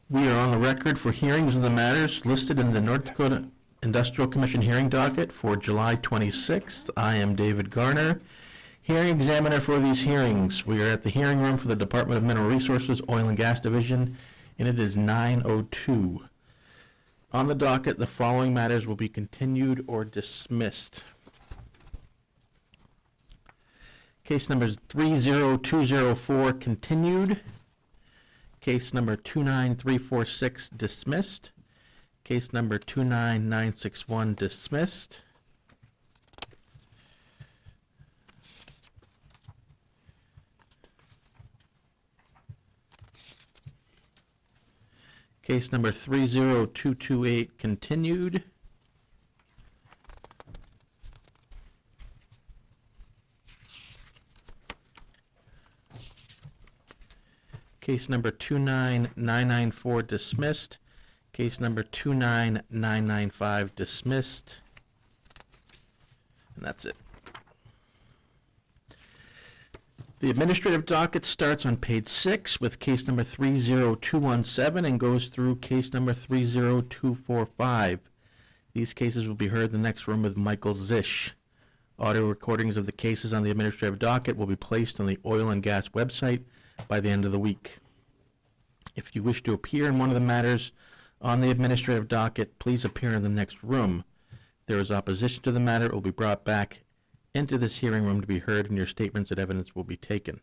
We are on the record for hearings of the matters listed in the North Dakota Industrial Commission hearing docket for July 26th. I am David Garner, hearing examiner for these hearings. We are at the hearing room for the Department of Mineral Resources, Oil and Gas Division, and it is 9:02. On the docket, the following matters will be continued or dismissed. Case number 30204 continued. Case number 29346 dismissed. Case number 29961 dismissed. Case number 30228 continued. Case number 29994 dismissed. Case number 29995 dismissed. And that's it. The administrative docket starts on page 6 with case number 30217 and goes through case number 30245. These cases will be heard in the next room with Michael Zisch. Audio recordings of the cases on the administrative docket will be placed on the oil and gas website by the end of the week. If you wish to appear in one of the matters on the administrative docket, please appear in the next room. If there is opposition to the matter, it will be brought back into this hearing room to be heard, and your statements and evidence will be taken.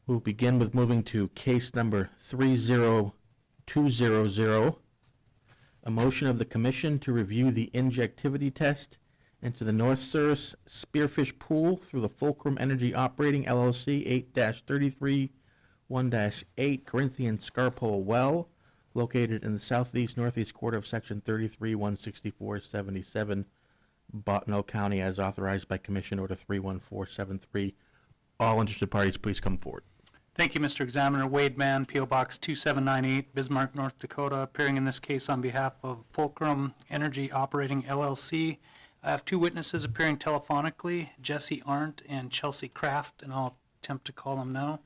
We'll begin with moving to case number 30200, a motion of the Commission to review the injectivity test into the North Souris Spearfish Pool through the Fulcrum Energy Operating LLC 8-33-1-8 Corinthian Scarpole Well, located in the southeast-northeast quarter of Section 33-164-77, Bottineau County, as authorized by Commission Order 31473. All interested parties, please come forward. Thank you, Mr. Examiner. Wade Mann, P.O. Box 2798, Bismarck, North Dakota, appearing in this case on behalf of Fulcrum Energy Operating LLC. I have two witnesses appearing telephonically, Jesse Arndt and Chelsea Kraft, and I'll attempt to call them now.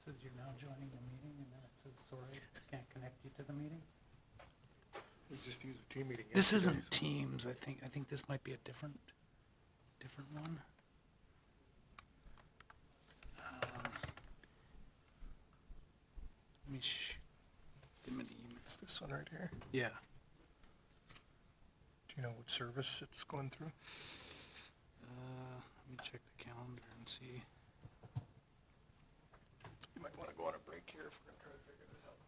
Says you're now joining the meeting, and then it says, sorry, can't connect you to the meeting. We just used the team meeting. This isn't Teams, I think. I think this might be a different one. Let me give me the email. It's this one right here. Yeah. Do you know what service it's going through? Let me check the calendar and see. You might want to go on a break here if we're going to try to figure this out.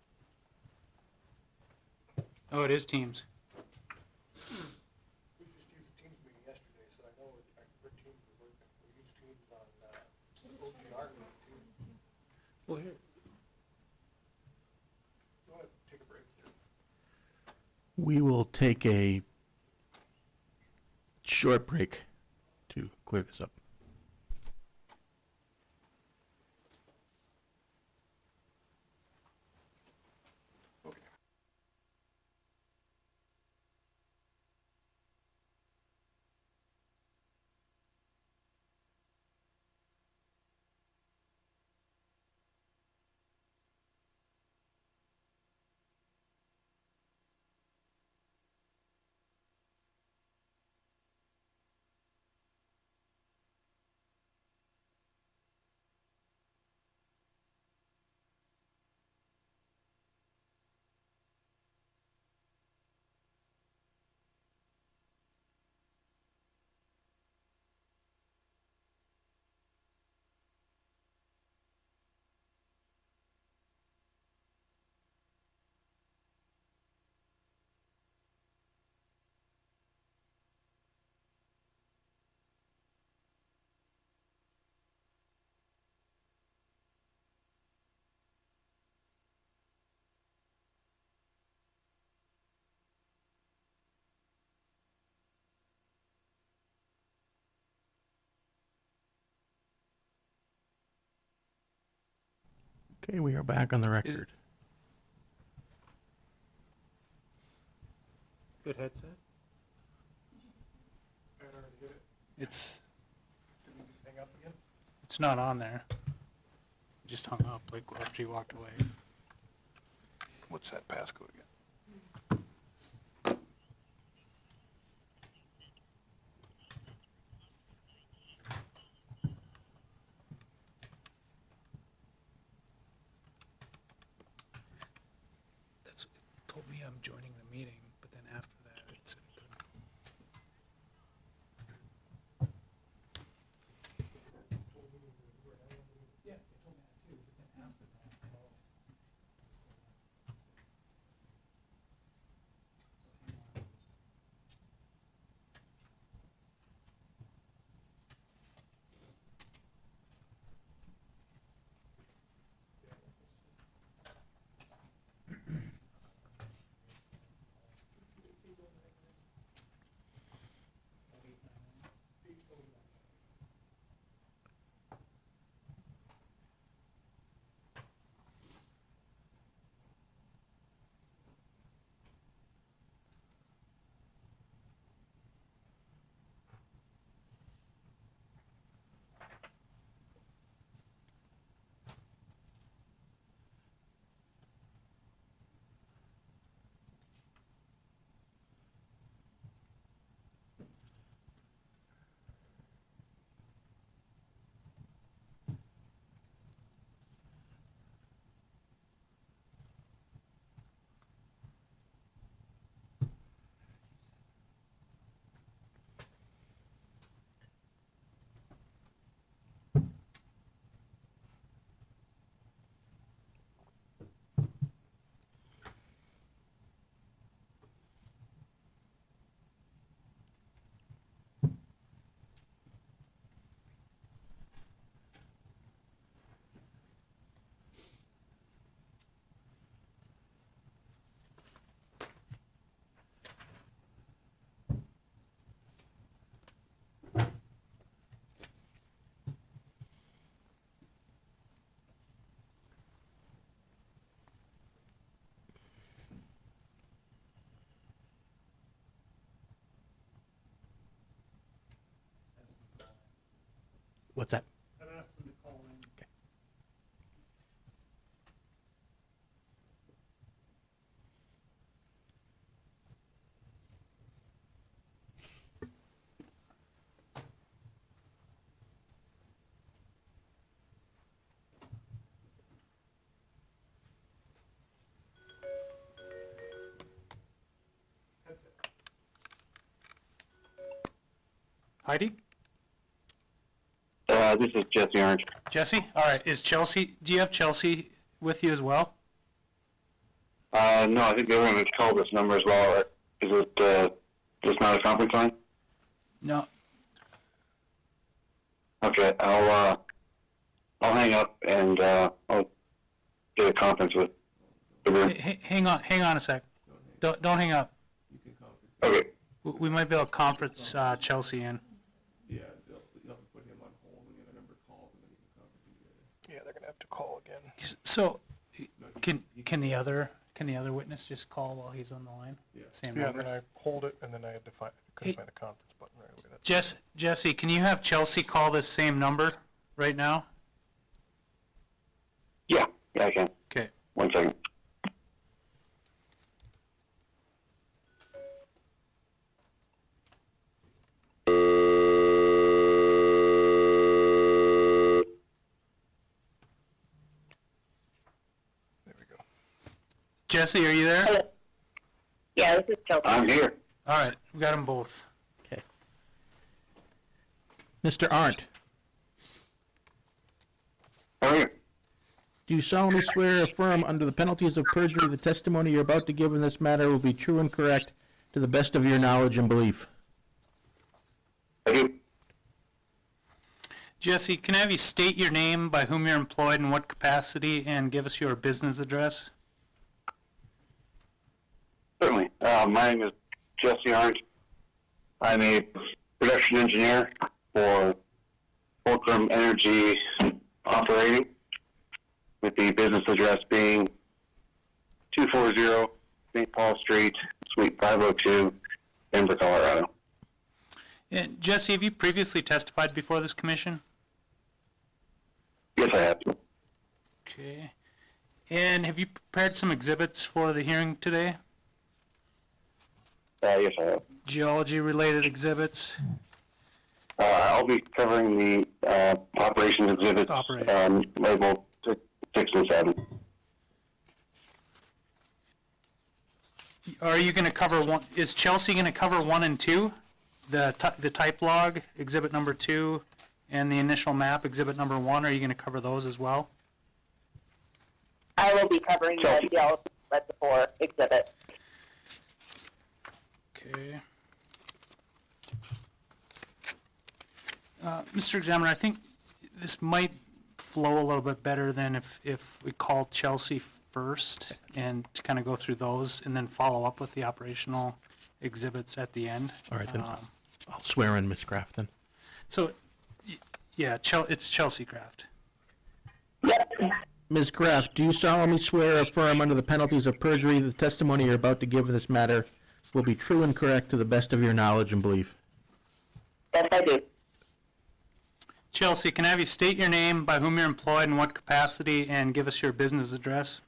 Oh, it is Teams. We just used the Teams meeting yesterday, so I know our teams are working. We use Teams on OGR. Well, here. You want to take a break here? We will take a short break to clear this up. Okay, we are back on the record. Good headset? I already hit it. It's Did we just hang up again? it's not on there. It just hung up like after you walked away. What's that passcode again? That's it told me I'm joining the meeting, but then after that it said it couldn't. Yeah, it told me that too, but then after that, well. So hang on. What's that? I've asked them to call in. Okay. That's it. Heidi? This is Jesse Orange. Jesse? All right, is Chelsea, do you have Chelsea with you as well? No, I think everyone has called this number as well. Is it just not a conference line? No. Okay, I'll hang up and I'll get a conference with the room. Hang on a sec. Don't hang up. Okay. We might be able to conference Chelsea in. Yeah, you'll have to put him on hold when the other member calls, and then you can conference him together. Yeah, they're gonna have to call again. So, can the other witness just call while he's on the line? Yeah. Same Yeah, and number. then I hold it, and then I had to find, couldn't Hey. find a conference button right away. That's Jesse, can you have Chelsea call this same number right now? Yeah, I can. Okay. 1 second. there we go. Jesse, are you there? Hello. Yeah, this is Chelsea. I'm here. All right, we got them both. Okay. Mr. Arndt, How are you? do you solemnly swear or affirm under the penalties of perjury the testimony you're about to give in this matter will be true and correct to the best of your knowledge and belief? I do. Jesse, can I have you state your name, by whom you're employed, in what capacity, and give us your business address? Certainly. My name is Jesse Orange. I'm a production engineer for Fulcrum Energy Operating. with the business address being 240 St. Paul Street, Suite 502, Denver, Colorado. And Jesse, have you previously testified before this commission? Yes, I have. Okay. And have you prepared some exhibits for the hearing today? Yes, I have. Geology-related exhibits? I'll be covering the operations exhibits labeled 6 and 7. Are you going to cover one? Is Chelsea going to cover 1 and 2? The type log, exhibit number 2, and the initial map, exhibit number 1. Are you going to cover those as well? I will be covering the geology at the 4 exhibit. Okay. Mr. Examiner, I think this might flow a little bit better than if we called Chelsea first and to kind of go through those and then follow up with the operational exhibits at the end. All right, then I'll swear in Ms. Kraft then. So, yeah, it's Chelsea Craft. Yep. Ms. Kraft, do you solemnly swear or affirm under the penalties of perjury that the testimony you're about to give in this matter will be true and correct to the best of your knowledge and belief? Yes, I do. Chelsea, can I have you state your name, by whom you're employed, in what capacity, and give us your business address?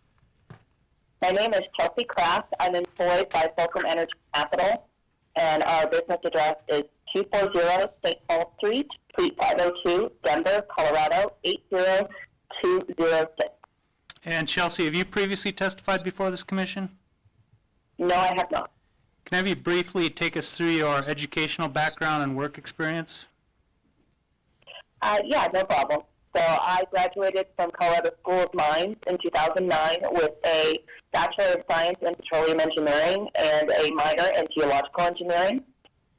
My name is Chelsea Kraft. I'm employed by Fulcrum Energy Capital, and our business address is 240 St. Paul Street, Suite 502, Denver, Colorado, 80206. And Chelsea, have you previously testified before this commission? No, I have not. Can I have you briefly take us through your educational background and work experience? Yeah, no problem. So I graduated from Colorado School of Mines in 2009 with a Bachelor of Science in Petroleum Engineering and a minor in Geological Engineering.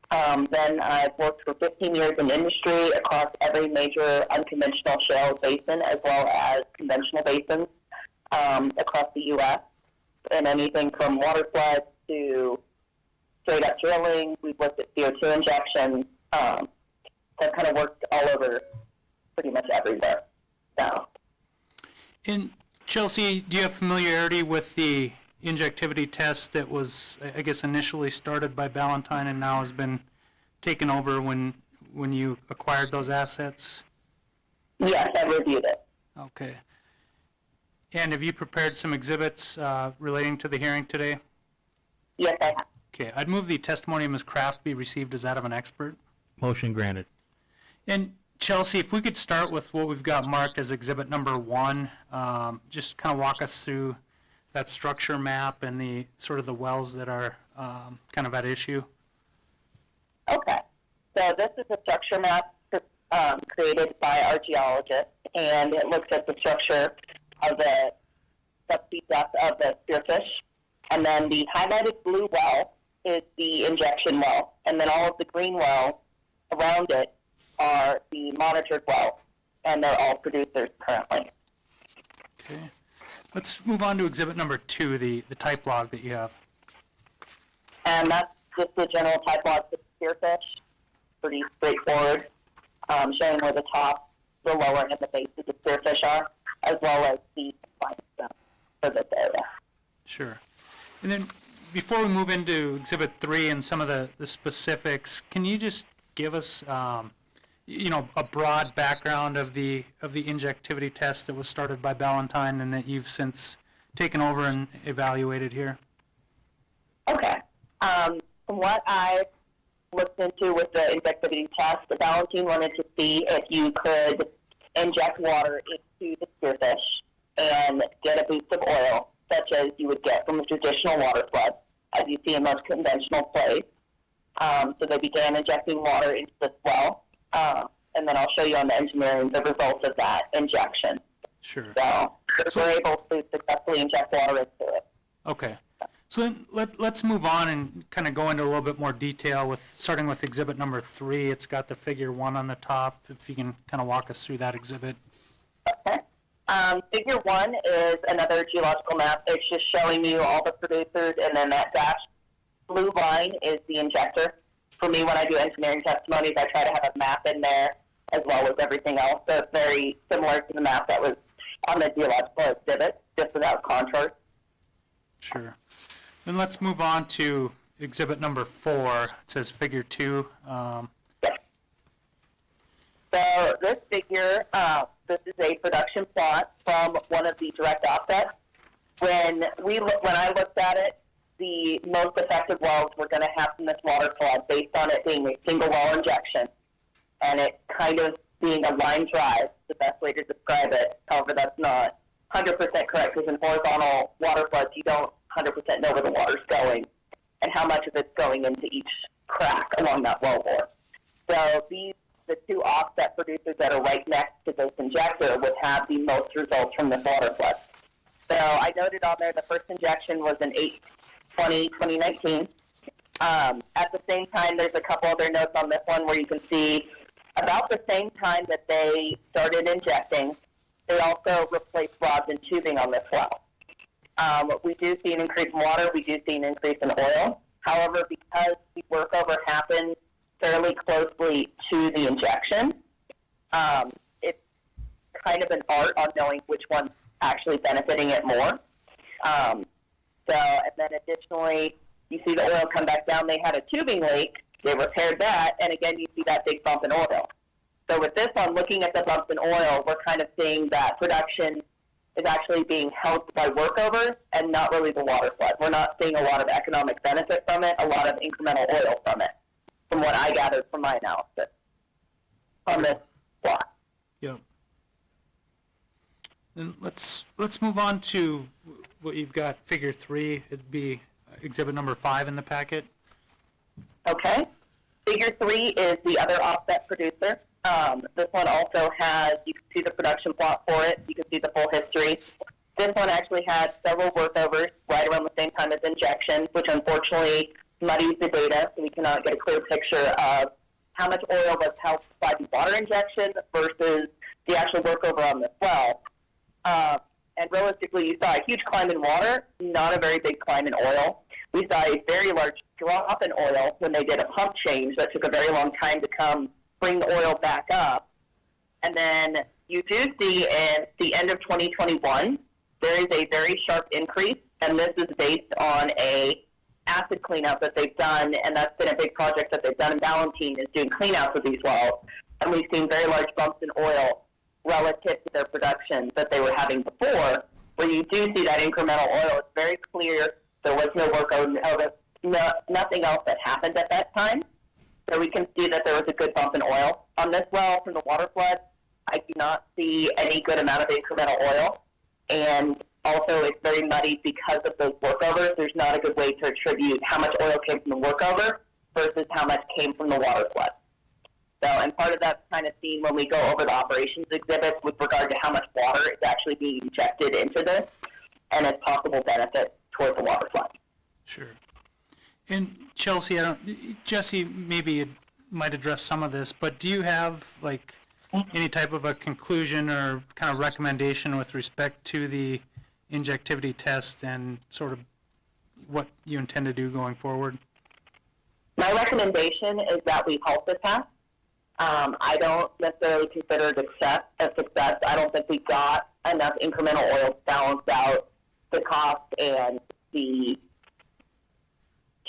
Then I've worked for 15 years in industry across every major unconventional shale basin as well as conventional basins across the U.S. And anything from water floods to straight up drilling. We've looked at CO2 injection. I've kind of worked all over pretty much everywhere. So. And Chelsea, do you have familiarity with the injectivity test that was, I guess, initially started by Ballantine and now has been taken over when you acquired those assets? Yes, I reviewed it. Okay. And have you prepared some exhibits relating to the hearing today? Yes, I have. Okay, I'd move the testimony of Ms. Kraft be received as that of an expert. Motion granted. And Chelsea, if we could start with what we've got marked as exhibit number 1, just kind of walk us through that structure map and the sort of the wells that are kind of at issue. Okay. So this is a structure map created by our geologist, and it looks at the structure of the subsea depth of the spearfish. And then the highlighted blue well is the injection well. And then all of the green wells around it are the monitored wells, and they're all producers currently. Okay. Let's move on to exhibit number 2, the type log that you have. And that's just the general type log for the spearfish. Pretty straightforward, showing where the top, the lower, and the base of the spearfish are, as well as the limestone for this area. Sure. And then before we move into exhibit 3 and some of the specifics, can you just give us a broad background of the injectivity test that was started by Ballantine and that you've since taken over and evaluated here? Okay. From what I looked into with the injectivity test, Ballantine wanted to see if you could inject water into the spearfish and get a boost of oil, such as you would get from a traditional water flood, as you see in most conventional plays. So they began injecting water into this well, and then I'll show you on the engineering the results of that injection. Sure. So we're able to successfully inject water into it. Okay. So then let's move on and kind of go into a little bit more detail starting with exhibit number 3. It's got the figure 1 on the top. If you can kind of walk us through that exhibit. Okay. Figure 1 is another geological map. It's just showing you all the producers, and then that dashed blue line is the injector. For me, when I do engineering testimonies, I try to have a map in there as well as everything else. So it's very similar to the map that was on the geological exhibit, just without contours. Sure. Then let's move on to exhibit number 4. It says figure 2. So this figure, this is a production plot from one of the direct offsets. When I looked at it, the most effective wells were going to have from this water flood based on it being a single well injection and it kind of being a line drive, the best way to describe it. However, that's not 100% correct because in horizontal water floods, you don't 100% know where the water's going and how much of it's going into each crack along that wellbore. So the two offset producers that are right next to this injector would have the most results from this water flood. So I noted on there the first injection was in 8/20/2019. At the same time, there's a couple other notes on this one where you can see about the same time that they started injecting, they also replaced rods and tubing on this well. We do see an increase in water. We do see an increase in oil. However, because the workover happened fairly closely to the injection, it's kind of an art on knowing which one's actually benefiting it more. And then additionally, you see the oil come back down. They had a tubing leak. They repaired that, and again, you see that big bump in oil. So with this one, looking at the bumps in oil, we're kind of seeing that production is actually being helped by workovers and not really the water flood. We're not seeing a lot of economic benefit from it, a lot of incremental oil from it, from what I gathered from my analysis on this plot. Yep. Then let's move on to what you've got, figure 3. It'd be exhibit number 5 in the packet. Okay. Figure 3 is the other offset producer. This one also has, you can see the production plot for it. You can see the full history. This one actually had several workovers right around the same time as injection, which unfortunately muddies the data, so we cannot get a clear picture of how much oil was helped by the water injection versus the actual workover on this well. And realistically, you saw a huge climb in water, not a very big climb in oil. We saw a very large drop in oil when they did a pump change that took a very long time to come bring the oil back up. And then you do see in the end of 2021, there is a very sharp increase, and this is based on a acid cleanout that they've done, and that's been a big project that they've done in Valentine, is doing cleanouts of these wells. And we've seen very large bumps in oil relative to their production that they were having before, where you do see that incremental oil. It's very clear there was no workover, nothing else that happened at that time. So we can see that there was a good bump in oil. On this well from the water flood, I do not see any good amount of incremental oil. And also it's very muddy because of those workovers. There's not a good way to attribute how much oil came from the workover versus how much came from the water flood. So, and part of that's kind of seen when we go over the operations exhibits with regard to how much water is actually being injected into this and its possible benefit towards the water flood. Sure. And Chelsea, Jesse maybe might address some of this, but do you have like any type of a conclusion or kind of recommendation with respect to the injectivity test and sort of what you intend to do going forward? My recommendation is that we halt the test. I don't necessarily consider it a success. I don't think we got enough incremental oil to balance out the cost and the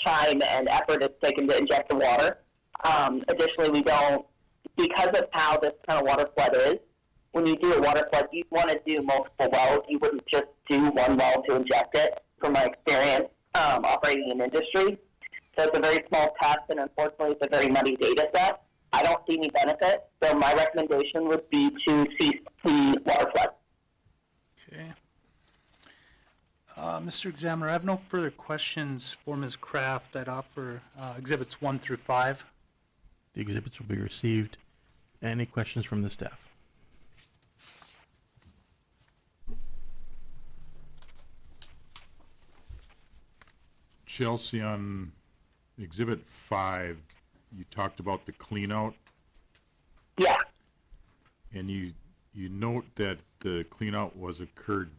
time and effort it's taken to inject the water. Additionally, we don't, because of how this kind of water flood is, when you do a water flood, you want to do multiple wells. You wouldn't just do one well to inject it, from my experience operating in industry. So it's a very small test, and unfortunately, it's a very muddy data set. I don't see any benefit, so my recommendation would be to cease the water flood. Okay. Mr. Examiner, I have no further questions for Ms. Kraft. I'd offer exhibits 1 through 5. The exhibits will be received. Any questions from the staff? Chelsea, on Exhibit 5, you talked about the cleanout, Yeah, and you note that the cleanout was occurred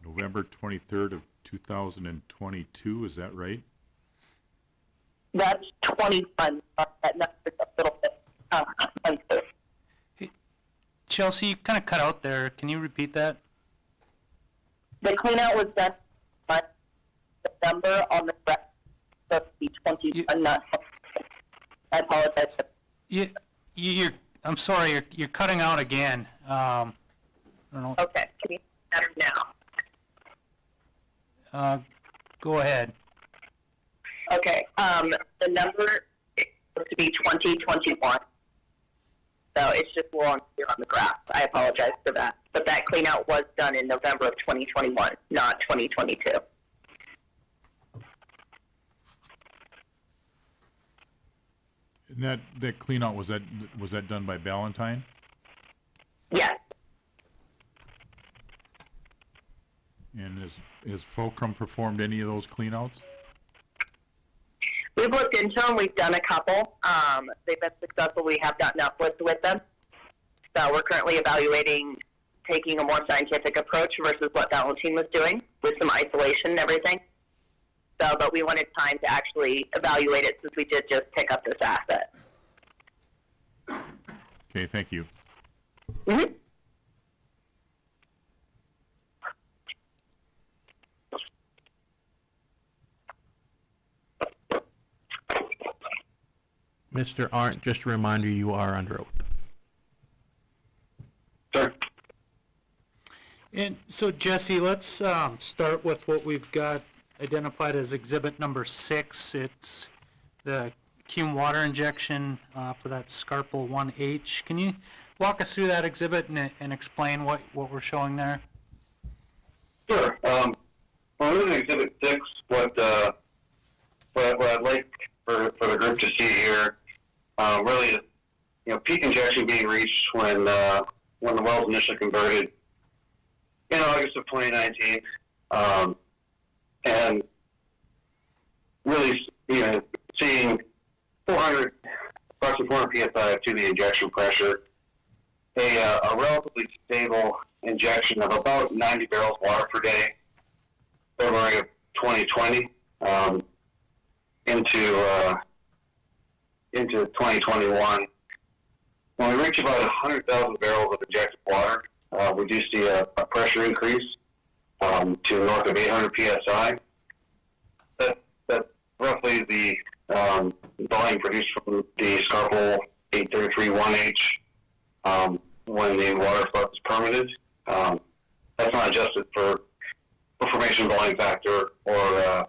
November 23rd of 2022, is that right? that's 21. That number's a little bit unfair. Hey, Chelsea, you kind of cut out there. Can you repeat that? The cleanout was done by the number on the graph, supposed to be 20, I apologize. I'm sorry, you're cutting out again. I don't know. Okay, can you better now? Go ahead. Okay, the number is supposed to be 2021. So it's just a little unclear on the graph. I apologize for that. But that cleanout was done in November of 2021, not 2022. And that clean out, was that done by Valentine? Yes. And has Fulcrum performed any of those clean outs? We've looked into them. We've done a couple. They've been successful. We have gotten uplifts with them. So we're currently evaluating taking a more scientific approach versus what Valentine was doing with some isolation and everything. So, but we wanted time to actually evaluate it since we did just pick up this asset. Okay, thank you. Mm-hmm. Mr. Arndt, just a reminder, you are under oath. Sir? And so, Jesse, let's start with what we've got identified as exhibit number 6. It's the cume water injection for that Scarpel 1H. Can you walk us through that exhibit and explain what we're showing there? Sure. Well, this is Exhibit 6. What I'd like for the group to see here really is, peak injection being reached when the well was initially converted in August of 2019, and really, seeing approximately 400 psi to the injection pressure, a relatively stable injection of about 90 barrels of water per day, February of 2020, into 2021. When we reach about 100,000 barrels of injected water, we do see a pressure increase to north of 800 psi. That's roughly the volume produced from the Scarpel 833-1H when the water flood is permitted. That's not adjusted for formation volume factor or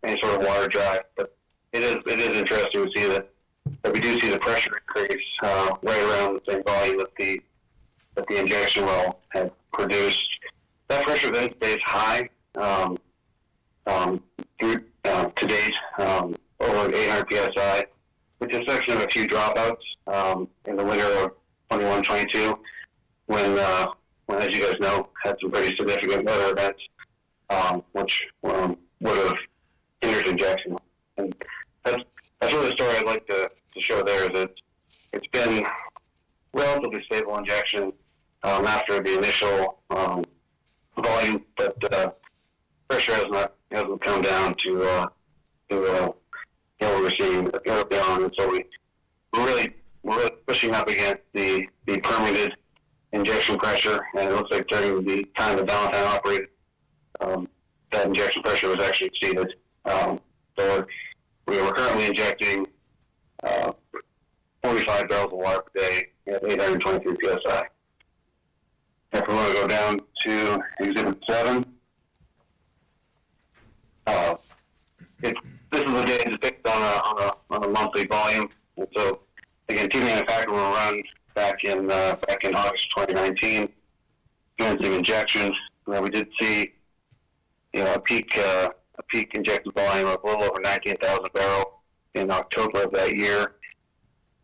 any sort of water drive, but it is interesting to see that we do see the pressure increase right around the same volume that the injection well had produced. That pressure then stays high through to date over 800 psi, with the exception of a few dropouts in the winter of 21-22, when, as you guys know, had some pretty significant weather events, which would have hindered injection. And that's really the story I'd like to show there, is that it's been relatively stable injection after the initial volume, but pressure hasn't come down to what we're seeing early on, and so we're really pushing up against the permitted injection pressure, and it looks like during the time the Valentine operated, that injection pressure was actually exceeded. So we were currently injecting 45 barrels of water per day at 823 psi. If we want to go down to Exhibit 7, this is the data depicted on a monthly volume. And so, again, two manufacturer will run back in August 2019, doing some injections. We did see, a peak injected volume of a little over 19,000 barrels in October of that year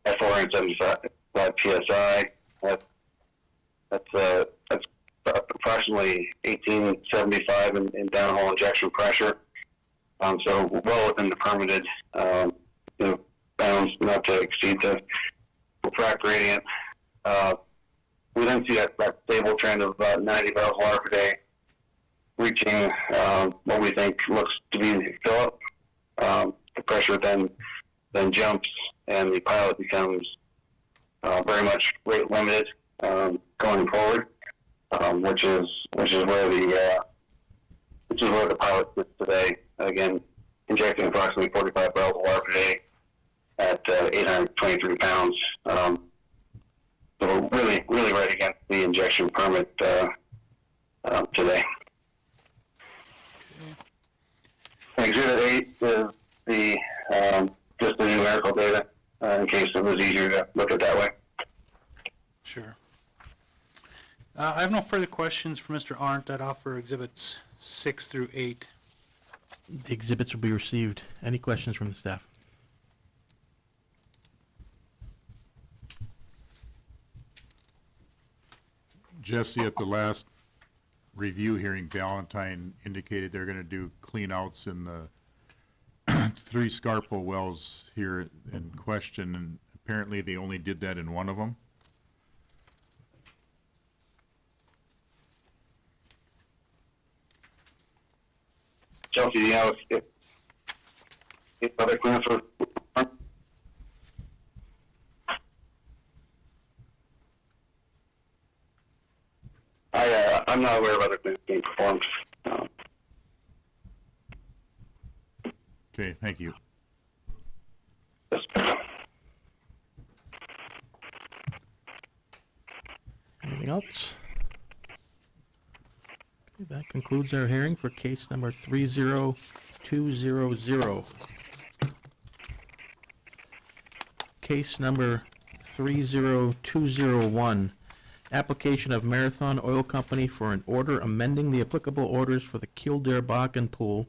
at 475 psi. That's approximately 1875 in downhole injection pressure. So well within the permitted bounds, not to exceed the frac gradient. We then see that stable trend of about 90 barrels of water per day, reaching what we think looks to be the fill-up. The pressure then jumps, and the pilot becomes very much rate limited going forward. which is where the pilot sits today. Again, injecting approximately 45 barrels of water per day at 823 pounds. So we're really right against the injection permit today. Exhibit 8 is just the numerical data, in case it was easier to look at that way. Sure. I have no further questions for Mr. Arndt. I'd offer exhibits 6 through 8. The exhibits will be received. Any questions from the staff? Jesse, at the last review hearing, Valentine indicated they're gonna do clean outs in the 3 Scarpo wells here in question, and apparently they only did that in one of them. Chelsea, do you know if other cleanups were? I'm not aware of other cleanups being performed. Okay, thank you. Anything else? Okay, that concludes our hearing for case number 30200. Case number 30201, application of Marathon Oil Company for an order amending the applicable orders for the Kildare Bakken Pool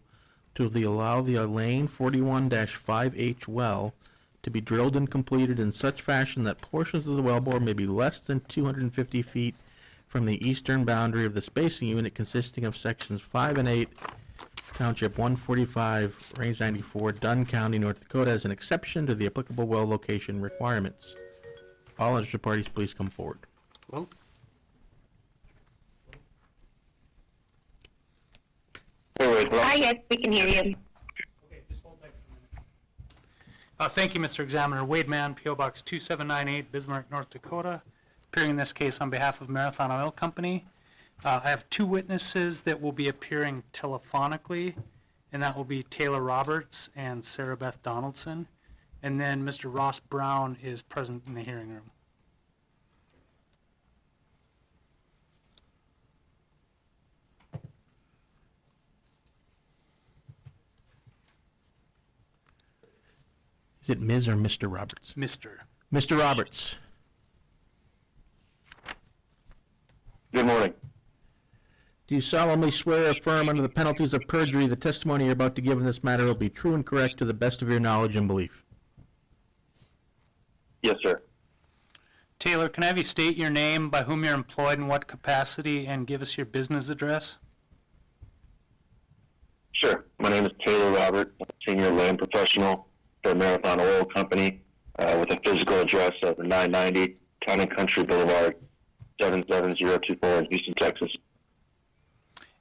to allow the Elaine 41-5H well to be drilled and completed in such fashion that portions of the wellbore may be less than 250 feet from the eastern boundary of the spacing unit consisting of sections 5 and 8, Township 145, Range 94, Dunn County, North Dakota, as an exception to the applicable well location requirements. All interested parties, please come forward. Well, Hi, yes, we can hear you. thank you, Mr. Examiner. Wade Mann, P.O. Box 2798, Bismarck, North Dakota, appearing in this case on behalf of Marathon Oil Company. I have 2 witnesses that will be appearing telephonically, and that will be Taylor Roberts and Sarah Beth Donaldson. And then Mr. Ross Brown is present in the hearing room. Is it Ms. or Mr. Roberts? Mr. Mr. Roberts, Good morning. do you solemnly swear or affirm under the penalties of perjury the testimony you're about to give in this matter will be true and correct to the best of your knowledge and belief? Yes, sir. Taylor, can I have you state your name, by whom you're employed, in what capacity, and give us your business address? Sure. My name is Taylor Robert. I'm a senior land professional for Marathon Oil Company with a physical address of 990 Town and Country Boulevard, 77024 in Houston, Texas.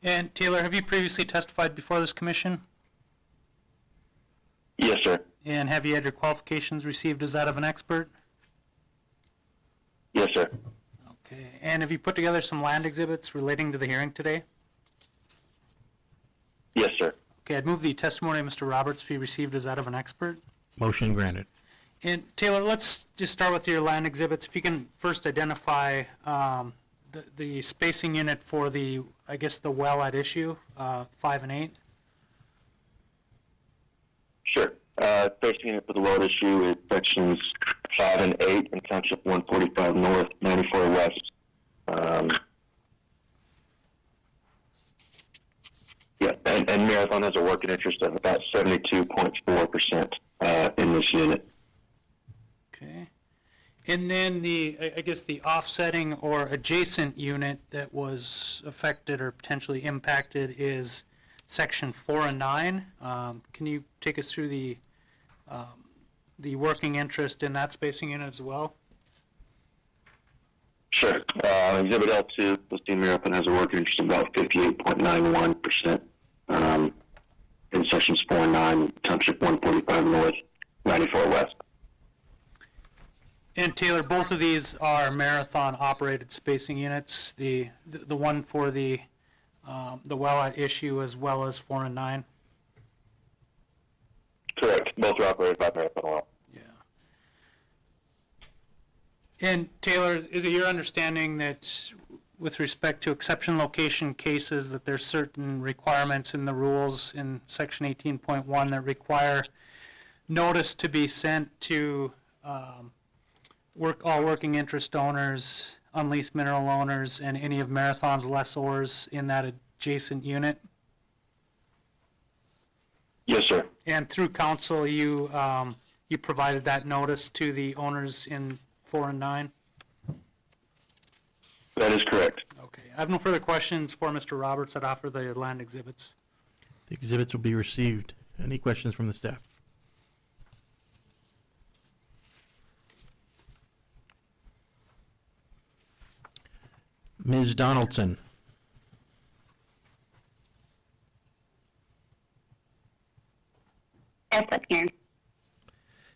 And Taylor, have you previously testified before this commission? Yes, sir. And have you had your qualifications received as that of an expert? Yes, sir. Okay. And have you put together some land exhibits relating to the hearing today? Yes, sir. Okay, I'd move the testimony of Mr. Roberts be received as that of an expert. Motion granted. And Taylor, let's just start with your land exhibits. If you can first identify the spacing unit for the, I guess, the well at issue, 5 and 8. Sure. Spacing unit for the load issue is sections 5 and 8 in Township 145 North, 94 West. Yeah, and Marathon has a working interest of about 72.4% in this unit. Okay. And then I guess the offsetting or adjacent unit that was affected or potentially impacted is section 4 and 9. Can you take us through the working interest in that spacing unit as well? Sure. Exhibit L2, you'll see Marathon has a working interest of about 58.91% in sections 4 and 9, Township 145 North, 94 West. And Taylor, both of these are marathon-operated spacing units, the one for the well at issue as well as 4 and 9? Correct. Both are operated by Marathon Oil. Yeah. And Taylor, is it your understanding that with respect to exception location cases, that there's certain requirements in the rules in section 18.1 that require notice to be sent to all working interest owners, unleased mineral owners, and any of Marathon's lessors in that adjacent unit? Yes, sir. And through council, you provided that notice to the owners in 4 and 9? That is correct. Okay. I have no further questions for Mr. Roberts. I'd offer the land exhibits. The exhibits will be received. Any questions from the staff? Ms. Donaldson, Yes, I'm here.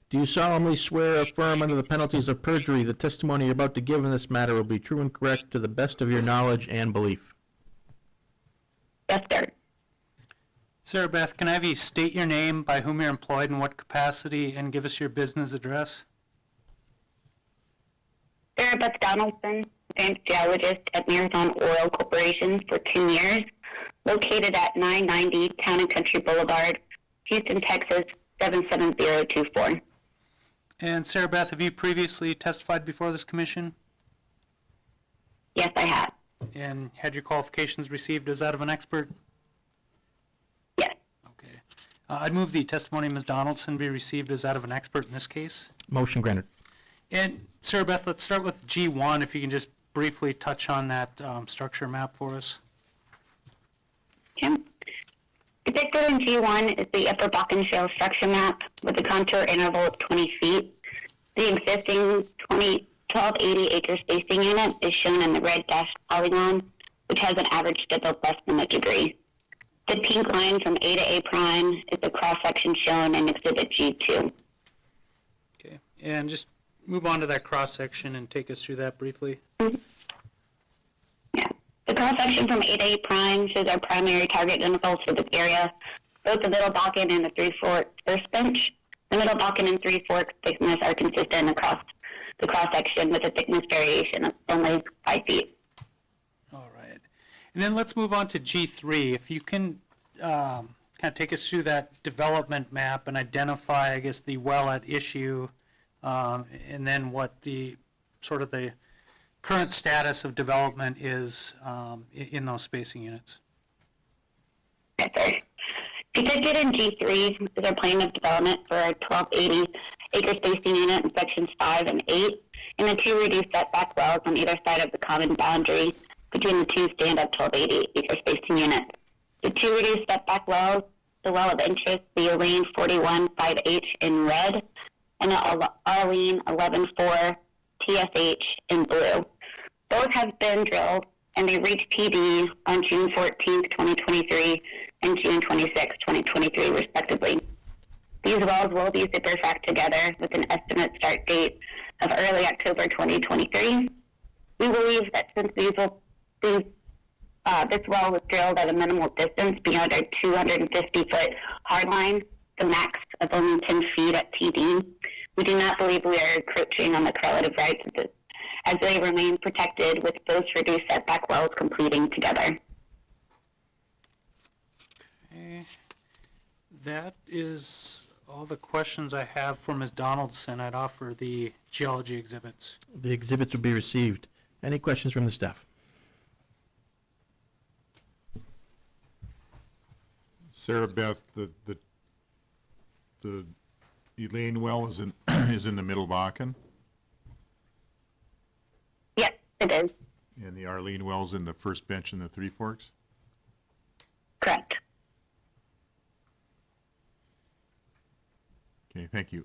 do you solemnly swear or affirm under the penalties of perjury the testimony you're about to give in this matter will be true and correct to the best of your knowledge and belief? Yes, sir. Sarah Beth, can I have you state your name, by whom you're employed, in what capacity, and give us your business address? Sarah Beth Donaldson, advanced geologist at Marathon Oil Corporation for 10 years, located at 990 Town and Country Boulevard, Houston, Texas, 77024. And Sarah Beth, have you previously testified before this commission Yes, I have. and had your qualifications received as that of an expert? Yes. Okay. I'd move the testimony of Ms. Donaldson be received as that of an expert in this case. Motion granted. And Sarah Beth, let's start with G1, if you can just briefly touch on that structure map for us. Okay. Depicted in G1 is the Upper Bakken Shale structure map with a contour interval of 20 feet. The existing 1280 acre spacing unit is shown in the red dashed polygon, which has an average dip of less than a degree. The pink line from A to A prime is the cross-section shown in Exhibit G2. Okay. And just move on to that cross-section and take us through that briefly. Yeah. The cross-section from A to A prime shows our primary target intervals for this area, both the Middle Bakken and the Three Forks First Bench. The Middle Bakken and Three Forks thickness are consistent across the cross-section with a thickness variation of only 5 feet. All right. And then let's move on to G3. If you can kind of take us through that development map and identify, I guess, the well at issue, and then what the sort of the current status of development is in those spacing units. Yes, sir. Depicted in G3 is our plan of development for our 1280 acre spacing unit in sections 5 and 8, and the two reduced setback wells on either side of the common boundary between the two stand-up 1280 acre spacing units. The two reduced setback wells, the well of interest, the Arlene 41-5H in red, and the Arlene 11-4 TSH in blue. Both have been drilled, and they reached TD on June 14, 2023, and June 26, 2023, respectively. These wells will be super fracked together with an estimate start date of early October 2023. We believe that since this well was drilled at a minimal distance beyond our 250-foot hard line, the max of only 10 feet at TD, we do not believe we are encroaching on the correlative rights of this, as they remain protected with both reduced setback wells completing together. Okay. That is all the questions I have for Ms. Donaldson. I'd offer the geology exhibits. The exhibits will be received. Any questions from the staff? Sarah Beth, the Elaine well is in, is in the Middle Bakken, Yes, it is. and the Arlene well's in the First Bench in the Three Forks? Correct. Okay, thank you.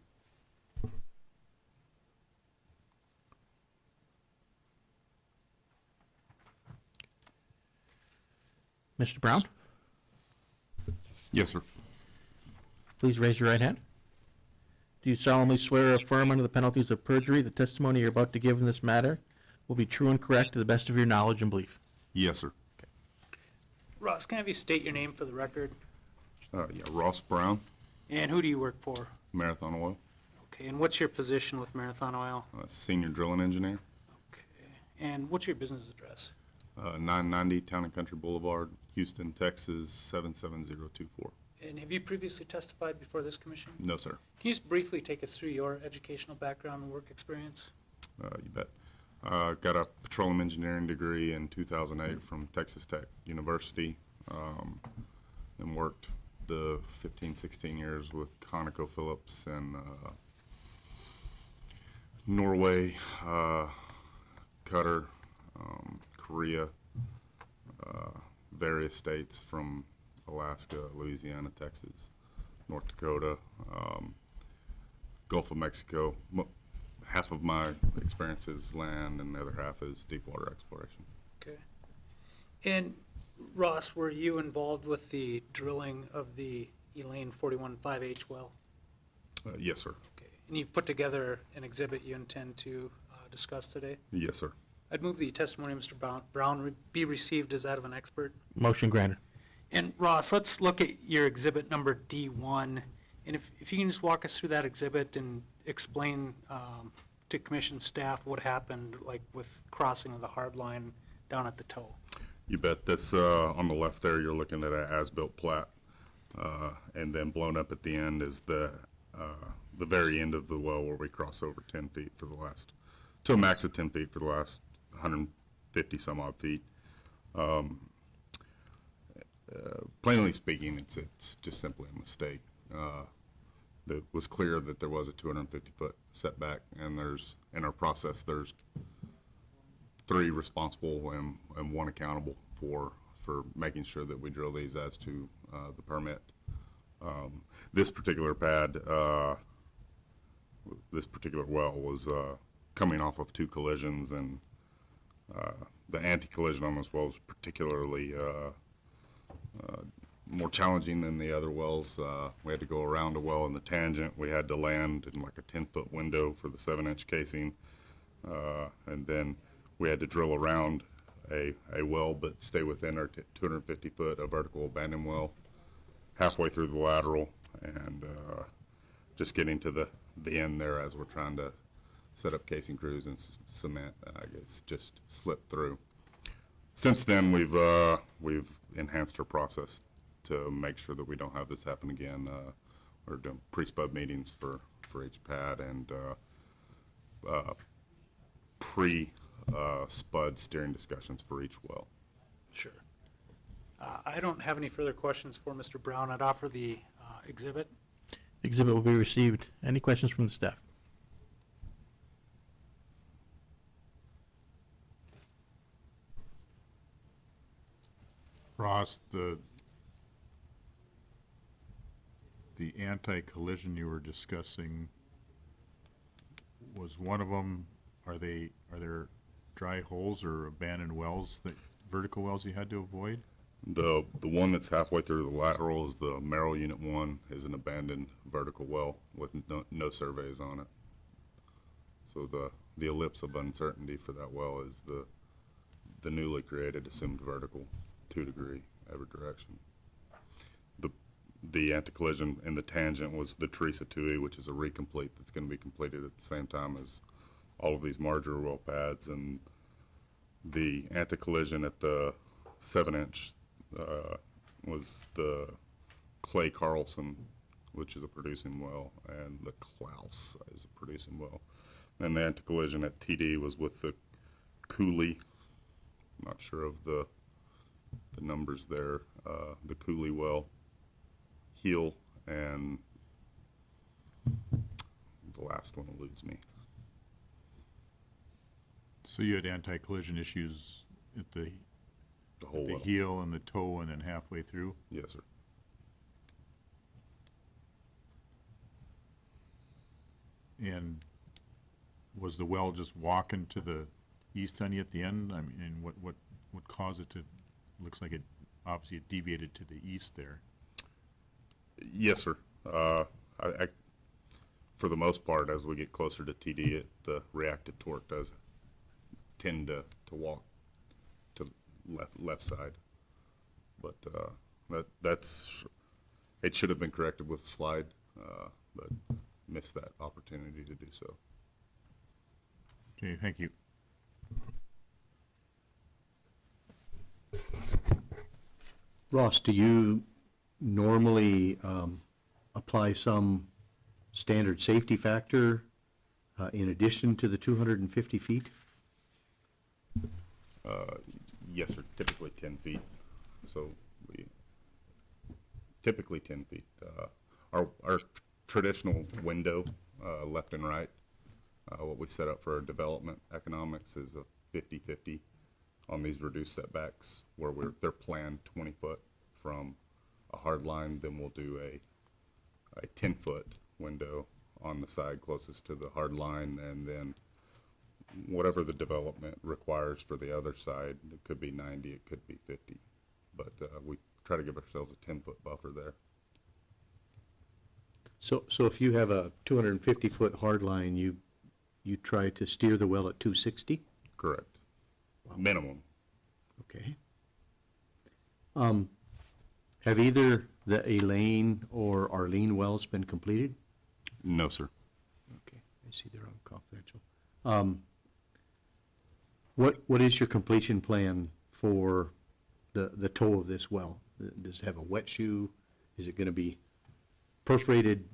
Mr. Brown, Yes, sir. please raise your right hand. Do you solemnly swear or affirm under the penalties of perjury the testimony you're about to give in this matter will be true and correct to the best of your knowledge and belief? Yes, sir. Ross, can I have you state your name for the record? Yeah, Ross Brown, And who do you work for? Marathon Oil, Okay, and what's your position with Marathon Oil? senior drilling engineer, Okay, and what's your business address? 990 Town and Country Boulevard, Houston, Texas, 77024. And have you previously testified before this commission? No, sir. Can you just briefly take us through your educational background and work experience? You bet. Got a petroleum engineering degree in 2008 from Texas Tech University, and worked the 15, 16 years with ConocoPhillips and Norway, Qatar, Korea, various states from Alaska, Louisiana, Texas, North Dakota, Gulf of Mexico. Half of my experience is land and the other half is deep water exploration. Okay. And Ross, were you involved with the drilling of the Elaine 41-5H well? Yes, sir. Okay. And you've put together an exhibit you intend to discuss today? Yes, sir. I'd move the testimony of Mr. Brown be received as that of an expert. Motion granted. And Ross, let's look at your exhibit number D1. And if you can just walk us through that exhibit and explain to commission staff what happened, like with crossing of the hard line down at the toe. You bet. That's on the left there. You're looking at an as-built plat, and then blown up at the end is the very end of the well where we cross over 10 feet for the last, to a max of 10 feet for the last 150 some odd feet. Plainly speaking, it's just simply a mistake. It was clear that there was a 250-foot setback, and in our process, there's 3 responsible and 1 accountable for making sure that we drill these as to the permit. This particular pad, this particular well was coming off of 2 collisions, and the anti-collision on this well was particularly more challenging than the other wells. We had to go around a well in the tangent. We had to land in like a 10-foot window for the 7-inch casing. And then we had to drill around a well, but stay within our 250-foot vertical abandoned well halfway through the lateral, and just getting to the end there as we're trying to set up casing crews and cement, it's just slipped through. Since then, we've enhanced our process to make sure that we don't have this happen again. We're doing pre-spud meetings for each pad, and pre-spud steering discussions for each well. Sure. I don't have any further questions for Mr. Brown. I'd offer the exhibit. Exhibit will be received. Any questions from the staff? Ross, the anti-collision you were discussing, was one of them, are there dry holes or abandoned wells, vertical wells you had to avoid? The one that's halfway through the lateral is the Merrill Unit 1, is an abandoned vertical well with no surveys on it. So the ellipse of uncertainty for that well is the newly created assumed vertical 2-degree every direction. The anti-collision in the tangent was the Teresa 2E, which is a recomplete that's going to be completed at the same time as all of these larger well pads, and the anti-collision at the 7-inch was the Clay Carlson, which is a producing well, and the Klaus is a producing well. And the anti-collision at TD was with the Cooley, not sure of the numbers there, the Cooley well, Heel, and the last one eludes me. So you had anti-collision issues at the whole well. heel and the toe and then halfway through? Yes, sir. And was the well just walking to the east on you at the end? I mean, and what caused it to, looks like it, obviously it deviated to the east there. Yes, sir. for the most part, as we get closer to TD, the reactive torque does tend to walk to left side. But that's it should have been corrected with the slide, but missed that opportunity to do so. Okay, thank you. Ross, do you normally apply some standard safety factor in addition to the 250 feet? Yes, sir. Typically 10 feet. So we typically 10 feet. Our traditional window, left and right, what we set up for our development economics is a 50-50 on these reduced setbacks, where they're planned 20 foot from a hard line. Then we'll do a 10-foot window on the side closest to the hard line, and then whatever the development requires for the other side. It could be 90, it could be 50, but we try to give ourselves a 10-foot buffer there. So if you have a 250-foot hard line, you try to steer the well at 260? Correct. Minimum. Okay. Have either the Elaine or Arlene wells been completed? No, sir. Okay, I see they're on confidential. What is your completion plan for the toe of this well? Does it have a wet shoe? Is it gonna be perforated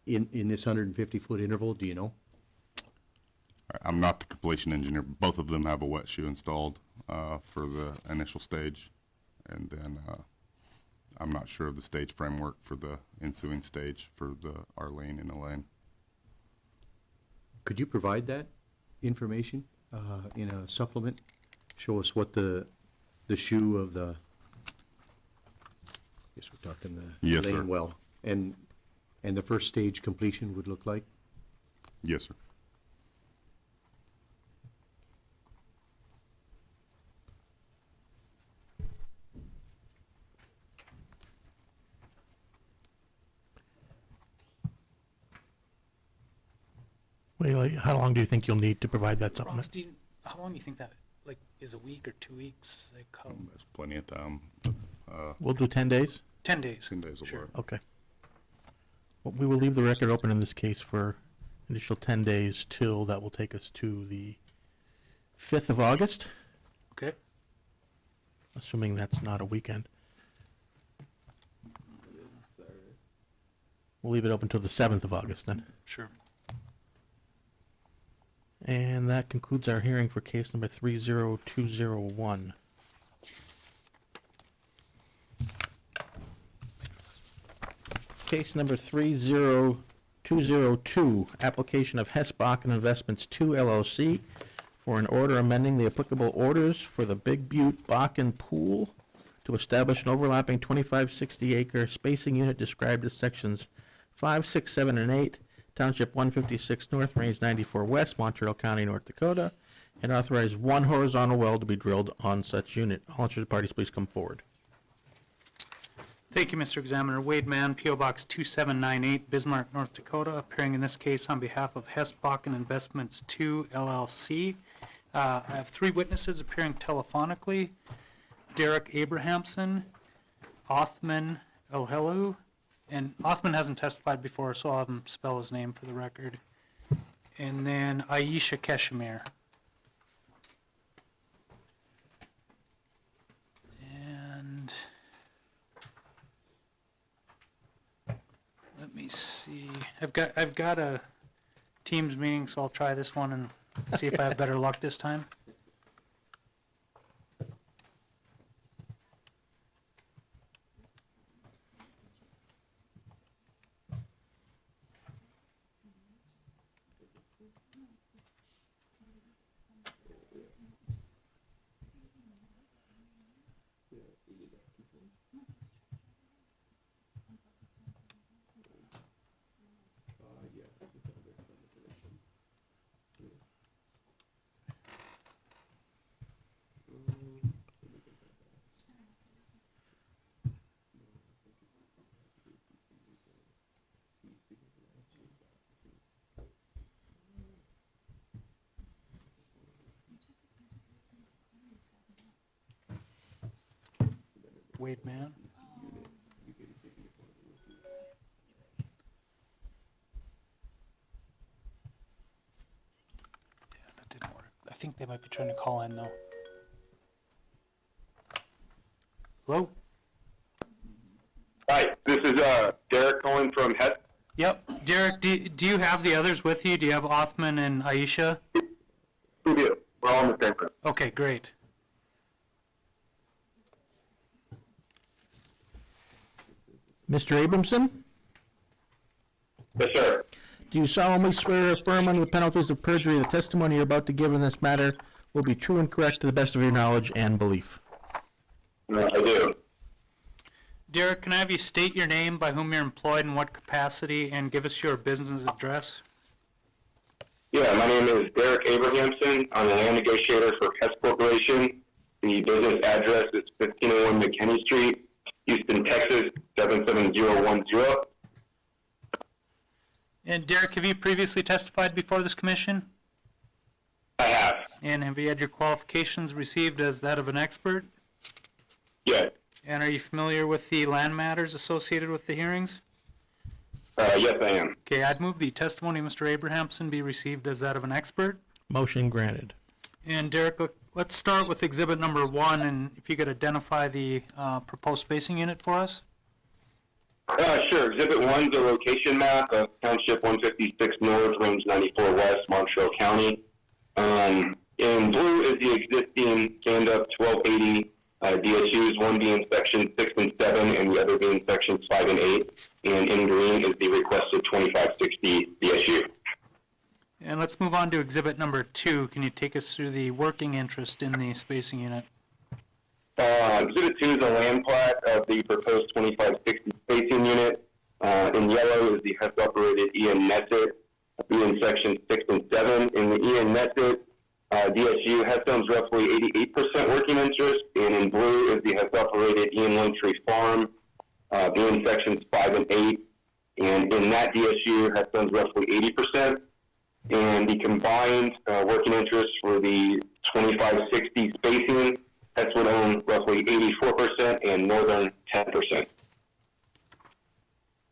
in this 150-foot interval? Do you know? I'm not the completion engineer. Both of them have a wet shoe installed for the initial stage, and then I'm not sure of the stage framework for the ensuing stage for the Arlene and Elaine. Could you provide that information in a supplement? Show us what the shoe of the, I guess we're talking the Yes, sir. Elaine well, and the first stage completion would look like? Yes, sir. Well, how long do you think you'll need to provide that Ross, supplement? how long do you think that, like, is a week or 2 weeks? Like, That's plenty of time. We'll do 10 days? 10 days. 10 days will Sure. work. Okay. Well, we will leave the record open in this case for initial 10 days till that will take us to the 5th of August, Okay. assuming that's not a weekend. We'll leave it open till the 7th of August then. Sure. And that concludes our hearing for case number 30201. Case number 30202, application of Hess Bakken Investments 2 LLC for an order amending the applicable orders for the Big Butte Bakken Pool to establish an overlapping 2560-acre spacing unit described as sections 5, 6, 7, and 8, Township 156 North, Range 94 West, Montreal County, North Dakota, and authorize one horizontal well to be drilled on such unit. All interested parties, please come forward. Thank you, Mr. Examiner. Wade Mann, P.O. Box 2798, Bismarck, North Dakota, appearing in this case on behalf of Hess Bakken Investments 2 LLC. I have 3 witnesses appearing telephonically: Derek Abrahamson, Othman Elhelu, and Othman hasn't testified before, so I'll have him spell his name for the record. And then Aisha Keshmir. And let me see. I've got a Teams meeting, so I'll try this one and see if I have better luck this time. Wade Mann. Yeah, that didn't work. I think they might be trying to call in though. Hello? Hi, this is Derek Cohen from Hess. Yep. Derek, do you have the others with you? Do you have Othman and Aisha? We do. We're all in the same room. Okay, great. Mr. Abramson, Yes, sir. do you solemnly swear or affirm under the penalties of perjury the testimony you're about to give in this matter will be true and correct to the best of your knowledge and belief? No, I do. Derek, can I have you state your name, by whom you're employed, in what capacity, and give us your business address? Yeah, my name is Derek Abrahamson. I'm a land negotiator for Hess Corporation. The business address is 1501 McKinney Street, Houston, Texas, 77010. And Derek, have you previously testified before this commission? I have. And have you had your qualifications received as that of an expert? Yes. And are you familiar with the land matters associated with the hearings? Yes, I am. Okay, I'd move the testimony of Mr. Abrahamson be received as that of an expert. Motion granted. And Derek, let's start with exhibit number 1, and if you could identify the proposed spacing unit for us. Sure. Exhibit 1 is a location map of Township 156 North, Range 94 West, Montreal County. In blue is the existing stand-up 1280 DSUs, one being section 6 and 7, and the other being sections 5 and 8. And in green is the requested 2560 DSU. And let's move on to exhibit number 2. Can you take us through the working interest in the spacing unit? Exhibit 2 is a land plat of the proposed 2560 spacing unit. In yellow is the Hess-operated Ian Nesset, being section 6 and 7. In the Ian Nesset DSU, Hess owns roughly 88% working interest, and in blue is the Hess-operated Ian Lone Tree Farm, being sections 5 and 8. And in that DSU, Hess owns roughly 80%. And the combined working interest for the 2560 spacing, Hess would own roughly 84% and Northern 10%.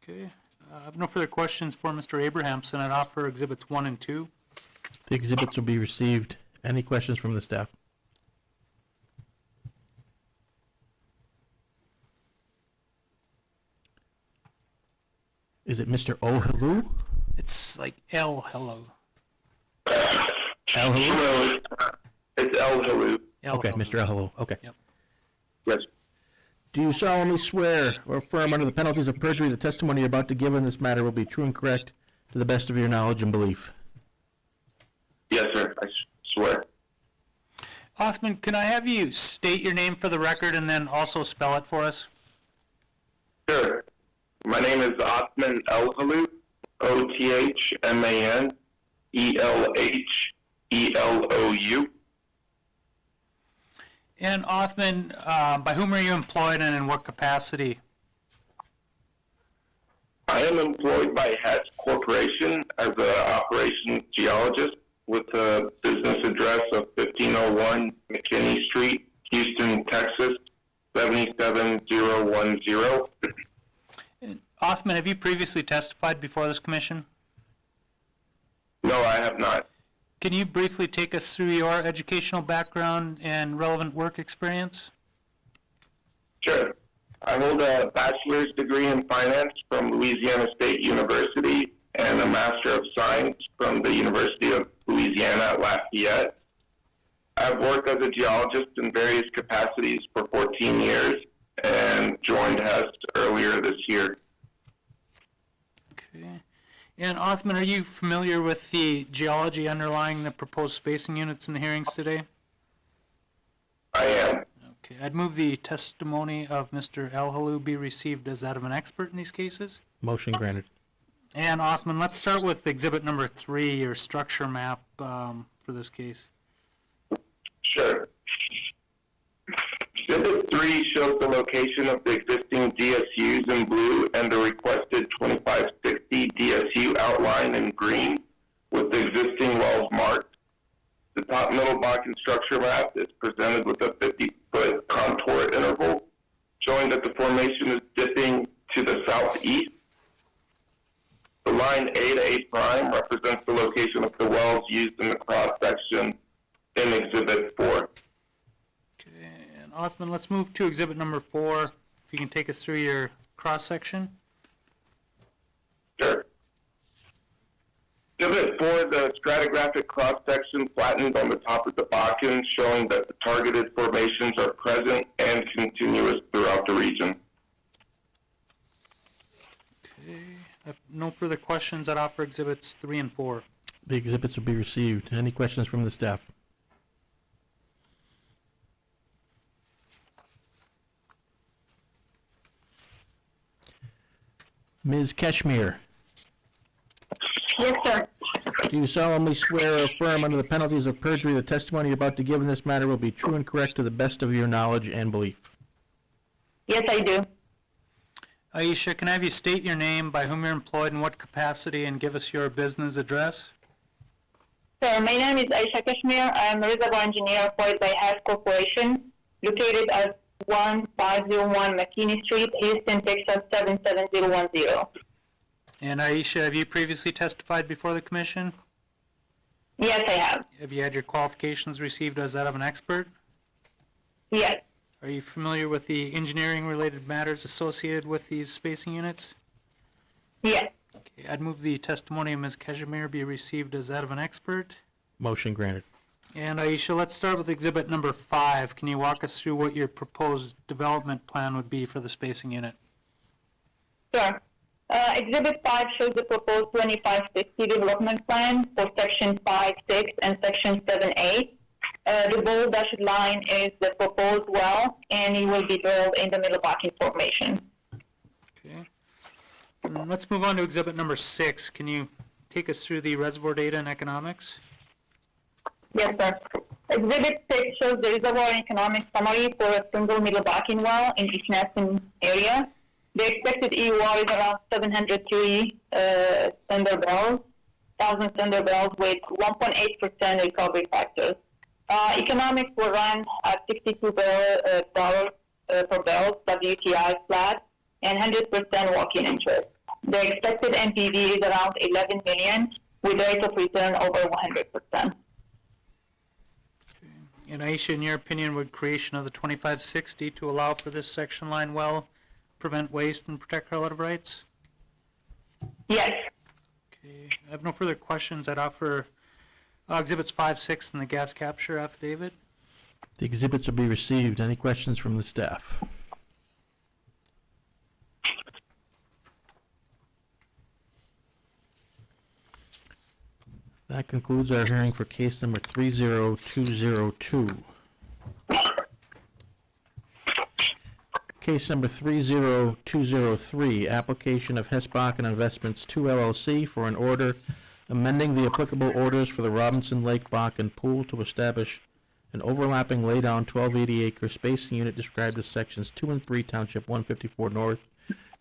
Okay. I have no further questions for Mr. Abrahamson. I'd offer exhibits 1 and 2. The exhibits will be received. Any questions from the staff? Is it Mr. O'Halou? It's like El Hello. O'Halou? It's El Halou. El Okay, Hello. Mr. O'Halou, okay. Yep. Yes. Do you solemnly swear or affirm under the penalties of perjury the testimony you're about to give in this matter will be true and correct to the best of your knowledge and belief? Yes, sir. I swear. Othman, can I have you state your name for the record and then also spell it for us? Sure. My name is Othman Elhalou, OthmanElhelou. And Othman, by whom are you employed and in what capacity? I am employed by Hess Corporation as an operations geologist with a business address of 1501 McKinney Street, Houston, Texas, 77010. Othman, have you previously testified before this commission? No, I have not. Can you briefly take us through your educational background and relevant work experience? Sure. I hold a bachelor's degree in finance from Louisiana State University and a Master of Science from the University of Louisiana at Lafayette. I've worked as a geologist in various capacities for 14 years and joined Hess earlier this year. Okay. And Othman, are you familiar with the geology underlying the proposed spacing units in the hearings today? I am. Okay, I'd move the testimony of Mr. Elhalou be received as that of an expert in these cases. Motion granted. And Othman, let's start with exhibit number 3, your structure map for this case. Sure. Exhibit 3 shows the location of the existing DSUs in blue and the requested 2560 DSU outline in green with the existing wells marked. The top middle Bakken structure map is presented with a 50-foot contour interval showing southeast. The line A to A prime represents the location of the wells used in the cross-section in Exhibit 4. Okay, and Othman, let's move to exhibit number 4. If you can take us through your cross-section. Sure. Exhibit 4, the stratigraphic cross-section flattened on the top of the Bakken, showing that the targeted formations are present and continuous throughout the region. Okay, I have no further questions. I'd offer exhibits 3 and 4. The exhibits will be received. Any questions from the staff? Ms. Keshmir, Yes, sir. do you solemnly swear or affirm under the penalties of perjury the testimony you're about to give in this matter will be true and correct to the best of your knowledge and belief? Yes, I do. Aisha, can I have you state your name, by whom you're employed, in what capacity, and give us your business address? So my name is Aisha Kashmir. I am a reservoir engineer employed by Hess Corporation, located at 1501 McKinney Street, Houston, Texas 77010. And Aisha, have you previously testified before the commission? Yes, I have. Have you had your qualifications received as that of an expert? Yes. Are you familiar with the engineering-related matters associated with these spacing units? Yes. Okay, I'd move the testimony of Ms. Kashmir be received as that of an expert. Motion granted. And Aisha, let's start with exhibit number 5. Can you walk us through what your proposed development plan would be for the spacing unit? Sure. Exhibit 5 shows the proposed 2560 development plan for Section 5.6 and Section 7A. The bold dashed line is the proposed well, and it will be drilled in the Middle Bakken Formation. Okay. And let's move on to exhibit number 6. Can you take us through the reservoir data and economics? Yes, sir. Exhibit 6 shows the reservoir economic summary for a single Middle Bakken well in East Nesson area. The expected EUR is around 703 standard barrels, 1,000 standard barrels with 1.8% recovery factors. Economics will run at $62 per barrel WTI flat and 100% walk-in interest. The expected NPV is around $11 million with a rate of return over 100%. And Aisha, in your opinion, would creation of the 2560 to allow for this section line well prevent waste and protect relative rights? Yes. Okay, I have no further questions. I'd offer exhibits 5, 6, and the gas capture affidavit. The exhibits will be received. Any questions from the staff? That concludes our hearing for case number 30202. Case number 30203, application of Hess-Bakken Investments 2 LLC for an order amending the applicable orders for the Robinson Lake Bakken Pool to establish an overlapping laydown 1280-acre spacing unit described as sections 2 and 3, Township 154 North,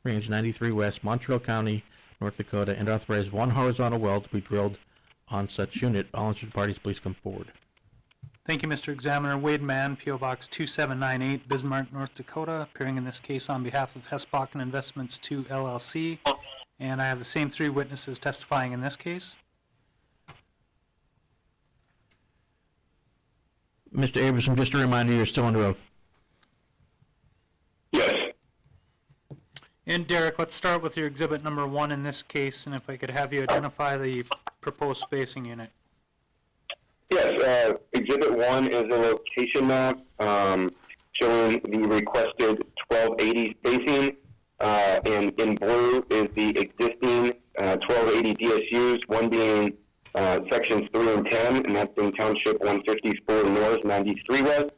Range 93 West, Montreal County, North Dakota, and authorize one horizontal well to be drilled on such unit. All interested parties, please come forward. Thank you, Mr. Examiner. Wade Mann, P.O. Box 2798, Bismarck, North Dakota, appearing in this case on behalf of Hess-Bakken Investments 2 LLC. And I have the same 3 witnesses testifying in this case. Mr. Averson, just a reminder, you're still under oath. Yes. And Derek, let's start with your exhibit number 1 in this case, and if I could have you identify the proposed spacing unit. Yes, Exhibit 1 is a location map showing the requested 1280 spacing, and in blue is the existing 1280 DSUs, one being sections 3 and 10, and that's in Township 154 North, 93 West.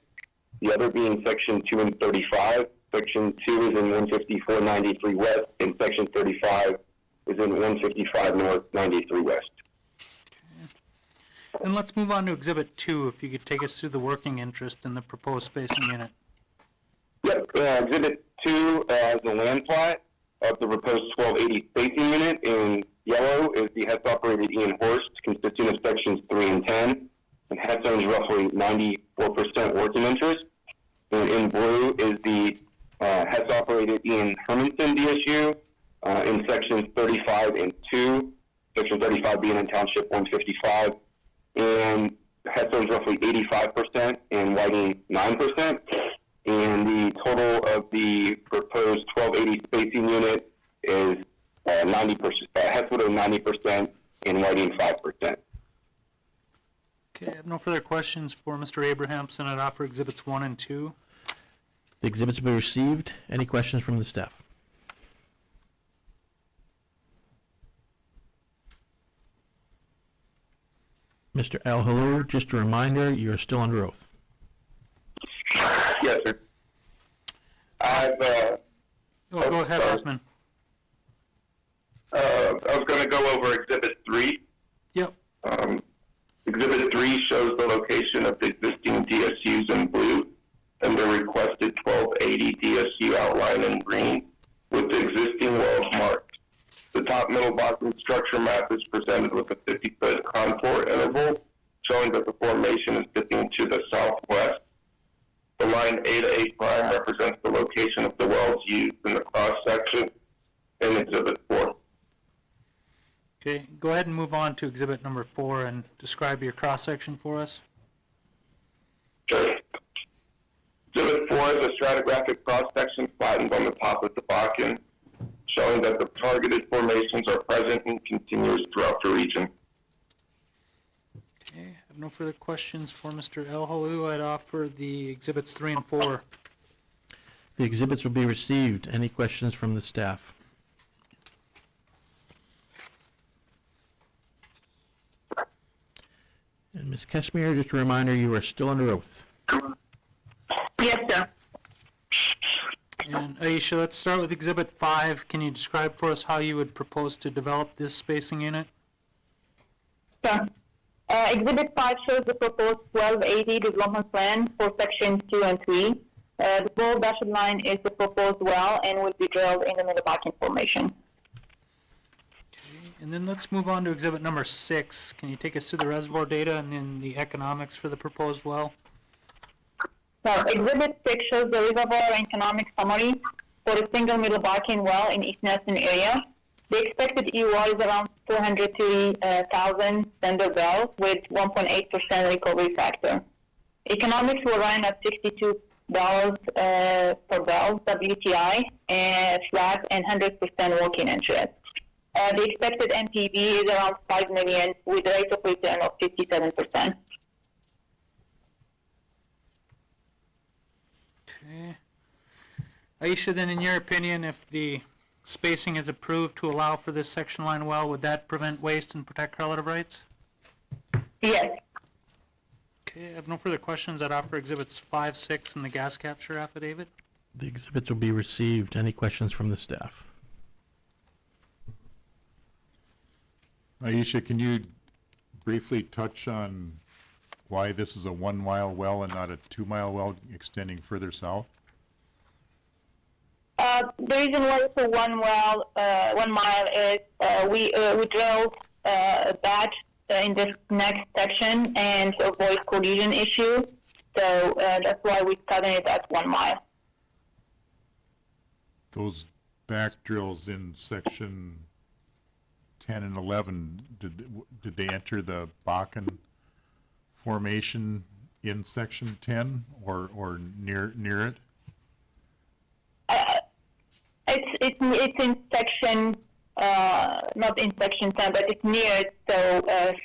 The other being section 2 and 35. Section 2 is in 154, 93 West, and section 35 is in 155 North, 93 West. And let's move on to exhibit 2, if you could take us through the working interest in the proposed spacing unit. Yep, Exhibit 2 is the land plot of the proposed 1280 spacing unit. In yellow is the Hess-operated Ian Horst, consisting of sections 3 and 10, and Hess owns roughly 94% working interest. And in blue is the Hess-operated Ian Hermanson DSU, in sections 35 and 2, section 35 being in township 155, and Hessler is roughly 85% and Whiting 9%. And the total of the proposed 1280 spacing unit is 90%, Hessler 90% and Whiting 5%. Okay, I have no further questions for Mr. Abrahamson. I'd offer Exhibits 1 and 2. The exhibits will be received. Any questions from the staff? Mr. Al-Halou, just a reminder, you are still under oath. Yes, sir. Go ahead, Osman. I was going to go over Exhibit 3. Yep. Exhibit 3 shows the location of the existing DSUs in blue and the requested 1280 DSU outline in green with the existing wells marked. The top middle bottom structure map is presented with a 50-foot contour interval showing that the formation is dipping to the southwest. The line A to A prime represents the location of the wells used in the cross-section in Exhibit 4. Okay, go ahead and move on to Exhibit number 4 and describe your cross-section for us. Sure. Exhibit 4 is a stratigraphic cross-section flattened on the top of the Bakken, showing that the targeted formations are present and continuous throughout the region. Okay, I have no further questions for Mr. Al-Halou. I'd offer the Exhibits 3 and 4. The exhibits will be received. Any questions from the staff? And Ms. Keshmir, just a reminder, you are still under oath. Yes, sir. And Aisha, let's start with Exhibit 5. Can you describe for us how you would propose to develop this spacing unit? Sure. Exhibit 5 shows the proposed 1280 development plan for sections 2 and 3. The bold dashed line is the proposed well and will be drilled in the Middle Bakken formation. And then let's move on to Exhibit number 6. Can you take us through the reservoir data and then the economics for the proposed well? So Exhibit 6 shows the reservoir and economic summary for a single Middle Bakken well in East Nelson area. The expected EUR is around 430,000 standard barrels with 1.8% recovery factor. Economics will run at $62 per barrel WTI and flat and 100% working interest. The expected NPV is around $5 million with a rate of return of 57%. Okay. Aisha, then in your opinion, if the spacing is approved to allow for this section line well, would that prevent waste and protect relative rights? Yes. Okay, I have no further questions. I'd offer Exhibits 5, 6, and the gas capture affidavit. The exhibits will be received. Any questions from the staff? Aisha, can you briefly touch on why this is a 1 mile well and not a 2 mile well extending further south? The reason why it's a 1 mile is we drilled a batch in this next section and to avoid collision issue. So that's why we started it at 1 mile. Those back drills in section 10 and 11, did they enter the Bakken formation in section 10 or near it? It's in section, not in section 10, but it's near it. So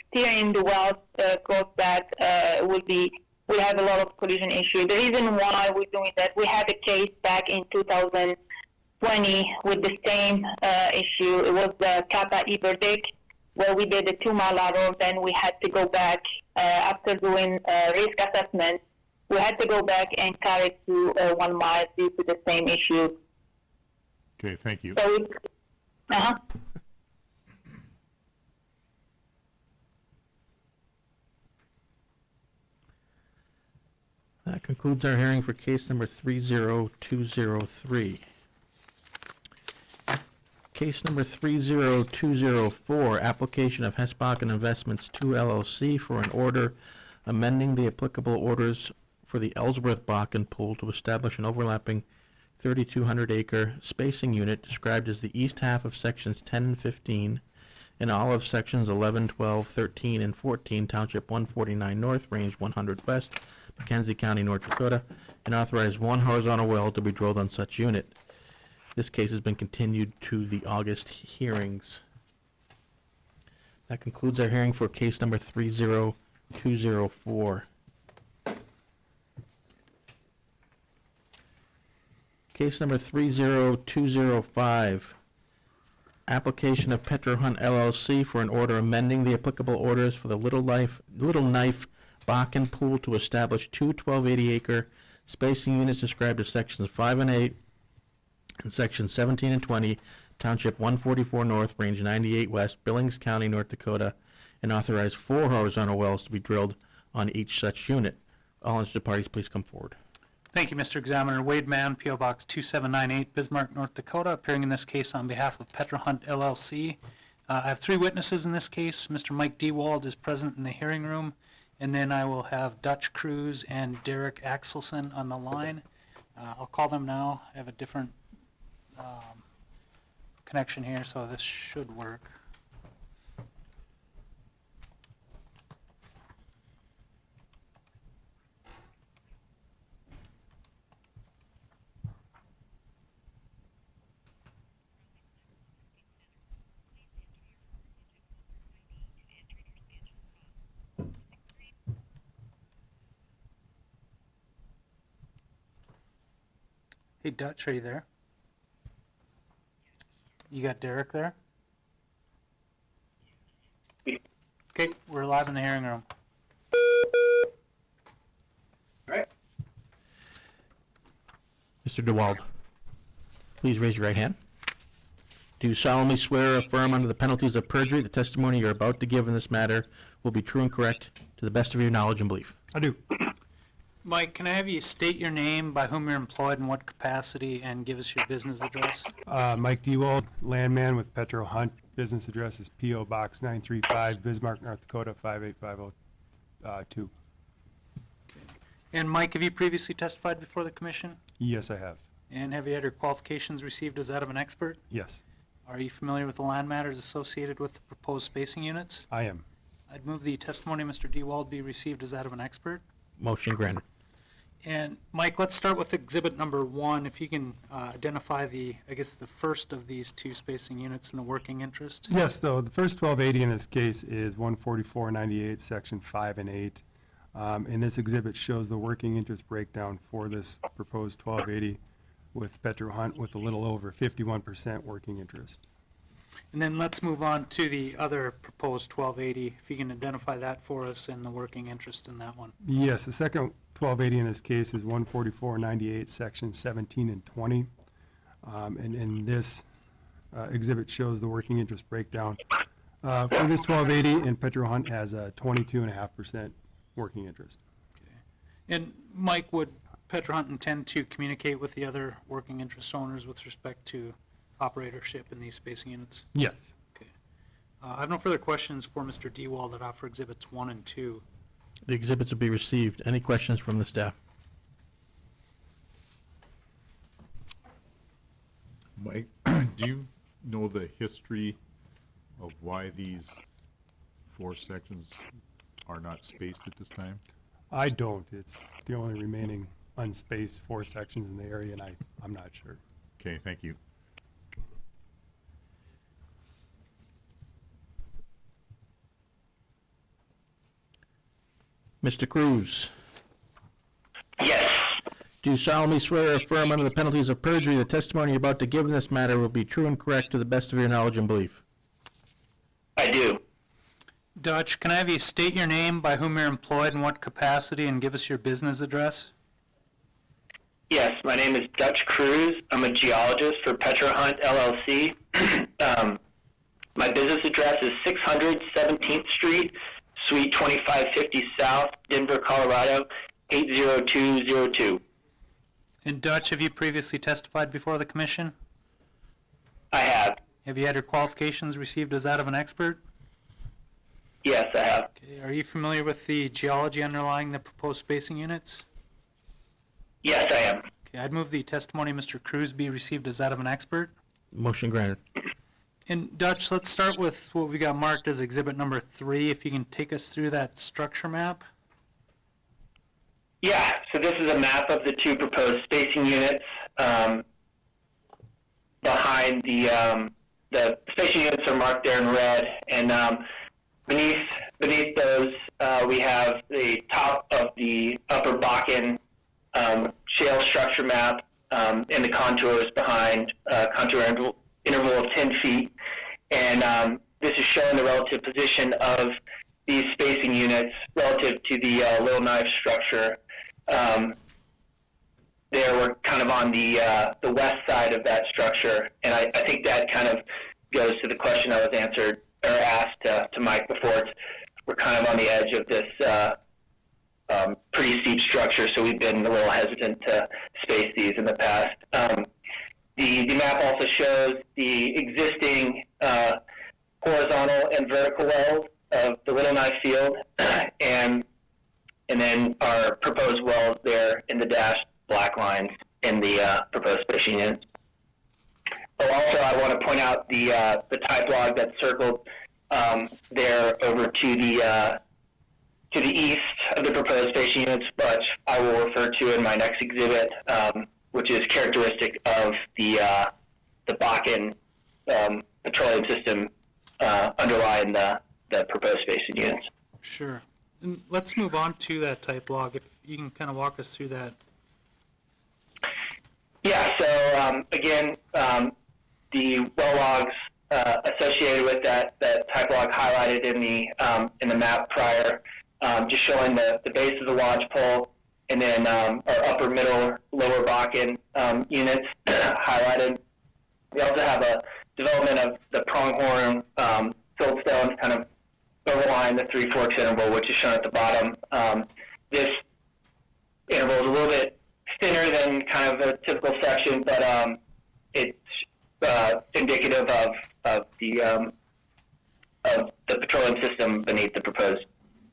steering the wells close that will have a lot of collision issue. The reason why we're doing that, we had a case back in 2020 with the same issue. It was the Kappa Iberdic, where we did a 2 mile lateral. Then we had to go back after doing risk assessment. We had to go back and cut it to 1 mile due to the same issue. Okay, thank you. So That concludes our hearing for case number 30203. Case number 30204, application of Hessbakken Investments 2 LLC for an order amending the applicable orders for the Ellsworth Bakken pool to establish an overlapping 3,200 acre spacing unit described as the east half of sections 10 and 15 and all of sections 11, 12, 13, and 14, Township 149 North, Range 100 West, Mackenzie County, North Dakota, and authorize one horizontal well to be drilled on such unit. This case has been continued to the August hearings. That concludes our hearing for case number 30204. Case number 30205. Application of Petro Hunt LLC for an order amending the applicable orders for the Little Knife Bakken Pool to establish two 1280-acre spacing units described as sections 5 and 8 and sections 17 and 20, Township 144 North, Range 98 West, Billings County, North Dakota, and authorize 4 horizontal wells to be drilled on each such unit. All interested parties, please come forward. Thank you, Mr. Examiner. Wade Mann, P.O. Box 2798, Bismarck, North Dakota, appearing in this case on behalf of Petro Hunt LLC. I have 3 witnesses in this case. Mr. Mike Dewald is present in the hearing room, and then I will have Dutch Cruz and Derek Axelson on the line. I'll call them now. I have a different connection here, so this should work. Hey, Dutch, are you there? You got Derek there? Okay, we're live in the hearing room. Mr. DeWald, please raise your right hand. Do you solemnly swear or affirm under the penalties of perjury the testimony you're about to give in this matter will be true and correct to the best of your knowledge and belief? I do. Mike, can I have you state your name, by whom you're employed, in what capacity, and give us your business address? Mike Dewald, landman with Petro Hunt. Business address is P.O. Box 935, Bismarck, North Dakota 58502. And Mike, have you previously testified before the commission? Yes, I have. And have you had your qualifications received as that of an expert? Yes, Are you familiar with the land matters associated with the proposed spacing units? I am. I'd move the testimony of Mr. Dewald be received as that of an expert. Motion granted. And Mike, let's start with exhibit number 1. If you can identify the first of these 2 spacing units in the working interest. Yes, so the first 1280 in this case is 14498, section 5 and 8. And this exhibit shows the working interest breakdown for this proposed 1280 with Petro Hunt with a little over 51% working interest. And then let's move on to the other proposed 1280. If you can identify that for us and the working interest in that one. Yes, the second 1280 in this case is 14498, section 17 and 20. And this exhibit shows the working interest breakdown. For this 1280, and Petro Hunt has a 22.5% working interest. And Mike, would Petro Hunt intend to communicate with the other working interest owners with respect to operatorship in these spacing units? Yes. Okay. I have no further questions for Mr. Dewald that offer exhibits 1 and 2. The exhibits will be received. Any questions from the staff? Mike, do you know the history of why these 4 sections are not spaced at this time? I don't. It's the only remaining unspaced 4 sections in the area, and I'm not sure. Okay, thank you. Mr. Cruz, Yes, do you solemnly swear or affirm under the penalties of perjury the testimony you're about to give in this matter will be true and correct to the best of your knowledge and belief? I do. Dutch, can I have you state your name, by whom you're employed, in what capacity, and give us your business address? Yes, my name is Dutch Cruz. I'm a geologist for Petro Hunt LLC. My business address is 600 17th Street, Suite 2550 South, Denver, Colorado, 80202. And Dutch, have you previously testified before the commission? I have. Have you had your qualifications received as that of an expert? Yes, I have. Okay. Are you familiar with the geology underlying the proposed spacing units? Yes, I am. Okay, I'd move the testimony of Mr. Cruz be received as that of an expert. Motion granted. And Dutch, let's start with what we got marked as exhibit number 3. If you can take us through that structure map. Yeah, so this is a map of the two proposed spacing units behind the spacing units are marked there in red, and beneath those we have the top of the Upper Bakken shale structure map and the contours behind contour interval of 10 feet, and this is showing the relative position of these spacing units relative to the Little Knife structure. There we're kind of on the west side of that structure, and I think that kind of goes to the question that was answered or asked to Mike before. We're kind of on the edge of this pretty steep structure, so we've been a little hesitant to space these in the past. The map also shows the existing horizontal and vertical wells of the Little Knife field, and then our proposed wells there in the dashed black lines in the proposed spacing units. But also, I want to point out the type log that's circled there over to the east of the proposed spacing units, but I will refer to in my next exhibit, which is characteristic of the Bakken petroleum system underlying the proposed spacing units. Sure. And let's move on to that type log. If you can kind of walk us through that. Yeah, so again, the well logs associated with that type log highlighted in the map prior, just showing the base of the lodge pole, and then our upper, middle, lower Bakken units highlighted. We also have a development of the pronghorn siltstones kind of overlying the Three Forks interval, which is shown at the bottom. This interval is a little bit thinner than kind of a typical section, but it's indicative of the petroleum system beneath the proposed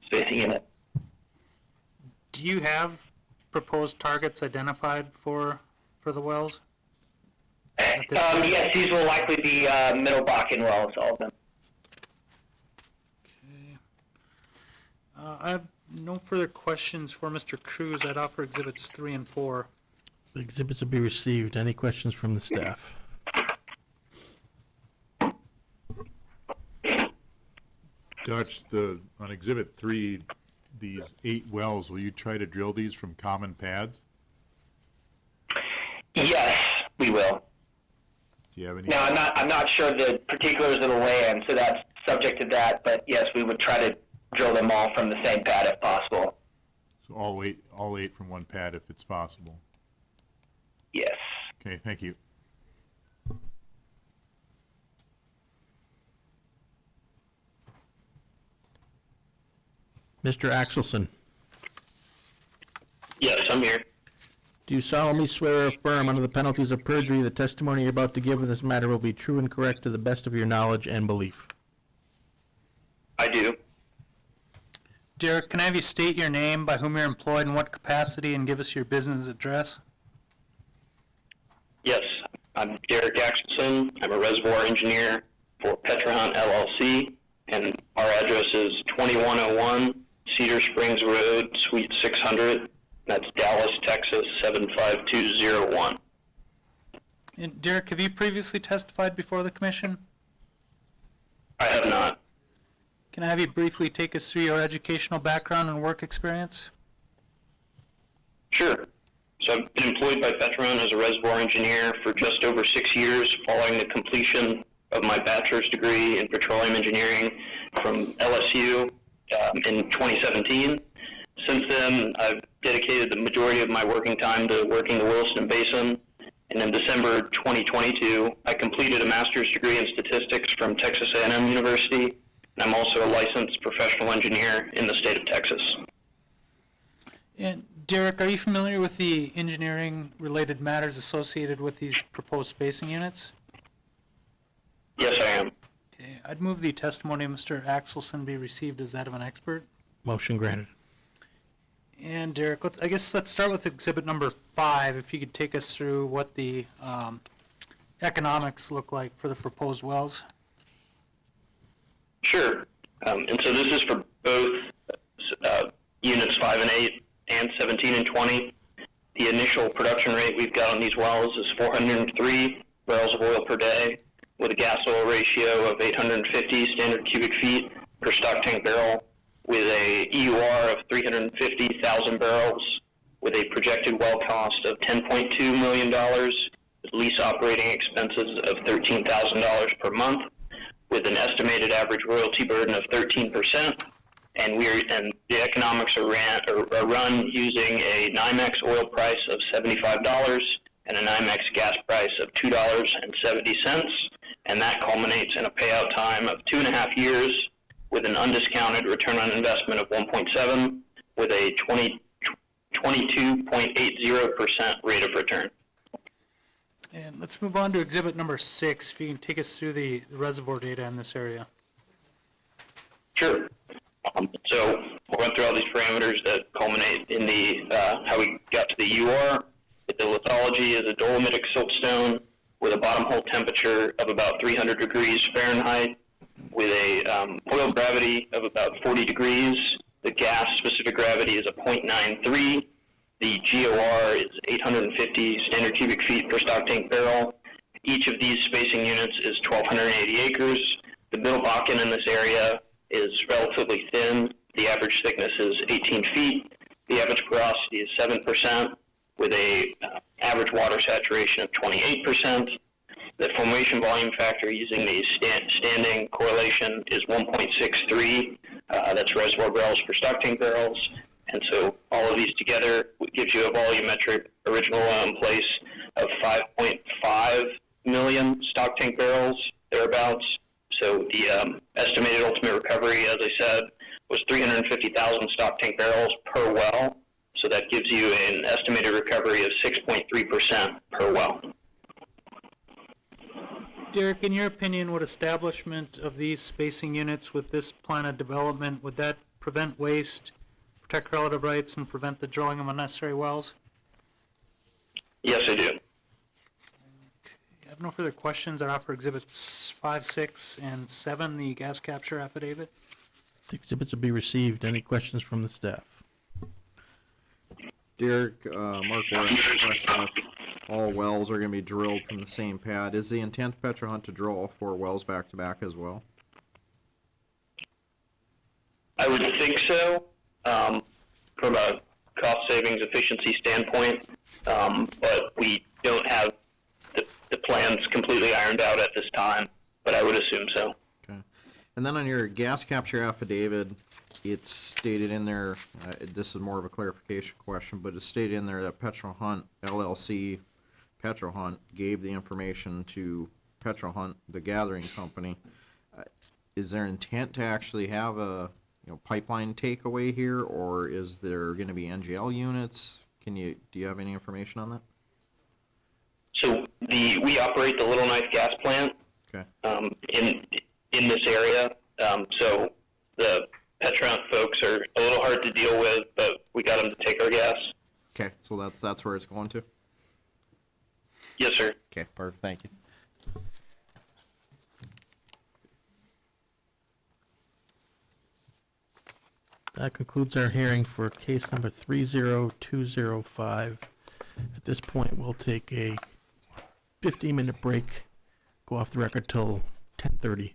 spacing unit. Do you have proposed targets identified for the wells? At this point? Yes, these will likely be middle Bakken wells, all of them. Okay. I have no further questions for Mr. Cruz. I'd offer exhibits 3 and 4. The exhibits will be received. Any questions from the staff? Dutch, on exhibit 3, these 8 wells, will you try to drill these from common pads? Yes, we will. Do you have any? Now, I'm not sure the particulars of the land, so that's subject to that. But yes, we would try to drill them all from the same pad if possible. So all eight from one pad if it's possible. Yes. Okay, thank you. Mr. Axelson, Yes, I'm here. do you solemnly swear or affirm under the penalties of perjury the testimony you're about to give in this matter will be true and correct to the best of your knowledge and belief? I do. Derek, can I have you state your name, by whom you're employed, in what capacity, and give us your business address? Yes, I'm Derek Axelson. I'm a reservoir engineer for Petrohunt LLC, and our address is 2101 Cedar Springs Road, Suite 600. That's Dallas, Texas, 75201. And Derek, have you previously testified before the commission? I have not. Can I have you briefly take us through your educational background and work experience? Sure. So I've been employed by Petrohunt as a reservoir engineer for just over 6 years following the completion of my bachelor's degree in petroleum engineering from LSU in 2017. Since then, I've dedicated the majority of my working time to working the Williston Basin. And in December 2022, I completed a master's degree in statistics from Texas A&M University. And I'm also a licensed professional engineer in the state of Texas. And Derek, are you familiar with the engineering-related matters associated with these proposed spacing units? Yes, I am. Okay, I'd move the testimony of Mr. Axelson be received as that of an expert. Motion granted. And Derek, let's start with exhibit number 5. If you could take us through what the economics look like for the proposed wells. Sure. And so this is for both units 5 and 8 and 17 and 20. The initial production rate we've got on these wells is 403 barrels of oil per day with a gas oil ratio of 850 standard cubic feet per stock tank barrel with a EUR of 350,000 barrels with a projected well cost of $10.2 million with lease operating expenses of $13,000 per month with an estimated average royalty burden of 13%. And the economics are run using a NYMEX oil price of $75 and a NYMEX gas price of $2.70, and that culminates in a payout time of 2.5 years with an undiscounted return on investment of 1.7 with a 22.80% rate of return. And let's move on to exhibit number 6. If you can take us through the reservoir data in this area. Sure. So we'll run through all these parameters that culminate in the how we got to the UR. The lithology is a dolomitic siltstone with a bottom hole temperature of about 300 degrees Fahrenheit, with a oil gravity of about 40 degrees. The gas specific gravity is a 0.93. The GOR is 850 standard cubic feet per stock tank barrel. Each of these spacing units is 1,280 acres. The middle Bakken in this area is relatively thin. The average thickness is 18 feet. The average porosity is 7% with a average water saturation of 28%. The formation volume factor using the standing correlation is 1.63. That's reservoir barrels per stock tank barrels. And so all of these together gives you a volumetric original oil in place of 5.5 million stock tank barrels, thereabouts. So the estimated ultimate recovery, as I said, was 350,000 stock tank barrels per well. So that gives you an estimated recovery of 6.3% per well. Derek, in your opinion, would establishment of these spacing units with this plan of development, would that prevent waste, protect relative rights, and prevent the drilling of unnecessary wells? Yes, I do. I have no further questions. I offer exhibits 5, 6, and 7, the gas capture affidavit. The exhibits will be received. Any questions from the staff? Derek, Mark Lawrence, question if all wells are going to be drilled from the same pad. Is the intent Petro Hunt to drill all 4 wells back to back as well? I would think so, from a cost savings efficiency standpoint, but we don't have the plans completely ironed out at this time, but I would assume so. Okay. And then on your gas capture affidavit, it's stated in there, this is more of a clarification question, but it's stated in there that Petro Hunt LLC, Petro Hunt, gave the information to Petro Hunt, the gathering company. Is there intent to actually have a pipeline takeaway here, or is there going to be NGL units? Do you have any information on that? So we operate the Little Knife gas plant Okay. in this area. So the Petron folks are a little hard to deal with, but we got them to take our gas. Okay, so that's where it's going to? Yes, sir. Okay, perfect, thank you. That concludes our hearing for case number 30205. At this point, we'll take a 15-minute break, go off the record till 10:30.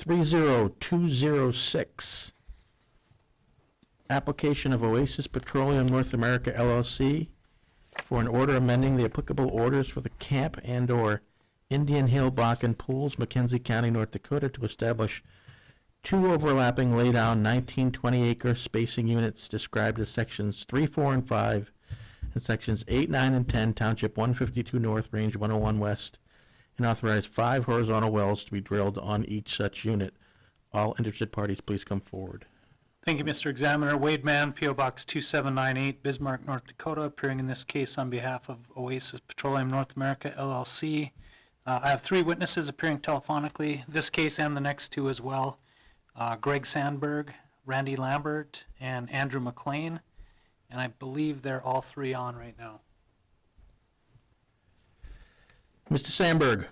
30206. Application of Oasis Petroleum North America LLC for an order amending the applicable orders for the camp and/or Indian Hill Bakken Pools, McKenzie County, North Dakota, to establish 2 overlapping laydown 19-20-acre spacing units described as sections 3, 4, and 5, and sections 8, 9, and 10, Township 152 North, Range 101 West, and authorize 5 horizontal wells to be drilled on each such unit. All interested parties, please come forward. Thank you, Mr. Examiner. Wade Mann, P.O. Box 2798, Bismarck, North Dakota, appearing in this case on behalf of Oasis Petroleum North America, LLC. I have 3 witnesses appearing telephonically, this case and the next 2 as well. Greg Sandberg, Randy Lambert, and Andrew McLean, and I believe they're all 3 on right now. Mr. Sandberg,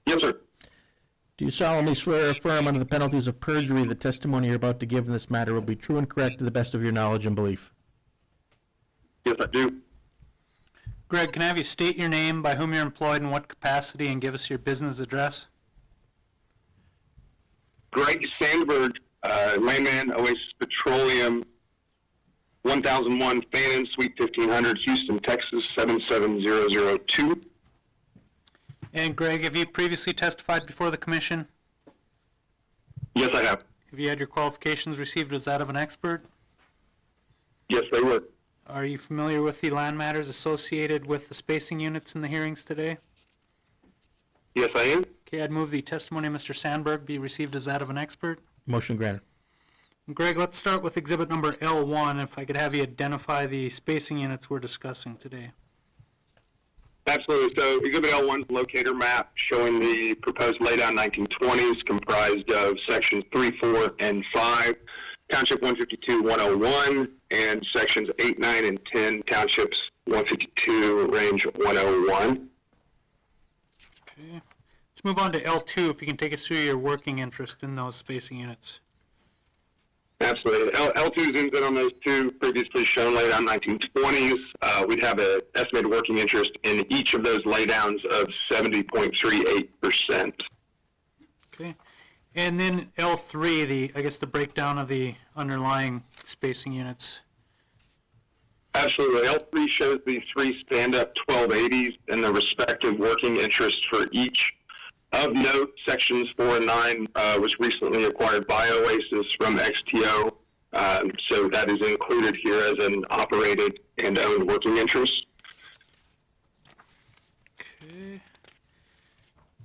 Yes, sir. do you solemnly swear or affirm under the penalties of perjury the testimony you're about to give in this matter will be true and correct to the best of your knowledge and belief? Yes, I do. Greg, can I have you state your name, by whom you're employed, in what capacity, and give us your business address? Greg Sandberg, layman, Oasis Petroleum, 1001 Fannin, Suite 1500, Houston, Texas, 77002. And Greg, have you previously testified before the commission? Yes, I have. Have you had your qualifications received as that of an expert? Yes, they were. Are you familiar with the land matters associated with the spacing units in the hearings today? Yes, I am. Okay, I'd move the testimony of Mr. Sandberg be received as that of an expert. Motion granted. And Greg, let's start with exhibit number L1, if I could have you identify the spacing units we're discussing today. Absolutely. So Exhibit L1 is a locator map showing the proposed laydown 1920s comprised of sections 3, 4, and 5, Township 152, 101, and sections 8, 9, and 10, Townships 152, Range 101. Okay. Let's move on to L2, if you can take us through your working interest in those spacing units. Absolutely. L2 zooms in on those 2 previously shown laydown 1920s. We'd have an estimated working interest in each of those laydowns of 70.38%. Okay. And then L3, I guess the breakdown of the underlying spacing units. Absolutely. L3 shows the 3 stand-up 1280s and the respective working interest for each. Of note, sections 4 and 9 was recently acquired by Oasis from XTO, so that is included here as an operated and owned working interest. Okay.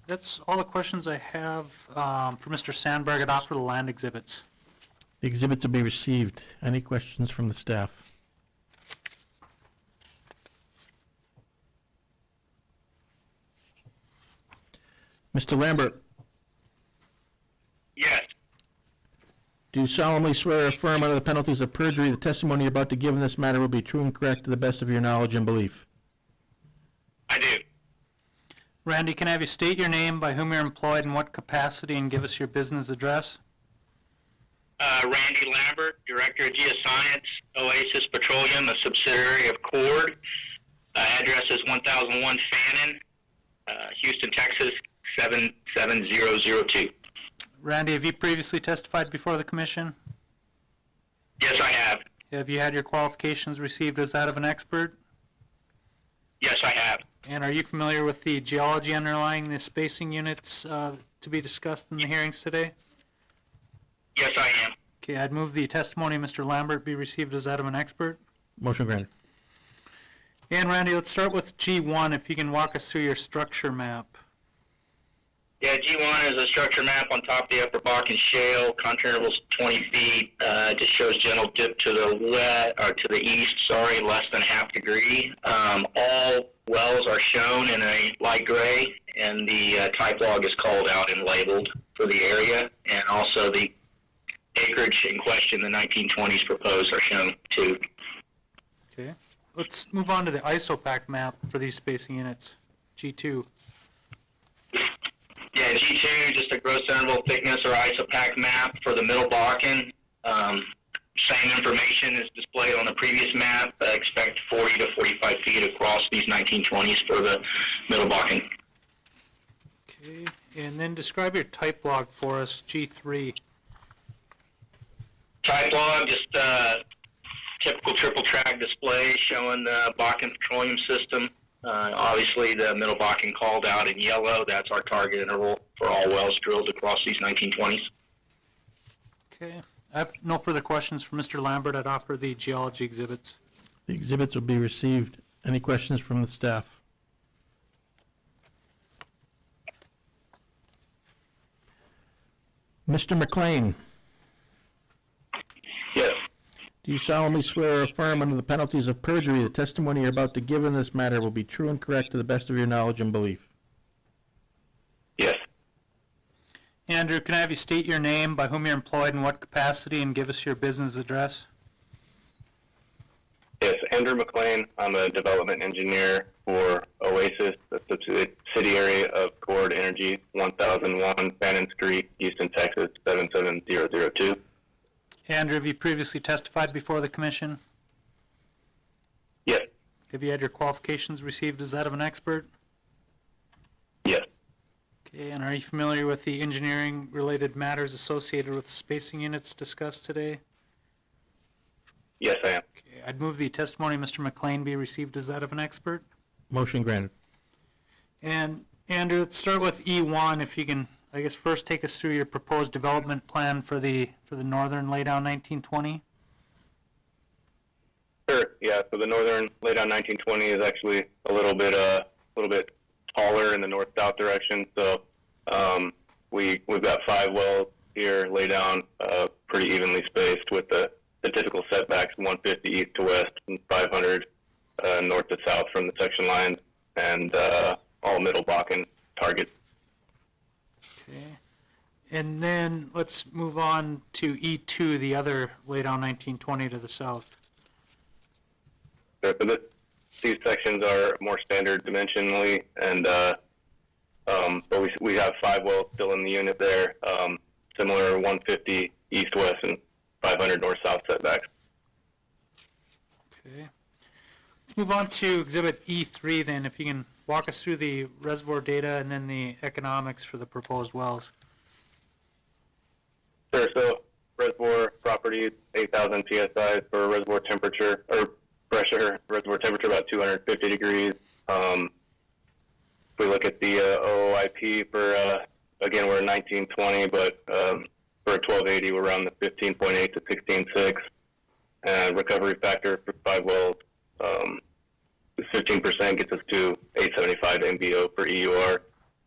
That's all the questions I have for Mr. Sandberg. I'd offer the land exhibits. The exhibits will be received. Any questions from the staff? Mr. Lambert, Yes. do you solemnly swear or affirm under the penalties of perjury the testimony you're about to give in this matter will be true and correct to the best of your knowledge and belief? I do. Randy, can I have you state your name, by whom you're employed, in what capacity, and give us your business address? Randy Lambert, Director of Geoscience, Oasis Petroleum, a subsidiary of Cord. Address is 1001 Fannin, Houston, Texas, 77002. Randy, have you previously testified before the commission? Yes, I have. Have you had your qualifications received as that of an expert? Yes, I have. And are you familiar with the geology underlying the spacing units to be discussed in the hearings today? Yes, I am. Okay, I'd move the testimony of Mr. Lambert be received as that of an expert. Motion granted. And Randy, let's start with G1, if you can walk us through your structure map. Yeah, G1 is a structure map on top of the Upper Bakken Shale. Contour interval's 20 feet. Just shows gentle dip to the east, less than ½ degree. All wells are shown in a light gray, and the type log is called out and labeled for the area. And also the acreage in question, the 1920s proposed, are shown too. Okay. Let's move on to the ISOPAC map for these spacing units, G2. Yeah, G2, just a gross interval thickness or ISOPAC map for the Middle Bakken. Same information is displayed on the previous map. Expect 40 to 45 feet across these 1920s for the Middle Bakken. Okay. And then describe your type log for us, G3. Type log, just typical triple track display showing the Bakken petroleum system. Obviously, the Middle Bakken called out in yellow. That's our target interval for all wells drilled across these 1920s. Okay. I have no further questions for Mr. Lambert. I'd offer the geology exhibits. The exhibits will be received. Any questions from the staff? Mr. McLean, Yes. do you solemnly swear or affirm under the penalties of perjury the testimony you're about to give in this matter will be true and correct to the best of your knowledge and belief? Yes. Andrew, can I have you state your name, by whom you're employed, in what capacity, and give us your business address? Yes, Andrew McLean. I'm a development engineer for Oasis, a subsidiary of Cord Energy, 1001 Fannin Street, Houston, Texas, 77002. Andrew, have you previously testified before the commission? Yes. Have you had your qualifications received as that of an expert? Yes. Okay, and are you familiar with the engineering-related matters associated with spacing units discussed today? Yes, I am. Okay, I'd move the testimony of Mr. McLean be received as that of an expert. Motion granted. And Andrew, let's start with E1, if you can, I guess, first take us through your proposed development plan for the northern laydown 1920. Sure. Yeah. So the northern laydown 1920 is actually a little bit taller in the north-south direction. So we've got 5 wells here, laydown, pretty evenly spaced with the typical setbacks, 150 east to west and 500 north to south from the section lines, and all Middle Bakken targets. Okay. And then let's move on to E2, the other laydown 1920 to the south. So these sections are more standard dimensionally, and but we have 5 wells still in the unit there, similar 150 east-west and 500 north-south setbacks. Okay. Let's move on to Exhibit E3 then, if you can walk us through the reservoir data and then the economics for the proposed wells. Sure. So reservoir properties, 8,000 psi for reservoir temperature or pressure. Reservoir temperature about 250 degrees. If we look at the OOIP for again we're 1920, but for 1280 we're around the 15.8 to 16.6, and recovery factor for 5 wells 15% gets us to 875 MBO per EUR.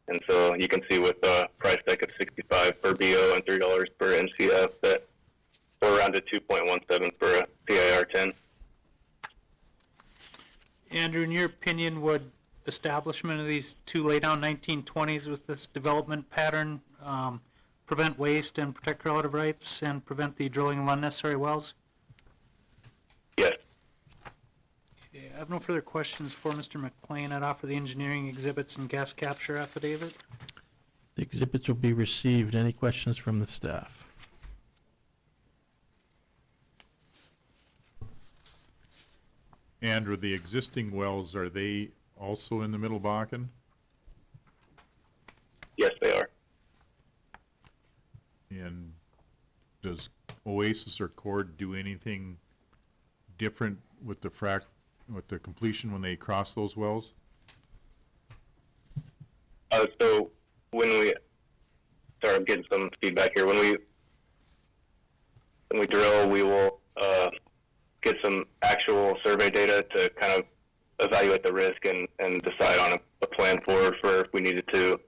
And so you can see with a price deck of 65 per BO and $3 per MCF that we're around to 2.17 for a PIR 10. Andrew, in your opinion, would establishment of these 2 laydown 1920s with this development pattern prevent waste and protect relative rights and prevent the drilling of unnecessary wells? Yes. Okay, I have no further questions for Mr. McLean. I'd offer the engineering exhibits and gas capture affidavit. The exhibits will be received. Any questions from the staff? Andrew, the existing wells, are they also in the Middle Bakken? Yes, they are. And does Oasis or Cord do anything different with the completion when they cross those wells? So I'm getting some feedback here. When we drill, we will get some actual survey data to kind of evaluate the risk and decide on a plan forward for if we needed to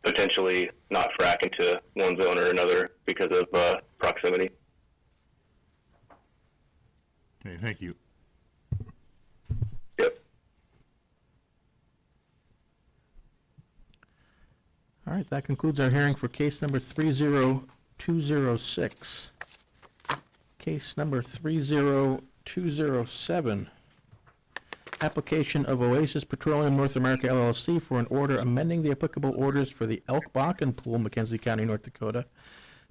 potentially not frack into one zone or another because of proximity. Okay, thank you. Yep. All right, that concludes our hearing for case number 30206. Case number 30207. Application of Oasis Petroleum North America LLC for an order amending the applicable orders for the Elk Bakken Pool, McKenzie County, North Dakota,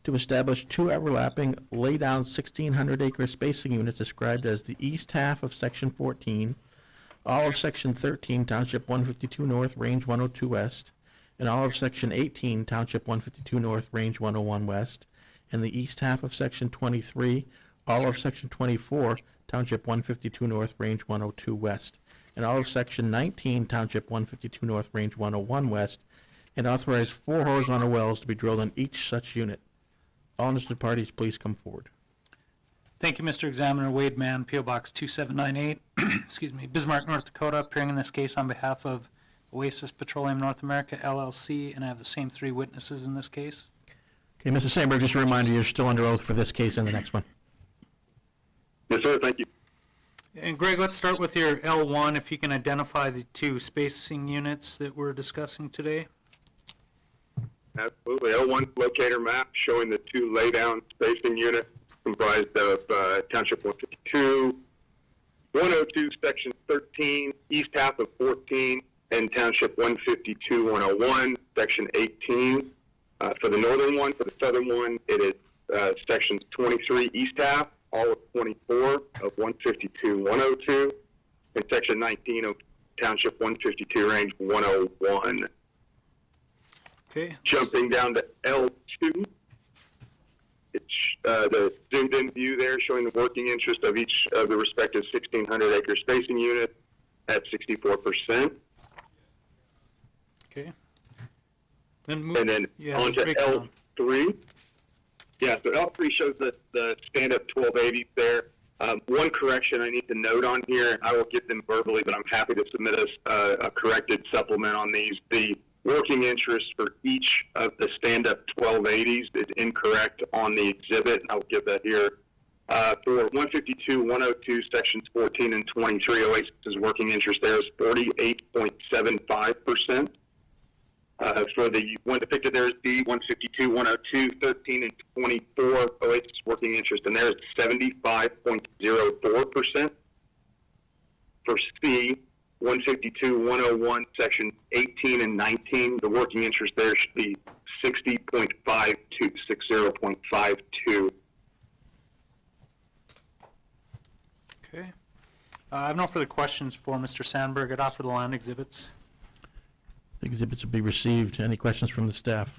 to establish 2 overlapping lay-down 1,600-acre spacing units described as the east half of Section 14, all of Section 13, Township 152 North, Range 102 West, and all of Section 18, Township 152 North, Range 101 West, and the east half of Section 23, all of Section 24, Township 152 North, Range 102 West, and all of Section 19, Township 152 North, Range 101 West, and authorize 4 horizontal wells to be drilled on each such unit. All interested parties, please come forward. Thank you, Mr. Examiner. Wade Mann, P.O. Box 2798, excuse me, Bismarck, North Dakota, appearing in this case on behalf of Oasis Petroleum North America, LLC, and I have the same 3 witnesses in this case. Okay, Mrs. Sandberg, just a reminder, you're still under oath for this case and the next one. Yes, sir. Thank you. And Greg, let's start with your L1, if you can identify the 2 spacing units that we're discussing today. Absolutely. L1 locator map showing the 2 laydown spacing units comprised of Township 152, 102, Section 13, east half of 14, and Township 152, 101, Section 18. For the northern one, for the southern one, it is Sections 23, east half, all of 24 of 152, 102, and Section 19 of Township 152, Range 101. Okay. Jumping down to L2, it's the zoomed-in view there showing the working interest of each of the respective 1,600-acre spacing units at 64%. Okay. Then And then on to breakdown. L3. Yeah, so L3 shows the stand-up 1280s there. One correction I need to note on here, I will get them verbally, but I'm happy to submit a corrected supplement on these. The working interest for each of the stand-up 1280s is incorrect on the exhibit, and I'll give that here. For 152, 102, Sections 14 and 23, Oasis's working interest there is 48.75%. For the one depicted there is B, 152, 102, 13, and 24, Oasis working interest, and there is 75.04%. For C, 152, 101, Section 18 and 19, the working interest there should be 60.52. Okay. I have no further questions for Mr. Sandberg. I'd offer the land exhibits. The exhibits will be received. Any questions from the staff?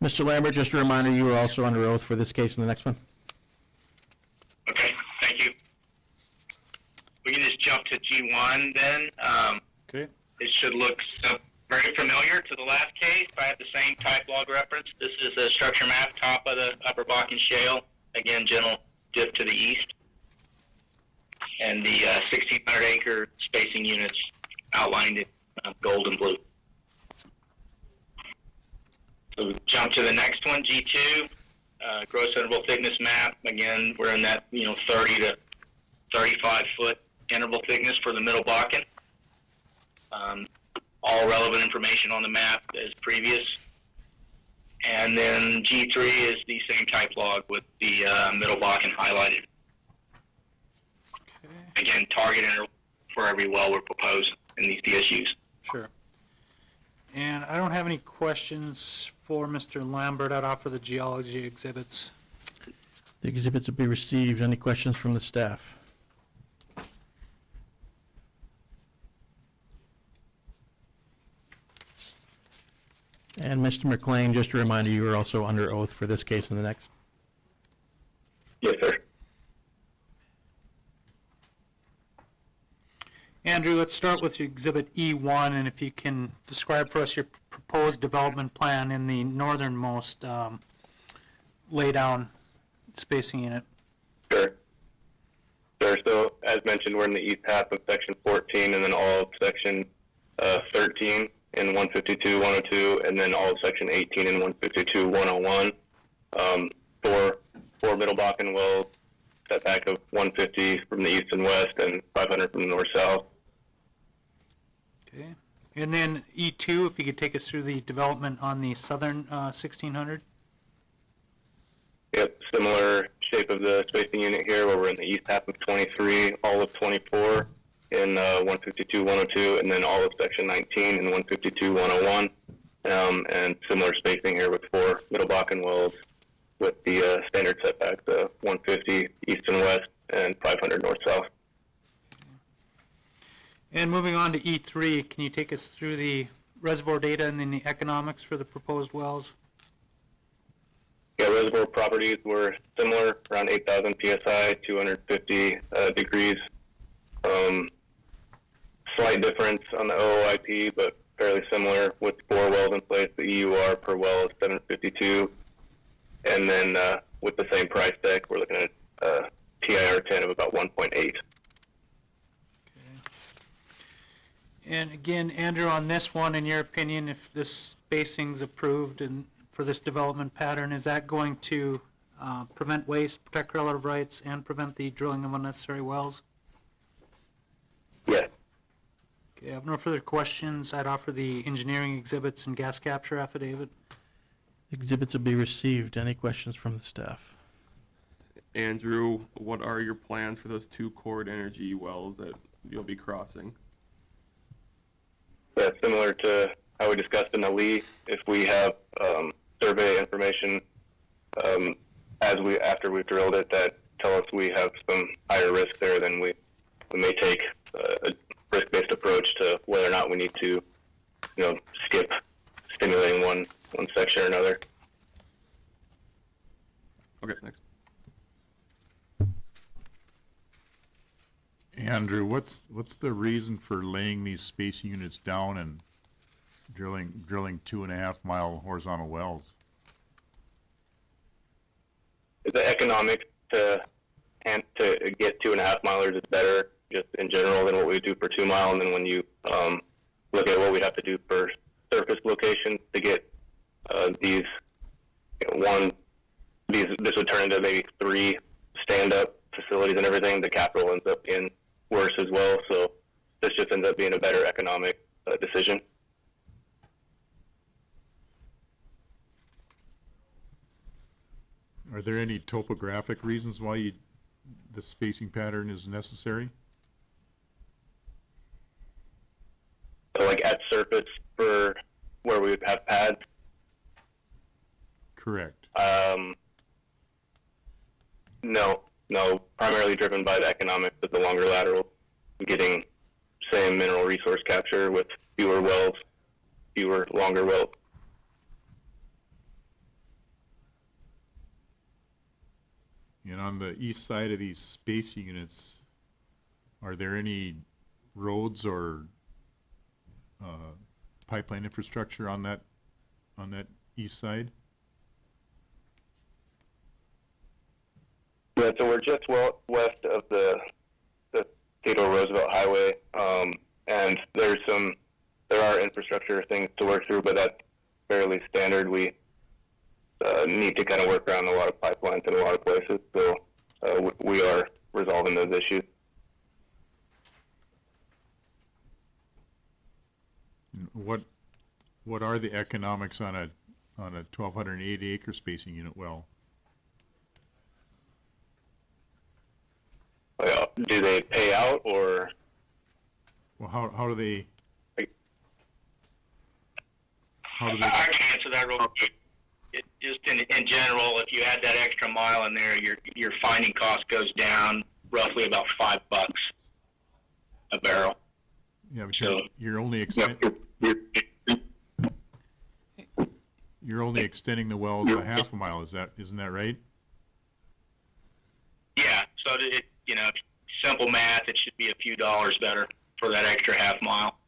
Mr. Lambert, just a reminder, you are also under oath for this case and the next one. Okay, thank you. We can just jump to G1 then. Okay. It should look very familiar to the last case. I have the same type log reference. This is a structure map, top of the Upper Bakken Shale. Again, gentle dip to the east. And the 1,600-acre spacing units outlined in gold and blue. So we jump to the next one, G2, gross interval thickness map. Again, we're in that 30 to 35 foot interval thickness for the Middle Bakken. All relevant information on the map as previous. And then G3 is the same type log with the Middle Bakken highlighted. Okay. Again, target interval for every well we're proposing in these DSUs. Sure. And I don't have any questions for Mr. Lambert. I'd offer the geology exhibits. The exhibits will be received. Any questions from the staff? And Mr. McLean, just a reminder, you are also under oath for this case and the next. Yes, sir. Andrew, let's start with Exhibit E1, and if you can describe for us your proposed development plan in the northernmost laydown spacing unit. Sure. Sure. So, as mentioned, we're in the east half of Section 14, and then all of Section 13 in 152, 102, and then all of Section 18 in 152, 101. Four Middle Bakken wells, setback of 150 from the east and west, and 500 from the north-south. Okay. And then E2, if you could take us through the development on the southern 1600. Yep, similar shape of the spacing unit here, where we're in the east half of 23, all of 24 in 152, 102, and then all of Section 19 in 152, 101. And similar spacing here with 4 Middle Bakken wells, with the standard setbacks, 150 east and west and 500 north-south. And moving on to E3, can you take us through the reservoir data and then the economics for the proposed wells? Yeah, reservoir properties were similar, around 8,000 psi, 250 degrees. Slight difference on the OOIP, but fairly similar with 4 wells in place. The EUR per well is 752. And then with the same price tag, we're looking at TIR 10 of about 1.8. And again, Andrew, on this one, in your opinion, if this spacing's approved and for this development pattern, is that going to prevent waste, protect relative rights, and prevent the drilling of unnecessary wells? Yes. Okay, I have no further questions. I'd offer the engineering exhibits and gas capture affidavit. Exhibits will be received. Any questions from the staff? Andrew, what are your plans for those 2 Chord Energy wells that you'll be crossing? Yeah, similar to how we discussed in the Lee, if we have survey information after we've drilled it that tell us we have some higher risk there, then we may take a risk-based approach to whether or not we need to, skip stimulating one section or another. Okay, thanks. Andrew, what's the reason for laying these spacing units down and drilling 2.5-mile horizontal wells? The economics to get 2.5 milers is better just in general than what we do for 2 mile. And then when you look at what we'd have to do for surface locations to get these, this would turn into maybe 3 stand-up facilities and everything. The capital ends up being worse as well. So this just ends up being a better economic decision. Are there any topographic reasons why the spacing pattern is necessary? So like at surface for where we would have pads? Correct. No, primarily driven by the economics of the longer laterals, getting same mineral resource capture with fewer wells, fewer longer wells. And on the east side of these spacing units, are there any roads or pipeline infrastructure on that east side? Yeah, so we're just west of the Theodore Roosevelt Highway, and there are infrastructure things to work through, but that's fairly standard. We need to kind of work around a lot of pipelines in a lot of places, so we are resolving those issues. What are the economics on a 1,280 acre spacing unit well? Do they pay out, or? Well, how do they? I can answer that real quick. Just in general, if you add that extra mile in there, your finding cost goes down roughly about $5 a barrel. Yeah, but So- you're only extending the wells a half a mile. Isn't that right? Yeah, so simple math, it should be a few dollars better for that extra half mile.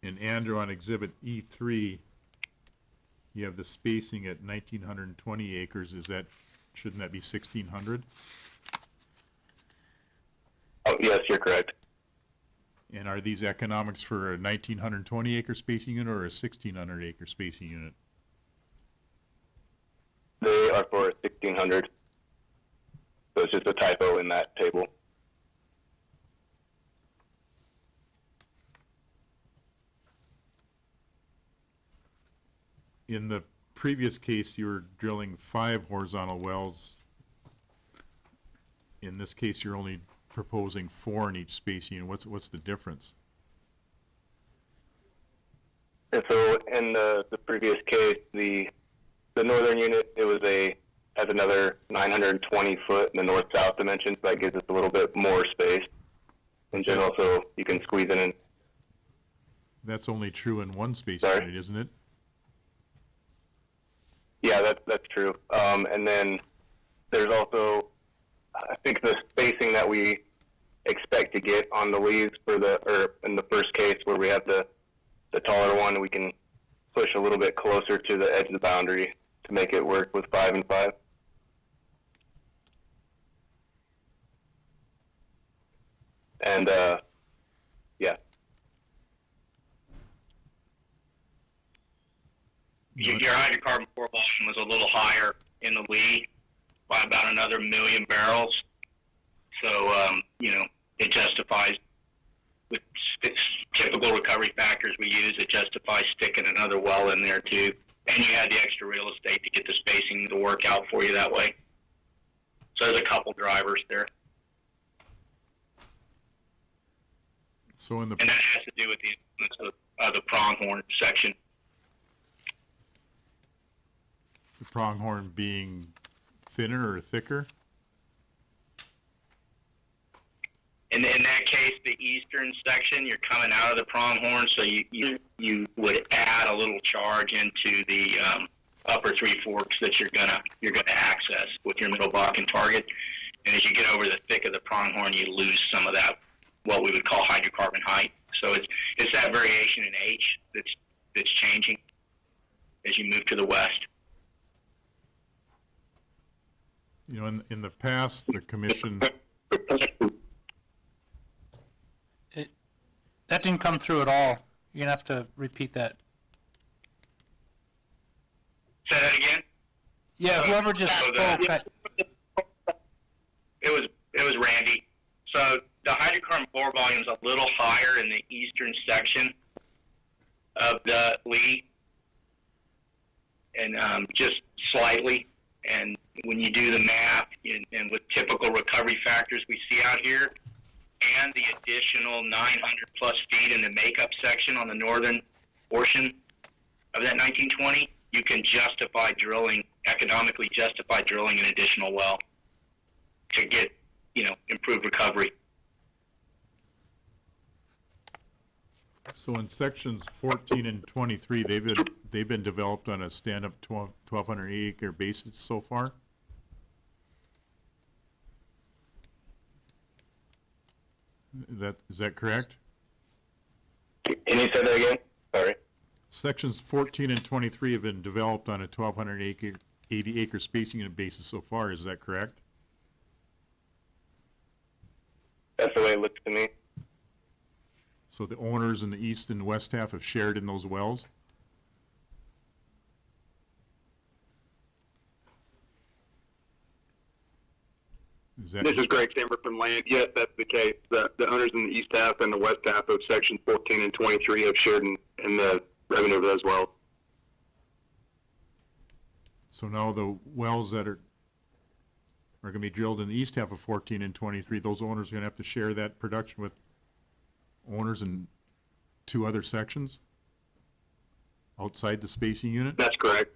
And Andrew, on Exhibit E3, you have the spacing at 1,920 acres. Shouldn't that be 1,600? Oh, yes, you're correct. And are these economics for a 1,920 acre spacing unit or a 1,600 acre spacing unit? They are for 1,600. So it's just a typo in that table. In the previous case, you were drilling 5 horizontal wells. In this case, you're only proposing 4 in each spacing unit. What's the difference? And so in the previous case, the the northern unit, has another 920 foot in the north-south dimension, so that gives us a little bit more space in general, so you can squeeze in. That's only true in one space Sorry? unit, isn't it? Yeah, that's true. And then there's also, I think, the spacing that we expect to get on the leaves in the first case where we have the taller one, we can push a little bit closer to the edge of the boundary to make it work with 5 and 5. And, yeah. Your hydrocarbon core volume was a little higher in the lead by about another 1 million barrels. So, it justifies, with typical recovery factors we use, it justifies sticking another well in there too. And you had the extra real estate to get the spacing to work out for you that way. So there's a couple drivers there. So in the, And that has to do with the influence of the pronghorn section. the pronghorn being thinner or thicker? In that case, the eastern section, you're coming out of the pronghorn, so you would add a little charge into the upper Three Forks that you're gonna access with your Middle Bakken target. And as you get over the thick of the pronghorn, you lose some of that, what we would call hydrocarbon height. So it's that variation in H that's changing as you move to the west. You know, in the past, the commission, That didn't come through at all. You're gonna have to repeat that. Say that again? Yeah, whoever just So spoke, It was Randy. So the hydrocarbon core volume is a little higher in the eastern section of the Lee, and just slightly. And when you do the math, and with typical recovery factors we see out here, and the additional 900 plus feet in the makeup section on the northern portion of that 1920, you can economically justify drilling an additional well to get, improved recovery. so in sections 14 and 23, they've been developed on a stand-up 1,200 acre basis so far? Is that correct? Can you say that again? Sorry. Sections 14 and 23 have been developed on a 1,200 80 acre spacing unit basis so far, is that correct? That's the way it looks to me. So the owners in the east and west half have shared in those wells? This is Greg Chamber from Land. Yes, that's the case. The owners in the east half and the west half of section 14 and 23 have shared in the revenue of those wells. So now the wells that are gonna be drilled in the east half of 14 and 23, those owners are gonna have to share that production with owners in two other sections outside the spacing unit? That's correct.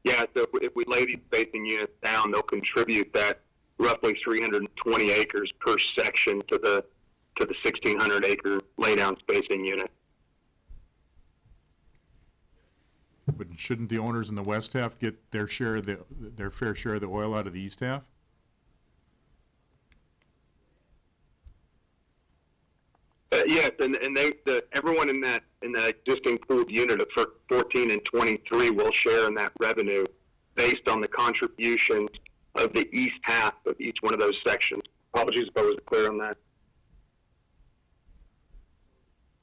Yeah, so if we lay these spacing units down, they'll contribute that roughly 320 acres per section to the 1,600 acre laydown spacing unit. But shouldn't the owners in the west half get their share of their fair share of the oil out of the east half? Yes, and everyone in that existing pooled unit of 14 and 23 will share in that revenue based on the contributions of the east half of each one of those sections. Apologies if I wasn't clear on that.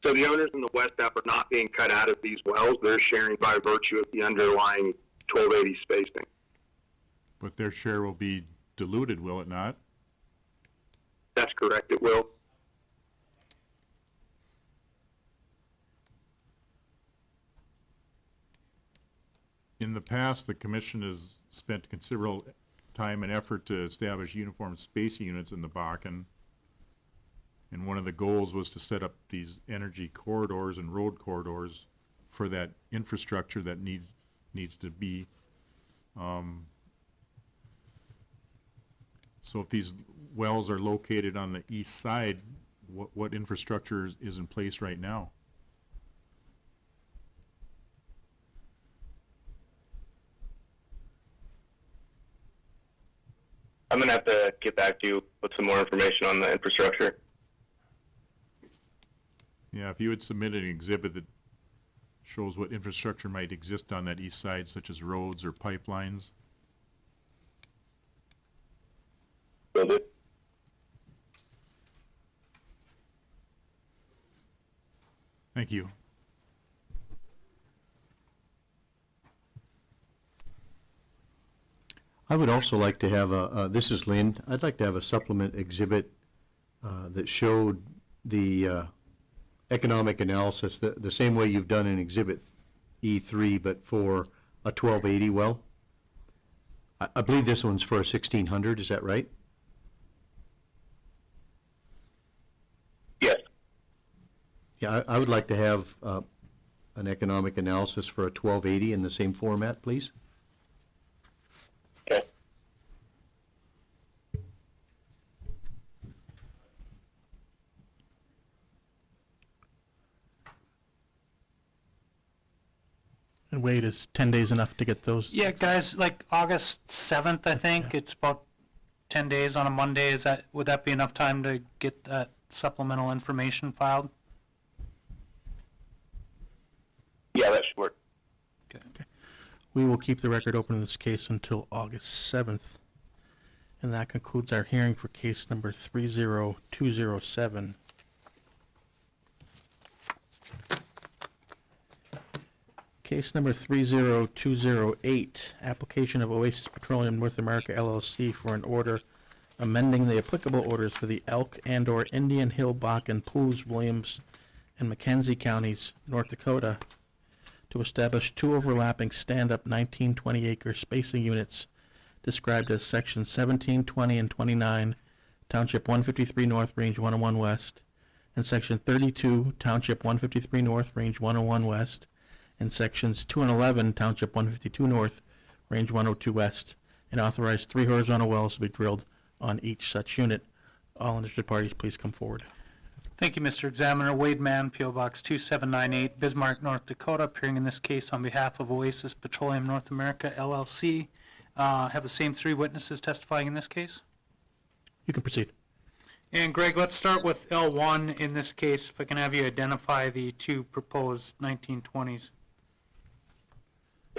So the owners in the west half are not being cut out of these wells. They're sharing by virtue of the underlying 1280 spacing. But their share will be diluted, will it not? That's correct, it will. In the past, the commission has spent considerable time and effort to establish uniform spacing units in the Bakken. And one of the goals was to set up these energy corridors and road corridors for that infrastructure that needs needs to be. So if these wells are located on the east side, what infrastructure is in place right now? I'm gonna have to get back to you with some more information on the infrastructure. Yeah, if you would submit an exhibit that shows what infrastructure might exist on that east side, such as roads or pipelines. Will do. Thank you. I would also like to have this is Lynn, I'd like to have a supplement exhibit that showed the economic analysis, the same way you've done in Exhibit E3, but for a 1280 well. I believe this one's for a 1600, is that right? Yes. Yeah, I would like to have an economic analysis for a 1280 in the same format, please. Okay. And Wade, is 10 days enough to get those? Yeah, guys, like August 7th, I think, it's about 10 days on a Monday. Would that be enough time to get that supplemental information filed? Yeah, that should work. Okay. We will keep the record open in this case until August 7th. And that concludes our hearing for case number 30207. Case number 30208, application of Oasis Petroleum North America LLC for an order amending the applicable orders for the Elk and/or Indian Hill, Bakken, Pools, Williams, and McKenzie counties, North Dakota, to establish two overlapping stand-up 19-20-acre spacing units described as Section 17, 20, and 29, Township 153 North, Range 101 West, and Section 32, Township 153 North, Range 101 West, and Sections 2 and 11, Township 152 North, Range 102 West, and authorize 3 horizontal wells to be drilled on each such unit. All interested parties, please come forward. Thank you, Mr. Examiner. Wade Mann, P.O. Box 2798, Bismarck, North Dakota, appearing in this case on behalf of Oasis Petroleum North America, LLC. Have the same 3 witnesses testifying in this case. You can proceed. And Greg, let's start with L1 in this case, if I can have you identify the 2 proposed 1920s.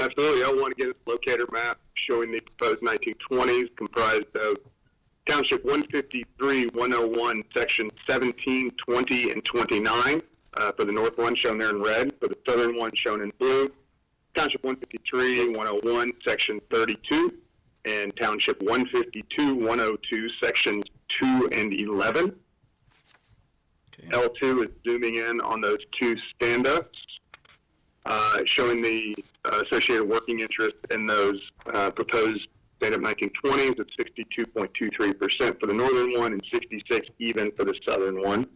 Absolutely. I want to get a locator map showing the proposed 1920s comprised of Township 153, 101, Section 17, 20, and 29. For the north one shown there in red, for the southern one shown in blue. Township 153, 101, Section 32, and Township 152, 102, Sections 2 and 11. Okay. L2 is zooming in on those 2 stand-ups, showing the associated working interest in those proposed stand-up 1920s at 62.23% for the northern one and 66 even for the southern one.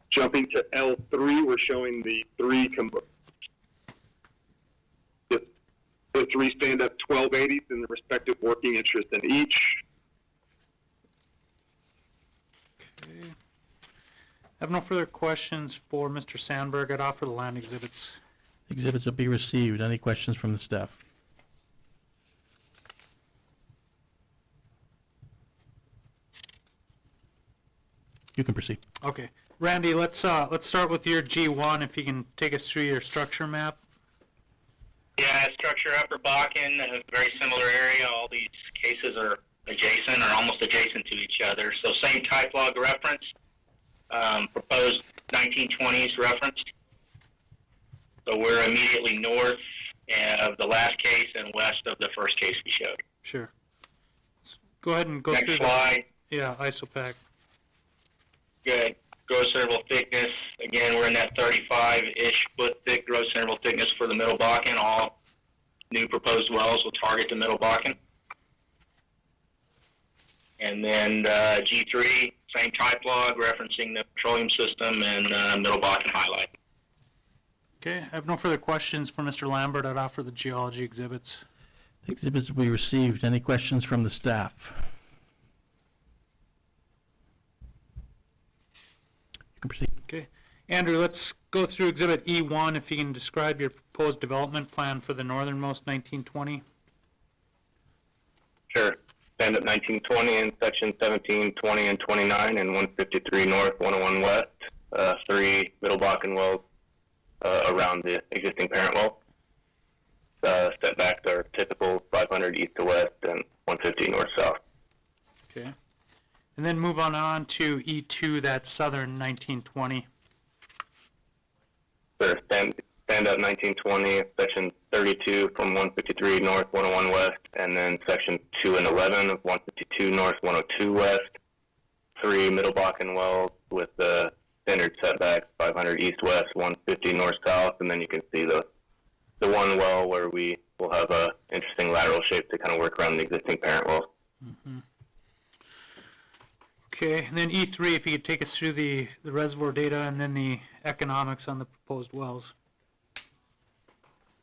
Jumping to L3, we're showing the 3 stand-up 1280s and the respective working interest in each. Okay. I have no further questions for Mr. Sandberg. I'd offer the land exhibits. Exhibits will be received. Any questions from the staff? You can proceed. Okay. Randy, let's start with your G1, if you can take us through your structure map. Yeah, structure Upper Bakken, a very similar area. All these cases are adjacent or almost adjacent to each other. So same type log reference, proposed 1920s referenced. So we're immediately north of the last case and west of the first case we showed. Sure. Go ahead and go Next through slide. Yeah, ISOPAC. Good. Gross interval thickness, again, we're in that 35-ish foot thick gross interval thickness for the Middle Bakken. All new proposed wells will target the Middle Bakken. And then G3, same type log referencing the petroleum system and Middle Bakken highlight. Okay, I have no further questions for Mr. Lambert. I'd offer the geology exhibits. The exhibits will be received. Any questions from the staff? You can proceed. Okay. Andrew, let's go through Exhibit E1, if you can describe your proposed development plan for the northernmost 1920. Sure. Stand up 1920 in section 17, 20, and 29, and 153 north, 101 west. 3 middle Bakken wells around the existing parent well. Setbacks are typical 500 east to west and 150 north south. Okay. And then move on to E2, that southern 1920. Sure. Stand up 1920, section 32 from 153 north, 101 west, and then section 2 and 11 of 152 north, 102 west. 3 middle Bakken wells with the standard setback 500 east west, 150 north south, and then you can see the one well where we will have a interesting lateral shape to kind of work around the existing parent wells. Mm-hmm. Okay, and then E3, if you could take us through the reservoir data and then the economics on the proposed wells.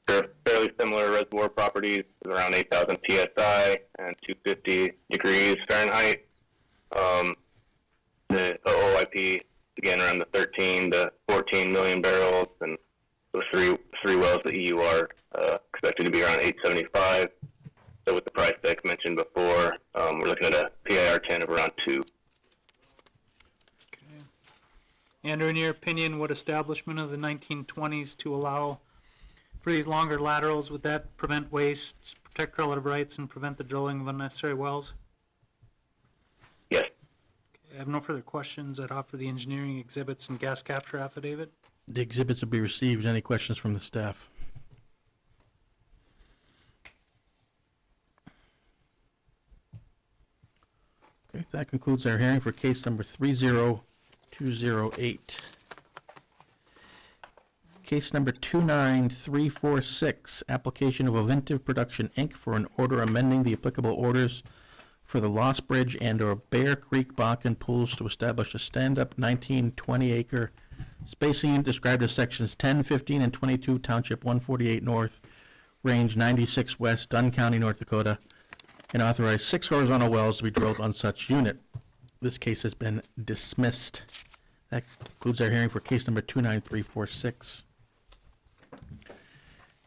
Sure. Fairly similar reservoir properties, around 8,000 psi and 250 degrees Fahrenheit. The OOIP, again, around the 13 to 14 million barrels, and those three wells, the EU are expected to be around 875. So with the price deck mentioned before, we're looking at a PIR 10 of around 2. Okay. Andrew, in your opinion, would establishment of the 1920s to allow for these longer laterals, would that prevent waste, protect relative rights, and prevent the drilling of unnecessary wells? Yes. Okay, I have no further questions. I'd offer the engineering exhibits and gas capture affidavit. The exhibits will be received. Any questions from the staff? Okay, that concludes our hearing for case number 30208. Case number 29346, application of Ovintiv Production, Inc. for an order amending the applicable orders for the Lost Bridge and/or Bear Creek Bakken pools to establish a stand-up 19-20 acre spacing unit described as sections 10, 15, and 22, Township 148 North, Range 96 West, Dunn County, North Dakota, and authorize 6 horizontal wells to be drilled on such unit. This case has been dismissed. That concludes our hearing for case number 29346.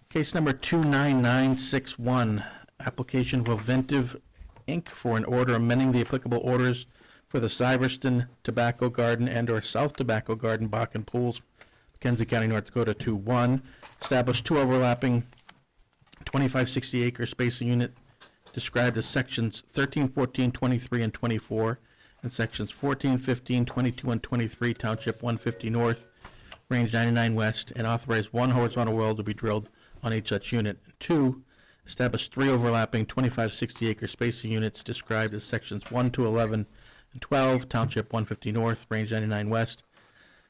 Case number 29961, application of Ovintiv Inc. for an order amending the applicable orders for the Syverston Tobacco Garden and/or South Tobacco Garden Bakken pools, McKenzie County, North Dakota, to 1, establish 2 overlapping 2560 acre spacing unit described as sections 13, 14, 23, and 24, and sections 14, 15, 22, and 23, Township 150 North, Range 99 West, and authorize 1 horizontal well to be drilled on each such unit. 2, establish 3 overlapping 2560 acre spacing units described as sections 1 to 11 and 12, Township 150 North, Range 99 West,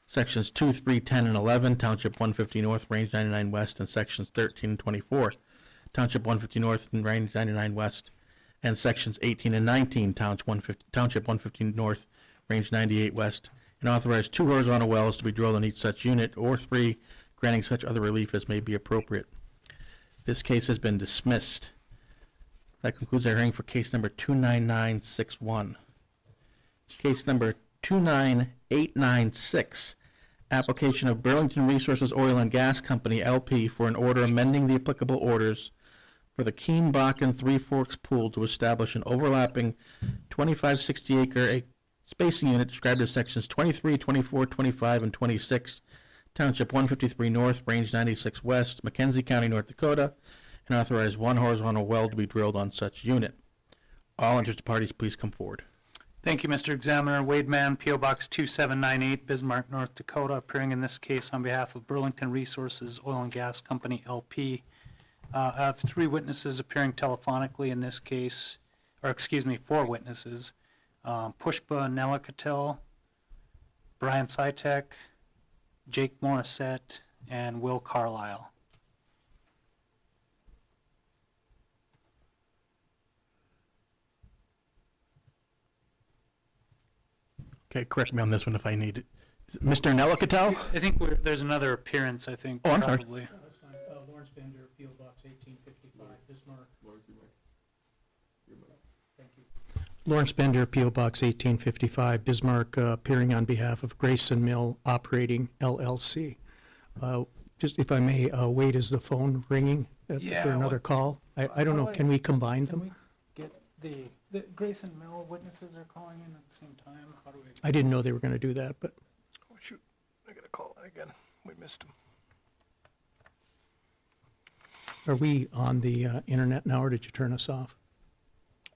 sections 2, 3, 10, and 11, Township 150 North, Range 99 West, and sections 13 and 24, Township 150 North and Range 99 West, and sections 18 and 19, Township 150 North, Range 98 West, and authorize 2 horizontal wells to be drilled on each such unit, or 3, granting such other relief as may be appropriate. This case has been dismissed. That concludes our hearing for case number 29961. Case number 29896, application of Burlington Resources Oil and Gas Company, LP, for an order amending the applicable orders for the Keene Bakken Three Forks pool to establish an overlapping 2560 acre spacing unit described as sections 23, 24, 25, and 26, Township 153 North, Range 96 West, McKenzie County, North Dakota, and authorize 1 horizontal well to be drilled on such unit. All interested parties, please come forward. Thank you, Mr. Examiner. Wade Mann, P.O. Box 2798, Bismarck, North Dakota, appearing in this case on behalf of Burlington Resources Oil and Gas Company, LP. I have 3 witnesses appearing telephonically in this case, or excuse me, 4 witnesses. Pushpa Nelikatel, Brian Sitek, Jake Morissette, and Will Carlisle. Okay, correct me on this one if I need it. Is it Mr. Nellikatel? I think there's another appearance, I think, Oh, I'm sorry. probably. That's fine. Lawrence Bender, P.O. Box 1855, Bismarck. Thank you. Lawrence Bender, P.O. Box 1855, Bismarck, appearing on behalf of Grayson Mill Operating LLC. Just if I may, Wade, is the phone ringing Yeah, for another call? I don't know, can we combine Can them? we get the Grayson Mill witnesses are calling in at the same time? How do we? I didn't know they were going to do that, but Oh, shoot, I gotta call it again. We missed him. are we on the internet now, or did you turn us off?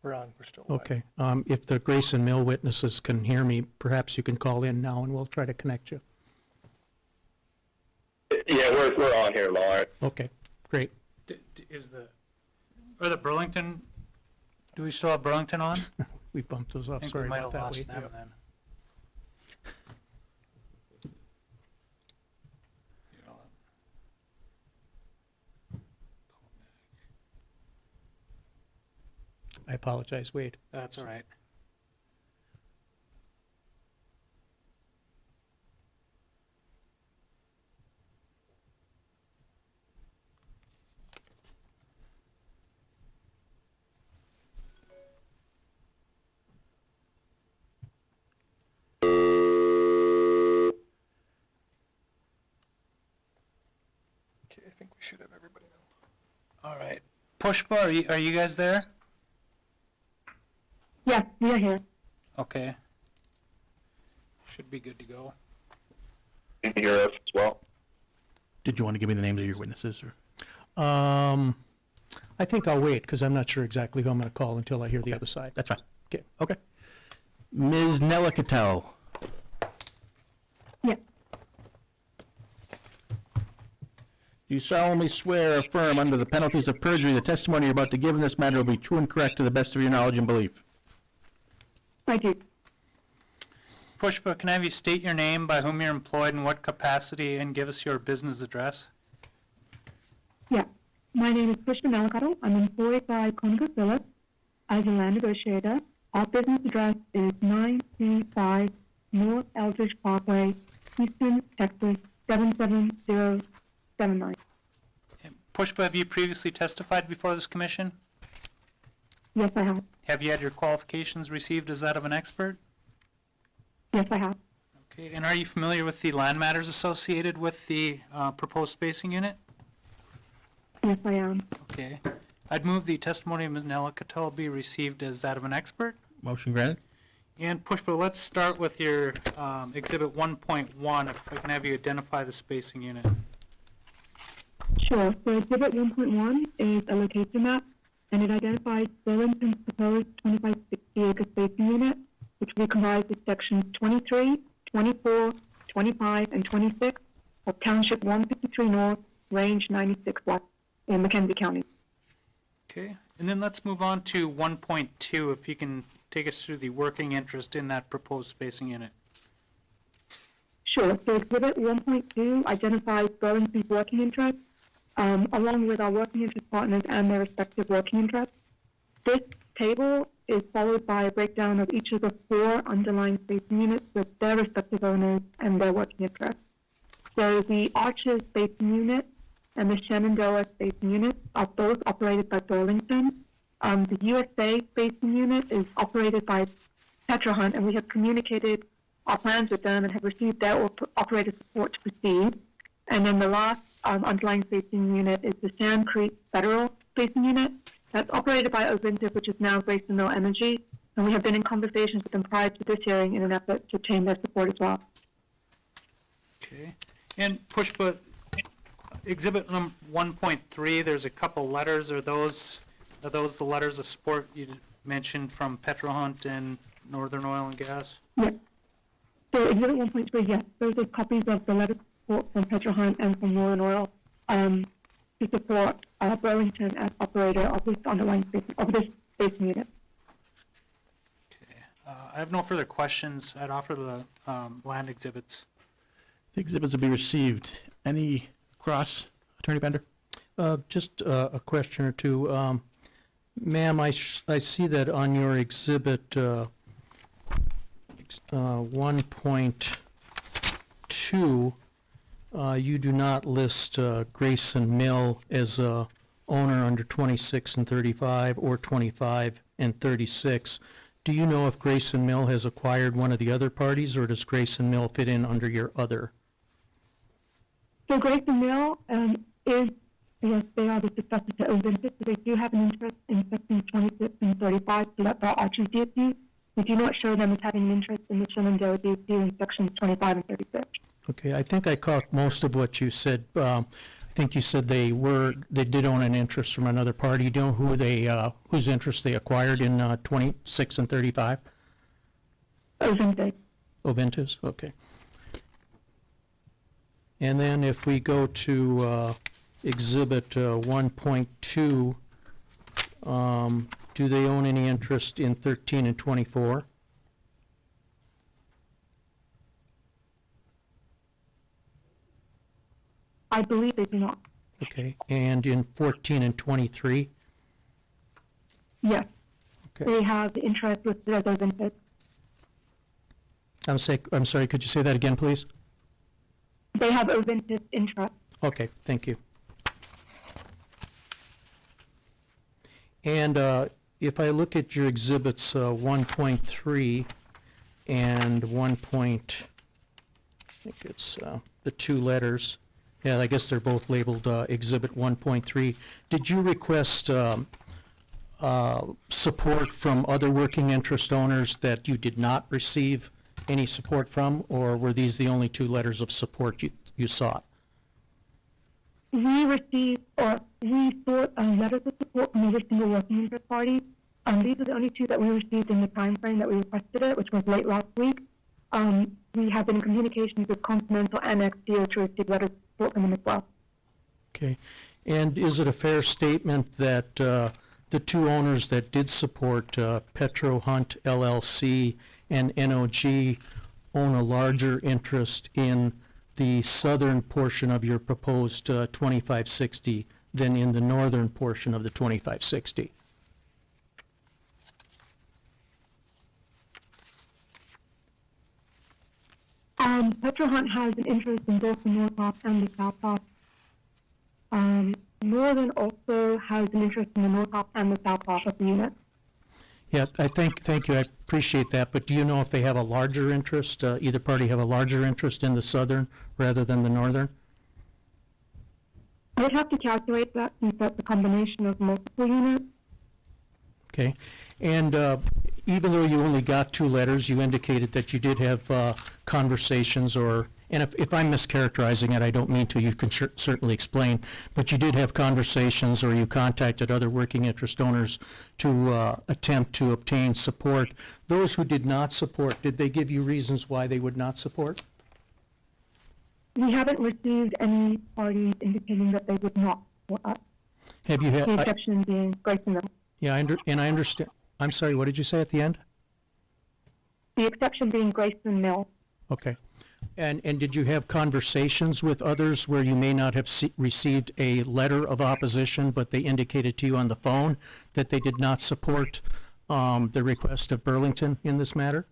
We're on, we're still live. Okay. If the Grayson Mill witnesses can hear me, perhaps you can call in now and we'll try to connect you. Yeah, we're on here, Lawrence. Okay, great. Are the Burlington, do we still have Burlington on? We bumped those I off, think we sorry might about have that. lost Wade. them then. I apologize, Wade. That's all right. Okay, I think we should have everybody now. All right. Pushpa, are you guys there? Yes, we are here. Okay. Should be good to go. You can hear us as well. Did you want to give me the names of your witnesses, or? I think I'll wait, because I'm not sure exactly who I'm going to call until I hear the other side. That's fine. Okay. Okay. Ms. Nellikatel, Yes. do you solemnly swear or affirm under the penalties of perjury the testimony you're about to give in this matter will be true and correct to the best of your knowledge and belief? I do. Pushpa, can I have you state your name, by whom you're employed, in what capacity, and give us your business address? Yeah. My name is Pushpa Nalakaro. I'm employed by ConocoPhillips as a land negotiator. Our business address is 935 North Eldridge Parkway, Houston, Texas, 77079. Pushpa, have you previously testified before this commission? Yes, I have. Have you had your qualifications received as that of an expert? Yes, I have. Okay, and are you familiar with the land matters associated with the proposed spacing unit? Yes, I am. Okay. I'd move the testimony of Ms. Nellikatel be received as that of an expert. Motion granted. And Pushpa, let's start with your Exhibit 1.1, if I can have you identify the spacing unit. Sure. So Exhibit 1.1 is a location map, and it identifies Burlington's proposed 2560-acre spacing unit, which will be comprised of sections 23, 24, 25, and 26 of Township 153 North, Range 96 West in McKenzie County. Okay, and then let's move on to 1.2, if you can take us through the working interest in that proposed spacing unit. Sure. So Exhibit 1.2 identifies Burlington's working interest, along with our working interest partners and their respective working interests. This table is followed by a breakdown of each of the 4 underlying spacing units with their respective owners and their working interests. So the Arches spacing unit and the Shenandoah spacing unit are both operated by Burlington. The USA spacing unit is operated by Petrohunt, and we have communicated our plans with them and have received their operator support to proceed. And then the last underlying spacing unit is the Sand Creek Federal spacing unit. That's operated by Ovintiv, which is now Grayson Mill Energy, and we have been in conversations with them prior to this hearing in an effort to obtain their support as well. Okay, and Pushpa, Exhibit 1.3, there's a couple letters. Are those the letters of support you mentioned from Petrohunt and Northern Oil and Gas? Yes. So Exhibit 1.3, yes, those are copies of the letter of support from Petrohunt and from Northern Oil to support Burlington as operator of this underlying spacing unit. Okay, I have no further questions. I'd offer the land exhibits. The exhibits will be received. Any cross, Attorney Bender? Just a question or two. Ma'am, I see that on your exhibit 1.2, 2, you do not list Grayson Mill as a owner under 26 and 35 or 25 and 36. Do you know if Grayson Mill has acquired one of the other parties, or does Grayson Mill fit in under your other? So Grayson Mill is, yes, they are the successor to Ovintis, so they do have an interest in sections 26 and 35, so that's our options DSU. We do not show them as having an interest in the Shenandoah DSU in sections 25 and 36. Okay, I think I caught most of what you said. I think you said they did own an interest from another party. Do you know who they, whose interest they acquired in 26 and 35? Ovintis. Ovintis, okay. And then if we go to Exhibit 1.2, do they own any interest in 13 and 24? I believe they do not. Okay, and in 14 and 23? Yes. Okay. They have the interest listed as Ovintis. I'm sorry, could you say that again, please? They have Ovintis interest. Okay, thank you. And if I look at your exhibits 1.3 and 1. I think it's the two letters. Yeah, I guess they're both labeled Exhibit 1.3. Did you request support from other working interest owners that you did not receive any support from, or were these the only two letters of support you sought? We received, or we sought letters of support from every single working interest party. These are the only two that we received in the time frame that we requested it, which was late last week. We have been in communications with Continental and XDO to receive letters of support from them as well. Okay. And is it a fair statement that the two owners that did support Petro Hunt LLC and NOG own a larger interest in the southern portion of your proposed 2560 than in the northern portion of the 2560? Petro Hunt has an interest in both the north half and the south half. Northern also has an interest in the north half and the south half of the unit. Yeah, thank you, I appreciate that, but do you know if they have a larger interest, either party have a larger interest in the southern rather than the northern? I would have to calculate that since that's a combination of multiple units. Okay, and even though you only got two letters, you indicated that you did have conversations, and if I'm mischaracterizing it, I don't mean to, you can certainly explain, but you did have conversations or you contacted other working interest owners to attempt to obtain support. Those who did not support, did they give you reasons why they would not support? We haven't received any parties indicating that they would not support us. Have you had? The exception being Grayson Mill. Yeah, I understand. I'm sorry, what did you say at the end? The exception being Grayson Mill. Okay. And did you have conversations with others where you may not have received a letter of opposition, but they indicated to you on the phone that they did not support the request of Burlington in this matter?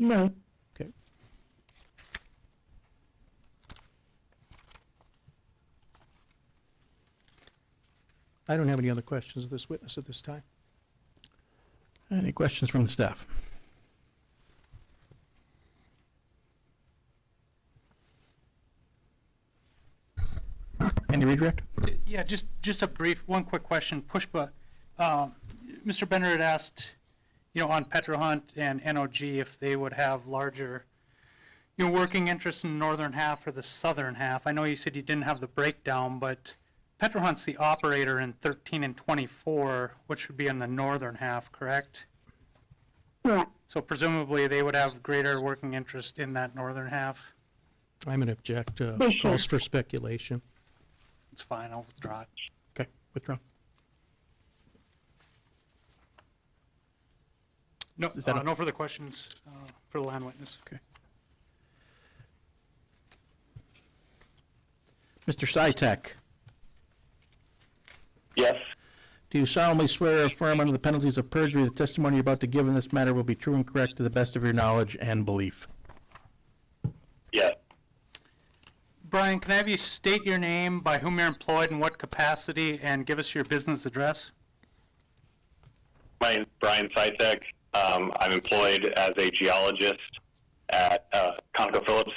No. Okay. I don't have any other questions of this witness at this time. Any questions from the staff? Any redirect? Yeah, just a brief, one quick question. Pushpa, Mr. Bender had asked, on Petro Hunt and NOG if they would have larger, working interest in the northern half or the southern half. I know you said you didn't have the breakdown, but Petro Hunt's the operator in 13 and 24, which would be in the northern half, correct? Correct. So presumably they would have greater working interest in that northern half? I'm going to object. Calls for speculation. It's fine, I'll withdraw it. Okay, withdraw. No, Is that no further questions for the land witness. Okay. Mr. Sytek, Yes. do you solemnly swear or affirm under the penalties of perjury the testimony you're about to give in this matter will be true and correct to the best of your knowledge and belief? Brian, can I have you state your name, by whom you're employed, in what capacity, and give us your business address? My name is Brian Sitek. I'm employed as a geologist at ConocoPhillips.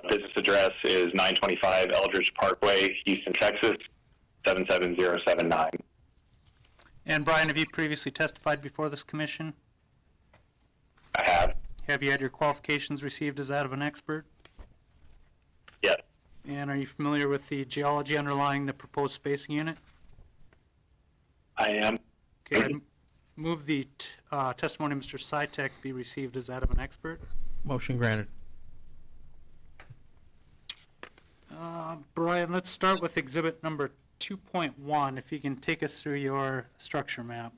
Business address is 925 Eldridge Parkway, Houston, Texas, 77079. And Brian, have you previously testified before this commission? I have. Have you had your qualifications received as that of an expert? Yes. And are you familiar with the geology underlying the proposed spacing unit? I am. Okay, I move the testimony of Mr. Sitek be received as that of an expert. Motion granted. Brian, let's start with exhibit number 2.1, if you can take us through your structure map.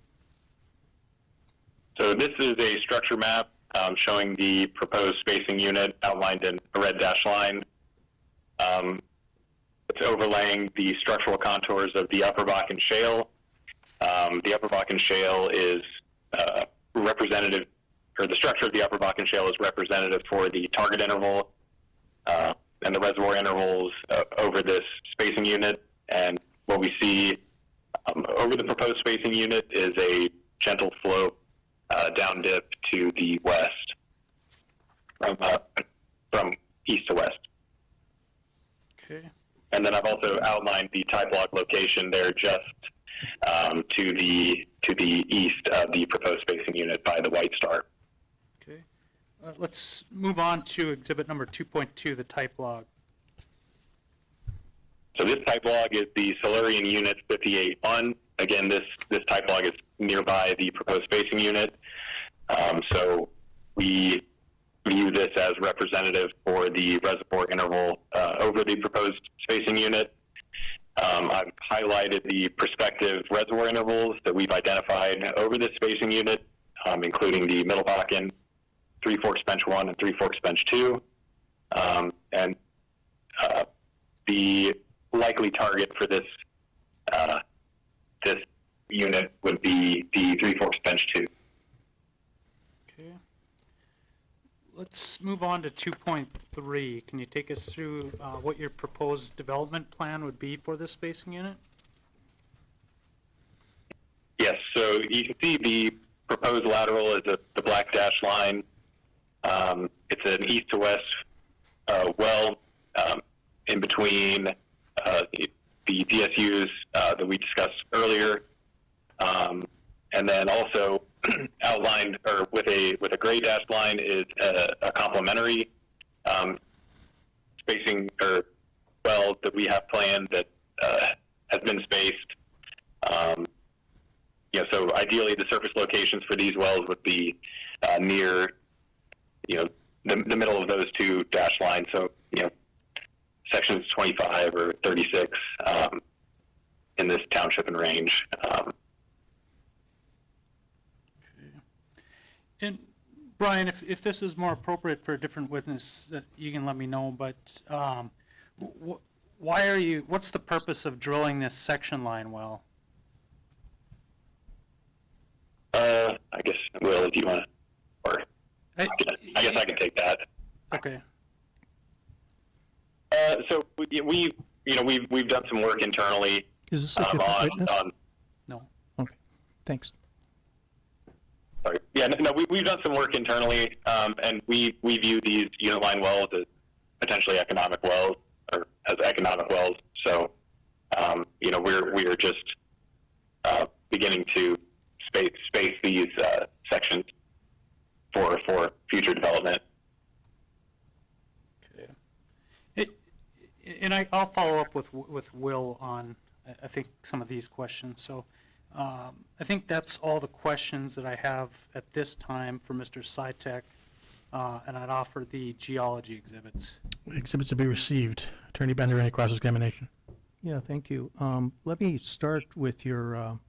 So this is a structure map showing the proposed spacing unit outlined in a red dashed line. It's overlaying the structural contours of the Upper Bakken Shale. The Upper Bakken Shale is representative, or the structure of the Upper Bakken Shale is representative for the target interval and the reservoir intervals over this spacing unit. And what we see over the proposed spacing unit is a gentle slope down dip to the west from east to west. Okay. And then I've also outlined the type log location there just to the east of the proposed spacing unit by the white star. Okay. Let's move on to exhibit number 2.2, the type log. So this type log is the Silurian unit 58-1. Again, this type log is nearby the proposed spacing unit. So we view this as representative for the reservoir interval over the proposed spacing unit. I've highlighted the prospective reservoir intervals that we've identified over this spacing unit, including the Middle Bakken, Three Forks Bench 1 and Three Forks Bench 2. And the likely target for this this unit would be the Three Forks Bench 2. Okay. Let's move on to 2.3. Can you take us through what your proposed development plan would be for this spacing unit? Yes, so you can see the proposed lateral is the black dashed line. It's an east to west well in between the DSUs that we discussed earlier, and then also outlined or with a gray dashed line is a complementary spacing or well that we have planned that has been spaced. So ideally the surface locations for these wells would be near, the middle of those two dashed lines. So, sections 25 or 36 in this township and range. And Brian, if this is more appropriate for a different witness, you can let me know, but what's the purpose of drilling this section line well? I guess, Will, if you want to, or I guess I can take that. Okay. So we've done some work internally. Is this a different witness? No. Okay, thanks. Sorry. Yeah, no, we've done some work internally, and we view these unit line wells as potentially economic wells, or as economic wells. So, we're just beginning to space these sections for future development. Okay. And I'll follow up with Will on, I think, some of these questions. So I think that's all the questions that I have at this time for Mr. Sitek, and I'd offer the geology exhibits. Exhibits to be received. Attorney Bender, any cross-examination? Yeah, thank you. Let me start with your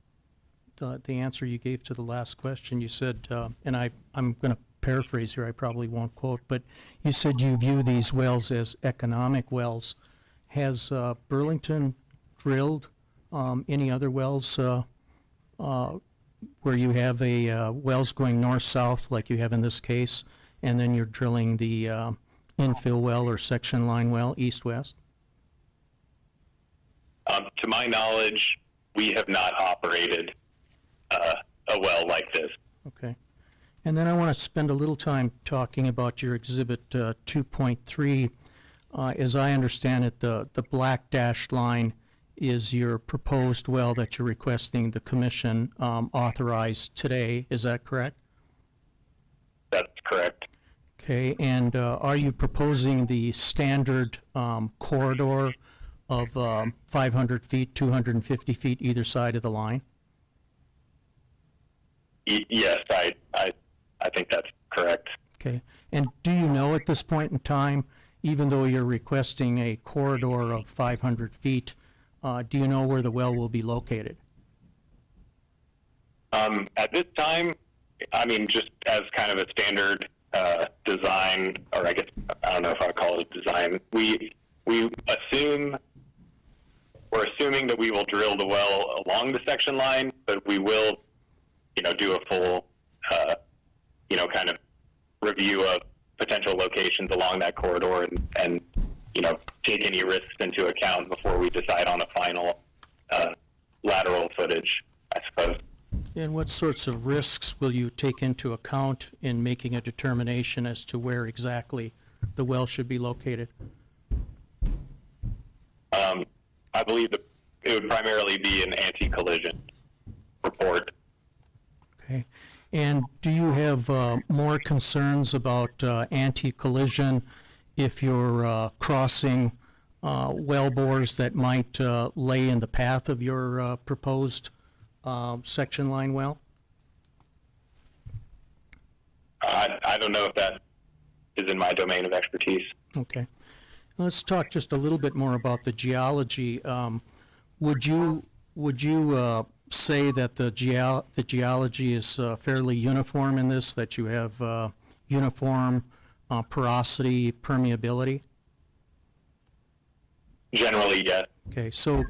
the answer you gave to the last question. You said, and I'm going to paraphrase here, I probably won't quote, but you said you view these wells as economic wells. Has Burlington drilled any other wells where you have wells going north-south like you have in this case, and then you're drilling the infill well or section line well, east-west? To my knowledge, we have not operated a well like this. Okay. And then I want to spend a little time talking about your Exhibit 2.3. As I understand it, the black dashed line is your proposed well that you're requesting the commission authorize today. Is that correct? That's correct. Okay, and are you proposing the standard corridor of 500 feet, 250 feet either side of the line? Yes, I think that's correct. Okay, and do you know at this point in time, even though you're requesting a corridor of 500 feet, do you know where the well will be located? At this time, I mean, just as kind of a standard design, or I guess, I don't know if I call it design, we're assuming that we will drill the well along the section line, but we will, do a full, kind of review of potential locations along that corridor and take any risks into account before we decide on a final lateral footage, I suppose. And what sorts of risks will you take into account in making a determination as to where exactly the well should be located? I believe that it would primarily be an anti-collision report. Okay. And do you have more concerns about anti-collision if you're crossing well bores that might lay in the path of your proposed section line well? I don't know if that is in my domain of expertise. Okay. Let's talk just a little bit more about the geology. Would you say that the geology is fairly uniform in this, that you have uniform porosity, permeability? Generally, yes. Okay, so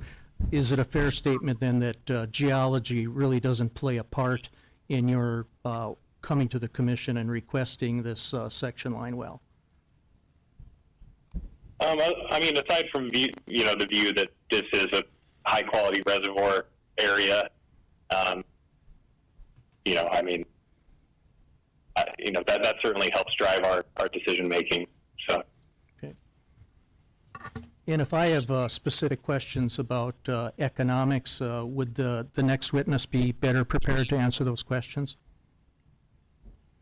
is it a fair statement then that geology really doesn't play a part in your coming to the commission and requesting this section line well? I mean, aside from the view that this is a high-quality reservoir area, I mean, that certainly helps drive our decision-making, so. Okay. And if I have specific questions about economics, would the next witness be better prepared to answer those questions?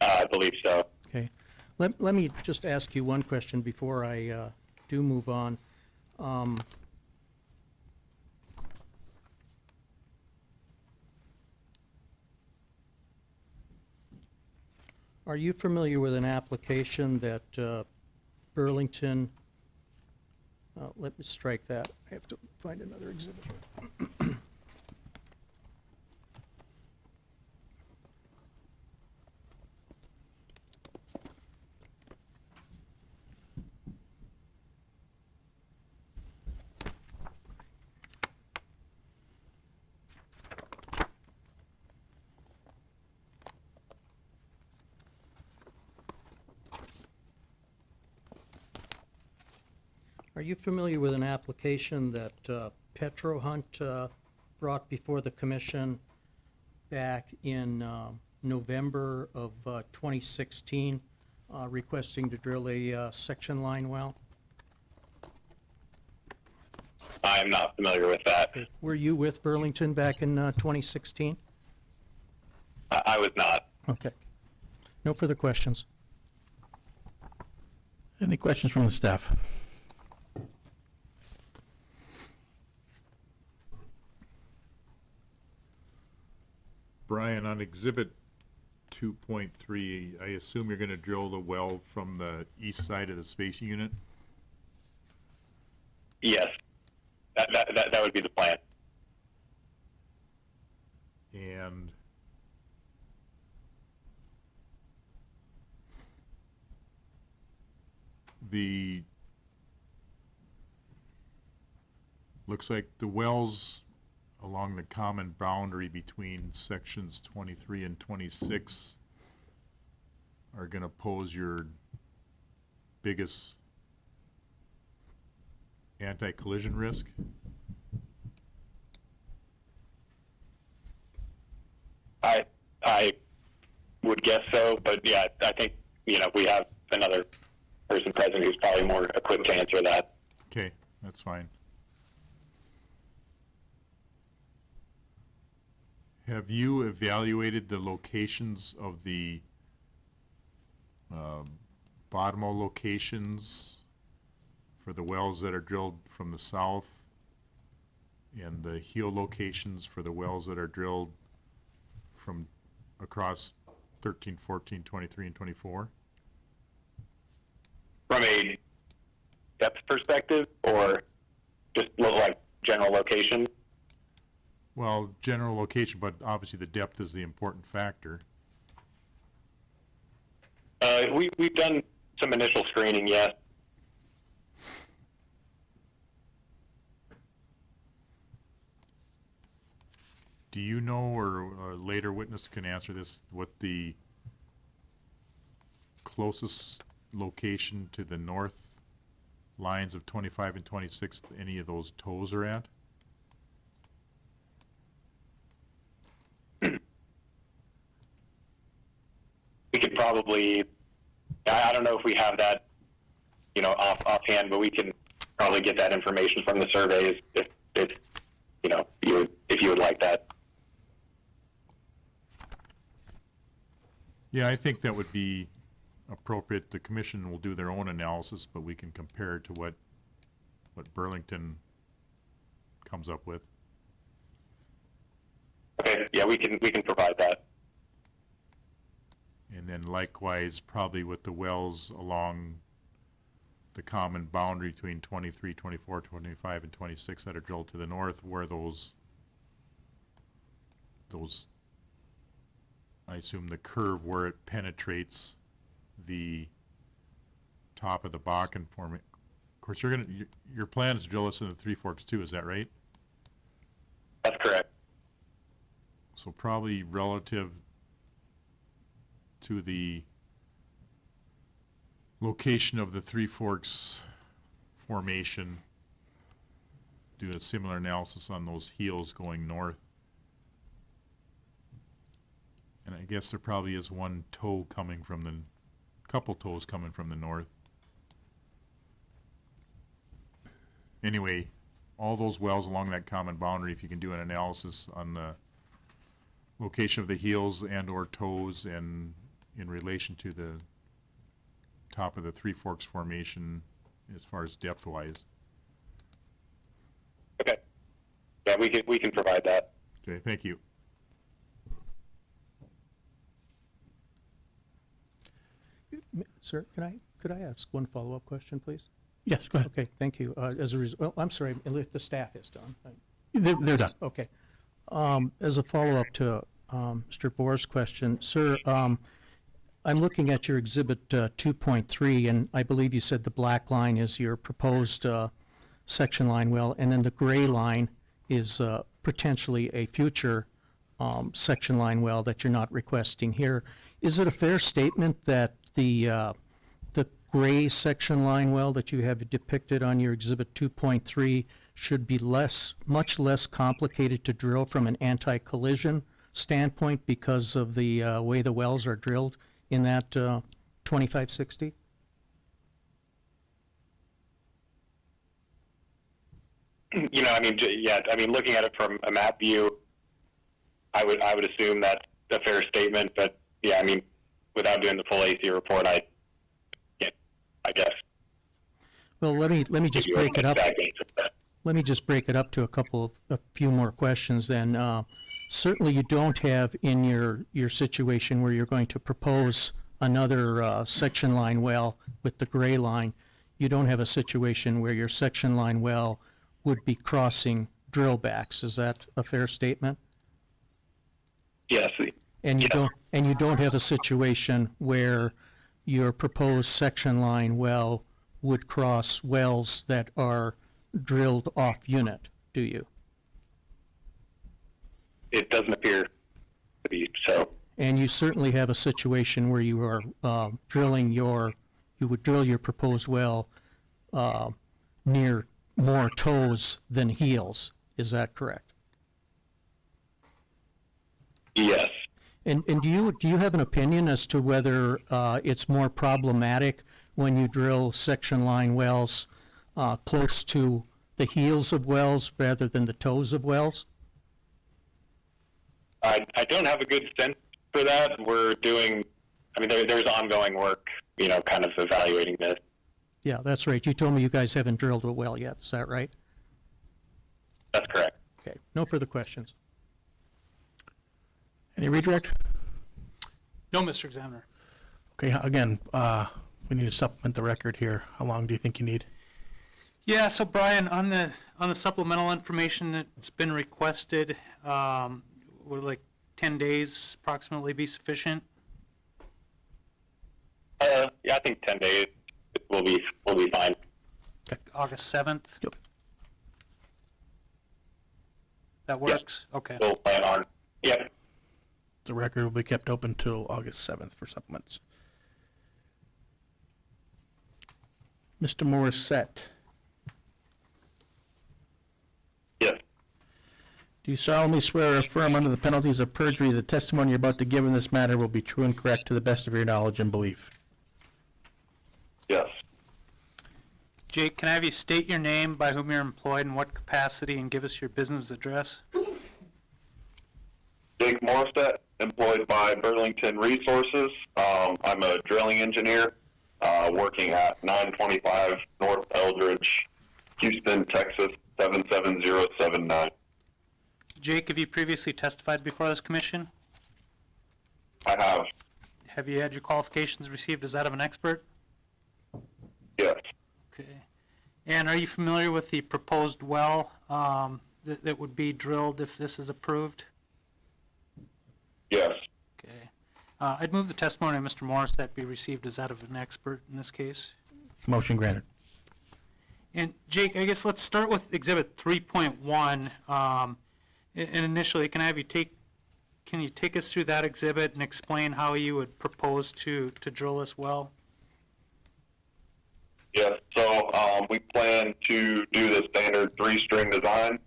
I believe so. Okay. Let me just ask you one question before I do move on. Are you familiar with an application that Burlington, let me strike that. I have to find another exhibit. Are you familiar with an application that Petro Hunt brought before the commission back in November of 2016, requesting to drill a section line well? I'm not familiar with that. Were you with Burlington back in 2016? I was not. Okay. No further questions. Any questions from the staff? Brian, on Exhibit 2.3, I assume you're going to drill the well from the east side of the spacing unit? Yes, that would be the plan. And looks like the wells along the common boundary between sections 23 and 26 are going to pose your biggest anti-collision risk? I would guess so, but yeah, I think, we have another person present who's probably more equipped to answer that. Okay, that's fine. Have you evaluated the locations of the bottom-hole locations for the wells that are drilled from the south and the heel locations for the wells that are drilled from across 13, 14, 23, and 24? From a depth perspective, or just like general location? Well, general location, but obviously the depth is the important factor. We've done some initial screening, yes. Do you know, or a later witness can answer this, what the closest location to the north lines of 25 and 26, any of those toes are at? We could probably, I don't know if we have that, offhand, but we can probably get that information from the surveys if you would like that. Yeah, I think that would be appropriate. The commission will do their own analysis, but we can compare it to what Burlington comes up with. Okay, yeah, we can provide that. And then likewise, probably with the wells along the common boundary between 23, 24, 25, and 26 that are drilled to the north, where those, I assume the curve where it penetrates the top of the Bakken formation. Of course, your plan is to drill this in the Three Forks too, is that right? That's correct. So probably relative to the location of the Three Forks formation, do a similar analysis on those heels going north. And I guess there probably is one toe coming from the, couple toes coming from the north. Anyway, all those wells along that common boundary, if you can do an analysis on the location of the heels and or toes and in relation to the top of the Three Forks formation as far as depth wise. Okay. Yeah, we can provide that. Okay, thank you. Sir, could I ask one follow-up question, please? Yes, go ahead. Okay, thank you. Well, I'm sorry, if the staff is done. They're done. Okay. As a follow-up to Mr. Bohr's question, sir, I'm looking at your Exhibit 2.3, and I believe you said the black line is your proposed section line well, and then the gray line is potentially a future section line well that you're not requesting here. Is it a fair statement that the gray section line well that you have depicted on your Exhibit 2.3 should be much less complicated to drill from an anti-collision standpoint because of the way the wells are drilled in that 2560? Looking at it from a map view, I would assume that's a fair statement, but yeah, without doing the full AC report, I guess. Well, let me just break it up. Let me just break it up to a few more questions then. Certainly you don't have in your situation where you're going to propose another section line well with the gray line, you don't have a situation where your section line well would be crossing drill backs. Is that a fair statement? Yes. And you don't have a situation where your proposed section line well would cross wells that are drilled off unit, do you? It doesn't appear to be so. And you certainly have a situation where you are drilling your you would drill your proposed well near more toes than heels. Is that correct? Yes. And do you have an opinion as to whether it's more problematic when you drill section line wells close to the heels of wells rather than the toes of wells? I don't have a good sense for that. We're doing, there's ongoing work, kind of evaluating this. Yeah, that's right. You told me you guys haven't drilled a well yet. Is that right? That's correct. Okay. No further questions. Any redirect? No, Mr. Examiner. Okay, again, we need to supplement the record here. How long do you think you need? Yeah, so Brian, on the supplemental information that's been requested, would like 10 days approximately be sufficient? Yeah, I think 10 days will be fine. August 7th? Yep. That works? Okay. We'll plan on. Yep. The record will be kept open till August 7th for supplements. Mr. Morissette, Yes. do you solemnly swear or affirm under the penalties of perjury the testimony you're about to give in this matter will be true and correct to the best of your knowledge and belief? Yes. Jake, can I have you state your name, by whom you're employed, in what capacity, and give us your business address? Jake Morissette, employed by Burlington Resources. I'm a drilling engineer working at 925 North Eldridge, Houston, Texas, 77079. Jake, have you previously testified before this commission? I have. Have you had your qualifications received as that of an expert? Yes. Okay. And are you familiar with the proposed well that would be drilled if this is approved? Yes. Okay. I'd move the testimony of Mr. Morris that be received as that of an expert in this case. Motion granted. And Jake, I guess let's start with Exhibit 3.1. And initially, can you take us through that exhibit and explain how you would propose to drill this well? Yes. So we plan to do the standard 3-string design.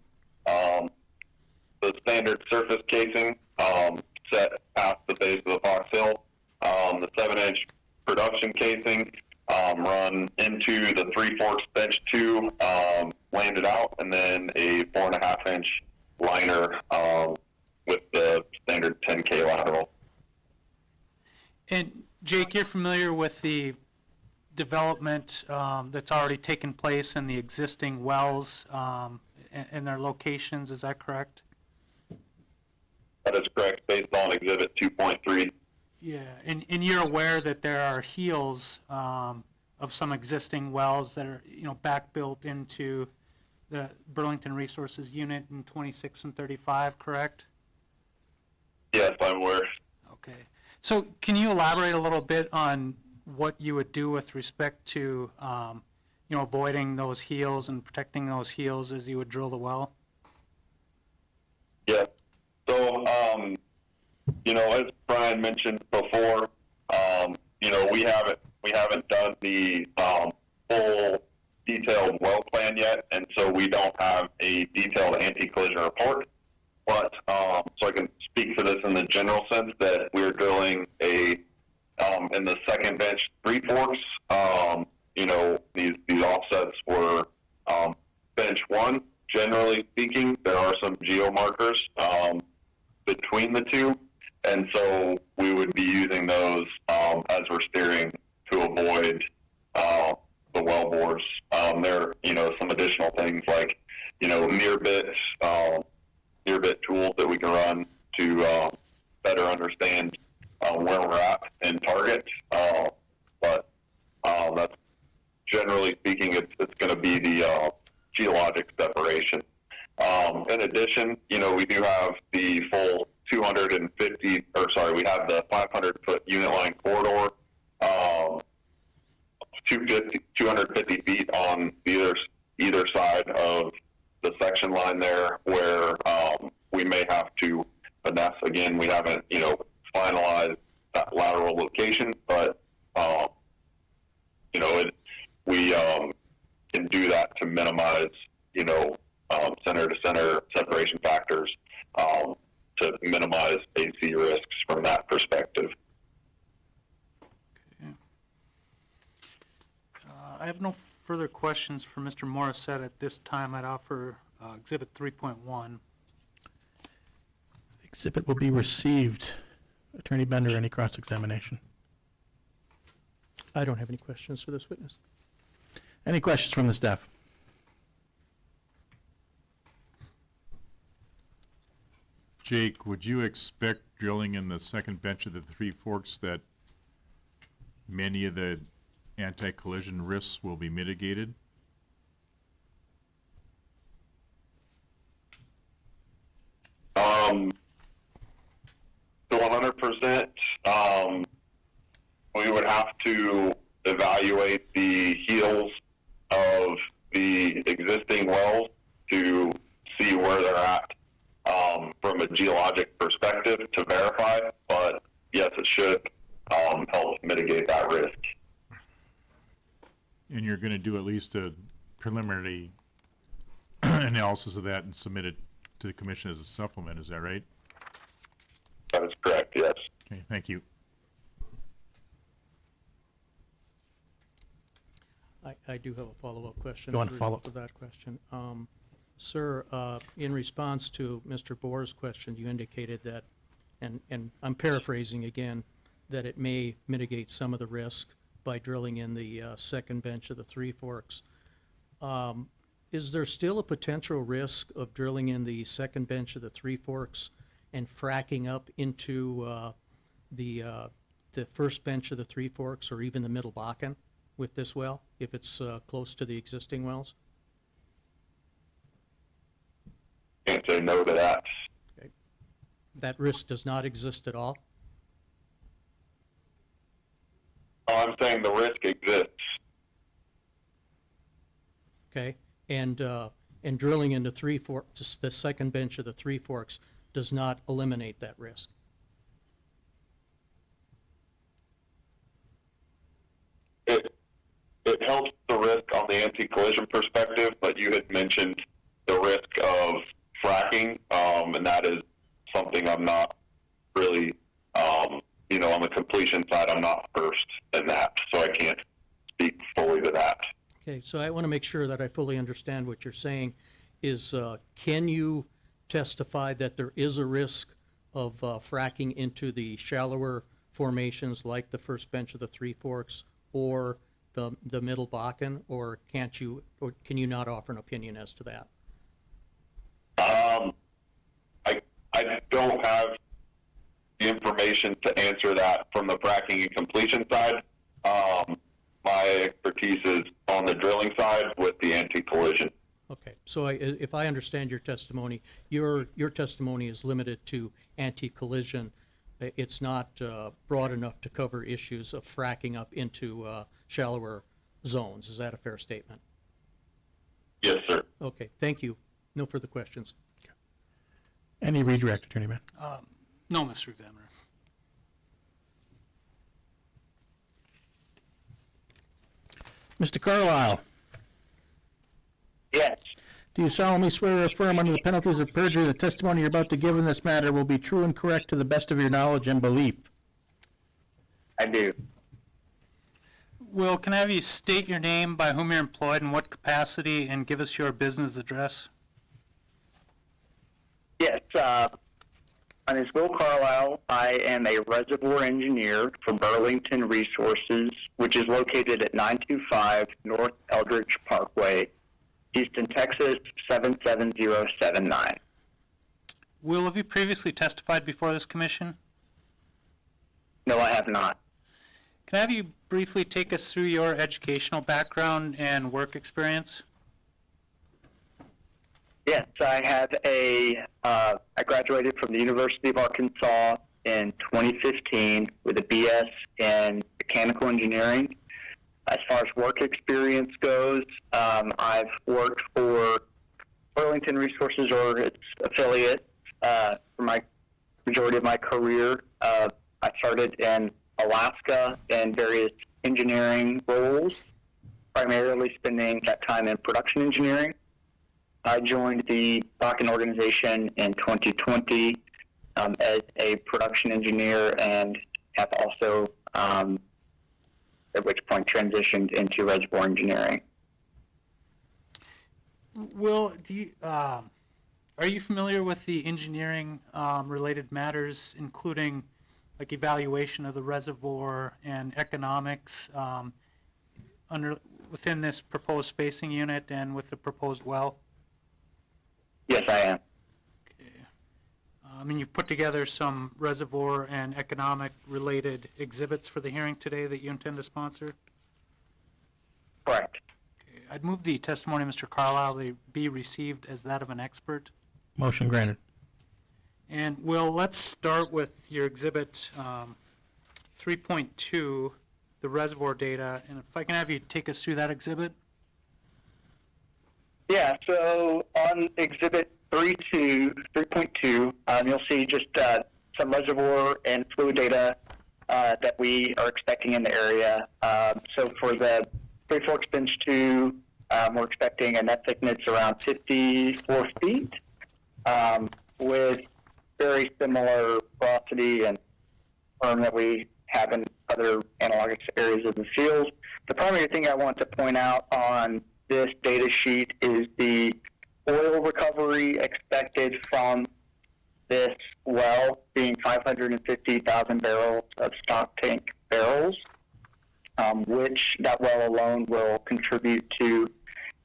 The standard surface casing set past the base of the Fox Hill. The 7-inch production casing run into the 3 Forks Bench 2, landed out, and then a 4.5-inch liner with the standard 10K lateral. And Jake, you're familiar with the development that's already taken place in the existing wells and their locations, is that correct? That is correct, based on Exhibit 2.3. Yeah, and you're aware that there are heels of some existing wells that are, back built into the Burlington Resources unit in 26 and 35, correct? Yes, I'm aware. Okay. So can you elaborate a little bit on what you would do with respect to, avoiding those heels and protecting those heels as you would drill the well? Yeah. So, as Brian mentioned before, we haven't done the full detailed well plan yet, and so we don't have a detailed anti-collision report. But so I can speak for this in the general sense that we're drilling in the second bench 3 Forks. These offsets were bench 1. Generally speaking, there are some geomarkers between the two, and so we would be using those as we're steering to avoid the well bores. There are, some additional things like, near bit tools that we can run to better understand where we're at and target. But that's generally speaking, it's going to be the geologic separation. In addition, we do have the full 250, we have the 500-foot unit line corridor, 250 feet on either side of the section line there, where we may have to finesse. Again, we haven't, finalized that lateral location, but have no further questions for Mr. Morissette at this time. I'd offer Exhibit 3.1. Exhibit will be received. Attorney Bender, any cross-examination? I don't have any questions for this witness. Any questions from the staff? Jake, would you expect drilling in the second bench of the Three Forks that many of the anti-collision risks will be mitigated? The 100%, we would have to evaluate the heels of the existing wells to see where they're at from a geologic perspective to verify, but yes, it should help mitigate that risk. And you're going to do at least a preliminary analysis of that and submit it to the commission as a supplement, is that right? That is correct, yes. Okay, thank you. I do have a follow-up question. Go on, follow up. To that question. Sir, in response to Mr. Bohr's question, you indicated that, and I'm paraphrasing again, that it may mitigate some of the risk by drilling in the second bench of the Three Forks. Is there still a potential risk of drilling in the second bench of the Three Forks and fracking up into the first bench of the Three Forks or even the Middle Bakken with this well, if it's close to the existing wells? Can't say no to that. Okay. That risk does not exist at all? I'm saying the risk exists. Okay, and drilling into Three Forks, the second bench of the Three Forks, does not eliminate that risk. It helps the risk on the anti-collision perspective, but you had mentioned the risk of fracking, and that is something I'm not really, on the completion side, I'm not versed in that, so I can't speak fully to that. Okay, so I want to make sure that I fully understand what you're saying. Is can you testify that there is a risk of fracking into the shallower formations like the first bench of the Three Forks or the Middle Bakken, or can't you, or can you not offer an opinion as to that? I don't have the information to answer that from the fracking and completion side. My expertise is on the drilling side with the anti-collision. Okay, so if I understand your testimony, your testimony is limited to anti-collision. It's not broad enough to cover issues of fracking up into shallower zones. Is that a fair statement? Yes, sir. Okay, thank you. No further questions. Any redirect, Attorney Man? No, Mr. Examiner. Mr. Carlisle, Yes. do you solemnly swear or affirm under the penalties of perjury the testimony you're about to give in this matter will be true and correct to the best of your knowledge and belief? I do. Will, can I have you state your name, by whom you're employed, in what capacity, and give us your business address? Yes, my name is Will Carlisle. I am a reservoir engineer for Burlington Resources, which is located at 925 North Eldridge Parkway, Houston, Texas, 77079. Will, have you previously testified before this commission? No, I have not. Can I have you briefly take us through your educational background and work experience? Yes, I have I graduated from the University of Arkansas in 2015 with a BS in mechanical engineering. As far as work experience goes, I've worked for Burlington Resources or its affiliates for my majority of my career. I started in Alaska in various engineering roles, primarily spending that time in production engineering. I joined the Bakken organization in 2020 as a production engineer and have also at which point transitioned into reservoir engineering. Will, are you familiar with the engineering related matters, including like evaluation of the reservoir and economics within this proposed spacing unit and with the proposed well? Yes, I am. And you've put together some reservoir and economic related exhibits for the hearing today that you intend to sponsor? Correct. Okay. I'd move the testimony of Mr. Carlisle be received as that of an expert. Motion granted. And Will, let's start with your exhibit 3.2, the reservoir data, and if I can have you take us through that exhibit. Yeah, so on exhibit 3.2, you'll see just some reservoir and fluid data that we are expecting in the area. So for the Three Forks Bench 2, we're expecting a net thickness around 54 feet with very similar porosity and firm that we have in other analogous areas of the field. The primary thing I want to point out on this data sheet is the oil recovery expected from this well being 550,000 barrels of stock tank barrels, which that well alone will contribute to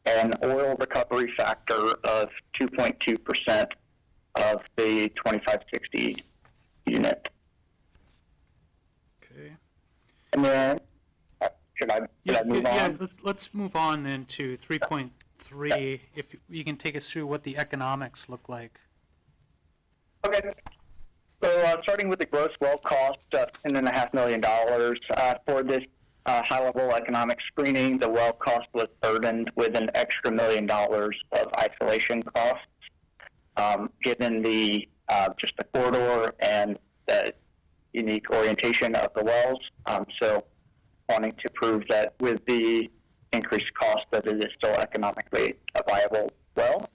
an oil recovery factor of 2.2% of the 2560 unit. Okay. And then, should I move on? Let's move on then to 3.3. If you can take us through what the economics look like. Okay. So starting with the gross well cost of $10.5 million for this high-level economic screening, the well cost was burdened with an extra $1 million of isolation costs, given the just the corridor and the unique orientation of the wells. So wanting to prove that with the increased cost that it is still economically a viable well.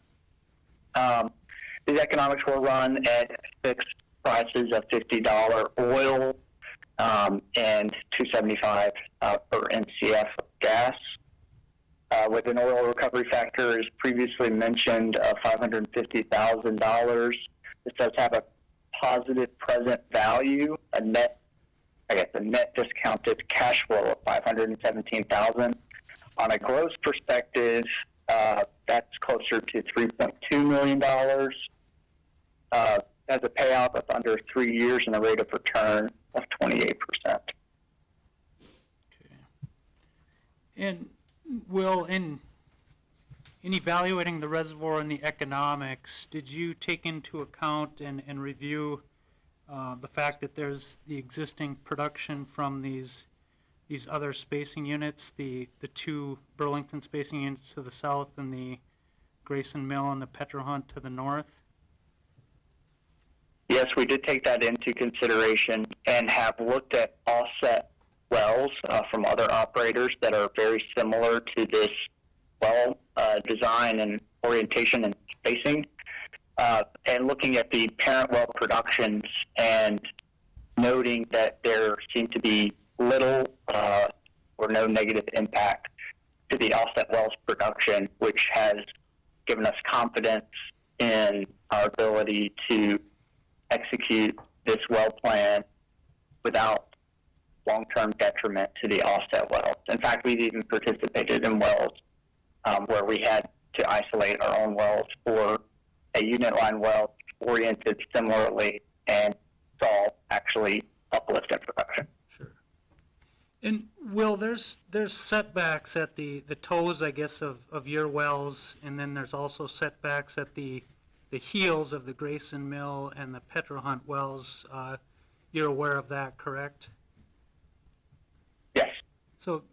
These economics will run at fixed prices of $50 oil and $2.75 per NCF of gas. With an oil recovery factor, as previously mentioned, of $550,000. This does have a positive present value, a net discounted cash flow of $517,000. On a gross perspective, that's closer to $3.2 million. Has a payout of under 3 years and a rate of return of 28%. Okay. And Will, in evaluating the reservoir and the economics, did you take into account and review the fact that there's the existing production from these other spacing units, the two Burlington spacing units to the south and the Grayson Mill and the Petro Hunt to the north? Yes, we did take that into consideration and have looked at offset wells from other operators that are very similar to this well design and orientation and spacing, and looking at the parent well productions and noting that there seemed to be little or no negative impact to the offset wells production, which has given us confidence in our ability to execute this well plan without long-term detriment to the offset wells. In fact, we've even participated in wells where we had to isolate our own wells for a unit line well oriented similarly and saw actually uplift in production. Sure. And Will, there's setbacks at the toes, I guess, of your wells, and then there's also setbacks at the heels of the Grayson Mill and the Petro Hunt wells. You're aware of that, correct? Yes. So,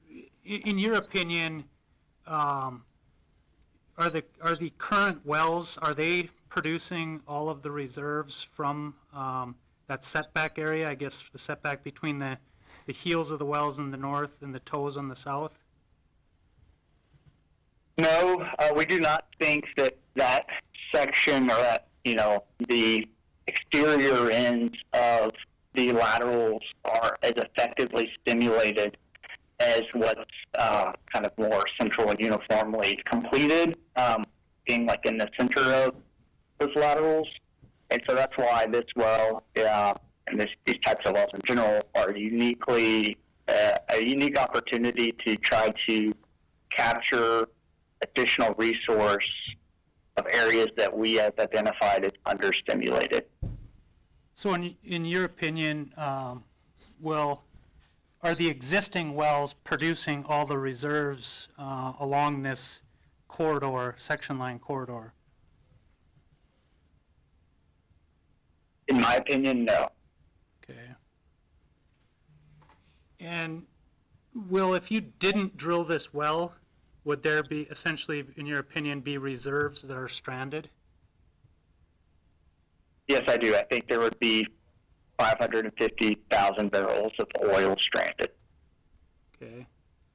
in your opinion, are the current wells, are they producing all of the reserves from that setback area? I guess the setback between the heels of the wells in the north and the toes on the south? No, we do not think that section or that, the exterior ends of the laterals are as effectively stimulated as what's kind of more central and uniformly completed, being like in the center of those laterals. And so that's why this well and these types of wells in general are uniquely a unique opportunity to try to capture additional resource of areas that we have identified as understimulated. So in your opinion, are the existing wells producing all the reserves along this corridor, section line corridor? In my opinion, no. Okay. And Will, if you didn't drill this well, would there be essentially, in your opinion, be reserves that are stranded? Yes, I do. I think there would be 550,000 barrels of oil stranded. Okay.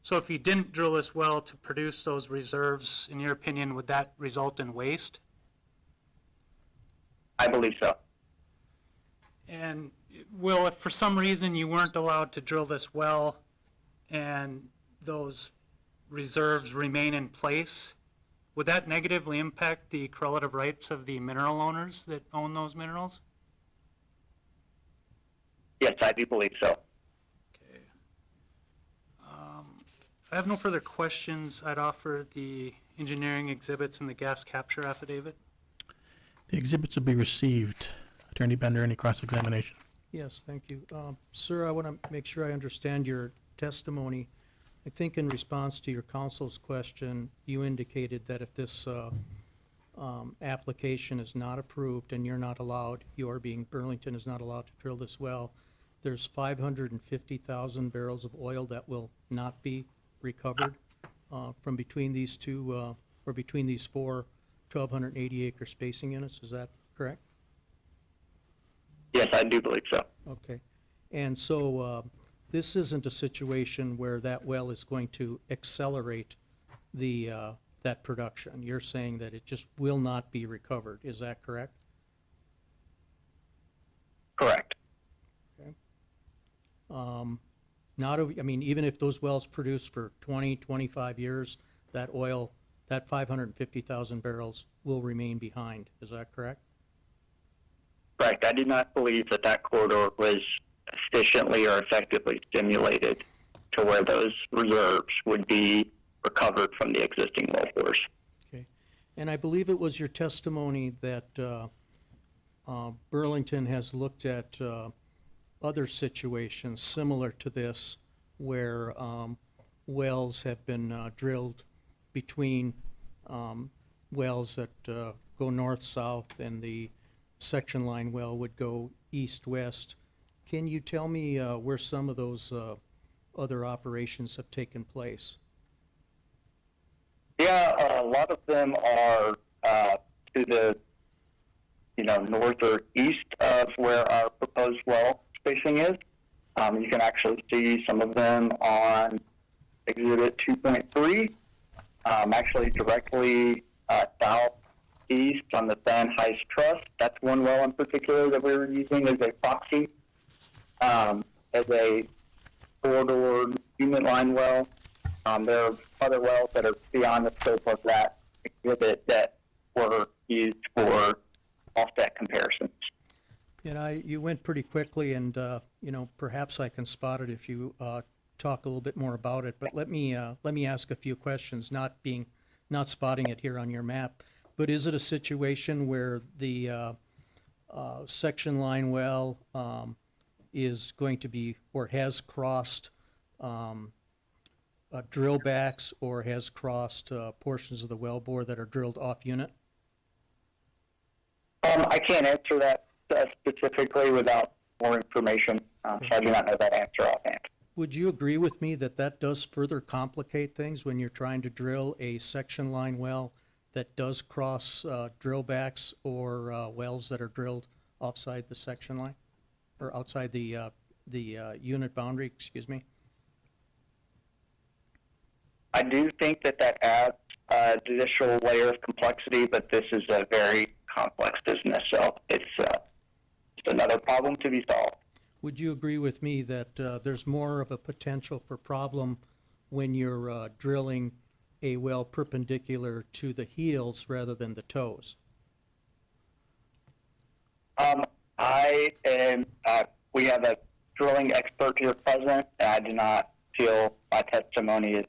So if you didn't drill this well to produce those reserves, in your opinion, would that result in waste? I believe so. And Will, if for some reason you weren't allowed to drill this well and those reserves remain in place, would that negatively impact the correlative rights of the mineral owners that own those minerals? Yes, I do believe so. Okay. I have no further questions. I'd offer the engineering exhibits and the gas capture affidavit. The exhibits will be received. Attorney Bender, any cross-examination? Yes, thank you. Sir, I want to make sure I understand your testimony. I think in response to your counsel's question, you indicated that if this application is not approved and you're not allowed, your being Burlington is not allowed to drill this well, there's 550,000 barrels of oil that will not be recovered from between these two, or between these four 1,280 acre spacing units. Is that correct? Yes, I do believe so. Okay. And so this isn't a situation where that well is going to accelerate the that production. You're saying that it just will not be recovered. Is that correct? Correct. Okay. I mean, even if those wells produce for 20, 25 years, that oil, that 550,000 barrels will remain behind. Is that correct? Correct. I do not believe that that corridor was efficiently or effectively stimulated to where those reserves would be recovered from the existing well bores. Okay. And I believe it was your testimony that Burlington has looked at other situations similar to this where wells have been drilled between wells that go north-south and the section line well would go east-west. Can you tell me where some of those other operations have taken place? Yeah, a lot of them are to the north or east of where our proposed well spacing is. You can actually see some of them on Exhibit 2.3, actually directly southeast on the Van Heist Trust. That's one well in particular that we were using as a proxy, as a corridor unit line well. There are other wells that are beyond the scope of that exhibit that were used for offset comparisons. And you went pretty quickly, and perhaps I can spot it if you talk a little bit more about it. But let me ask a few questions, not spotting it here on your map. But is it a situation where the section line well is going to be or has crossed drill backs or has crossed portions of the well bore that are drilled off unit? I can't answer that specifically without more information, so I do not know that answer offhand. Would you agree with me that that does further complicate things when you're trying to drill a section line well that does cross drill backs or wells that are drilled offside the section line or outside the unit boundary, excuse me? I do think that adds an additional layer of complexity, but this is a very complex business, so it's another problem to be solved. Would you agree with me that there's more of a potential for problem when you're drilling a well perpendicular to the heels rather than the toes? We have a drilling expert here present, and I do not feel my testimony is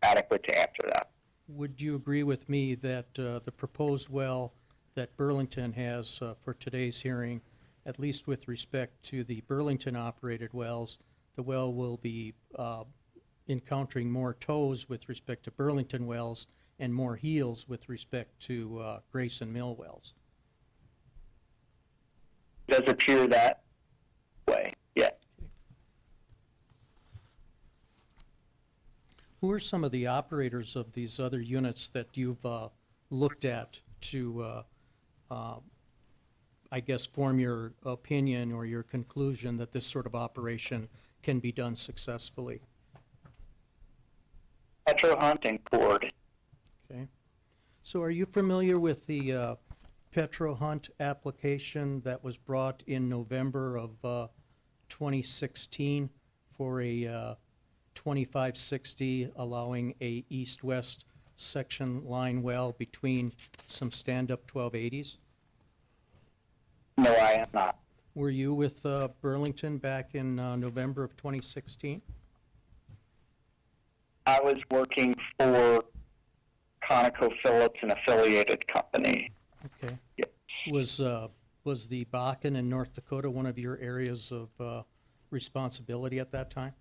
adequate to answer that. Would you agree with me that the proposed well that Burlington has for today's hearing, at least with respect to the Burlington-operated wells, the well will be encountering more toes with respect to Burlington wells and more heels with respect to Grayson Mill wells? Does appear that way, yes. Who are some of the operators of these other units that you've looked at to, I guess, form your opinion or your conclusion that this sort of operation can be done successfully? Petro Hunt and Cord. Okay. So are you familiar with the Petro Hunt application that was brought in November of 2016 for a 2560 allowing a east-west section line well between some stand-up 1280s? No, I am not. Were you with Burlington back in November of 2016? I was working for ConocoPhillips, an affiliated company. Okay. Yes. Was the Bakken in North Dakota one of your areas of responsibility at that time?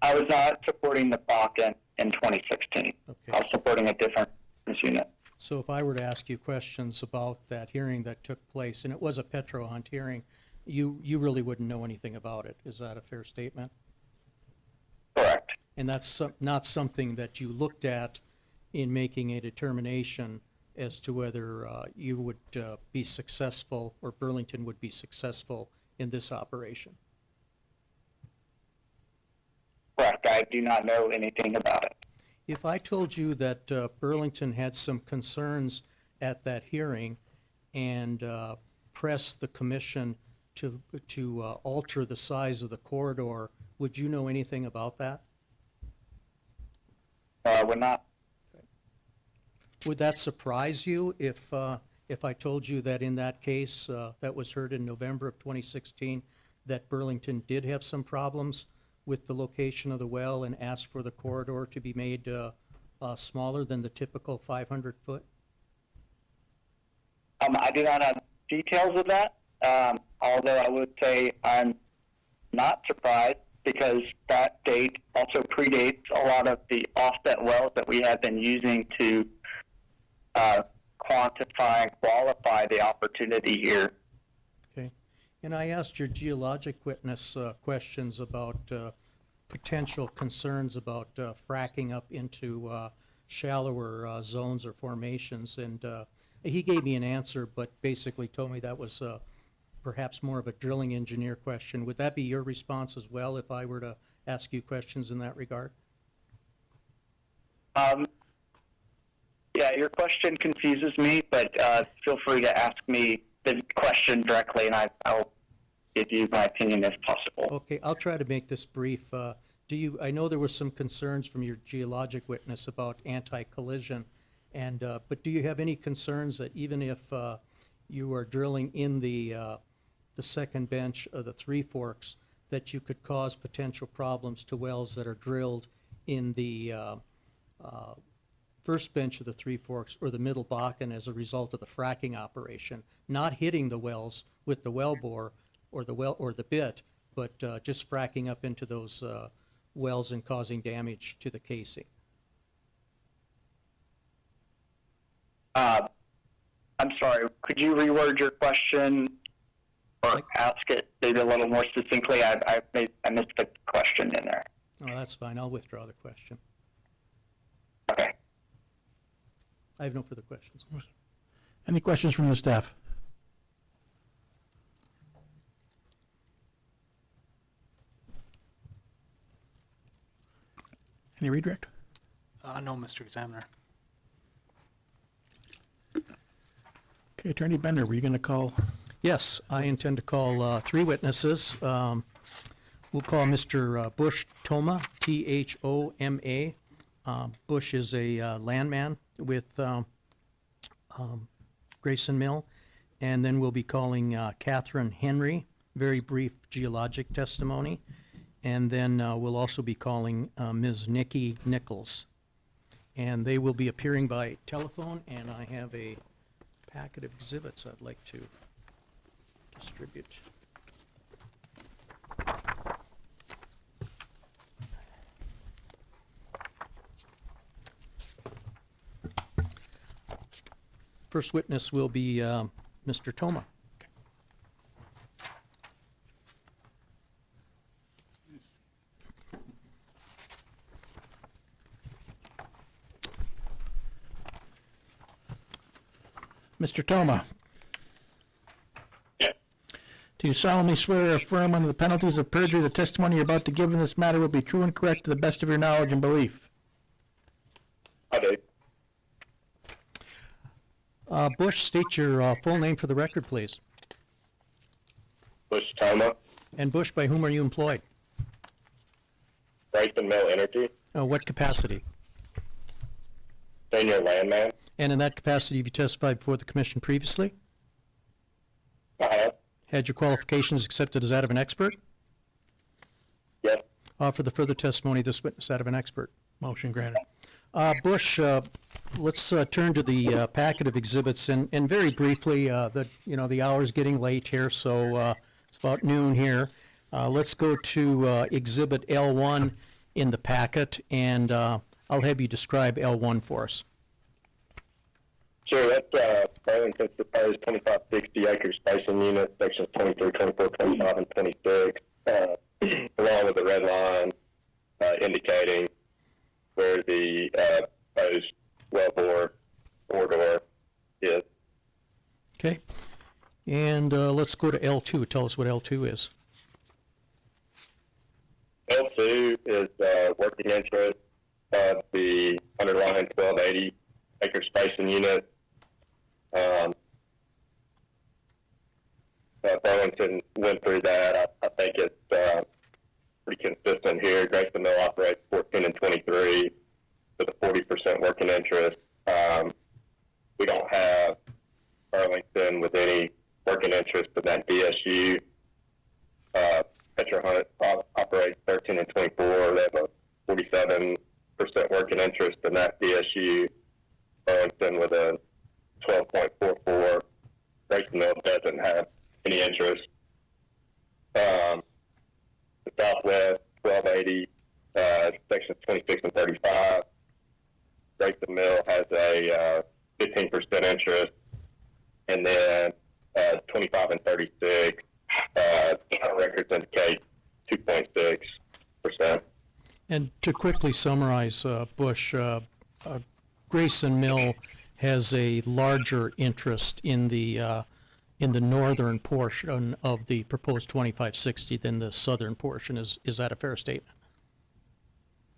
I was not supporting the Bakken in 2016. Okay. I was supporting a different business unit. So if I were to ask you questions about that hearing that took place, and it was a Petro Hunt hearing, you really wouldn't know anything about it. Is that a fair statement? Correct. And that's not something that you looked at in making a determination as to whether you would be successful or Burlington would be successful in this operation? Correct. I do not know anything about it. If I told you that Burlington had some concerns at that hearing and pressed the commission to alter the size of the corridor, would you know anything about that? Would not. Would that surprise you if I told you that in that case that was heard in November of 2016, that Burlington did have some problems with the location of the well and asked for the corridor to be made smaller than the typical 500 foot? I do not have details of that, although I would say I'm not surprised because that date also predates a lot of the offset wells that we have been using to quantify and qualify the opportunity here. Okay. And I asked your geologic witness questions about potential concerns about fracking up into shallower zones or formations, and he gave me an answer, but basically told me that was perhaps more of a drilling engineer question. Would that be your response as well if I were to ask you questions in that regard? Yeah, your question confuses me, but feel free to ask me the question directly, and I'll give you my opinion if possible. Okay, I'll try to make this brief. I know there were some concerns from your geologic witness about anti-collision, and but do you have any concerns that even if you are drilling in the second bench of the Three Forks, that you could cause potential problems to wells that are drilled in the first bench of the Three Forks or the Middle Bakken as a result of the fracking operation, not hitting the wells with the well bore or the bit, but just fracking up into those wells and causing damage to the casing? I'm sorry, could you reword your question or ask it maybe a little more succinctly? I missed the question in there. Oh, that's fine. I'll withdraw the question. Okay. I have no further questions. Any questions from the staff? Any redirect? No, Mr. Examiner. Okay, Attorney Bender, were you going to call? Yes, I intend to call three witnesses. We'll We'll call Mr. Bush Toma, Thoma. Bush is a landman with Grayson Mill. And then we'll be calling Catherine Henry, very brief geologic testimony. And then we'll also be calling Ms. Nikki Nichols. And they will be appearing by telephone, and I have a packet of exhibits I'd like to distribute. First witness will be Mr. Toma. Mr. Toma? Yeah. Do you solemnly swear or affirm under the penalties of perjury the testimony you're about to give in this matter will be true and correct to the best of your knowledge and belief? I do. Bush, state your full name for the record, please. Bush Toma, And Bush, by whom are you employed? Grayson Mill Energy, What capacity? senior landman. And in that capacity, have you testified before the commission previously? I have. Had your qualifications accepted as that of an expert? Yes. Offer the further testimony of this witness that of an expert. Motion granted. Bush, let's turn to the packet of exhibits, and very briefly, the hour's getting late here, so it's about noon here. Let's go to Exhibit L1 in the packet, and I'll have you describe L1 for us. Sure, that's Burlington's proposed 2560 acre spacing unit, sections 23, 24, 25, and 26, along with the red line indicating where the proposed wellbore corridor is. Okay. And let's go to L2. Tell us what L2 is. L2 is working interest of the underlying 1280 acre spacing unit. Burlington went through that. I think it's pretty consistent here. Grayson Mill operates 14 and 23 with a 40% working interest. We don't have Burlington with any working interest in that DSU. Petro Hunt operates 13 and 24. They have a 47% working interest in that DSU. Burlington with a 12.44. Grayson Mill doesn't have any interest. The Southwest 1280, sections 26 and 35. Grayson Mill has a 15% interest, and then 25 and 36. Our records indicate 2.6%. And to quickly summarize, Bush, Grayson Mill has a larger interest in the northern portion of the proposed 2560 than the southern portion. Is that a fair statement?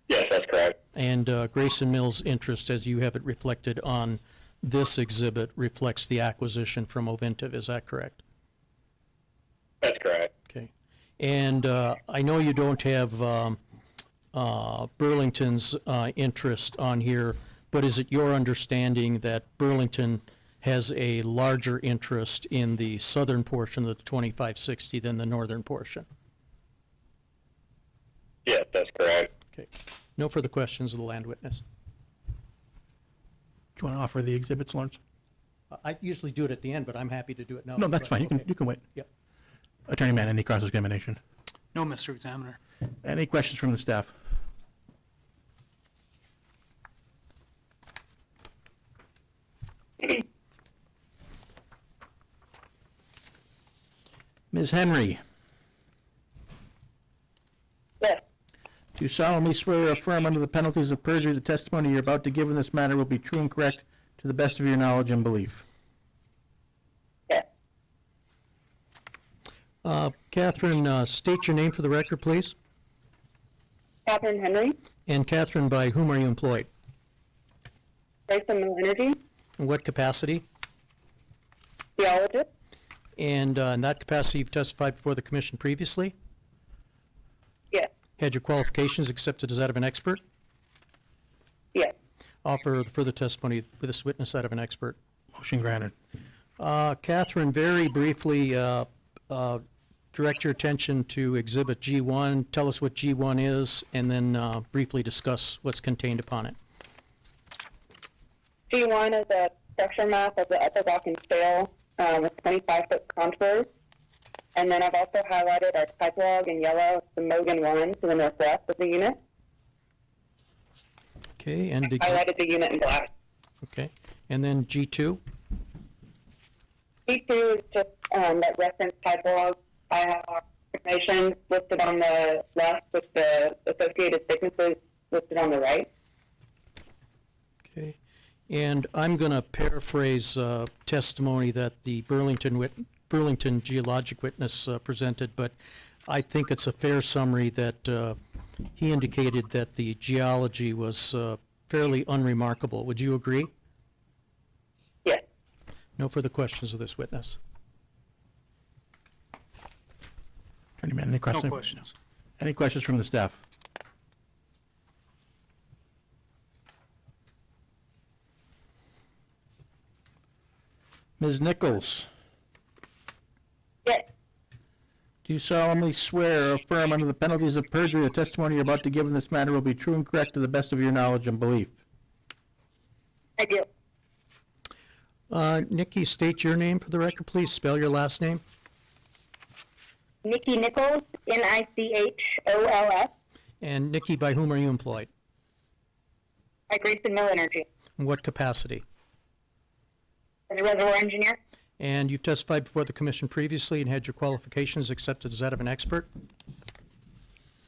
Yes, that's correct. And Grayson Mill's interest, as you have it reflected on this exhibit, reflects the acquisition from Ovintiv. Is that correct? That's correct. Okay. And I know you don't have Burlington's interest on here, but is it your understanding that Burlington has a larger interest in the southern portion of the 2560 than the northern portion? Yes, that's correct. Okay. No further questions of the land witness. Do you want to offer the exhibits, Lawrence? I usually do it at the end, but I'm happy to do it now. No, that's fine. Okay. You can wait. Yep. Attorney Mann, any cross-examination? No, Mr. Examiner. Any questions from the staff? Ms. Henry? Yes. Do you solemnly swear or affirm under the penalties of perjury the testimony you're about to give in this matter will be true and correct to the best of your knowledge and belief? Yes. Catherine, state your name for the record, please. Catherine Henry, And Catherine, by whom are you employed? Grayson Mill Energy, In what capacity? geologist. And in that capacity, you've testified before the commission previously? Had your qualifications accepted as that of an expert? Yes. Offer the further testimony with this witness that of an expert. Motion granted. Catherine, very briefly, direct your attention to Exhibit G1. Tell us what G1 is, and then briefly discuss what's contained upon it. G1 is a structure map of the upper Bakken Shale with 25-foot contours. And then I've also highlighted our type log in yellow, the Mogan 1 to the northwest of the unit. Okay, and Highlighted the unit in black. okay, and then G2. G2 is just that reference type log. I have our information listed on the left with the associated thicknesses listed on the right. Okay, and I'm going to paraphrase testimony that the Burlington geologic witness presented, but I think it's a fair summary that he indicated that the geology was fairly unremarkable. Would you agree? Yes. No further questions of this witness. Attorney Mann, any questions? No questions. Any questions from the staff? Ms. Nichols, Yes. do you solemnly swear or affirm under the penalties of perjury the testimony you're about to give in this matter will be true and correct to the best of your knowledge and belief? I do. Nikki, state your name for the record, please. Spell your last name. Nikki Nichols, Nichols. And Nikki, by whom are you employed? By Grayson Mill Energy. In what capacity? As a reservoir engineer. And you've testified before the commission previously and had your qualifications accepted as that of an expert?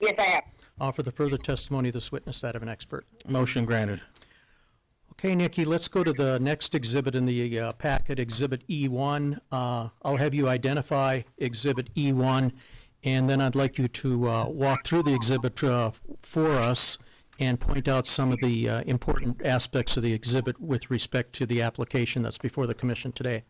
Yes, I have. Offer the further testimony of this witness that of an expert. Motion granted. Okay, Nikki, let's go to the next exhibit in the packet, Exhibit E1. I'll have you identify Exhibit E1, and then I'd like you to walk through the exhibit for us and point out some of the important aspects of the exhibit with respect to the application that's before the commission today.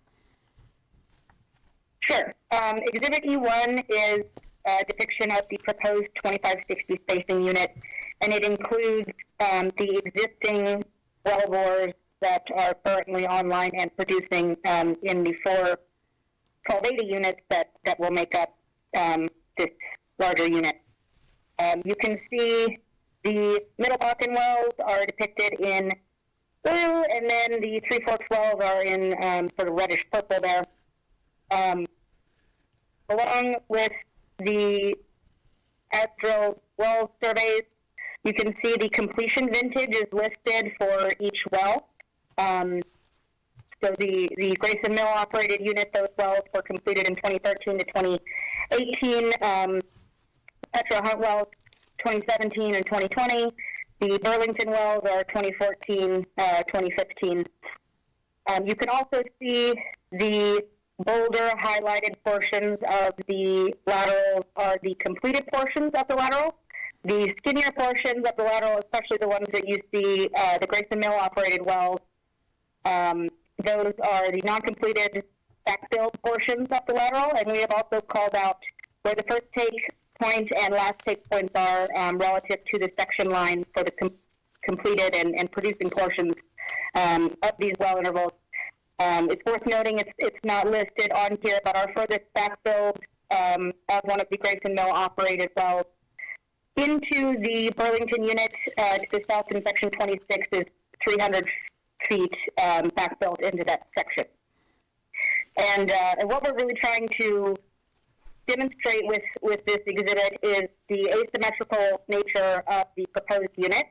Sure. Exhibit E1 is a depiction of the proposed 2560 spacing unit, and it includes the existing well bores that are currently online and producing in the 4 1280 units that will make up this larger unit. You can see the Middle Bakken wells are depicted in blue, and then the Three Forks wells are in sort of reddish purple there. Along with the as-drilled well surveys, you can see the completion vintage is listed for each well. So the Grayson Mill operated unit, those wells were completed in 2013 to 2018. Petro Hunt wells, 2017 and 2020. The Burlington wells are 2014, 2015. You can also see the bolder highlighted portions of the laterals are the completed portions of the lateral. The skinnier portions of the lateral, especially the ones that you see, the Grayson Mill operated wells, those are the non-completed backfilled portions of the lateral, and we have also called out where the first take point and last take points are relative to the section line for the completed and producing portions of these well intervals. It's worth noting it's not listed on here, but our furthest backfilled of one of the Grayson Mill operated wells into the Burlington unit to the south in section 26 is 300 feet backfilled into that section. And what we're really trying to demonstrate with this exhibit is the asymmetrical nature of the proposed unit.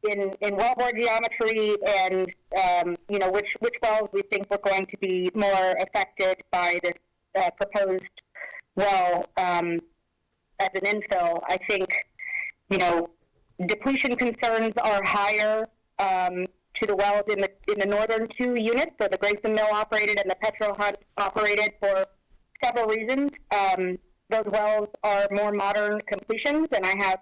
In wellbore geometry and which wells we think we're going to be more affected by this proposed well as an infill. I think depletion concerns are higher to the wells in the northern 2 units, so the Grayson Mill operated and the Petro Hunt operated, for several reasons. Those wells are more modern completions, and I have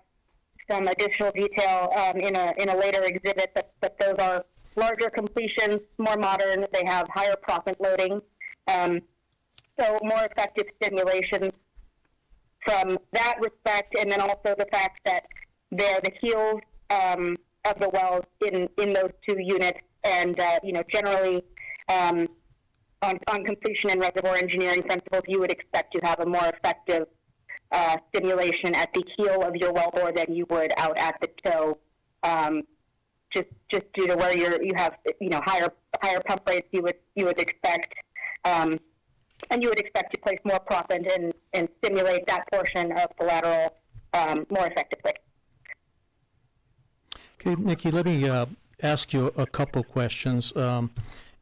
some additional detail in a later exhibit, but those are larger completions, more modern. They have higher proppant loading, so more effective stimulation. from that respect, and then also the fact that they're the heels of the wells in those two units, and generally on completion and reservoir engineering principles, you would expect to have a more effective stimulation at the heel of your wellbore than you would out at the toe. Just due to where you have higher pump rates, you would expect. And you would expect to place more proppant and stimulate that portion of the lateral more effectively. Okay, Nikki, let me ask you a couple questions.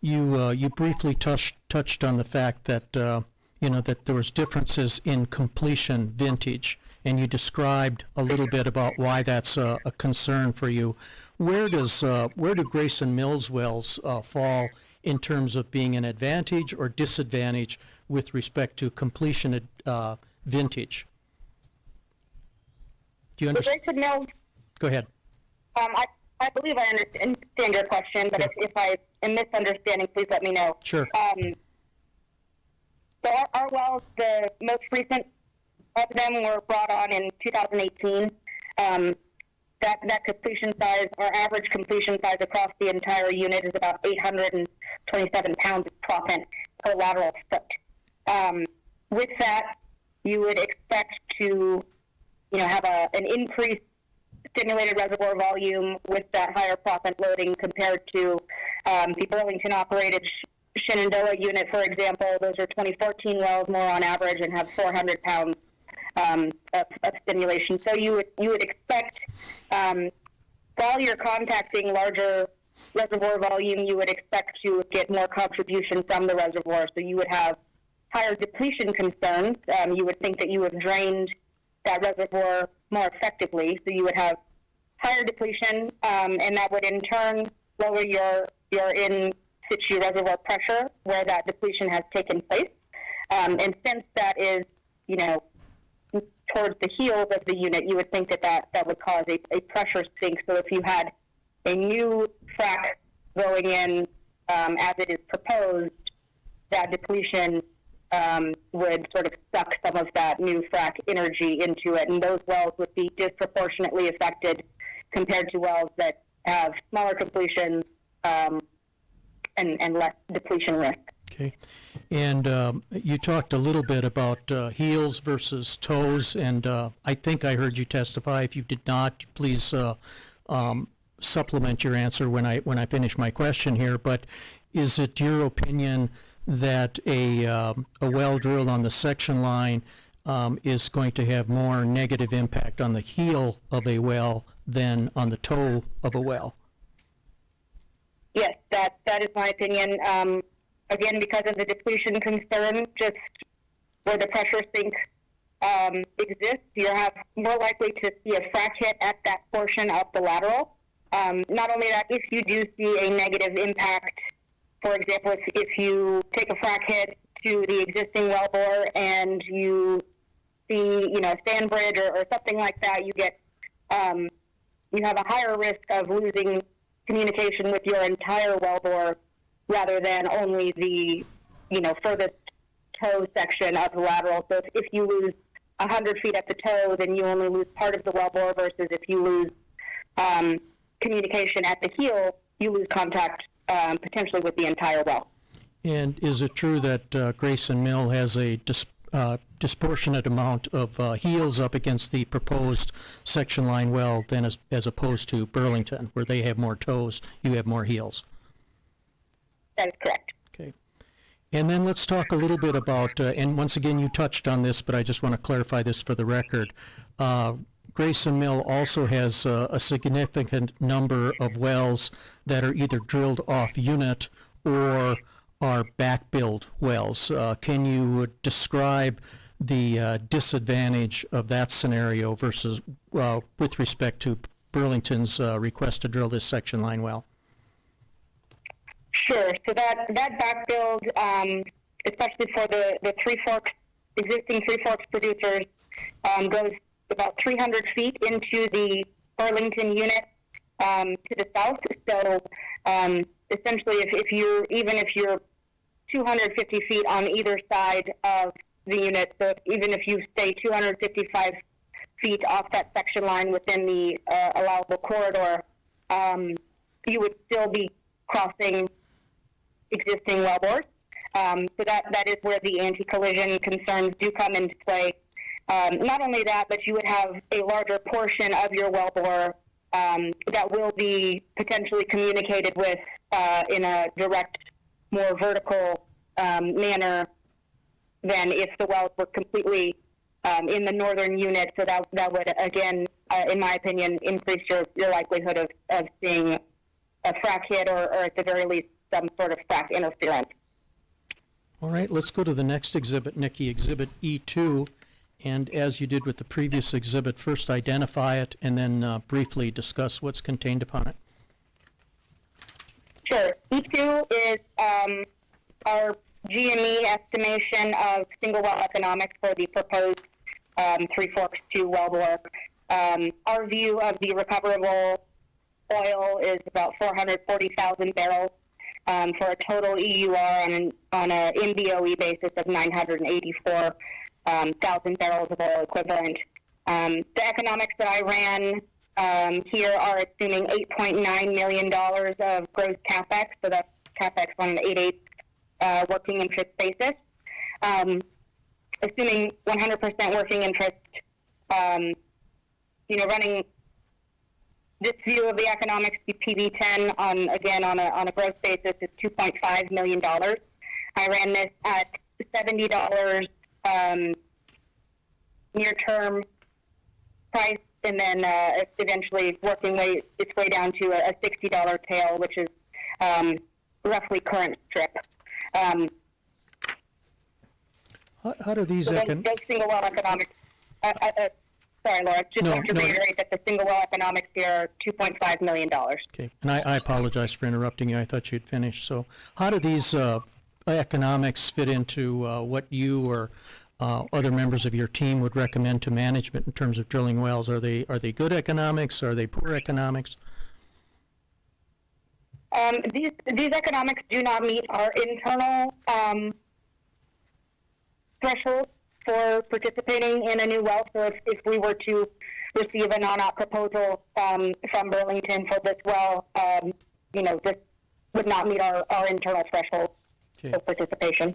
You briefly touched on the fact that that there was differences in completion vintage, and you described a little bit about why that's a concern for you. Where do Grayson Mills wells fall in terms of being an advantage or disadvantage with respect to completion vintage? Do you understand? Grayson Mills. Go ahead. I believe I understand your question, but if I am misunderstanding, please let me know. Sure. So our wells, the most recent of them were brought on in 2018. That completion size, or average completion size across the entire unit, is about 827 pounds of proppant per lateral foot. With that, you would expect to, have an increased stimulated reservoir volume with that higher proppant loading compared to the Burlington-operated Shenandoah unit, for example. Those are 2014 wells more on average and have 400 pounds of stimulation. So you would expect, while you're contacting larger reservoir volume, you would expect to get more contribution from the reservoir. So you would have higher depletion concerns. You would think that you have drained that reservoir more effectively. So you would have higher depletion, and that would in turn lower your in situ reservoir pressure where that depletion has taken place. And since that is, towards the heels of the unit, you would think that would cause a pressure sink. So if you had a new frac going in as it is proposed, that depletion would sort of suck some of that new frac energy into it, and those wells would be disproportionately affected compared to wells that have smaller completions and less depletion risk. Okay. And you talked a little bit about heels versus toes, and I think I heard you testify. If you did not, please supplement your answer when I finish my question here. But is it your opinion that a well drilled on the section line is going to have more negative impact on the heel of a well than on the toe of a well? Yes, that is my opinion. Again, because of the depletion concern, just where the pressure sink exists, you're more likely to see a frac hit at that portion of the lateral. Not only that, if you do see a negative impact, for example, if you take a frac hit to the existing wellbore and you see, a sand bridge or something like that, you get you have a higher risk of losing communication with your entire wellbore rather than only the, furthest toe section of the lateral. So if you lose 100 feet at the toe, then you only lose part of the wellbore, versus if you lose communication at the heel, you lose contact potentially with the entire well. And is it true that Grayson Mill has a disproportionate amount of heels up against the proposed section line well than as opposed to Burlington, where they have more toes, you have more heels? That is correct. Okay. And then let's talk a little bit about, and once again, you touched on this, but I just want to clarify this for the record. Grayson Mill also has a significant number of wells that are either drilled off unit or are back-build wells. Can you describe the disadvantage of that scenario versus with respect to Burlington's request to drill this section line well? Sure. So that back build, especially for the existing Three Forks producers, goes about 300 feet into the Burlington unit to the south. So essentially, if you're 250 feet on either side of the unit. So even if you stay 255 feet off that section line within the allowable corridor, you would still be crossing existing wellbores. So that is where the anti-collision concerns do come into play. Not only that, but you would have a larger portion of your wellbore that will be potentially communicated with in a direct, more vertical manner than if the wells were completely in the northern unit. So that would, again, in my opinion, increase your likelihood of seeing a frac hit or at the very least some sort of frac interference. All right, let's go to the next exhibit, Nikki, Exhibit E2. And as you did with the previous exhibit, first identify it and then briefly discuss what's contained upon it. Sure. E2 is our G&E estimation of single well economics for the proposed Three Forks 2 wellbore. Our view of the recoverable oil is about 440,000 barrels for a total EUR on an MBOE basis of 984,000 barrels of oil equivalent. The economics that I ran here are assuming $8.9 million of gross CapEx, so that's CapEx on an 8/8 working interest basis. Assuming 100% working interest, running this view of the economics to PV10 on a gross basis is $2.5 million. I ran this at $70 near-term price, and then eventually working its way down to a $60 tail, which is roughly current strip. How do these So those single well economics? Sorry, Laura. Just want to reiterate that the single well economics here are $2.5 million. Okay, and I apologize for interrupting you. I thought you'd finished. So how do these economics fit into what you or other members of your team would recommend to management in terms of drilling wells? Are they good economics? Are they poor economics? These economics do not meet our internal threshold for participating in a new well. So if we were to receive a non-op proposal from Burlington for this well, this would not meet our internal threshold for participation.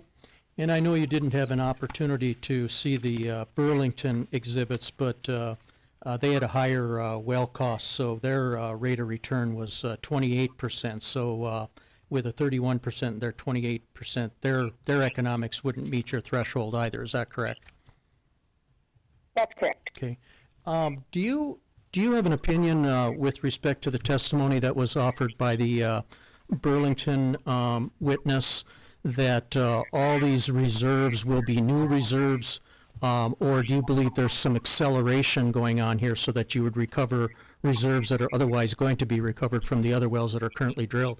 And I know you didn't have an opportunity to see the Burlington exhibits, but they had a higher well cost, so their rate of return was 28%. So with a 31%, their 28%, their economics wouldn't meet your threshold either. Is that correct? That's correct. Okay. Do you have an opinion with respect to the testimony that was offered by the Burlington witness that all these reserves will be new reserves, or do you believe there's some acceleration going on here so that you would recover reserves that are otherwise going to be recovered from the other wells that are currently drilled?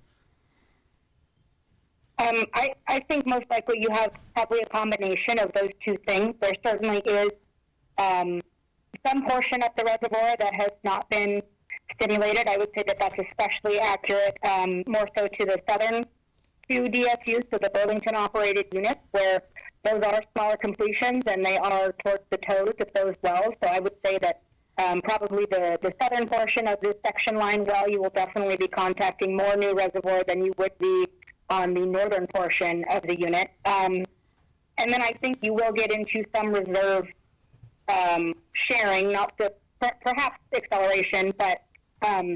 I think most likely you have probably a combination of those two things. There certainly is some portion of the reservoir that has not been stimulated. I would say that that's especially accurate, more so to the southern two DSUs, so the Burlington-operated units, where those are smaller completions and they are towards the toes of those wells. So I would say that probably the southern portion of this section line well, you will definitely be contacting more new reservoir than you would be on the northern portion of the unit. And then I think you will get into some reserve sharing, not the perhaps acceleration, but I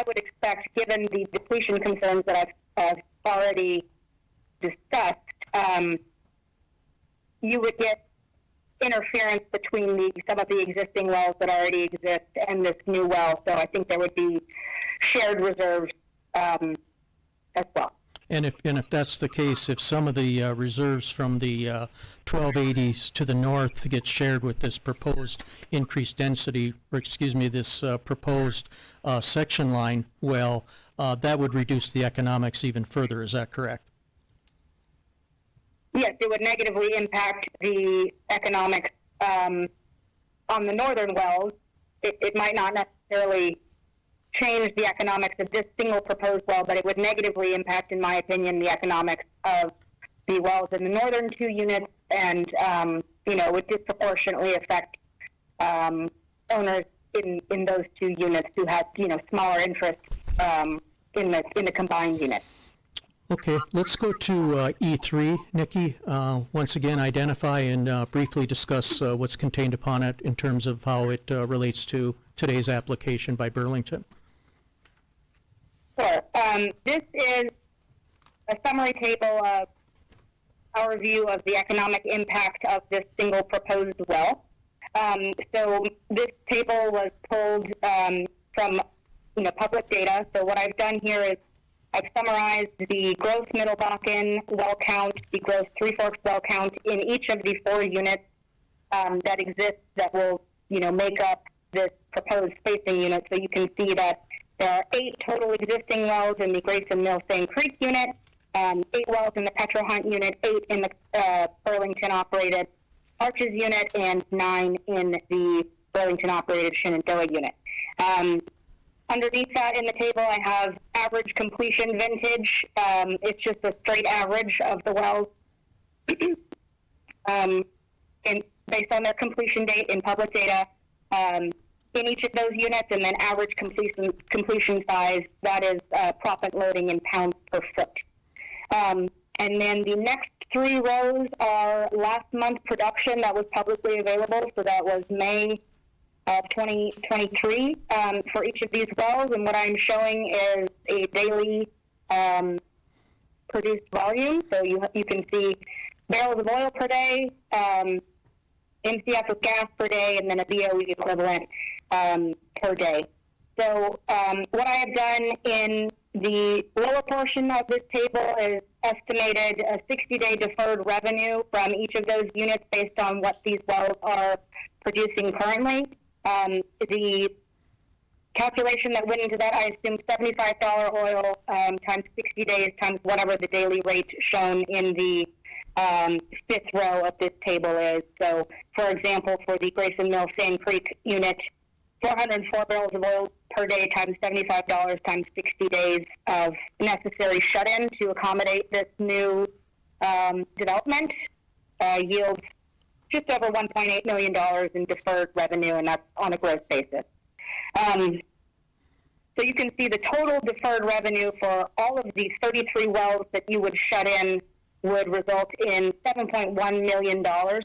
would expect, given the depletion concerns that I've already discussed, you would get interference between some of the existing wells that already exist and this new well. So I think there would be shared reserves as well. And if that's the case, if some of the reserves from the 1280s to the north get shared with this proposed increased density, or excuse me, this proposed section line well, that would reduce the economics even further. Is that correct? Yes, it would negatively impact the economics on the northern wells. It might not necessarily change the economics of this single proposed well, but it would negatively impact, in my opinion, the economics of the wells in the northern two units and, would disproportionately affect owners in those 2 units who had, smaller interests in the combined unit. Okay, let's go to E3, Nikki. Once again, identify and briefly discuss what's contained upon it in terms of how it relates to today's application by Burlington. Sure. This is a summary table of our view of the economic impact of this single proposed well. So this table was pulled from public data. So what I've done here is I've summarized the gross Middle Bakken well count, the gross Three Forks well count in each of the 4 units that exist that will make up this proposed spacing unit. So you can see that there are 8 total existing wells in the Grayson Mill Sand Creek unit, 8 wells in the Petro Hunt unit, 8 in the Burlington operated Arches unit, and 9 in the Burlington operated Shenandoah unit. Underneath that in the table, I have average completion vintage. It's just a straight average of the wells and based on their completion date in public data in each of those units, and then average completion size, that is proppant loading in pounds per foot. And then the next 3 rows are last month production that was publicly available, so that was May of 2023 for each of these wells, and what I'm showing is a daily produced volume. So you can see barrels of oil per day, MCF of gas per day, and then a BOE equivalent per day. So what I have done in the lower portion of this table is estimated a 60-day deferred revenue from each of those units based on what these wells are producing currently. The calculation that went into that, I assume $75 oil times 60 days times whatever the daily rate shown in the 5th row of this table is. So, for example, for the Grayson Mill Sand Creek unit, 404 barrels of oil per day times $75 times 60 days of necessary shut-in to accommodate this new development yields just over $1.8 million in deferred revenue, and that's on a gross basis. So you can see the total deferred revenue for all of these 33 wells that you would shut in would result in $7.1 million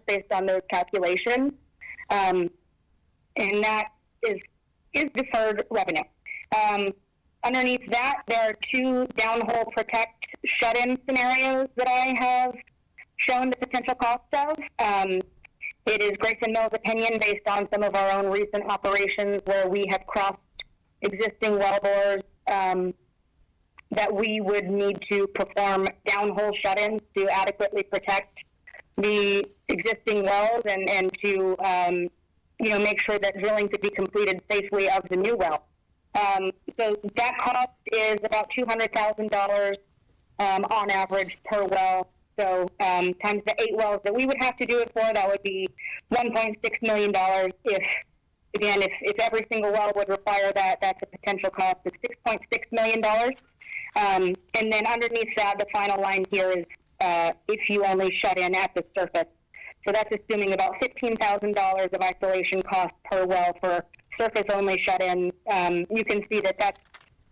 based on those calculations. And that is deferred revenue. Underneath that, there are 2 downhole protect shut-in scenarios that I have shown the potential cost of. It is Grayson Mill's opinion based on some of our own recent operations where we have crossed existing well bores that we would need to perform downhole shut-ins to adequately protect the existing wells and to make sure that drilling could be completed safely of the new well. So that cost is about $200,000 on average per well. So times the 8 wells that we would have to do it for, that would be $1.6 million. If every single well would require that, that's a potential cost of $6.6 million. And then underneath that, the final line here is if you only shut in at the surface. So that's assuming about $15,000 of isolation cost per well for surface-only shut-in. You can see that that's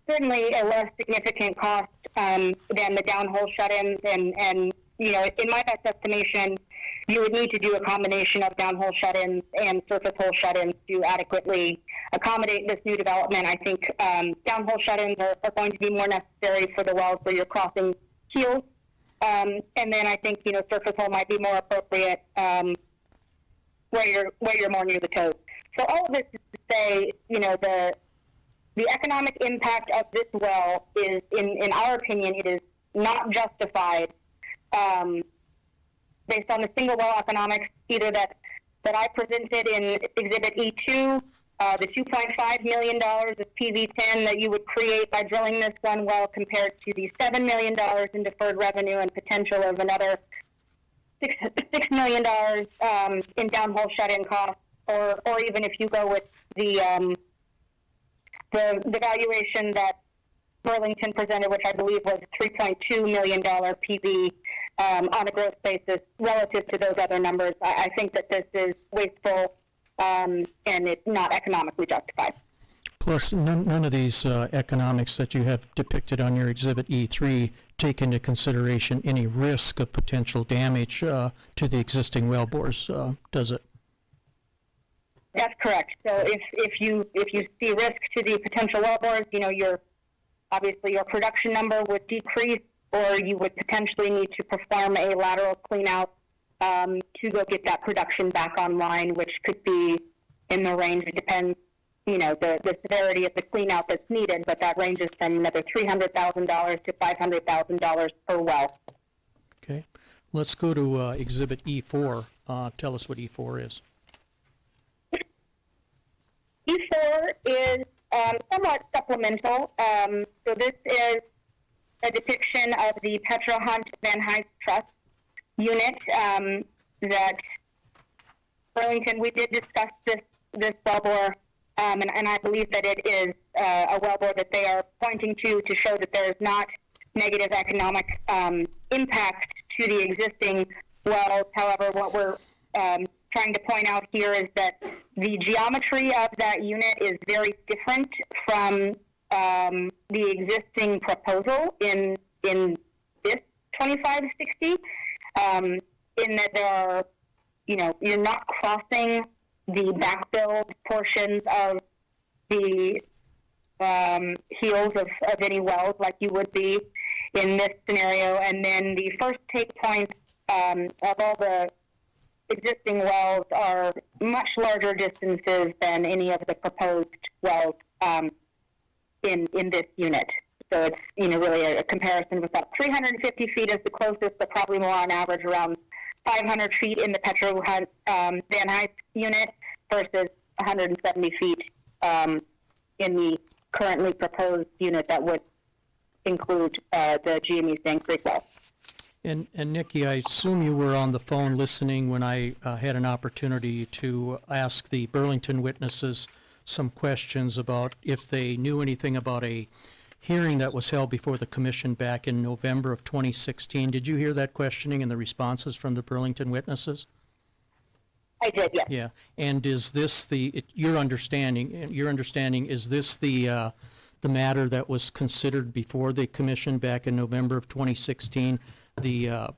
certainly a less significant cost than the downhole shut-ins, and in my best estimation, you would need to do a combination of downhole shut-ins and surface hole shut-ins to adequately accommodate this new development. I think downhole shut-ins are going to be more necessary for the wells where you're crossing keels, and then I think surface hole might be more appropriate where you're more near the toes. So all of this is to say, the economic impact of this well is, in our opinion, it is not justified based on the single well economics, either that I presented in Exhibit E2, the $2.5 million of PV10 that you would create by drilling this one well compared to the $7 million in deferred revenue and potential of another $6 million in downhole shut-in costs, or even if you go with the valuation that Burlington presented, which I believe was $3.2 million PV on a gross basis relative to those other numbers. I think that this is wasteful and it's not economically justified. Plus, none of these economics that you have depicted on your Exhibit E3 take into consideration any risk of potential damage to the existing well bores, does it? That's correct. So if you see risk to the potential well bores, obviously your production number would decrease, or you would potentially need to perform a lateral clean out to go get that production back online, which could be in the range, it depends, the severity of the clean out that's needed, but that ranges from another $300,000 to $500,000 per well. Okay. Let's go to Exhibit E4. Tell us what E4 is. E4 is somewhat supplemental. So this is a depiction of the Petro Hunt Van Huyst Trust unit that Burlington, we did discuss this wellbore, and I believe that it is a wellbore that they are pointing to show that there is not negative economic impact to the existing wells. However, what we're trying to point out here is that the geometry of that unit is very different from the existing proposal in this 2560, in that there are, you're not crossing the backbuild portions of the heels of any wells like you would be in this scenario. And then the first take points of all the existing wells are much larger distances than any of the proposed wells in this unit. So it's really a comparison with about 350 feet is the closest, but probably more on average around 500 feet in the Petro Hunt Van Huyst unit versus 170 feet in the currently proposed unit that would include the GME Sand Creek well. And Nikki, I assume you were on the phone listening when I had an opportunity to ask the Burlington witnesses some questions about if they knew anything about a hearing that was held before the commission back in November of 2016. Did you hear that questioning and the responses from the Burlington witnesses? I did, yes. Yeah. And is this your understanding, is this the matter that was considered before the commission back in November of 2016, the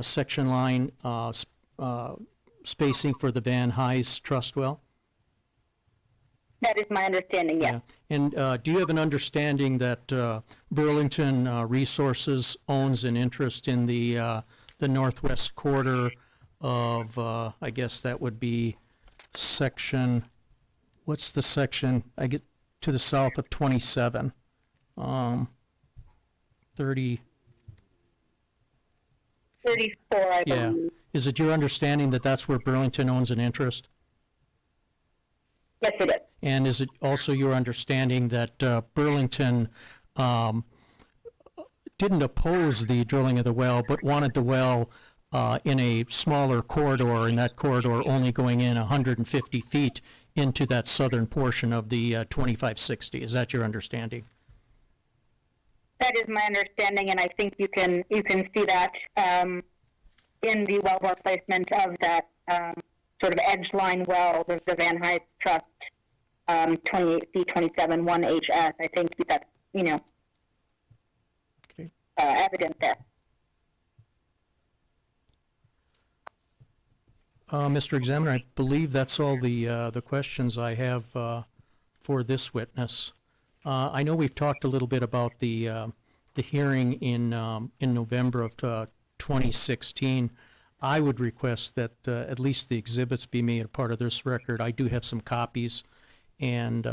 section line spacing for the Van Huyst Trust well? That is my understanding, yes. Yeah. And do you have an understanding that Burlington Resources owns an interest in the northwest quarter of, I guess that would be section, what's the section? I get to the south of 27. 34, I yeah. believe. Is it your understanding that that's where Burlington owns an interest? Yes, it is. And is it also your understanding that Burlington didn't oppose the drilling of the well, but wanted the well in a smaller corridor, and that corridor only going in 150 feet into that southern portion of the 2560? Is that your understanding? That is my understanding, and I think you can see that in the wellbore placement of that sort of edge line well, the Van Huyst Trust 28C271HS. I think that's okay. Evident there. Mr. Examiner, I believe that's all the questions I have for this witness. I know we've talked a little bit about the hearing in November of 2016. I would request that at least the exhibits be made a part of this record. I do have some copies, and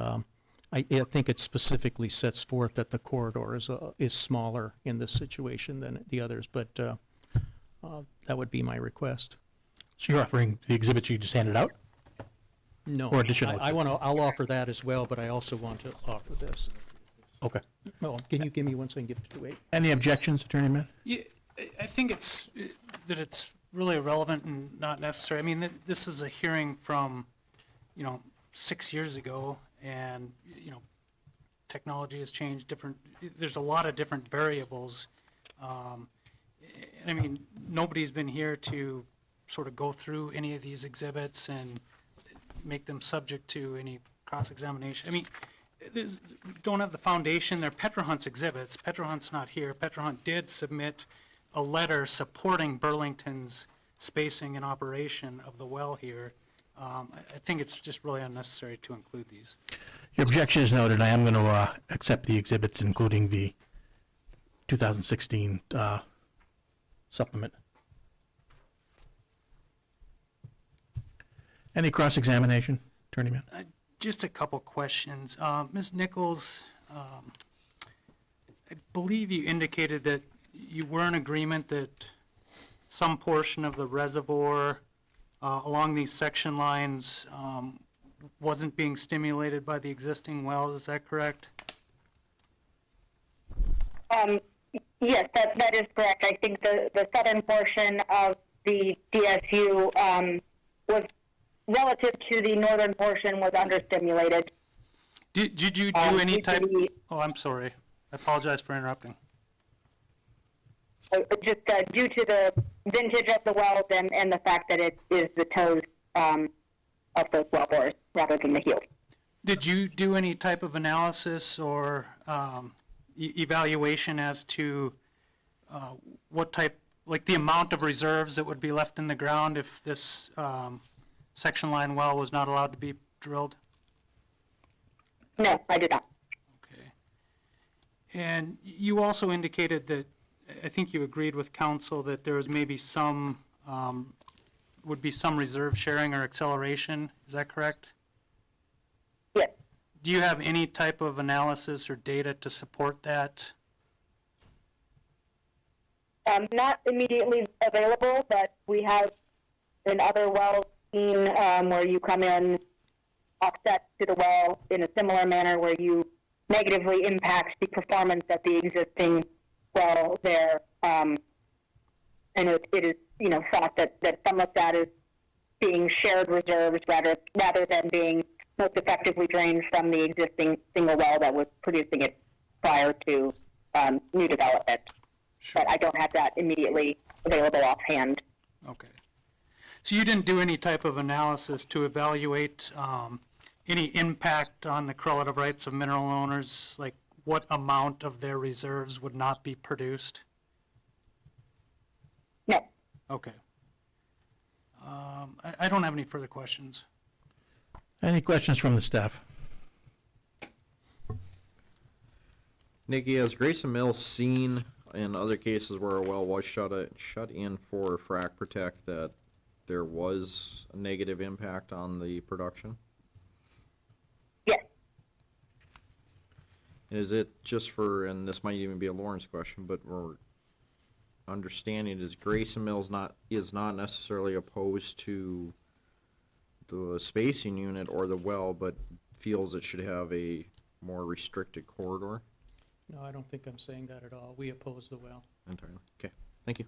I think it specifically sets forth that the corridor is smaller in this situation than the others, but that would be my request. So you're offering the exhibits you just handed out? No, Or additional? I'll offer that as well, but I also want to offer this. Okay. Oh, can you give me one so I can give it to Wade? Any objections, Attorney Mann? Yeah, I think it's really irrelevant and not necessary. I mean, this is a hearing from, 6 years ago, and, technology has changed there's a lot of different variables I mean, nobody's been here to sort of go through any of these exhibits and make them subject to any cross-examination. I mean, don't have the foundation, they're Petrohunt's exhibits. Petrohunt's not here. Petrohunt did submit a letter supporting Burlington's spacing and operation of the well here. I think it's just really unnecessary to include these. Your objection is noted. I am going to accept the exhibits, including the 2016 supplement. Any cross-examination, Attorney Mann? Just a couple questions. Ms. Nichols, I believe you indicated that you were in agreement that some portion of the reservoir along these section lines wasn't being stimulated by the existing wells. Is that correct? Yes, that is correct. I think the southern portion of the DSU was relative to the northern portion was understimulated. Did you do any type? Oh, I'm sorry. I apologize for interrupting. Just due to the vintage of the wells and the fact that it is the toes of those well bores rather than the heels. Did you do any type of analysis or evaluation as to what type, like the amount of reserves that would be left in the ground if this section line well was not allowed to be drilled? No, I did not. Okay. And you also indicated that, I think you agreed with council that there was maybe some, would be some reserve sharing or acceleration. Is that correct? Yes. Do you have any type of analysis or data to support that? Not immediately available, but we have in other wells seen where you come in offset to the well in a similar manner where you negatively impact the performance of the existing well there. And it is, thought that some of that is being shared reserves rather than being most effectively drained from the existing single well that was producing it prior to new development. Sure. But I don't have that immediately available offhand. Okay. So you didn't do any type of analysis to evaluate any impact on the correlative rights of mineral owners, like what amount of their reserves would not be produced? No. Okay. I don't have any further questions. Any questions from the staff? Nikki, has Grayson Mills seen in other cases where a well was shut in for frac protect that there was a negative impact on the production? Yes. Is it just for, and this might even be a Lawrence question, but we're understanding is Grayson Mills is not necessarily opposed to the spacing unit or the well, but feels it should have a more restricted corridor? No, I don't think I'm saying that at all. We oppose the well. Entirely. Okay, thank you.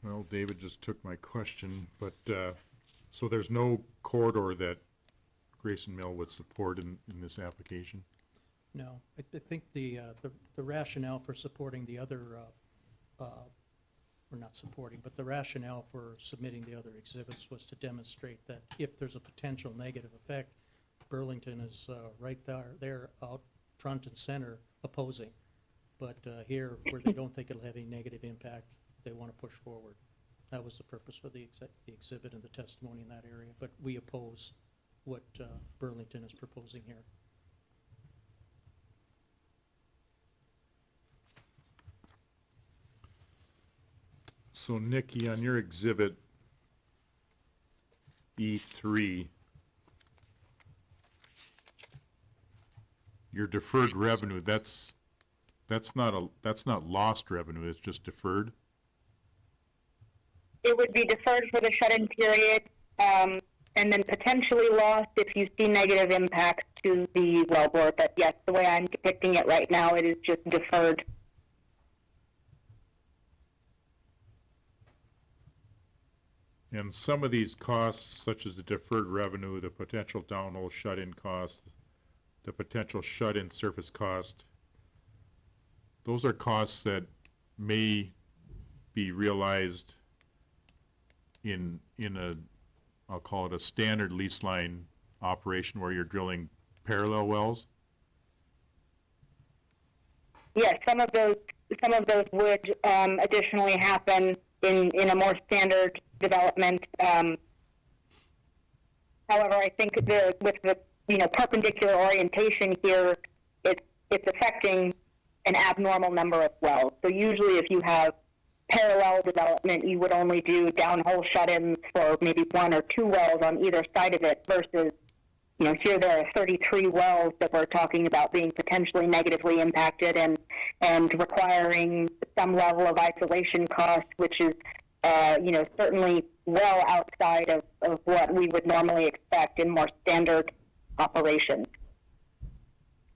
Well, David just took my question, but, so there's no corridor that Grayson Mill would support in this application? No, I think the rationale for supporting the other, or not supporting, but the rationale for submitting the other exhibits was to demonstrate that if there's a potential negative effect, Burlington is right there out front and center opposing. But here, where they don't think it'll have any negative impact, they want to push forward. That was the purpose for the exhibit and the testimony in that area, but we oppose what Burlington is proposing here. So Nikki, on your exhibit E3, your deferred revenue, that's not lost revenue, it's just deferred? It would be deferred for the shut-in period, and then potentially lost if you see negative impacts to the wellbore. But yes, the way I'm depicting it right now, it is just deferred. And some of these costs, such as the deferred revenue, the potential downhole shut-in cost, the potential shut-in surface cost, those are costs that may be realized in a, I'll call it a standard lease line operation where you're drilling parallel wells? Yes, some of those would additionally happen in a more standard development. However, I think with the perpendicular orientation here, it's affecting an abnormal number of wells. So usually, if you have parallel development, you would only do downhole shut-ins for maybe 1 or 2 wells on either side of it. Versus, here there are 33 wells that we're talking about being potentially negatively impacted and requiring some level of isolation cost, which is certainly well outside of what we would normally expect in more standard operations.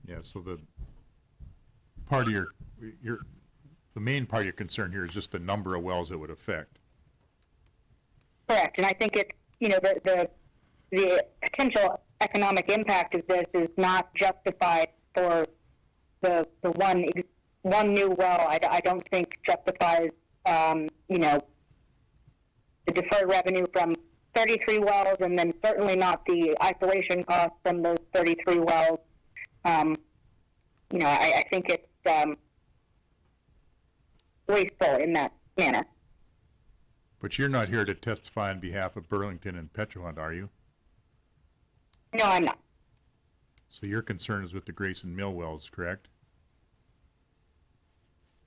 Yeah, so the part of the main part of your concern here is just the number of wells it would affect. Correct, and I think it's the potential economic impact of this is not justified for the one new well. I don't think justifies the deferred revenue from 33 wells, and then certainly not the isolation costs from those 33 wells. I think it's wasteful in that manner. But you're not here to testify on behalf of Burlington and Petrohunt, are you? No, I'm not. So your concern is with the Grayson Mill wells, correct?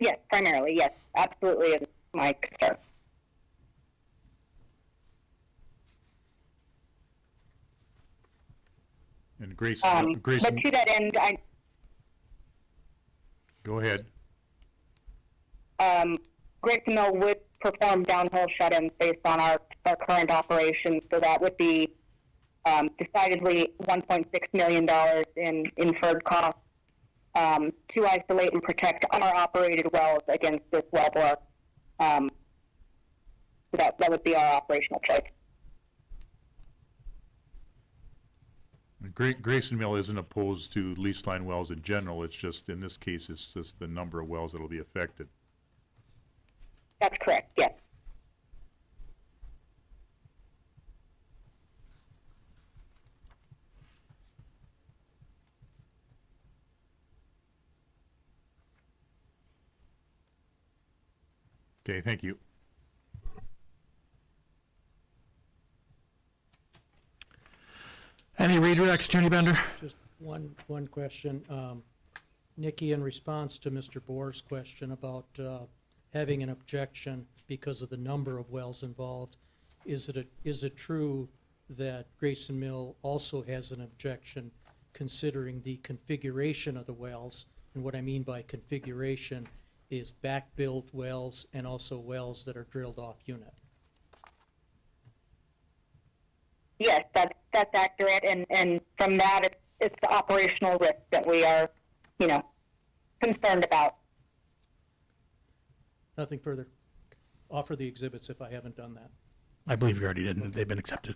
Yes, primarily, yes. Absolutely is my concern. And Grayson, But to that end, go ahead. Grayson Mill would perform downhole shut-ins based on our current operations, so that would be decidedly $1.6 million in inferred costs to isolate and protect our operated wells against this wellbore. So that would be our operational choice. Grayson Mill isn't opposed to lease line wells in general, it's just, in this case, it's just the number of wells that'll be affected. That's correct, yes. Okay, thank you. Any redirects, Attorney Bender? Just one question. Nikki, in response to Mr. Bohr's question about having an objection because of the number of wells involved, is it true that Grayson Mill also has an objection considering the configuration of the wells? And what I mean by configuration is back-built wells and also wells that are drilled off unit. Yes, that's accurate, and from that, it's the operational risk that we are, concerned about. Nothing further. Offer the exhibits if I haven't done that. I believe you already did, and they've been accepted.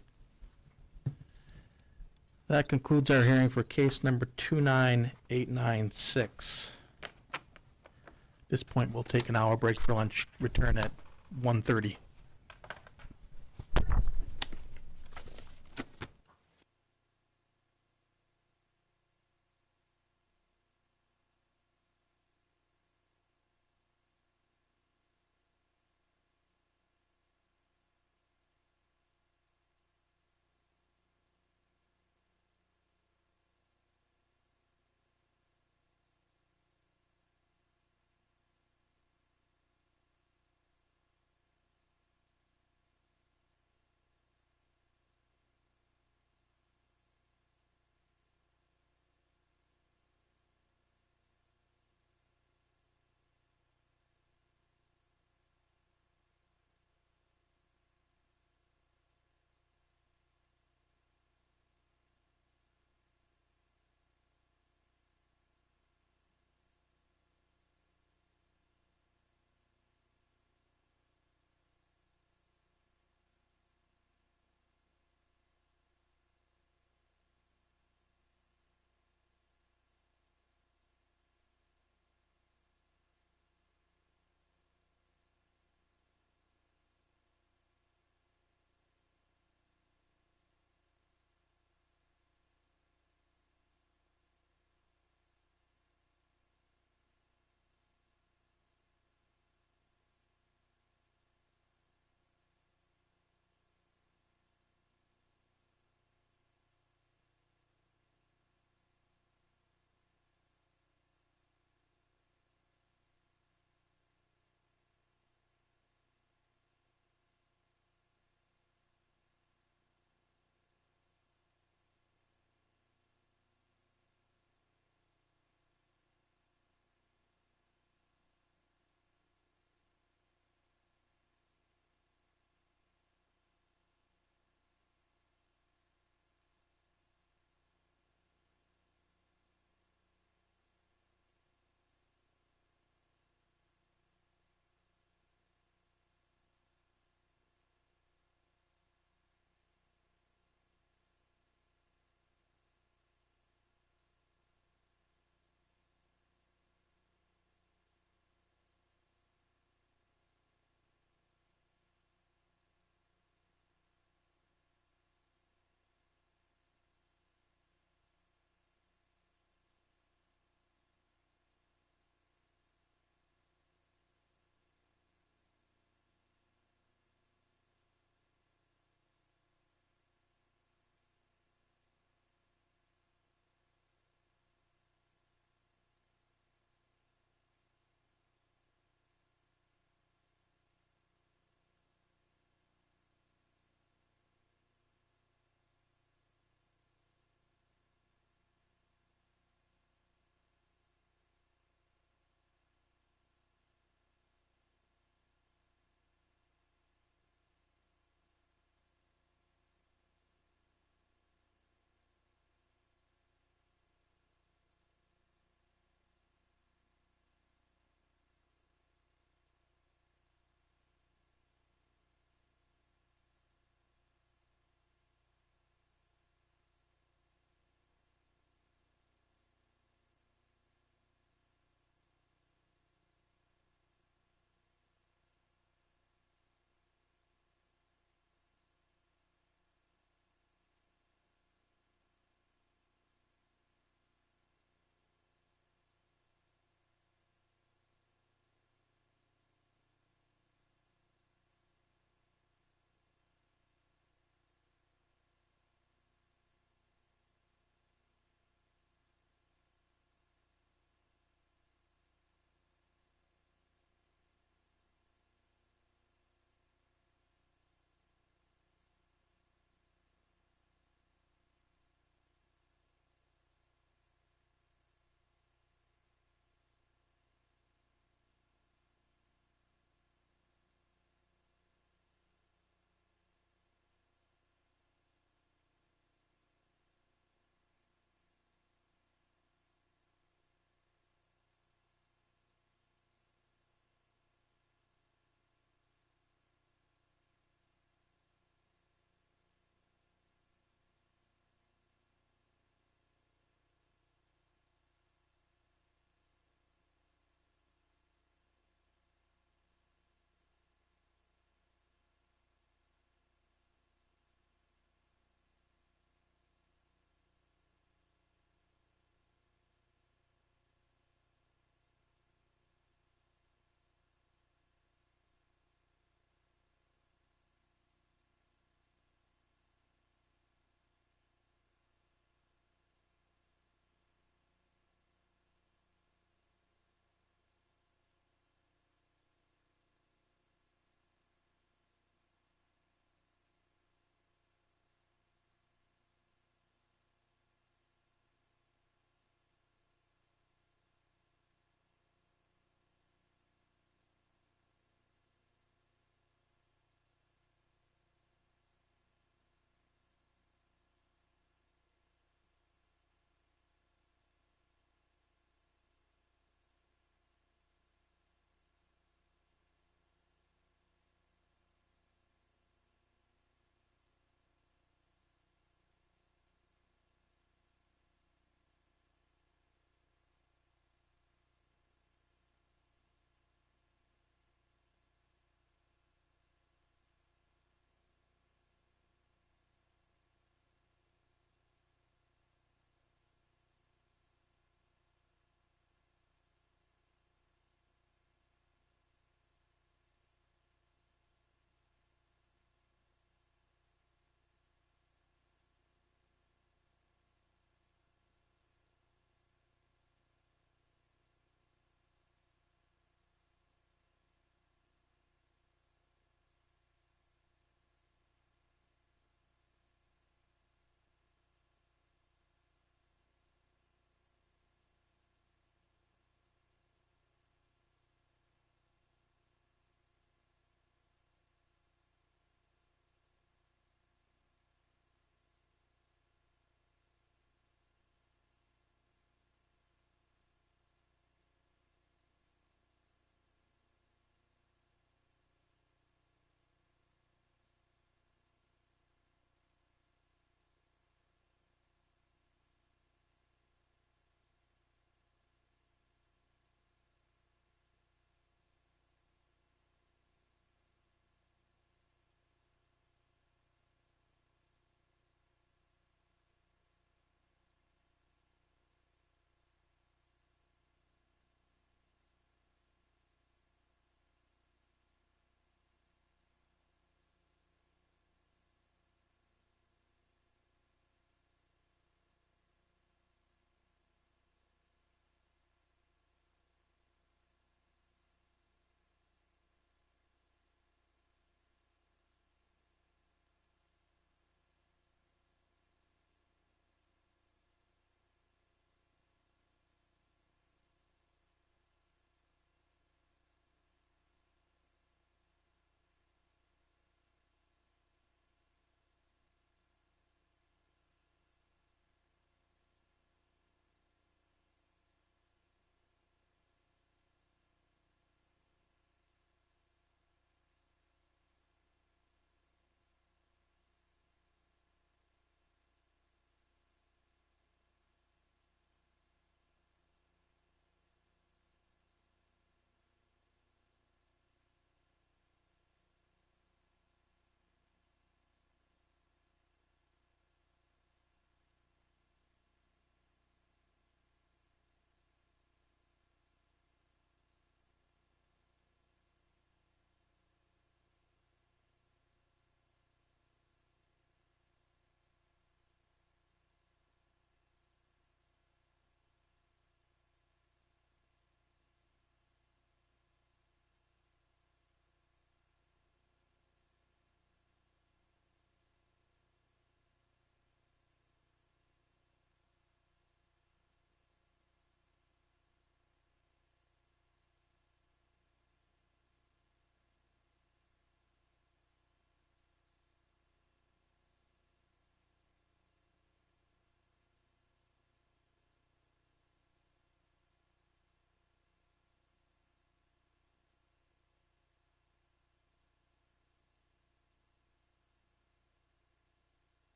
That concludes our hearing for case number 29896. At this point, we'll take an hour break for lunch, return at 1:30.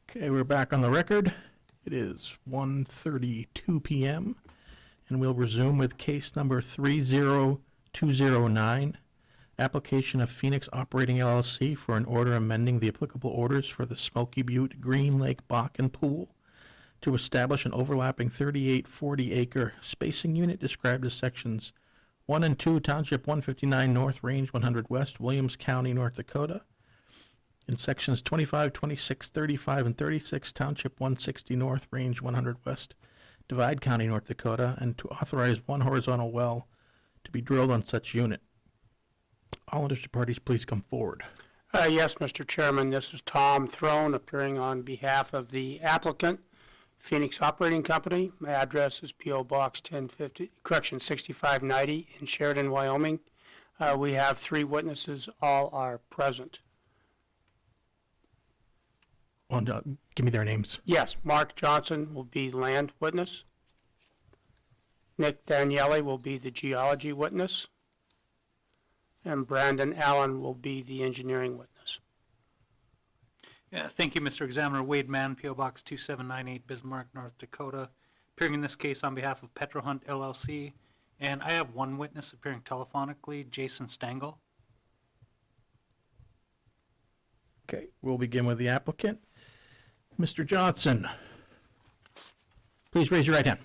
Okay, we're back on the record. It is 1:32 p.m. and we'll resume with case number 30209, application of Phoenix Operating LLC for an order amending the applicable orders for the Smoky Butte Green Lake Bakken Pool to establish an overlapping 3840 acre spacing unit described as sections 1 and 2, Township 159 North, Range 100 West, Williams County, North Dakota, in sections 25, 26, 35, and 36, Township 160 North, Range 100 West, Divide County, North Dakota, and to authorize one horizontal well to be drilled on such unit. All interested parties, please come forward. Yes, Mr. Chairman, this is Tom Throne appearing on behalf of the applicant, Phoenix Operating Company. My address is P.O. Box 6590 in Sheridan, Wyoming. We have 3 witnesses. All are present. Give me their names. Yes, Mark Johnson will be land witness. Nick Daniele will be the geology witness. And Brandon Allen will be the engineering witness. Yeah, thank you, Mr. Examiner. Wade Mann, P.O. Box 2798, Bismarck, North Dakota, appearing in this case on behalf of Petrohunt LLC. And I have one witness appearing telephonically, Jason Stengel. Okay, we'll begin with the applicant. Mr. Johnson, please raise your right hand.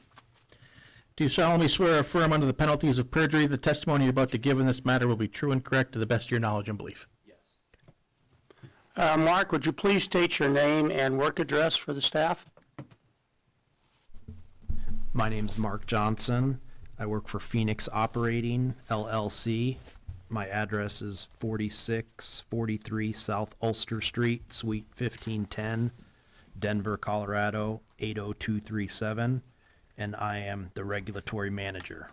Do you solemnly swear or affirm under the penalties of perjury the testimony you're about to give in this matter will be true and correct to the best of your knowledge and belief? Mark, would you please state your name and work address for the staff? My name's Mark Johnson. I work for Phoenix Operating LLC. My address is 4643 South Ulster Street, Suite 1510, Denver, Colorado 80237, and I am the regulatory manager.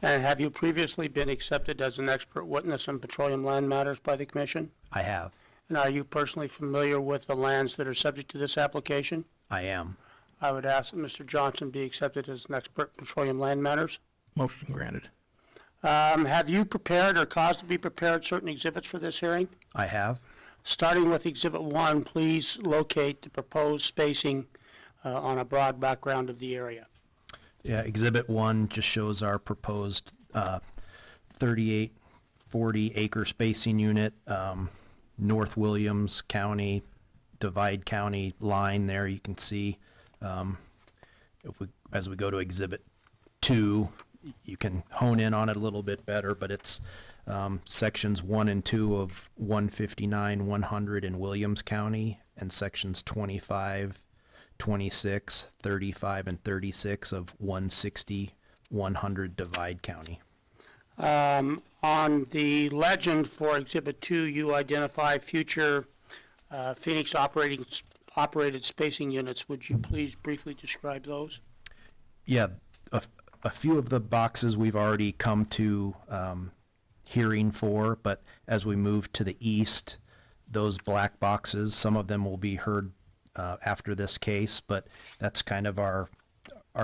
And have you previously been accepted as an expert witness on petroleum land matters by the Commission? I have. And are you personally familiar with the lands that are subject to this application? I am. I would ask that Mr. Johnson be accepted as an expert in petroleum land matters. Motion granted. Have you prepared or caused to be prepared certain exhibits for this hearing? I have. Starting with Exhibit 1, please locate the proposed spacing on a broad background of the area. Yeah, Exhibit 1 just shows our proposed 3840 acre spacing unit, North Williams County, Divide County line there. You can see as we go to Exhibit 2, you can hone in on it a little bit better, but it's sections 1 and 2 of 159, 100 in Williams County, and sections 25, 26, 35, and 36 of 160, 100 Divide County. On the legend for Exhibit 2, you identify future Phoenix operated spacing units. Would you please briefly describe those? Yeah, a few of the boxes we've already come to hearing for, but as we move to the east, those black boxes, some of them will be heard after this case, but that's kind of our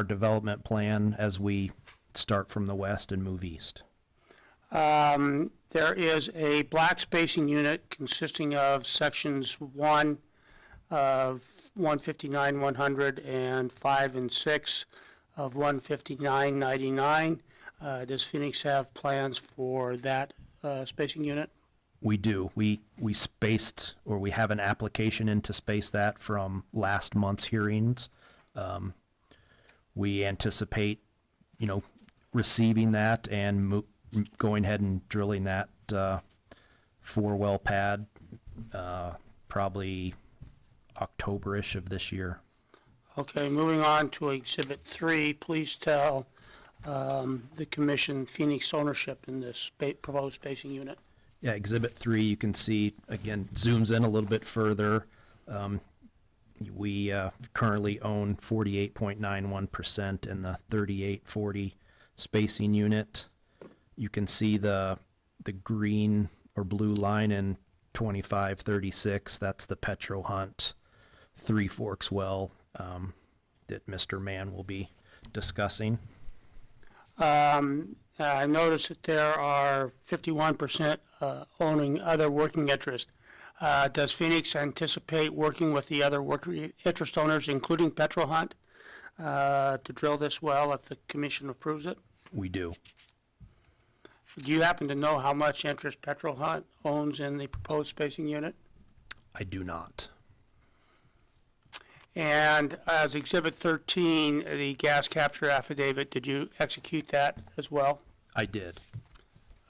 development plan as we start from the west and move east. There is a black spacing unit consisting of sections 1 of 159, 100, and 5 and 6 of 159, 99. Does Phoenix have plans for that spacing unit? We do. We spaced, or we have an application in to space that from last month's hearings. We anticipate, receiving that and going ahead and drilling that 4-well pad probably October-ish of this year. Okay, moving on to Exhibit 3, please tell the Commission Phoenix ownership in this proposed spacing unit. Yeah, Exhibit 3, you can see, again, zooms in a little bit further. We currently own 48.91% in the 3840 spacing unit. You can see the green or blue line in 2536. That's the Petrohunt Three Forks well that Mr. Mann will be discussing. I noticed that there are 51% owning other working interest. Does Phoenix anticipate working with the other working interest owners, including Petro Hunt, to drill this well if the commission approves it? We do. Do you happen to know how much interest Petro Hunt owns in the proposed spacing unit? I do not. And as Exhibit 13, the gas capture affidavit, did you execute that as well? I did.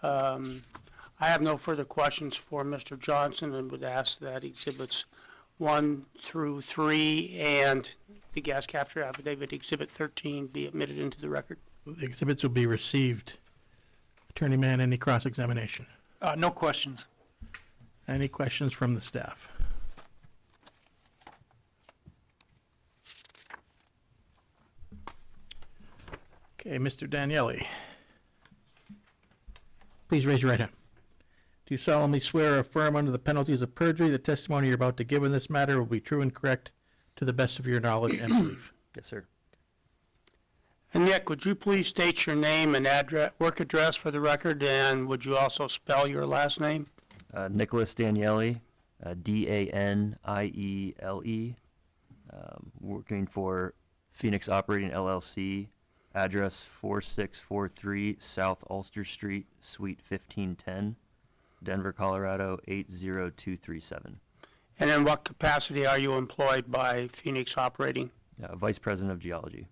I have no further questions for Mr. Johnson and would ask that Exhibits 1 through 3 and the gas capture affidavit, Exhibit 13, be admitted into the record. The exhibits will be received. Attorney Mann, any cross-examination? No questions. Any questions from the staff? Okay, Mr. Daniele. Please raise your right hand. Do you solemnly swear or affirm under the penalties of perjury the testimony you're about to give in this matter will be true and correct to the best of your knowledge and belief? Yes, sir. And Nick, would you please state your name and address, work address for the record, and would you also spell your last name? Nicholas Daniele, Daniele, working for Phoenix Operating LLC, address 4643 South Ulster Street, Suite 1510, Denver, Colorado 80237. And in what capacity are you employed by Phoenix Operating? Vice President of Geology.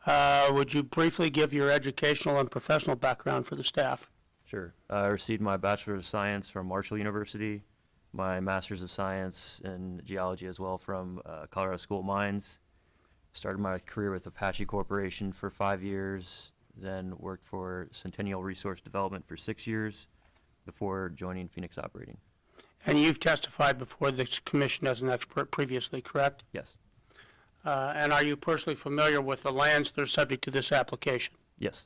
Would you briefly give your educational and professional background for the staff? Sure. I received my Bachelor of Science from Marshall University, my Master's of Science in Geology as well from Colorado School of Mines. Started my career with Apache Corporation for 5 years, then worked for Centennial Resource Development for 6 years before joining Phoenix Operating. And you've testified before this commission as an expert previously, correct? Yes. And are you personally familiar with the lands that are subject to this application? Yes.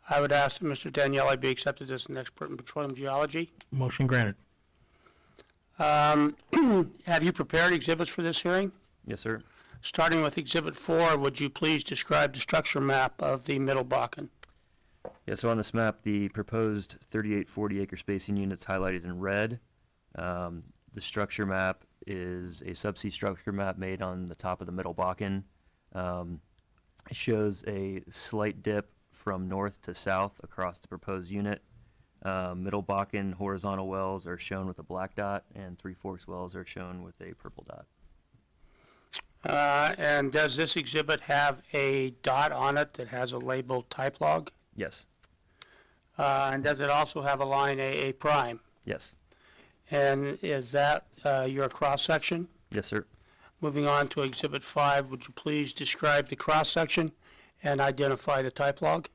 I would ask that Mr. Daniele be accepted as an expert in petroleum geology. Motion granted. Have you prepared exhibits for this hearing? Yes, sir. Starting with Exhibit 4, would you please describe the structure map of the Middle Bakken? Yeah, so on this map, the proposed 38 40-acre spacing units highlighted in red. The structure map is a subsea structure map made on the top of the Middle Bakken. It shows a slight dip from north to south across the proposed unit. Middle Bakken horizontal wells are shown with a black dot, and Three Forks wells are shown with a purple dot. And does this exhibit have a dot on it that has a labeled type log? Yes. And does it also have a line AA prime? Yes. And is that your cross-section? Yes, sir. Moving on to Exhibit 5, would you please describe the cross-section and identify the type log?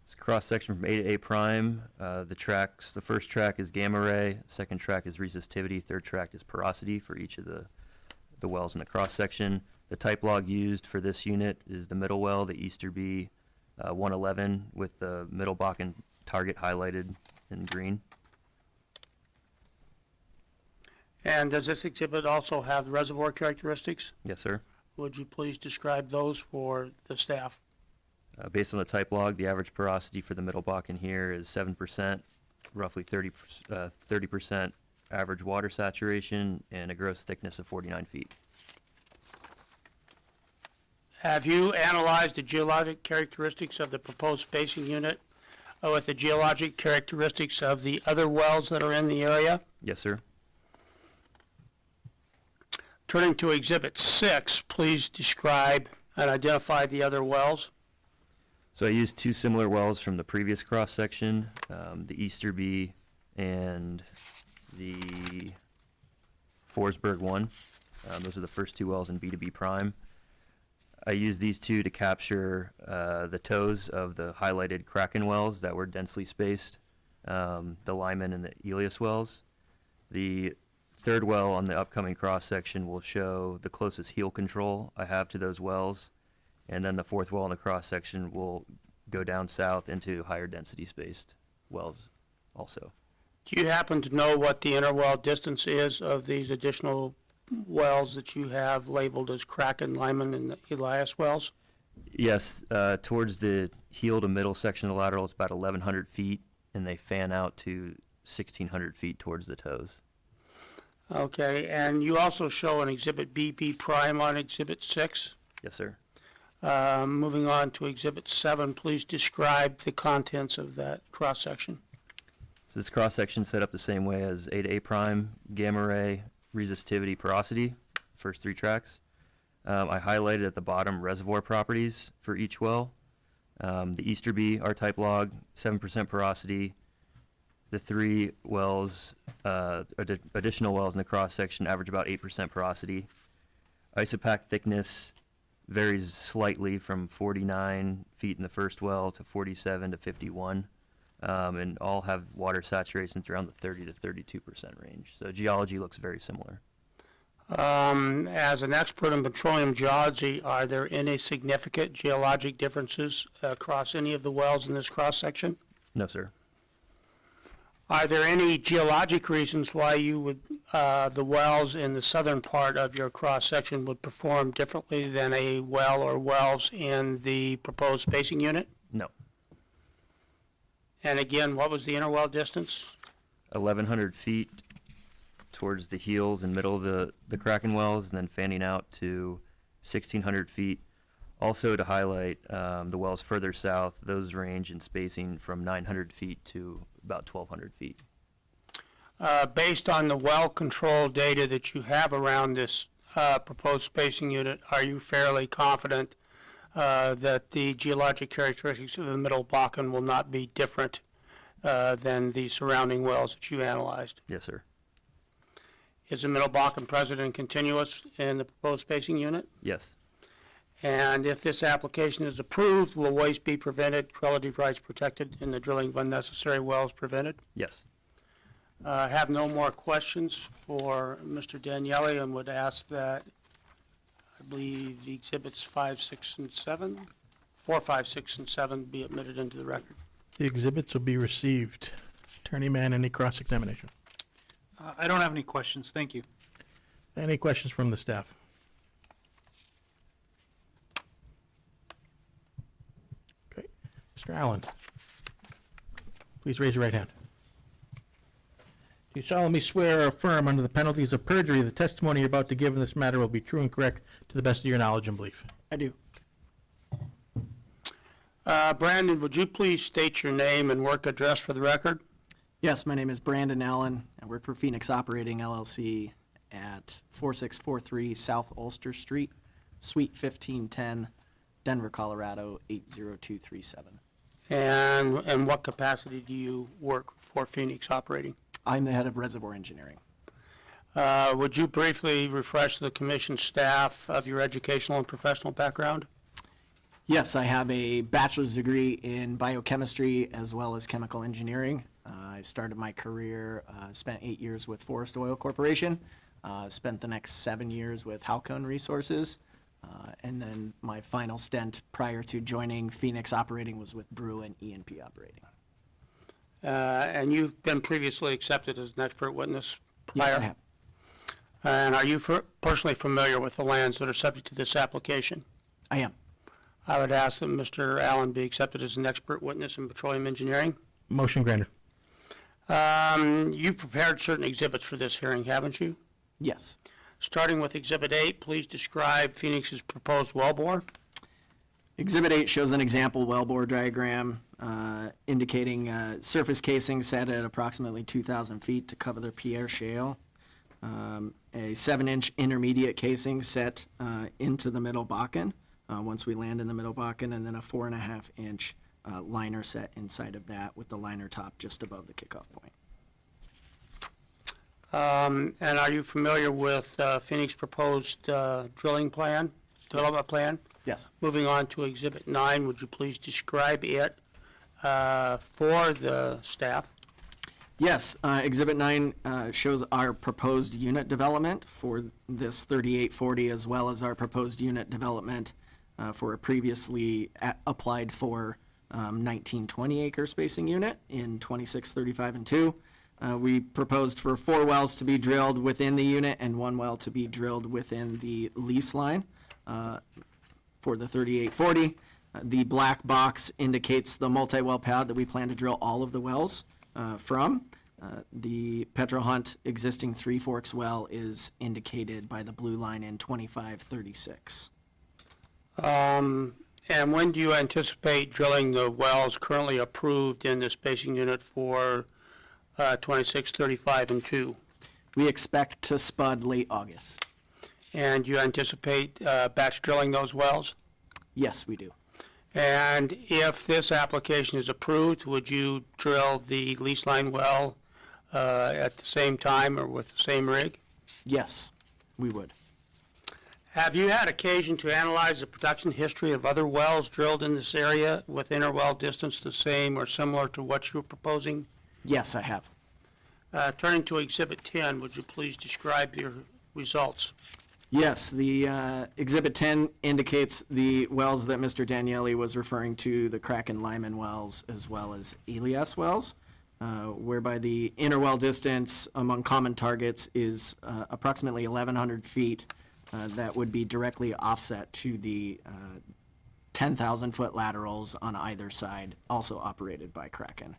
It's a cross-section from A to A prime. The first track is gamma ray, second track is resistivity, third track is porosity for each of the wells in the cross-section. The type log used for this unit is the middle well, the Easterby 111, with the Middle Bakken target highlighted in green. And does this exhibit also have the reservoir characteristics? Yes, sir. Would you please describe those for the staff? Based on the type log, the average porosity for the Middle Bakken here is 7%, roughly 30% average water saturation, and a gross thickness of 49 feet. Have you analyzed the geologic characteristics of the proposed spacing unit with the geologic characteristics of the other wells that are in the area? Yes, sir. Turning to Exhibit 6, please describe and identify the other wells. So I used two similar wells from the previous cross-section, the Easterby and the Forsberg 1. Those are the first two wells in B2B prime. I used these two to capture the toes of the highlighted Kraken wells that were densely spaced, the Lyman and the Elias wells. The third well on the upcoming cross-section will show the closest heel control I have to those wells, and then the fourth well in the cross-section will go down south into higher density spaced wells also. Do you happen to know what the interwell distance is of these additional wells that you have labeled as Kraken, Lyman, and the Elias wells? Yes, towards the heel to middle section of the lateral, it's about 1,100 feet, and they fan out to 1,600 feet towards the toes. Okay, and you also show an Exhibit BP prime on Exhibit 6. Yes, sir. Moving on to Exhibit 7, please describe the contents of that cross-section. So this cross-section set up the same way as A to A prime, gamma ray, resistivity, porosity, first 3 tracks. I highlighted at the bottom reservoir properties for each well. The Easterby R-type log, 7% porosity. The 3 wells, additional wells in the cross-section average about 8% porosity. Isopack thickness varies slightly from 49 feet in the first well to 47 to 51. And all have water saturations around the 30 to 32% range. So geology looks very similar. As an expert in petroleum geology, are there any significant geologic differences across any of the wells in this cross-section? No, sir. Are there any geologic reasons why you would, the wells in the southern part of your cross-section would perform differently than a well or wells in the proposed spacing unit? No. And again, what was the interwell distance? 1,100 feet towards the heels and middle of the Kraken wells, and then fanning out to 1,600 feet. Also to highlight the wells further south, those range in spacing from 900 feet to about 1,200 feet. Based on the well control data that you have around this proposed spacing unit, are you fairly confident that the geologic characteristics of the Middle Bakken will not be different than the surrounding wells that you analyzed? Yes, sir. Is the Middle Bakken present and continuous in the proposed spacing unit? Yes. And if this application is approved, will waste be prevented, relative rights protected, and the drilling of unnecessary wells prevented? Yes. I have no more questions for Mr. Daniele and would ask that, I believe, the exhibits 5, 6, and 7, 4, 5, 6, and 7 be admitted into the record. The exhibits will be received. Attorney Mann, any cross-examination? I don't have any questions. Thank you. Any questions from the staff? Okay. Mr. Allen, please raise your right hand. Do you solemnly swear or affirm under the penalties of perjury the testimony you're about to give in this matter will be true and correct to the best of your knowledge and belief? I do. Brandon, would you please state your name and work address for the record? Yes, my name is Brandon Allen. I work for Phoenix Operating LLC at 4643 South Ulster Street, Suite 1510, Denver, Colorado 80237. And in what capacity do you work for Phoenix Operating? I'm the head of reservoir engineering. Would you briefly refresh the commission staff of your educational and professional background? Yes, I have a bachelor's degree in biochemistry as well as chemical engineering. I started my career, spent 8 years with Forest Oil Corporation, spent the next 7 years with Halcon Resources, and then my final stint prior to joining Phoenix Operating was with Brew and E&P Operating. And you've been previously accepted as an expert witness prior? Yes, I have. And are you personally familiar with the lands that are subject to this application? I am. I would ask that Mr. Allen be accepted as an expert witness in petroleum engineering. Motion granted. You prepared certain exhibits for this hearing, haven't you? Yes. Starting with Exhibit 8, please describe Phoenix's proposed wellbore. Exhibit 8 shows an example wellbore diagram indicating surface casing set at approximately 2,000 feet to cover the Pierre Shale. A 7-inch intermediate casing set into the Middle Bakken once we land in the Middle Bakken, and then a 4.5-inch liner set inside of that with the liner top just above the kickoff point. And are you familiar with Phoenix proposed drilling plan, development plan? Yes. Moving on to Exhibit 9, would you please describe it for the staff? Yes, Exhibit 9 shows our proposed unit development for this 3840 as well as our proposed unit development for a previously applied for 1920 acre spacing unit in 2635 and 2. We proposed for 4 wells to be drilled within the unit and 1 well to be drilled within the lease line for the 3840. The black box indicates the multi-well pad that we plan to drill all of the wells from. The Petro Hunt existing Three Forks well is indicated by the blue line in 2536. And when do you anticipate drilling the wells currently approved in the spacing unit for 26, 35, and 2? We expect to spud late August. And you anticipate batch drilling those wells? Yes, we do. And if this application is approved, would you drill the lease line well at the same time or with the same rig? Yes, we would. Have you had occasion to analyze the production history of other wells drilled in this area with interwell distance the same or similar to what you're proposing? Yes, I have. Turning to Exhibit 10, would you please describe your results? Yes, the Exhibit 10 indicates the wells that Mr. Daniele was referring to, the Kraken Lyman wells as well as Elias wells, whereby the interwell distance among common targets is approximately 1,100 feet. That would be directly offset to the 10,000-foot laterals on either side, also operated by Kraken.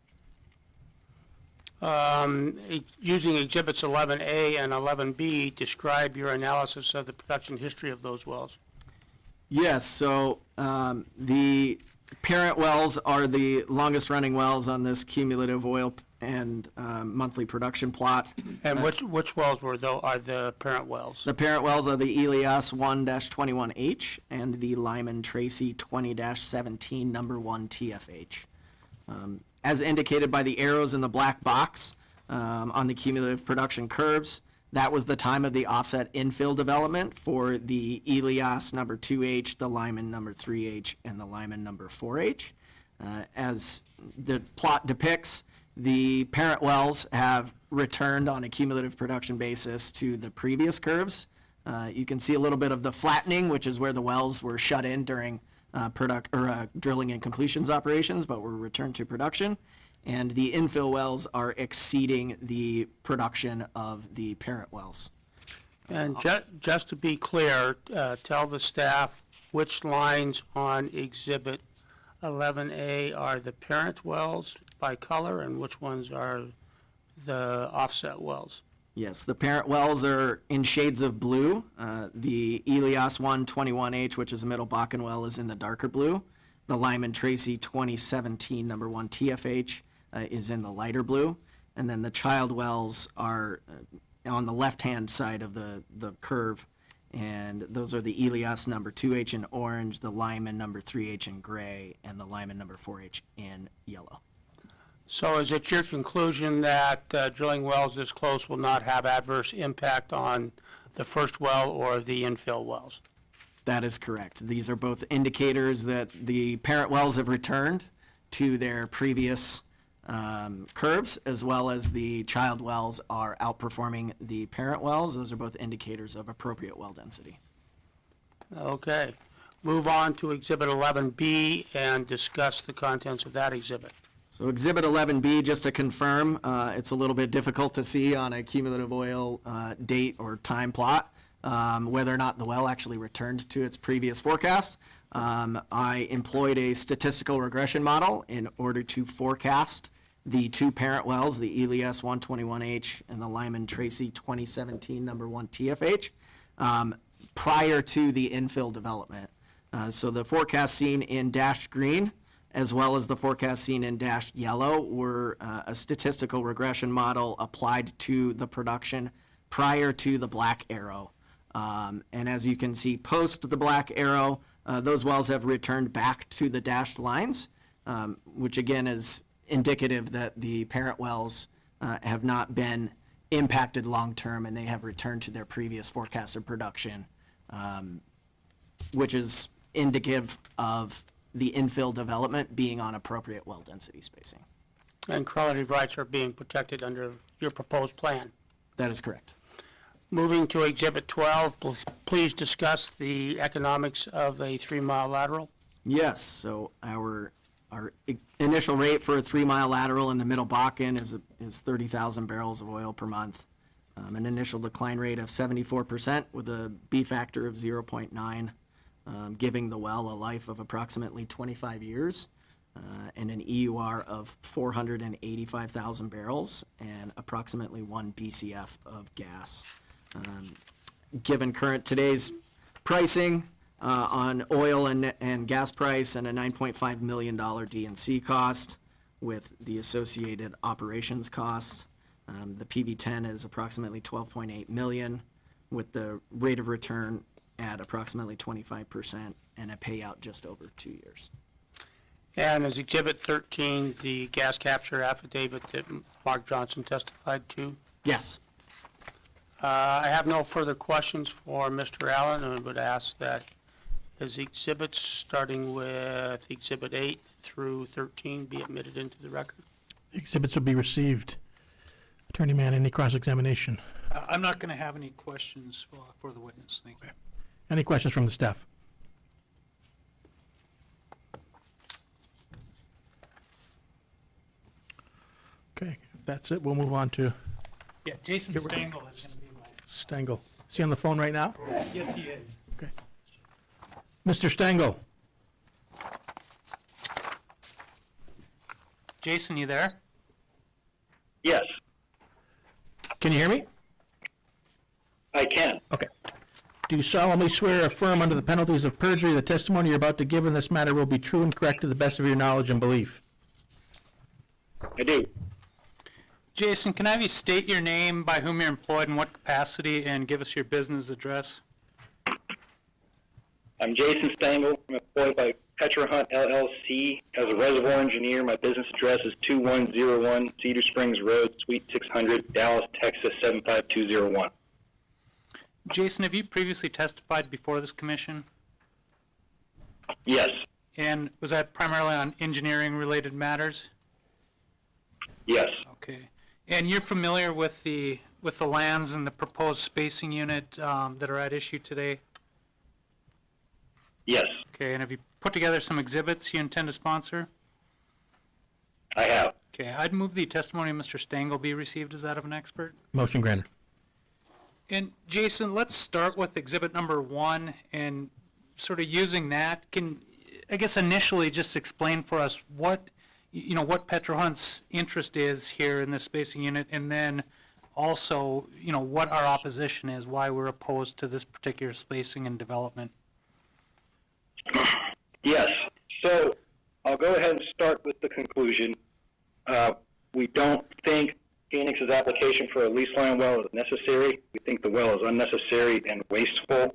Using Exhibits 11A and 11B, describe your analysis of the production history of those wells. Yes, so the parent wells are the longest running wells on this cumulative oil and monthly production plot. And which wells are the parent wells? The parent wells are the Elias 1-21H and the Lyman Tracy 20-17 number 1 TFH. As indicated by the arrows in the black box on the cumulative production curves, that was the time of the offset infill development for the Elias number 2H, the Lyman number 3H, and the Lyman number 4H. As the plot depicts, the parent wells have returned on a cumulative production basis to the previous curves. You can see a little bit of the flattening, which is where the wells were shut in during drilling and completions operations, but were returned to production. And the infill wells are exceeding the production of the parent wells. And just to be clear, tell the staff which lines on Exhibit 11A are the parent wells by color and which ones are the offset wells. Yes, the parent wells are in shades of blue. The Elias 1-21H, which is a Middle Bakken well, is in the darker blue. The Lyman Tracy 2017 number 1 TFH is in the lighter blue. And then the child wells are on the left-hand side of the curve. And those are the Elias number 2H in orange, the Lyman number 3H in gray, and the Lyman number 4H in yellow. So is it your conclusion that drilling wells this close will not have adverse impact on the first well or the infill wells? That is correct. These are both indicators that the parent wells have returned to their previous curves, as well as the child wells are outperforming the parent wells. Those are both indicators of appropriate well density. Okay. Move on to Exhibit 11B and discuss the contents of that exhibit. So Exhibit 11B, just to confirm, it's a little bit difficult to see on a cumulative oil date or time plot whether or not the well actually returned to its previous forecast. I employed a statistical regression model in order to forecast the two parent wells, the Elias 121H and the Lyman Tracy 2017 number 1 TFH, prior to the infill development. So the forecast seen in dashed green as well as the forecast seen in dashed yellow were a statistical regression model applied to the production prior to the black arrow. And as you can see, post the black arrow, those wells have returned back to the dashed lines, which again is indicative that the parent wells have not been impacted long-term and they have returned to their previous forecasted production, which is indicative of the infill development being on appropriate well density spacing. And correlative rights are being protected under your proposed plan. That is correct. Moving to Exhibit 12, please discuss the economics of a 3-mile lateral. Yes, so our initial rate for a 3-mile lateral in the Middle Bakken is 30,000 barrels of oil per month. An initial decline rate of 74% with a B factor of 0.9, giving the well a life of approximately 25 years. and an EUR of 485,000 barrels and approximately 1 BCF of gas. Given today's pricing on oil and gas price and a $9.5 million D&C cost with the associated operations costs, the PV10 is approximately 12.8 million with the rate of return at approximately 25% and a payout just over 2 years. And as Exhibit 13, the gas capture affidavit that Mark Johnson testified to. Yes. I have no further questions for Mr. Allen, and would ask that his exhibits, starting with Exhibit 8 through 13, be admitted into the record. Exhibits will be received. Attorney Mann, any cross-examination? I'm not going to have any questions for the witness. Thank you. Any questions from the staff? Okay, if that's it, we'll move on to Yeah, Jason Stengel is going to be my... Stengel. Is he on the phone right now? Yes, he is. Okay. Mr. Stengel? Jason, you there? Yes, Can you hear me? I can. Okay. Do you solemnly swear or affirm under the penalties of perjury the testimony you're about to give in this matter will be true and correct to the best of your knowledge and belief? I do. Jason, can I have you state your name, by whom you're employed, in what capacity, and give us your business address? I'm Jason Stengel. I'm employed by Petro Hunt LLC as a reservoir engineer. My business address is 2101 Cedar Springs Road, Suite 600, Dallas, Texas 75201. Jason, have you previously testified before this commission? Yes. And was that primarily on engineering-related matters? Yes. Okay. And you're familiar with the lands and the proposed spacing unit that are at issue today? Yes, Okay, and have you put together some exhibits you intend to sponsor? I have. Okay, I'd move the testimony of Mr. Stengel be received as that of an expert. Motion granted. And Jason, let's start with exhibit number 1 and sort of using that. Can, I guess initially just explain for us what Petro Hunt's interest is here in this spacing unit, and then also, what our opposition is, why we're opposed to this particular spacing and development. Yes. So I'll go ahead and start with the conclusion. We don't think Phoenix's application for a lease line well is necessary. We think the well is unnecessary and wasteful.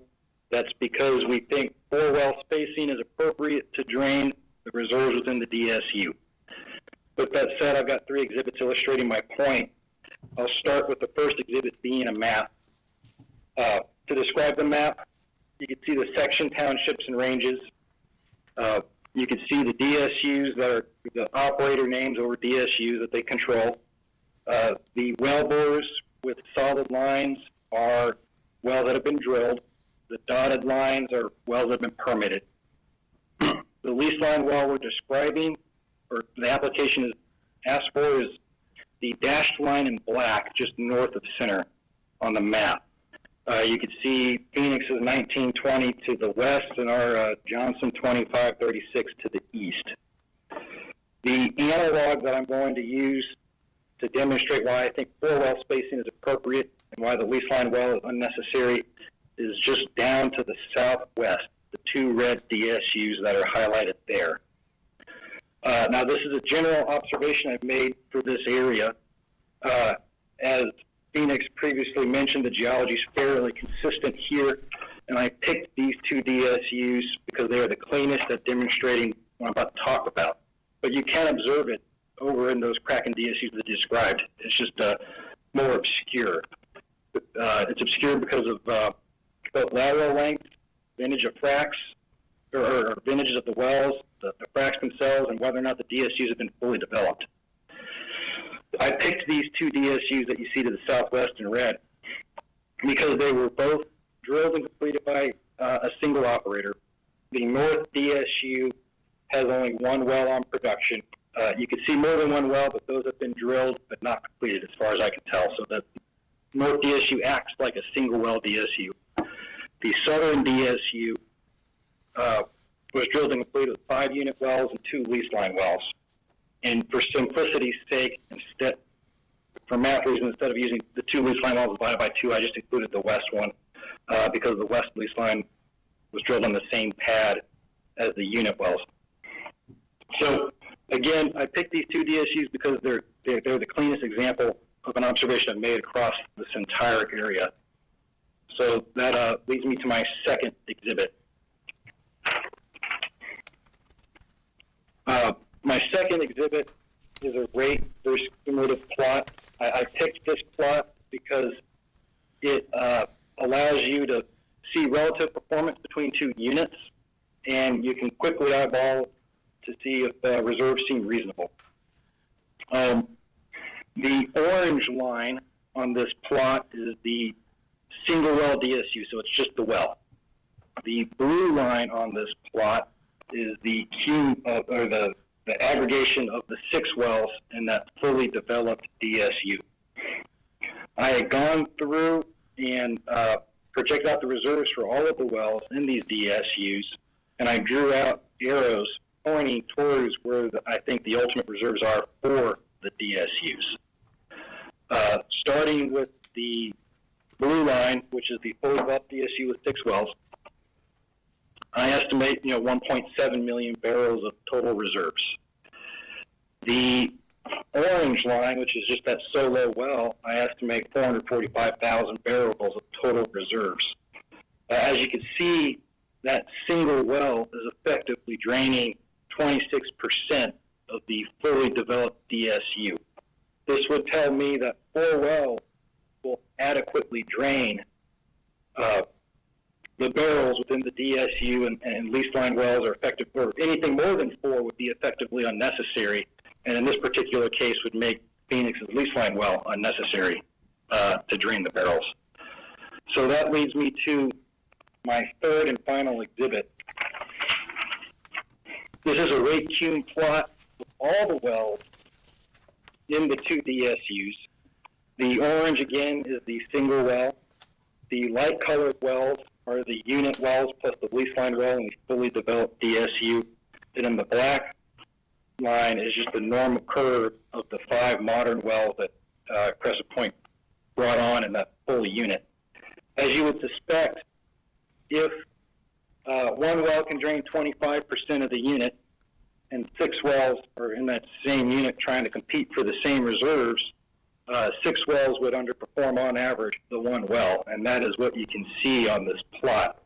That's because we think 4-well spacing is appropriate to drain the reserves within the DSU. With that said, I've got 3 exhibits illustrating my point. I'll start with the first exhibit being a map. To describe the map, you can see the section, townships, and ranges. You can see the DSUs that are the operator names over DSUs that they control. The well bores with solid lines are wells that have been drilled. The dotted lines are wells that have been permitted. The lease line well we're describing, or the application is asked for, is the dashed line in black just north of center on the map. You can see Phoenix's 1920 to the west and our Johnson 2536 to the east. The analog that I'm going to use to demonstrate why I think 4-well spacing is appropriate and why the lease line well is unnecessary is just down to the southwest, the 2 red DSUs that are highlighted there. Now, this is a general observation I've made for this area. As Phoenix previously mentioned, the geology is fairly consistent here, and I picked these 2 DSUs because they are the cleanest at demonstrating what I'm about to talk about. But you can observe it over in those Kraken DSUs that I described. It's just more obscure. It's obscure because of both lateral length, vintage of fracs, or vintages of the wells, the fracs themselves, and whether or not the DSUs have been fully developed. I picked these 2 DSUs that you see to the southwest in red because they were both drilled and completed by a single operator. The north DSU has only 1 well on production. You can see more than 1 well, but those have been drilled but not completed as far as I can tell. So the north DSU acts like a single well DSU. The southern DSU was drilled and completed with 5 unit wells and 2 lease line wells. And for simplicity's sake, for math reasons, instead of using the 2 lease line wells divided by 2, I just included the west one because the west lease line was drilled on the same pad as the unit wells. So again, I picked these 2 DSUs because they're the cleanest example of an observation I've made across this entire area. So that leads me to my second exhibit. My second exhibit is a rate versus cumulative plot. I picked this plot because it allows you to see relative performance between 2 units, and you can quickly eyeball to see if reserves seem reasonable. The orange line on this plot is the single well DSU, so it's just the well. The blue line on this plot is the the aggregation of the 6 wells in that fully developed DSU. I had gone through and projected out the reserves for all of the wells in these DSUs, and I drew out arrows pointing towards where I think the ultimate reserves are for the DSUs. Starting with the blue line, which is the fully developed DSU with 6 wells, I estimate 1.7 million barrels of total reserves. The orange line, which is just that solo well, I estimate 445,000 barrels of total reserves. As you can see, that single well is effectively draining 26% of the fully developed DSU. This would tell me that 4 wells will adequately drain the barrels within the DSU, and lease line wells are effective, or anything more than 4 would be effectively unnecessary, and in this particular case would make Phoenix's lease line well unnecessary to drain the barrels. So that leads me to my third and final exhibit. This is a rate cum plot of all the wells in the 2 DSUs. The orange, again, is the single well. The light colored wells are the unit wells plus the lease line well and the fully developed DSU. And then the black line is just the normal curve of the 5 modern wells that Crescent Point brought on in that full unit. As you would suspect, if 1 well can drain 25% of the unit and 6 wells are in that same unit trying to compete for the same reserves, 6 wells would underperform on average the 1 well, and that is what you can see on this plot.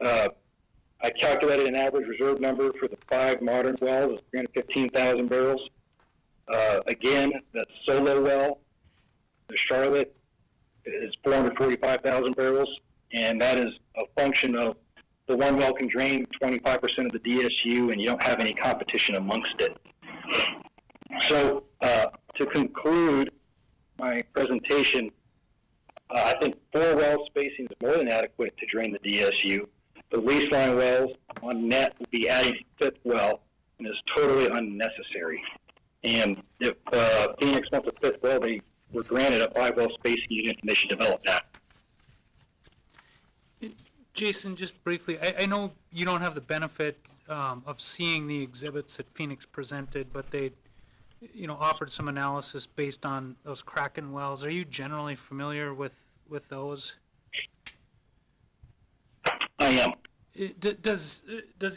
I calculated an average reserve number for the 5 modern wells is 315,000 barrels. Again, that solo well, the Charlotte, is 445,000 barrels, and that is a function of the 1 well can drain 25% of the DSU, and you don't have any competition amongst it. So, to conclude my presentation, I think 4 well spacing is more than adequate to drain the DSU. The lease line wells on net would be adding a 5th well and is totally unnecessary. And if Phoenix wants a 5th well, they were granted a 5 well spacing unit and they should develop that. Jason, just briefly, I know you don't have the benefit of seeing the exhibits that Phoenix presented, but they offered some analysis based on those Kraken wells. Are you generally familiar with those? I am. Does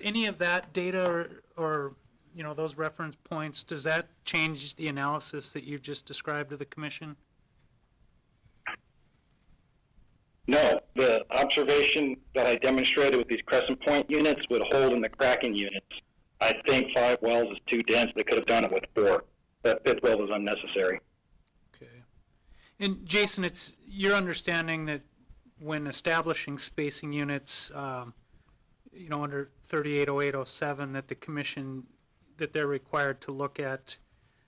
any of that data or those reference points, does that change the analysis that you just described to the commission? No, the observation that I demonstrated with these Crescent Point units would hold in the Kraken units. I think 5 wells is too dense. They could have done it with 4. That 5th well was unnecessary. Okay. And Jason, it's your understanding that when establishing spacing units, under 380807, that the commission, that they're required to look at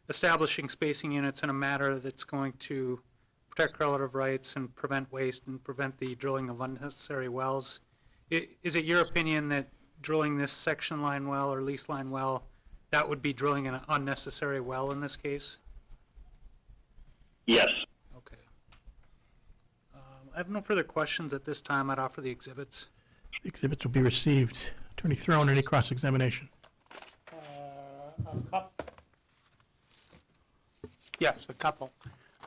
establishing spacing units in a manner that's going to protect relative rights and prevent waste and prevent the drilling of unnecessary wells. Is it your opinion that drilling this section line well or lease line well, that would be drilling an unnecessary well in this case? Yes. Okay. I have no further questions at this time. I'd offer the exhibits. The exhibits will be received Attorney Throne, any cross-examination? Yes, a couple.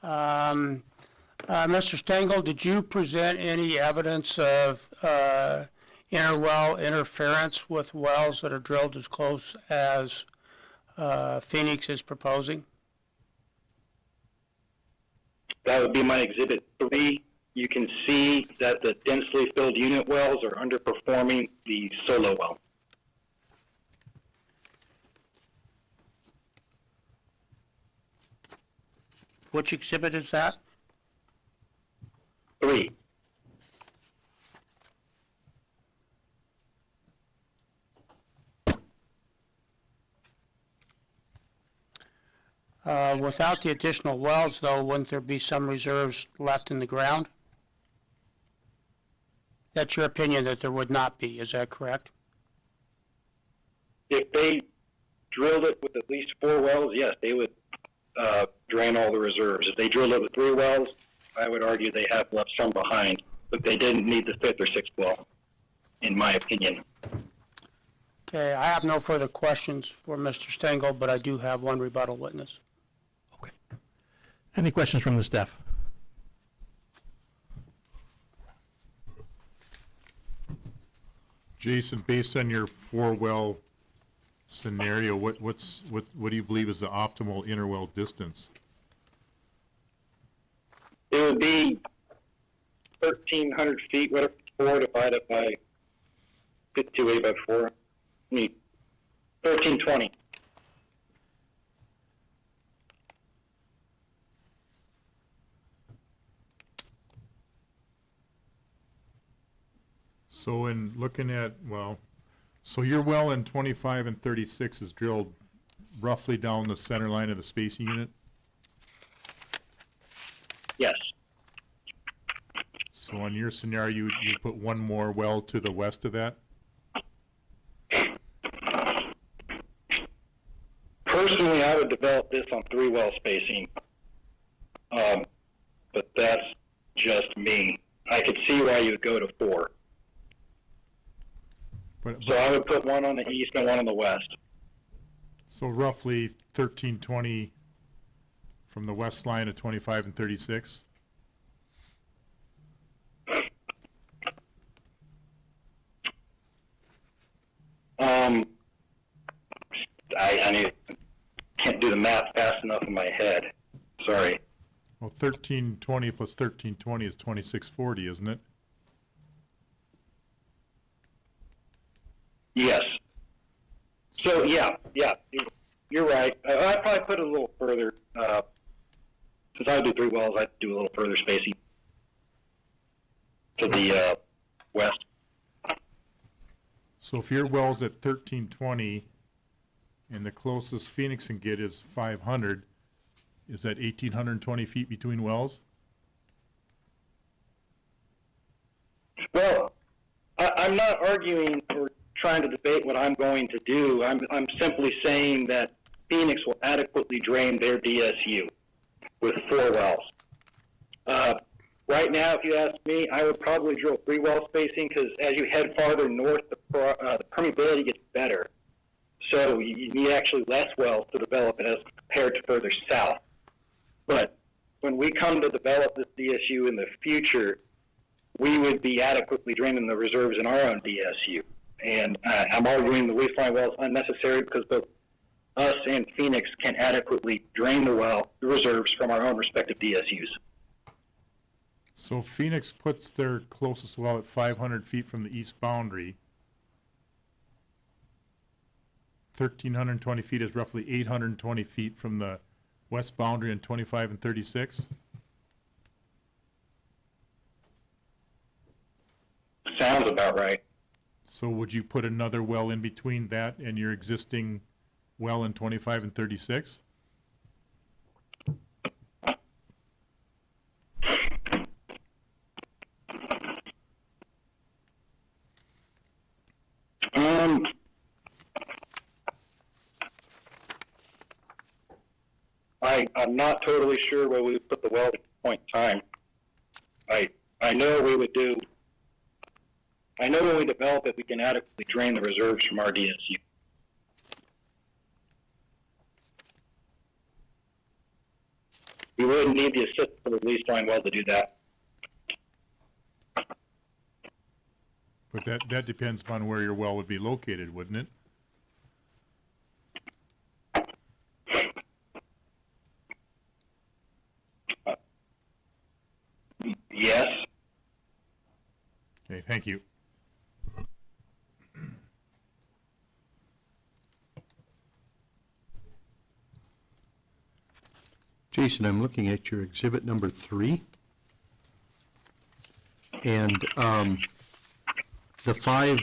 Mr. Stengel, did you present any evidence of interwell interference with wells that are drilled as close as Phoenix is proposing? That would be my Exhibit 3. You can see that the densely filled unit wells are underperforming the solo well. Which exhibit is that? 3. Without the additional wells, though, wouldn't there be some reserves left in the ground? That's your opinion that there would not be, is that correct? If they drilled it with at least 4 wells, yes, they would drain all the reserves. If they drilled it with 3 wells, I would argue they have left some behind, but they didn't need the 5th or 6th well, in my opinion. Okay, I have no further questions for Mr. Stengel, but I do have one rebuttal witness. Any questions from the staff? Jason, based on your 4-well scenario, what do you believe is the optimal interwell distance? It would be 1,300 feet, whatever, 4 divided by 52 by 4. I mean, 1,320. So in looking at, well, so your well in 25 and 36 is drilled roughly down the center line of the spacing unit? Yes. So on your scenario, you put one more well to the west of that? Personally, I would develop this on 3 well spacing. But that's just me. I could see why you would go to 4. So I would put one on the east and one on the west. So roughly 1320 from the west line of 25 and 36? I can't do the math fast enough in my head. Sorry. Well, 1320 plus 1320 is 2640, isn't it? Yes. So yeah, you're right. I'd probably put it a little further. Since I would do 3 wells, I'd do a little further spacing to the west. So if your well's at 1320 and the closest Phoenix can get is 500, is that 1,820 feet between wells? Well, I'm not arguing or trying to debate what I'm going to do. I'm simply saying that Phoenix will adequately drain their DSU with 4 wells. Right now, if you ask me, I would probably drill 3 well spacing because as you head farther north, the permeability gets better. So you need actually less wells to develop it as compared to further south. But when we come to develop this DSU in the future, we would be adequately draining the reserves in our own DSU. And I'm arguing the leaf line well is unnecessary because both us and Phoenix can adequately drain the reserves from our own respective DSUs. So Phoenix puts their closest well at 500 feet from the east boundary. 1,320 feet is roughly 820 feet from the west boundary in 25 and 36? Sounds about right. So would you put another well in between that and your existing well in 25 and 36? I'm not totally sure where we would put the well at this point in time. I know we would do I know when we develop it, we can adequately drain the reserves from our DSU. We wouldn't need the assistance of the lease line well to do that. But that depends upon where your well would be located, wouldn't it? Yes. Okay, thank you. Jason, I'm looking at your exhibit number 3. And the 5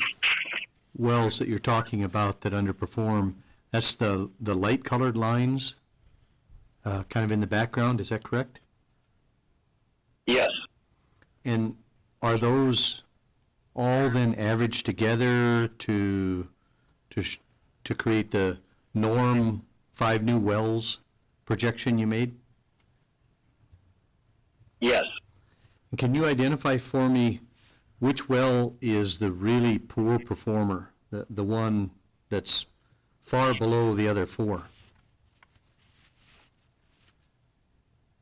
wells that you're talking about that underperform, that's the light colored lines kind of in the background, is that correct? Yes. And are those all then averaged together to create the norm 5 new wells projection you made? Yes. And can you identify for me which well is the really poor performer, the one that's far below the other 4?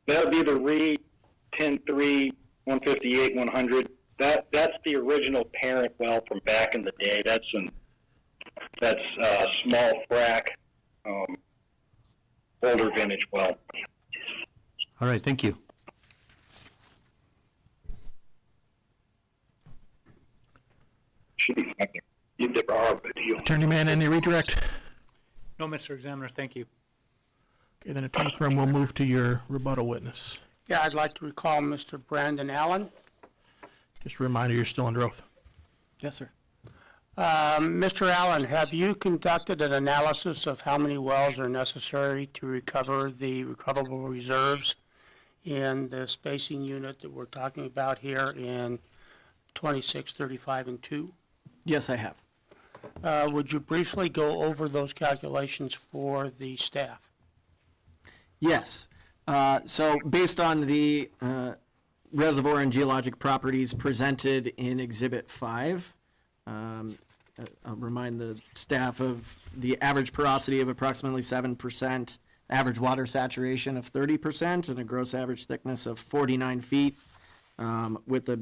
That would be the Reed 10-3, 158, 100. That's the original parent well from back in the day. That's a small frac, older vintage well. All right, thank you. Should be something. You did our video. Attorney Mann, any redirect? No, Mr. Examiner, thank you. Okay, then Attorney Thrum, we'll move to your rebuttal witness. Yeah, I'd like to recall Mr. Brandon Allen. Just a reminder, you're still under oath. Yes, sir. Mr. Allen, have you conducted an analysis of how many wells are necessary to recover the recoverable reserves in the spacing unit that we're talking about here in 26, 35, and 2? Yes, I have. Would you briefly go over those calculations for the staff? Yes. So based on the reservoir and geologic properties presented in Exhibit 5, I'll remind the staff of the average porosity of approximately 7%, average water saturation of 30%, and a gross average thickness of 49 feet, with a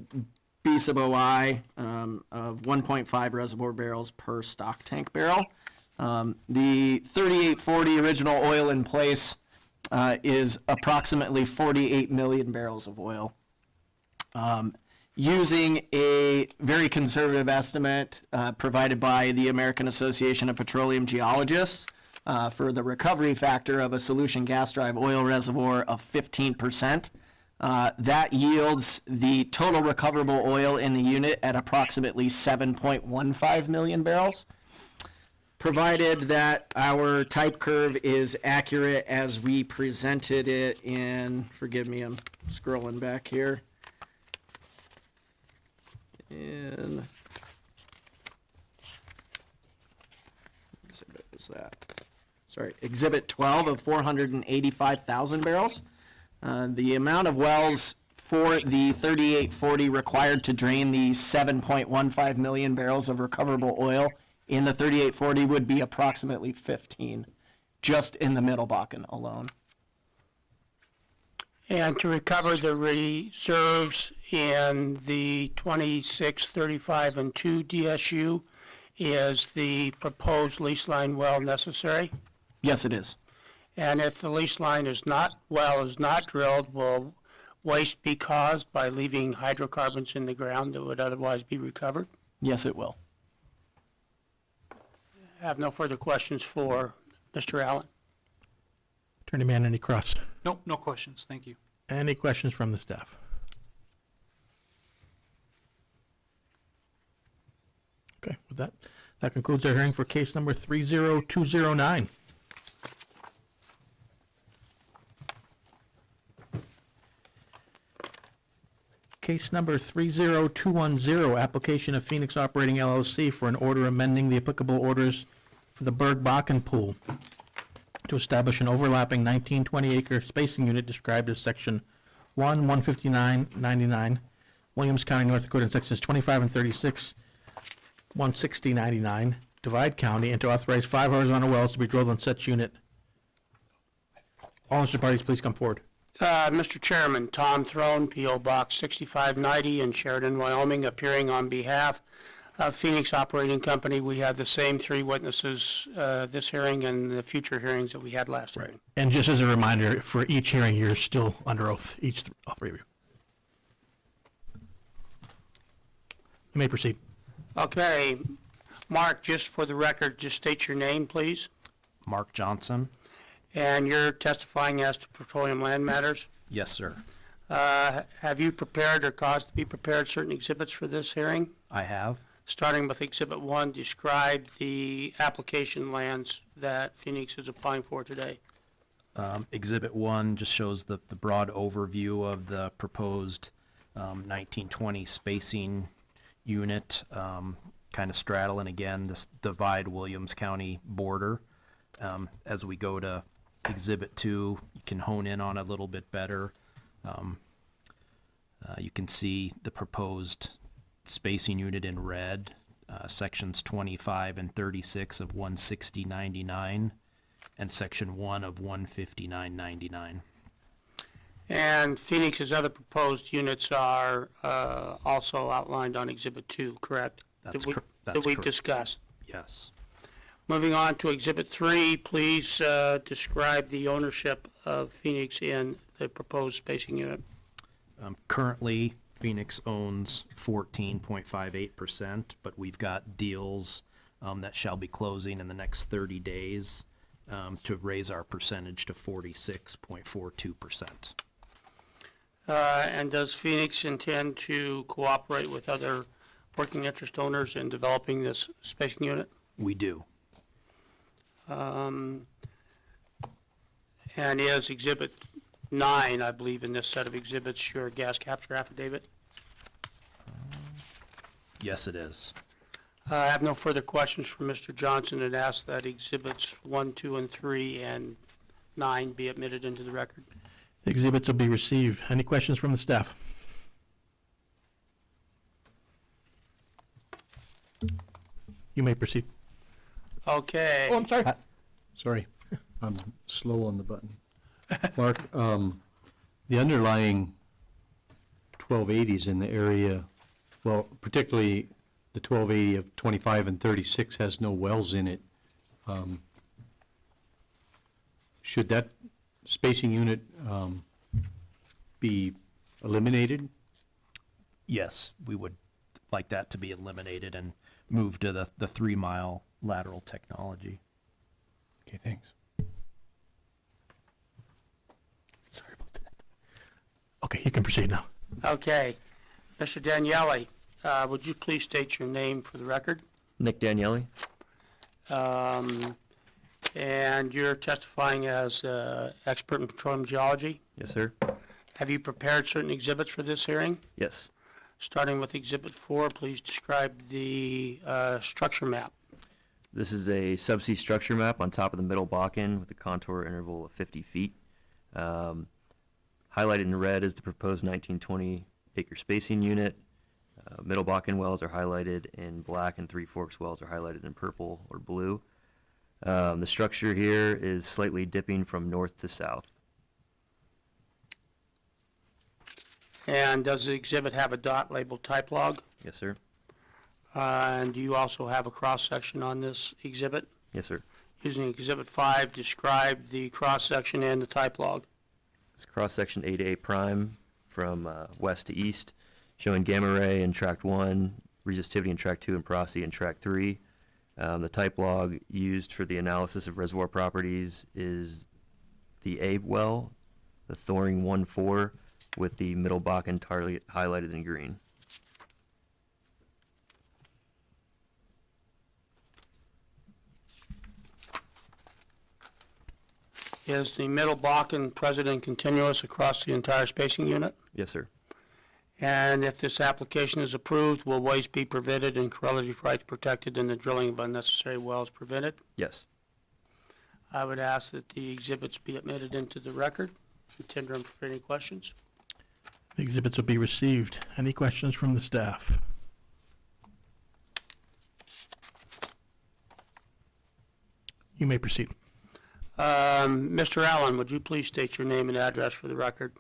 B sub OI of 1.5 reservoir barrels per stock tank barrel. The 3840 original oil in place is approximately 48 million barrels of oil. Using a very conservative estimate provided by the American Association of Petroleum Geologists for the recovery factor of a solution gas drive oil reservoir of 15%. That yields the total recoverable oil in the unit at approximately 7.15 million barrels. Provided that our type curve is accurate as we presented it in, forgive me, I'm scrolling back here. In exhibit was that? Sorry, exhibit 12 of 485,000 barrels. The amount of wells for the 3840 required to drain the 7.15 million barrels of recoverable oil in the 3840 would be approximately 15, just in the Middle Bakken alone. And to recover the reserves in the 26, 35, and 2 DSU, is the proposed lease line well necessary? Yes, it is. And if the lease line is not drilled, will waste be caused by leaving hydrocarbons in the ground that would otherwise be recovered? Yes, it will. I have no further questions for Mr. Allen. Attorney Mann, any cross? Nope, no questions, thank you. Any questions from the staff? Okay, with that, that concludes our hearing for case number 30209. Case number 30210, application of Phoenix Operating LLC for an order amending the applicable orders for the Berg Bakken Pool to establish an overlapping 1920 acre spacing unit described as section 1, 159, 99, Williams County, North Dakota, in sections 25 and 36 16099, Divide County, and to authorize 5 horizontal wells to be drilled on such unit. All interested parties, please come forward. Mr. Chairman, Tom Throne, P.O. Box 6590 in Sheridan, Wyoming, appearing on behalf of Phoenix Operating Company. We have the same 3 witnesses this hearing and the future hearings that we had last hearing. And just as a reminder, for each hearing, you're still under oath, all 3 of you. You may proceed. Okay, Mark, just for the record, just state your name, please. Mark Johnson? And you're testifying as to petroleum land matters. Yes, sir. Have you prepared or caused to be prepared certain exhibits for this hearing? I have. Starting with Exhibit 1, describe the application lands that Phoenix is applying for today. Exhibit 1 just shows the broad overview of the proposed 1920 spacing unit, kind of straddling again this Divide Williams County border. As we go to Exhibit 2, you can hone in on it a little bit better. You can see the proposed spacing unit in red, sections 25 and 36 of 16099, and section 1 of 15999. And Phoenix's other proposed units are also outlined on Exhibit 2, correct? That's That we correct. discussed. Yes. Moving on to Exhibit 3, please describe the ownership of Phoenix in the proposed spacing unit. Currently, Phoenix owns 14.58%, but we've got deals that shall be closing in the next 30 days to raise our percentage to 46.42%. And does Phoenix intend to cooperate with other working interest owners in developing this spacing unit? We do. And is Exhibit 9, I believe, in this set of exhibits, your gas capture affidavit? Yes, it is. I have no further questions for Mr. Johnson and ask that Exhibits 1, 2, and 3, and 9 be admitted into the record. The exhibits will be received. Any questions from the staff? You may proceed. Okay. Oh, I'm sorry. Sorry, I'm slow on the button. Mark, the underlying 1280s in the area, well, particularly the 1280 of 25 and 36 has no wells in it. Should that spacing unit be eliminated? Yes, we would like that to be eliminated and move to the 3-mile lateral technology. Okay, thanks. Sorry about that. Okay, you can proceed now. Okay. Mr. Daniele, would you please state your name for the record? Nick Daniele? And you're testifying as expert in petroleum geology. Yes, sir. Have you prepared certain exhibits for this hearing? Yes. Starting with Exhibit 4, please describe the structure map. This is a subsea structure map on top of the Middle Bakken with a contour interval of 50 feet. Highlighted in red is the proposed 1920 acre spacing unit. Middle Bakken wells are highlighted in black and Three Forks wells are highlighted in purple or blue. The structure here is slightly dipping from north to south. And does the exhibit have a dot labeled type log? Yes, sir. And do you also have a cross-section on this exhibit? Yes, sir. Using Exhibit 5, describe the cross-section and the type log. It's cross-section A to A prime from west to east, showing gamma ray in tract 1, resistivity in tract 2, and porosity in tract 3. The type log used for the analysis of reservoir properties is the Abe well, the Thoring 1-4, with the Middle Bakken highlighted in green. Is the Middle Bakken present and continuous across the entire spacing unit? Yes, sir. And if this application is approved, will waste be prevented and correlative rights protected and the drilling of unnecessary wells prevented? Yes. I would ask that the exhibits be admitted into the record. Tender them for any questions. The exhibits will be received. Any questions from the staff? You may proceed. Mr. Allen, would you please state your name and address for the record?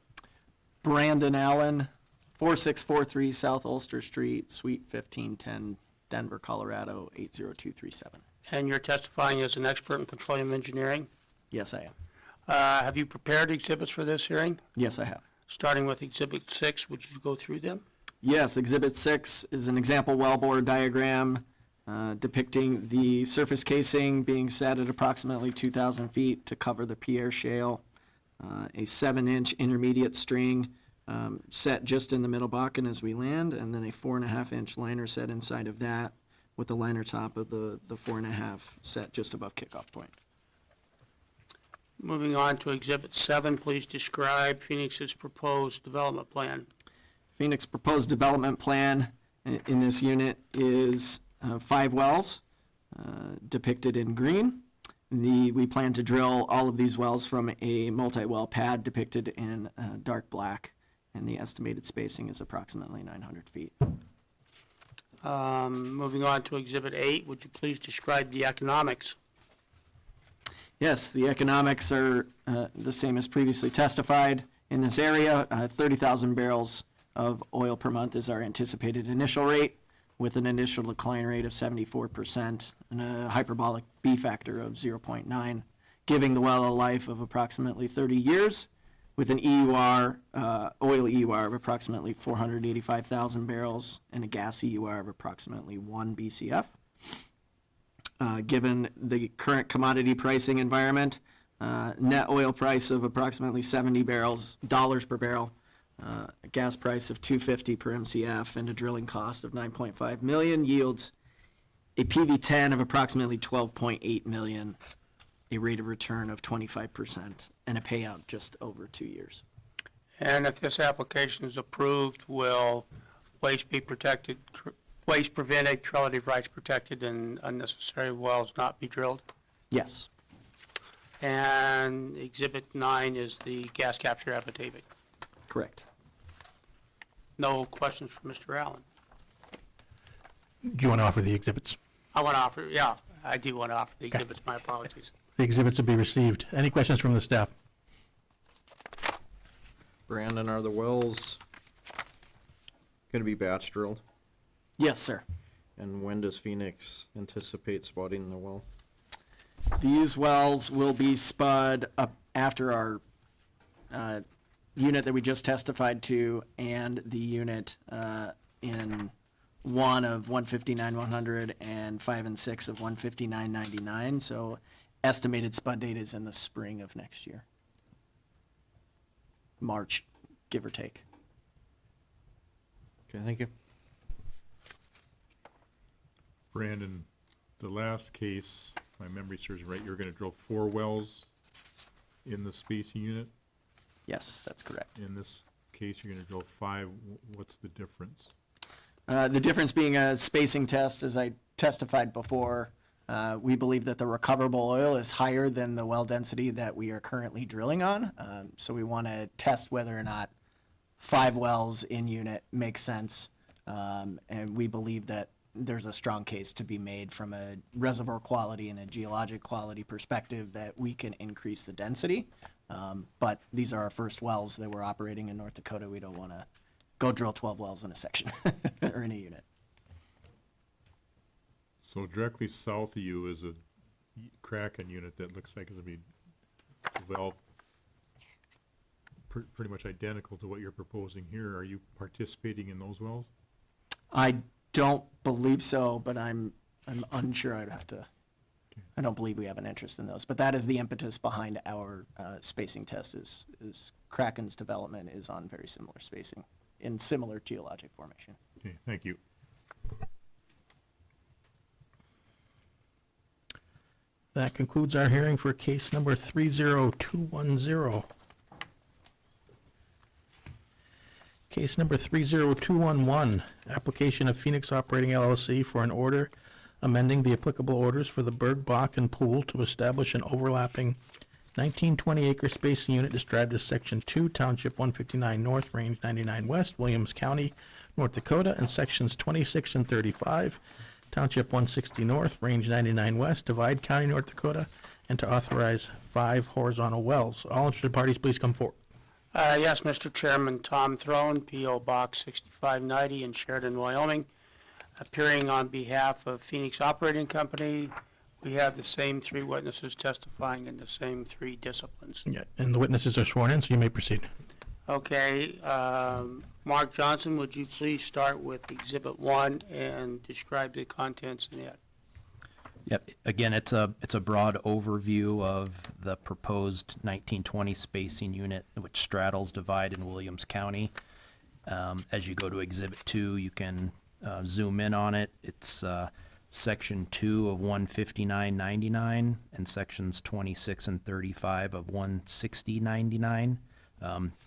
Brandon Allen, 4643 South Ulster Street, Suite 1510, Denver, Colorado, 80237. And you're testifying as an expert in petroleum engineering? Yes, I am. Have you prepared exhibits for this hearing? Yes, I have. Starting with Exhibit 6, would you go through them? Yes, Exhibit 6 is an example wellbore diagram depicting the surface casing being set at approximately 2,000 feet to cover the Pierre Shale. A 7-inch intermediate string set just in the middle Bakken as we land, and then a 4.5-inch liner set inside of that with the liner top of the 4.5 set just above kickoff point. Moving on to Exhibit 7, please describe Phoenix's proposed development plan. Phoenix proposed development plan in this unit is 5 wells depicted in green. We plan to drill all of these wells from a multi-well pad depicted in dark black, and the estimated spacing is approximately 900 feet. Moving on to Exhibit 8, would you please describe the economics? Yes, the economics are the same as previously testified. In this area, 30,000 barrels of oil per month is our anticipated initial rate, with an initial decline rate of 74% and a hyperbolic B factor of 0.9, giving the well a life of approximately 30 years, with an EUR, oil EUR of approximately 485,000 barrels and a gas EUR of approximately 1 BCF. Given the current commodity pricing environment, net oil price of approximately $70 per barrel, a gas price of $2.50 per MCF, and a drilling cost of $9.5 million yields a PV10 of approximately $12.8 million, a rate of return of 25%, and a payout just over 2 years. And if this application is approved, will waste be protected, waste prevented, relative rights protected, and unnecessary wells not be drilled? Yes. And Exhibit 9 is the gas capture affidavit. Correct. No questions for Mr. Allen? Do you want to offer the exhibits? I want to offer, yeah, I do want to offer the exhibits, my apologies. The exhibits will be received. Any questions from the staff? Brandon, are the wells going to be batch drilled? Yes, sir. And when does Phoenix anticipate spotting the well? These wells will be spud up after our unit that we just testified to and the unit in 1 of 159-100 and 5 and 6 of 159-99. So estimated spud date is in the spring of next year. March, give or take. Okay, thank you. Brandon, the last case, my memory serves right, you're gonna drill 4 wells in the spacing unit. Yes, that's correct. In this case, you're gonna drill 5. What's the difference? The difference being a spacing test, as I testified before, we believe that the recoverable oil is higher than the well density that we are currently drilling on. So we want to test whether or not 5 wells in unit makes sense. And we believe that there's a strong case to be made from a reservoir quality and a geologic quality perspective that we can increase the density. But these are our first wells that we're operating in North Dakota. We don't want to go drill 12 wells in a section or in a unit. So directly south of you is a Kraken unit that looks like it's gonna be developed pretty much identical to what you're proposing here. Are you participating in those wells? I don't believe so, but I'm unsure. I'd have to. I don't believe we have an interest in those, but that is the impetus behind our spacing test. Is Kraken's development is on very similar spacing in similar geologic formation. Okay, thank you. That concludes our hearing for case number 30210. Case number 30211, application of Phoenix Operating LLC for an order amending the applicable orders for the Berg Bach and Pool to establish an overlapping 1920 acre spacing unit described as Section 2, Township 159 North, Range 99 West, Williams County, North Dakota, and Sections 26 and 35, Township 160 North, Range 99 West, Divide County, North Dakota, and to authorize 5 horizontal wells. All interested parties, please come forward. Yes, Mr. Chairman, Tom Throne, P.O. Box 6590 in Sheridan, Wyoming. Appearing on behalf of Phoenix Operating Company, we have the same 3 witnesses testifying in the same 3 disciplines. Yeah, and the witnesses are sworn in, so you may proceed. Okay, Mark Johnson, would you please start with Exhibit 1 and describe the contents in it? Yep, again, it's a broad overview of the proposed 1920 spacing unit, which straddles Divide in Williams County. As you go to Exhibit 2, you can zoom in on it. It's Section 2 of 159.99 and Sections 26 and 35 of 160.99,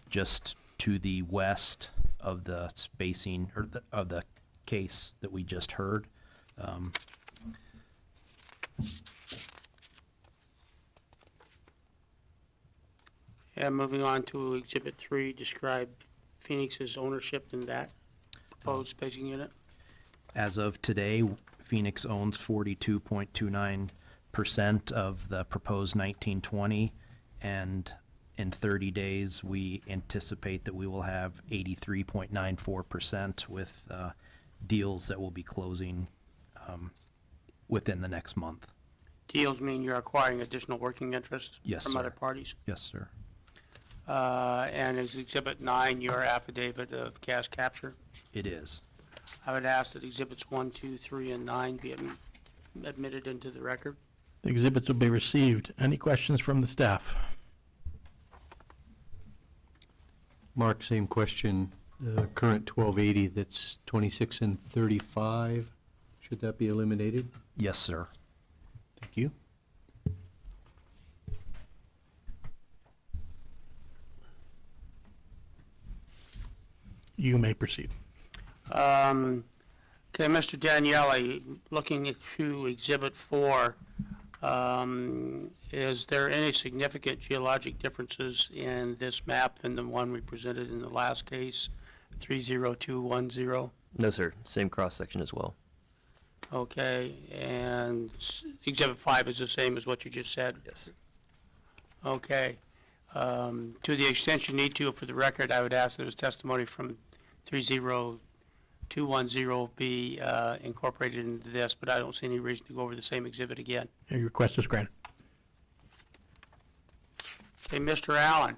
just to the west of the spacing, or of the case that we just heard. And moving on to Exhibit 3, describe Phoenix's ownership in that proposed spacing unit. As of today, Phoenix owns 42.29% of the proposed 1920, and in 30 days, we anticipate that we will have 83.94% with deals that will be closing within the next month. Deals mean you're acquiring additional working interest Yes, from sir. other parties? Yes, sir. And is Exhibit 9 your affidavit of gas capture? It is. I would ask that Exhibits 1, 2, 3, and 9 be admitted into the record. The exhibits will be received. Any questions from the staff? Mark, same question. The current 1280 that's 26 and 35, should that be eliminated? Yes, sir. Thank you. You may proceed. Okay, Mr. Daniele, looking to Exhibit 4, is there any significant geologic differences in this map than the one we presented in the last case, 30210? No, sir. Same cross-section as well. Okay, and Exhibit 5 is the same as what you just said? Yes. Okay. To the extent you need to, for the record, I would ask that his testimony from 30210 be incorporated into this, but I don't see any reason to go over the same exhibit again. Your request is granted. Okay, Mr. Allen,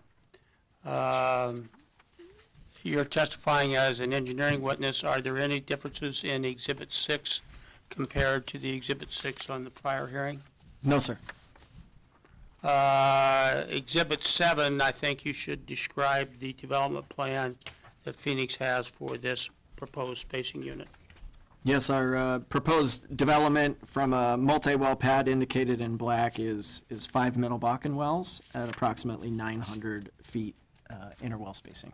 you're testifying as an engineering witness. Are there any differences in Exhibit 6 compared to the Exhibit 6 on the prior hearing? No, sir. Exhibit 7, I think you should describe the development plan that Phoenix has for this proposed spacing unit. Yes, our proposed development from a multi-well pad indicated in black is 5 Middle Bakken wells at approximately 900 feet interwell spacing.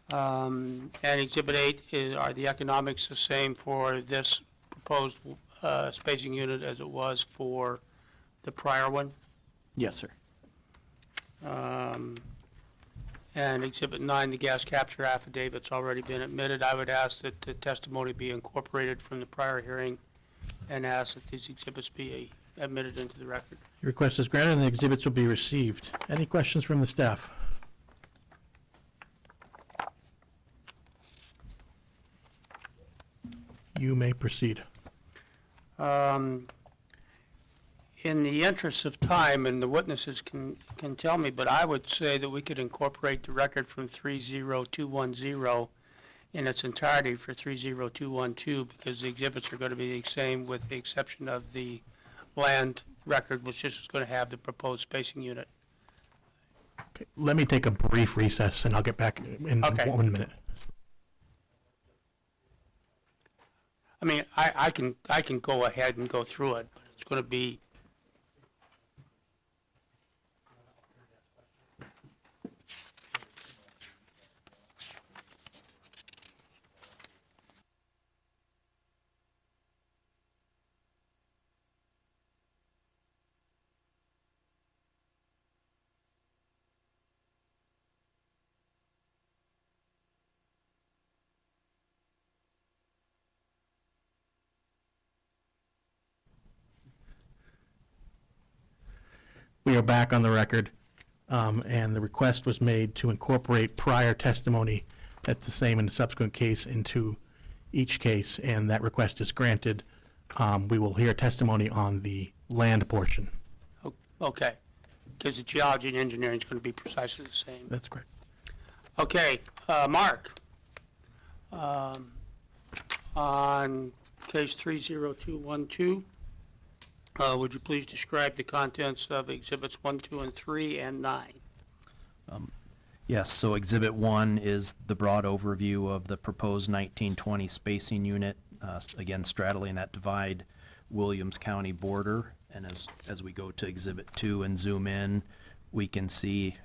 And Exhibit 8, are the economics the same for this proposed spacing unit as it was for the prior one? Yes, sir. And Exhibit 9, the gas capture affidavit's already been admitted. I would ask that the testimony be incorporated from the prior hearing and ask that these exhibits be admitted into the record. Your request is granted and the exhibits will be received. Any questions from the staff? You may proceed. In the interest of time, and the witnesses can tell me, but I would say that we could incorporate the record from 30210 in its entirety for 30212, because the exhibits are going to be the same with the exception of the land record, which is going to have the proposed spacing unit. Okay, let me take a brief recess and I'll get back in Okay. 1 minute. I mean, I can go ahead and go through it, but it's going to be We are back on the record, and the request was made to incorporate prior testimony that's the same in the subsequent case into each case, and that request is granted. We will hear testimony on the land portion. Okay, because the geology and engineering is going to be precisely the same. That's correct. Okay, Mark, on case 30212, would you please describe the contents of exhibits 1, 2, and 3, and 9? Yes, so Exhibit 1 is the broad overview of the proposed 1920 spacing unit, again straddling that divide Williams County border. And as we go to Exhibit 2 and zoom in, we can see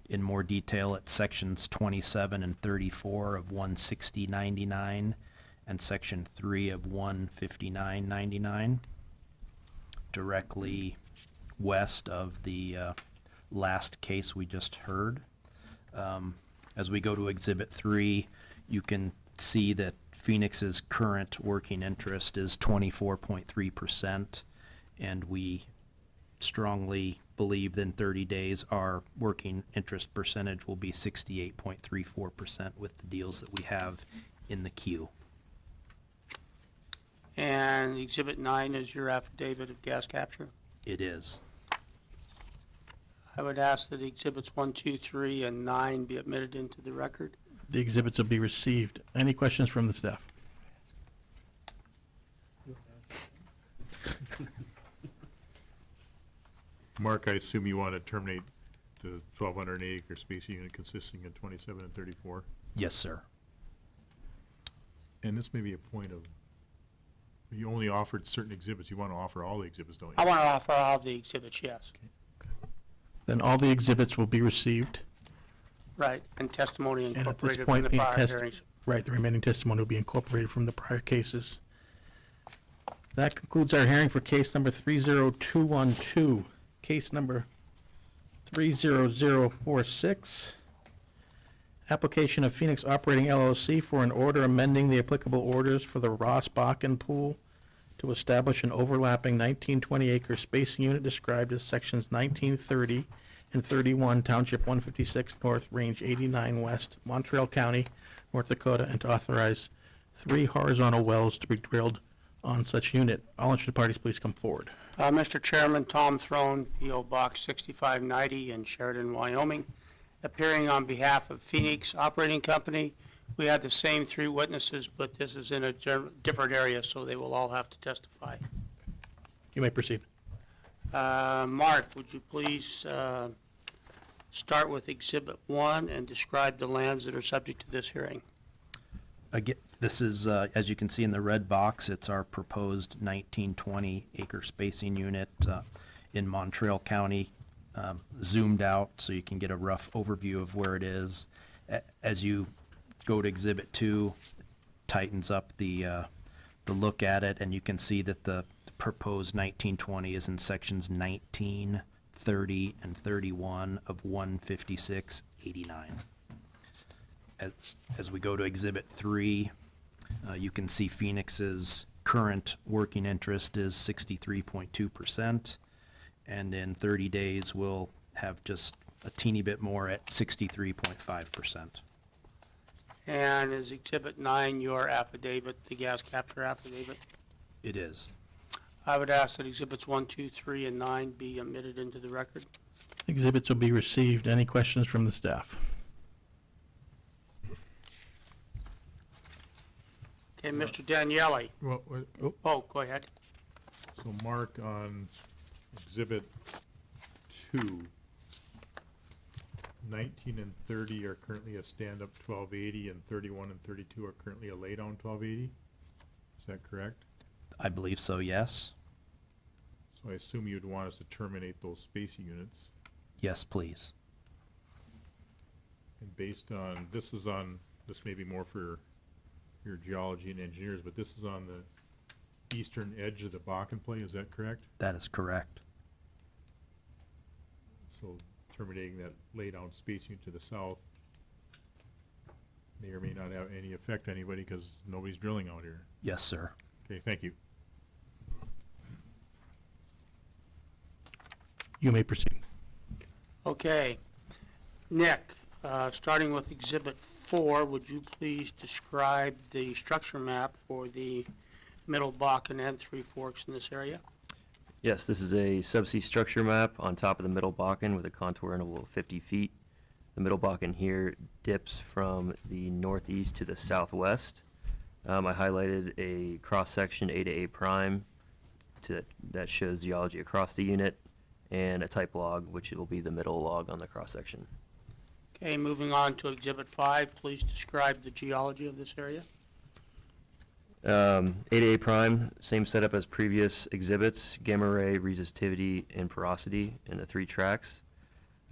in more detail at sections 27 and 34 of 16099 and section 3 of 15999, directly west of the last case we just heard. As we go to Exhibit 3, you can see that Phoenix's current working interest is 24.3%, and we strongly believe that in 30 days our working interest percentage will be 68.34% with the deals that we have in the queue. And Exhibit 9 is your affidavit of gas capture? It is. I would ask that exhibits 1, 2, 3, and 9 be admitted into the record. The exhibits will be received. Any questions from the staff? Mark, I assume you want to terminate the 1,208 acre spacing unit consisting of 27 and 34? Yes, sir. And this may be a point of, you only offered certain exhibits. You want to offer all the exhibits, don't you? I want to offer all the exhibits, yes. Then all the exhibits will be received. Right, and testimony And at this incorporated from point, the the prior hearings. right, the remaining testimony will be incorporated from the prior cases. That concludes our hearing for case number 30212. Case number 30046. Application of Phoenix Operating LLC for an order amending the applicable orders for the Ross Bakken Pool to establish an overlapping 1920 acre spacing unit described as sections 1930 and 31, Township 156 North, Range 89 West, Montreal County, North Dakota, and to authorize 3 horizontal wells to be drilled on such unit. All interested parties, please come forward. Mr. Chairman, Tom Throne, P.O. Box 6590 in Sheridan, Wyoming. Appearing on behalf of Phoenix Operating Company. We have the same 3 witnesses, but this is in a different area, so they will all have to testify. You may proceed. Mark, would you please start with Exhibit 1 and describe the lands that are subject to this hearing? Again, this is, as you can see in the red box, it's our proposed 1920 acre spacing unit in Montreal County, zoomed out so you can get a rough overview of where it is. As you go to Exhibit 2, tightens up the look at it, and you can see that the proposed 1920 is in sections 19, 30, and 31 of 15689. As we go to Exhibit 3, you can see Phoenix's current working interest is 63.2%, and in 30 days we'll have just a teeny bit more at 63.5%. And is Exhibit 9 your affidavit, the gas capture affidavit? It is. I would ask that Exhibits 1, 2, 3, and 9 be admitted into the record. Exhibits will be received. Any questions from the staff? Okay, Mr. Daniele. Well, Oh, go ahead. so Mark, on Exhibit 2, 19 and 30 are currently a stand-up 1280, and 31 and 32 are currently a lay-down 1280? Is that correct? I believe so, yes. So I assume you'd want us to terminate those spacing units. Yes, please. And based on, this may be more for your geology and engineers, but this is on the eastern edge of the Bakken Play, is that correct? That is correct. So terminating that lay-down spacing unit to the south may or may not have any effect on anybody because nobody's drilling out here. Yes, sir. Okay, thank you. You may proceed. Okay. Nick, starting with Exhibit 4, would you please describe the structure map for the Middle Bakken and Three Forks in this area? Yes, this is a subsea structure map on top of the Middle Bakken with a contour interval of 50 feet. The Middle Bakken here dips from the northeast to the southwest. I highlighted a cross-section A to A prime that shows geology across the unit, and a type log, which will be the middle log on the cross-section. Okay, moving on to Exhibit 5, please describe the geology of this area. A to A prime, same setup as previous exhibits, gamma ray, resistivity, and porosity in the 3 tracks.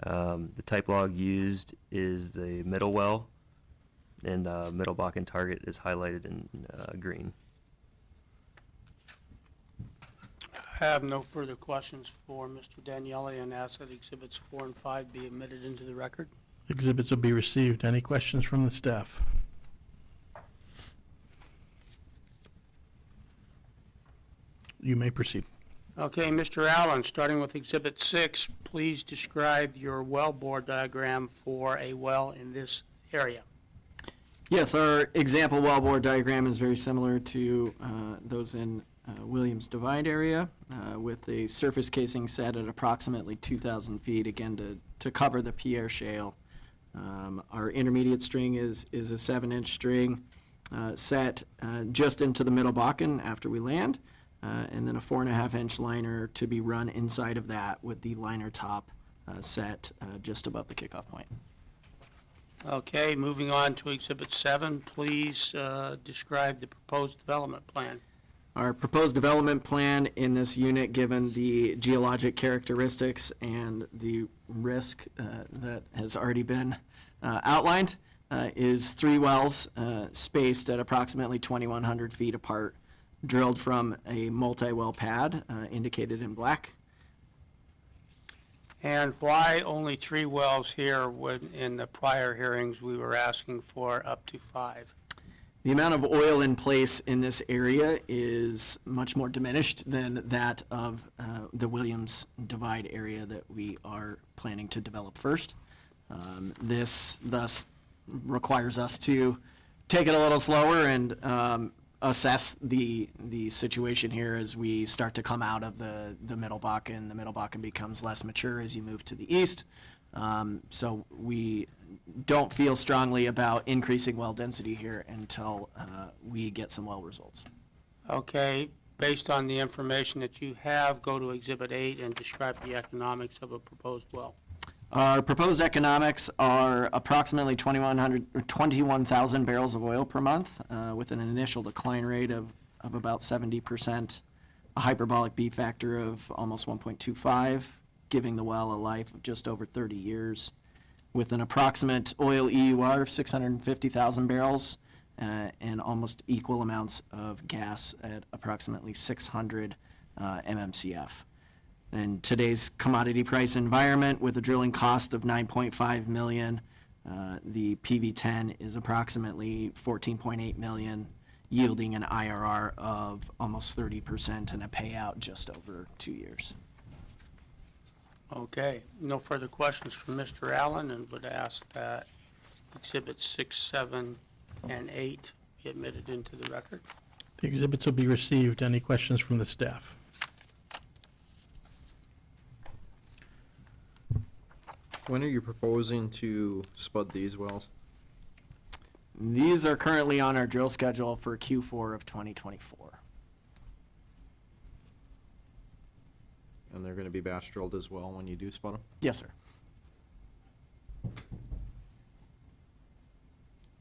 The type log used is the middle well, and the Middle Bakken target is highlighted in green. I have no further questions for Mr. Daniele and ask that Exhibits 4 and 5 be admitted into the record. Exhibits will be received. Any questions from the staff? You may proceed. Okay, Mr. Allen, starting with Exhibit 6, please describe your well bore diagram for a well in this area. Yes, our example wellbore diagram is very similar to those in Williams Divide area, with a surface casing set at approximately 2,000 feet, again to cover the Pierre Shale. Our intermediate string is a 7-inch string set just into the Middle Bakken after we land, and then a 4.5-inch liner to be run inside of that with the liner top set just above the kickoff point. Okay, moving on to Exhibit 7, please describe the proposed development plan. Our proposed development plan in this unit, given the geologic characteristics and the risk that has already been outlined, is 3 wells spaced at approximately 2,100 feet apart, drilled from a multi-well pad indicated in black. And why only 3 wells here when in the prior hearings we were asking for up to 5? The amount of oil in place in this area is much more diminished than that of the Williams Divide area that we are planning to develop first. This thus requires us to take it a little slower and assess the situation here as we start to come out of the Middle Bakken. The Middle Bakken becomes less mature as you move to the east. So we don't feel strongly about increasing well density here until we get some well results. Okay, based on the information that you have, go to Exhibit 8 and describe the economics of a proposed well. Our proposed economics are approximately 21,000 barrels of oil per month, with an initial decline rate of about 70%, a hyperbolic B factor of almost 1.25, giving the well a life of just over 30 years, with an approximate oil EUR of 650,000 barrels, and almost equal amounts of gas at approximately 600 MMCF. In today's commodity price environment, with a drilling cost of $9.5 million, the PV10 is approximately $14.8 million, yielding an IRR of almost 30% and a payout just over 2 years. Okay, no further questions from Mr. Allen, and would ask that Exhibits 6, 7, and 8 be admitted into the record. The exhibits will be received. Any questions from the staff? When are you proposing to spud these wells? These are currently on our drill schedule for Q4 of 2024. And they're going to be batch drilled as well when you do spud them? Yes, sir.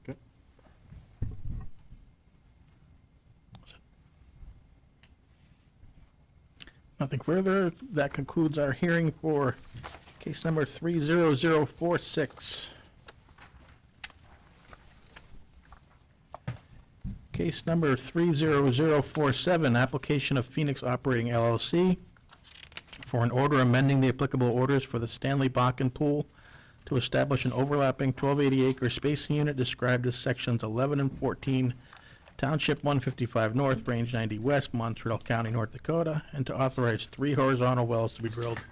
Okay. Nothing further. That concludes our hearing for case number 30046. Case number 30047, application of Phoenix Operating LLC for an order amending the applicable orders for the Stanley Bakken Pool to establish an overlapping 1280-acre spacing unit described as sections 11 and 14, Township 155 North, Range 90 West, Montreal County, North Dakota, and to authorize 3 horizontal wells to be drilled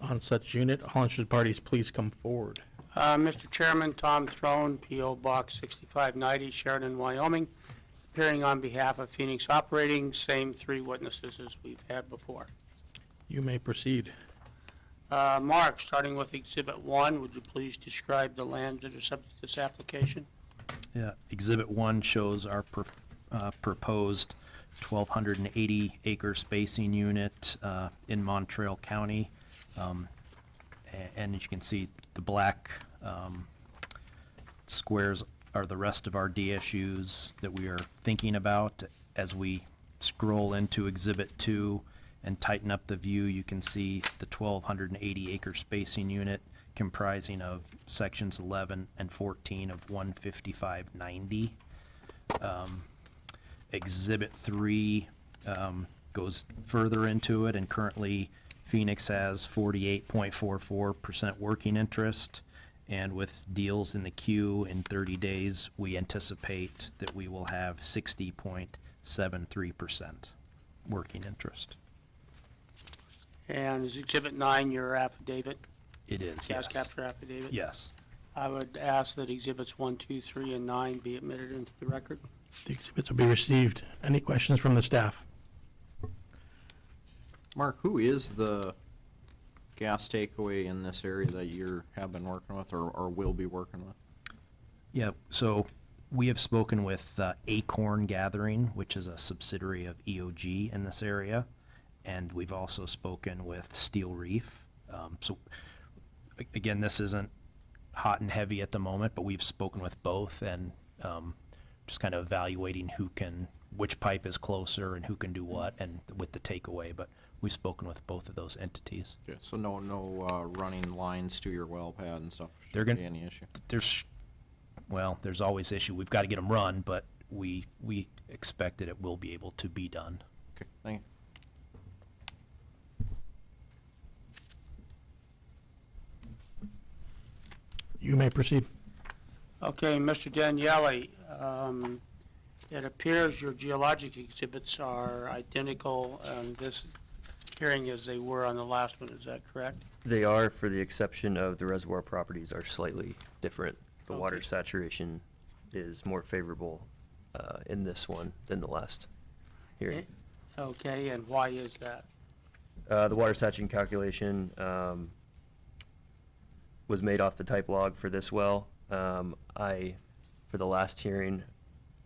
on such unit. All interested parties, please come forward. Mr. Chairman, Tom Throne, P.O. Box 6590, Sheridan, Wyoming, appearing on behalf of Phoenix Operating, same three witnesses as we've had before. You may proceed. Mark, starting with Exhibit 1, would you please describe the lands that are subject to this application? Yeah, Exhibit 1 shows our proposed 1,280 acre spacing unit in Montreal County. And as you can see, the black squares are the rest of our DSUs that we are thinking about. As we scroll into Exhibit 2 and tighten up the view, you can see the 1,280 acre spacing unit comprising of sections 11 and 14 of 15590. Exhibit 3 goes further into it, and currently Phoenix has 48.44% working interest, and with deals in the queue in 30 days, we anticipate that we will have 60.73% working interest. And is Exhibit 9 your affidavit? It is, Gas yes. capture affidavit? Yes. I would ask that Exhibits 1, 2, 3, and 9 be admitted into the record. The exhibits will be received. Any questions from the staff? Mark, who is the gas takeaway in this area that you have been working with or will be working with? Yeah, so we have spoken with Acorn Gathering, which is a subsidiary of EOG in this area, and we've also spoken with Steel Reef. Again, this isn't hot and heavy at the moment, but we've spoken with both, and just kind of evaluating which pipe is closer and who can do what, and with the takeaway, but we've spoken with both of those entities. Okay, so no running lines to your well pad and stuff? They're Shouldn't gonna, be any issue? there's always issue. We've got to get them run, but we expect that it will be able to be done. Okay, thank you. You may proceed. Okay, Mr. Daniele, it appears your geologic exhibits are identical on this hearing as they were on the last one, is that correct? They are, for the exception of the reservoir properties are slightly different. The water Okay. saturation is more favorable in this one than the last hearing. Okay, and why is that? The water saturation calculation was made off the type log for this well. For the last hearing,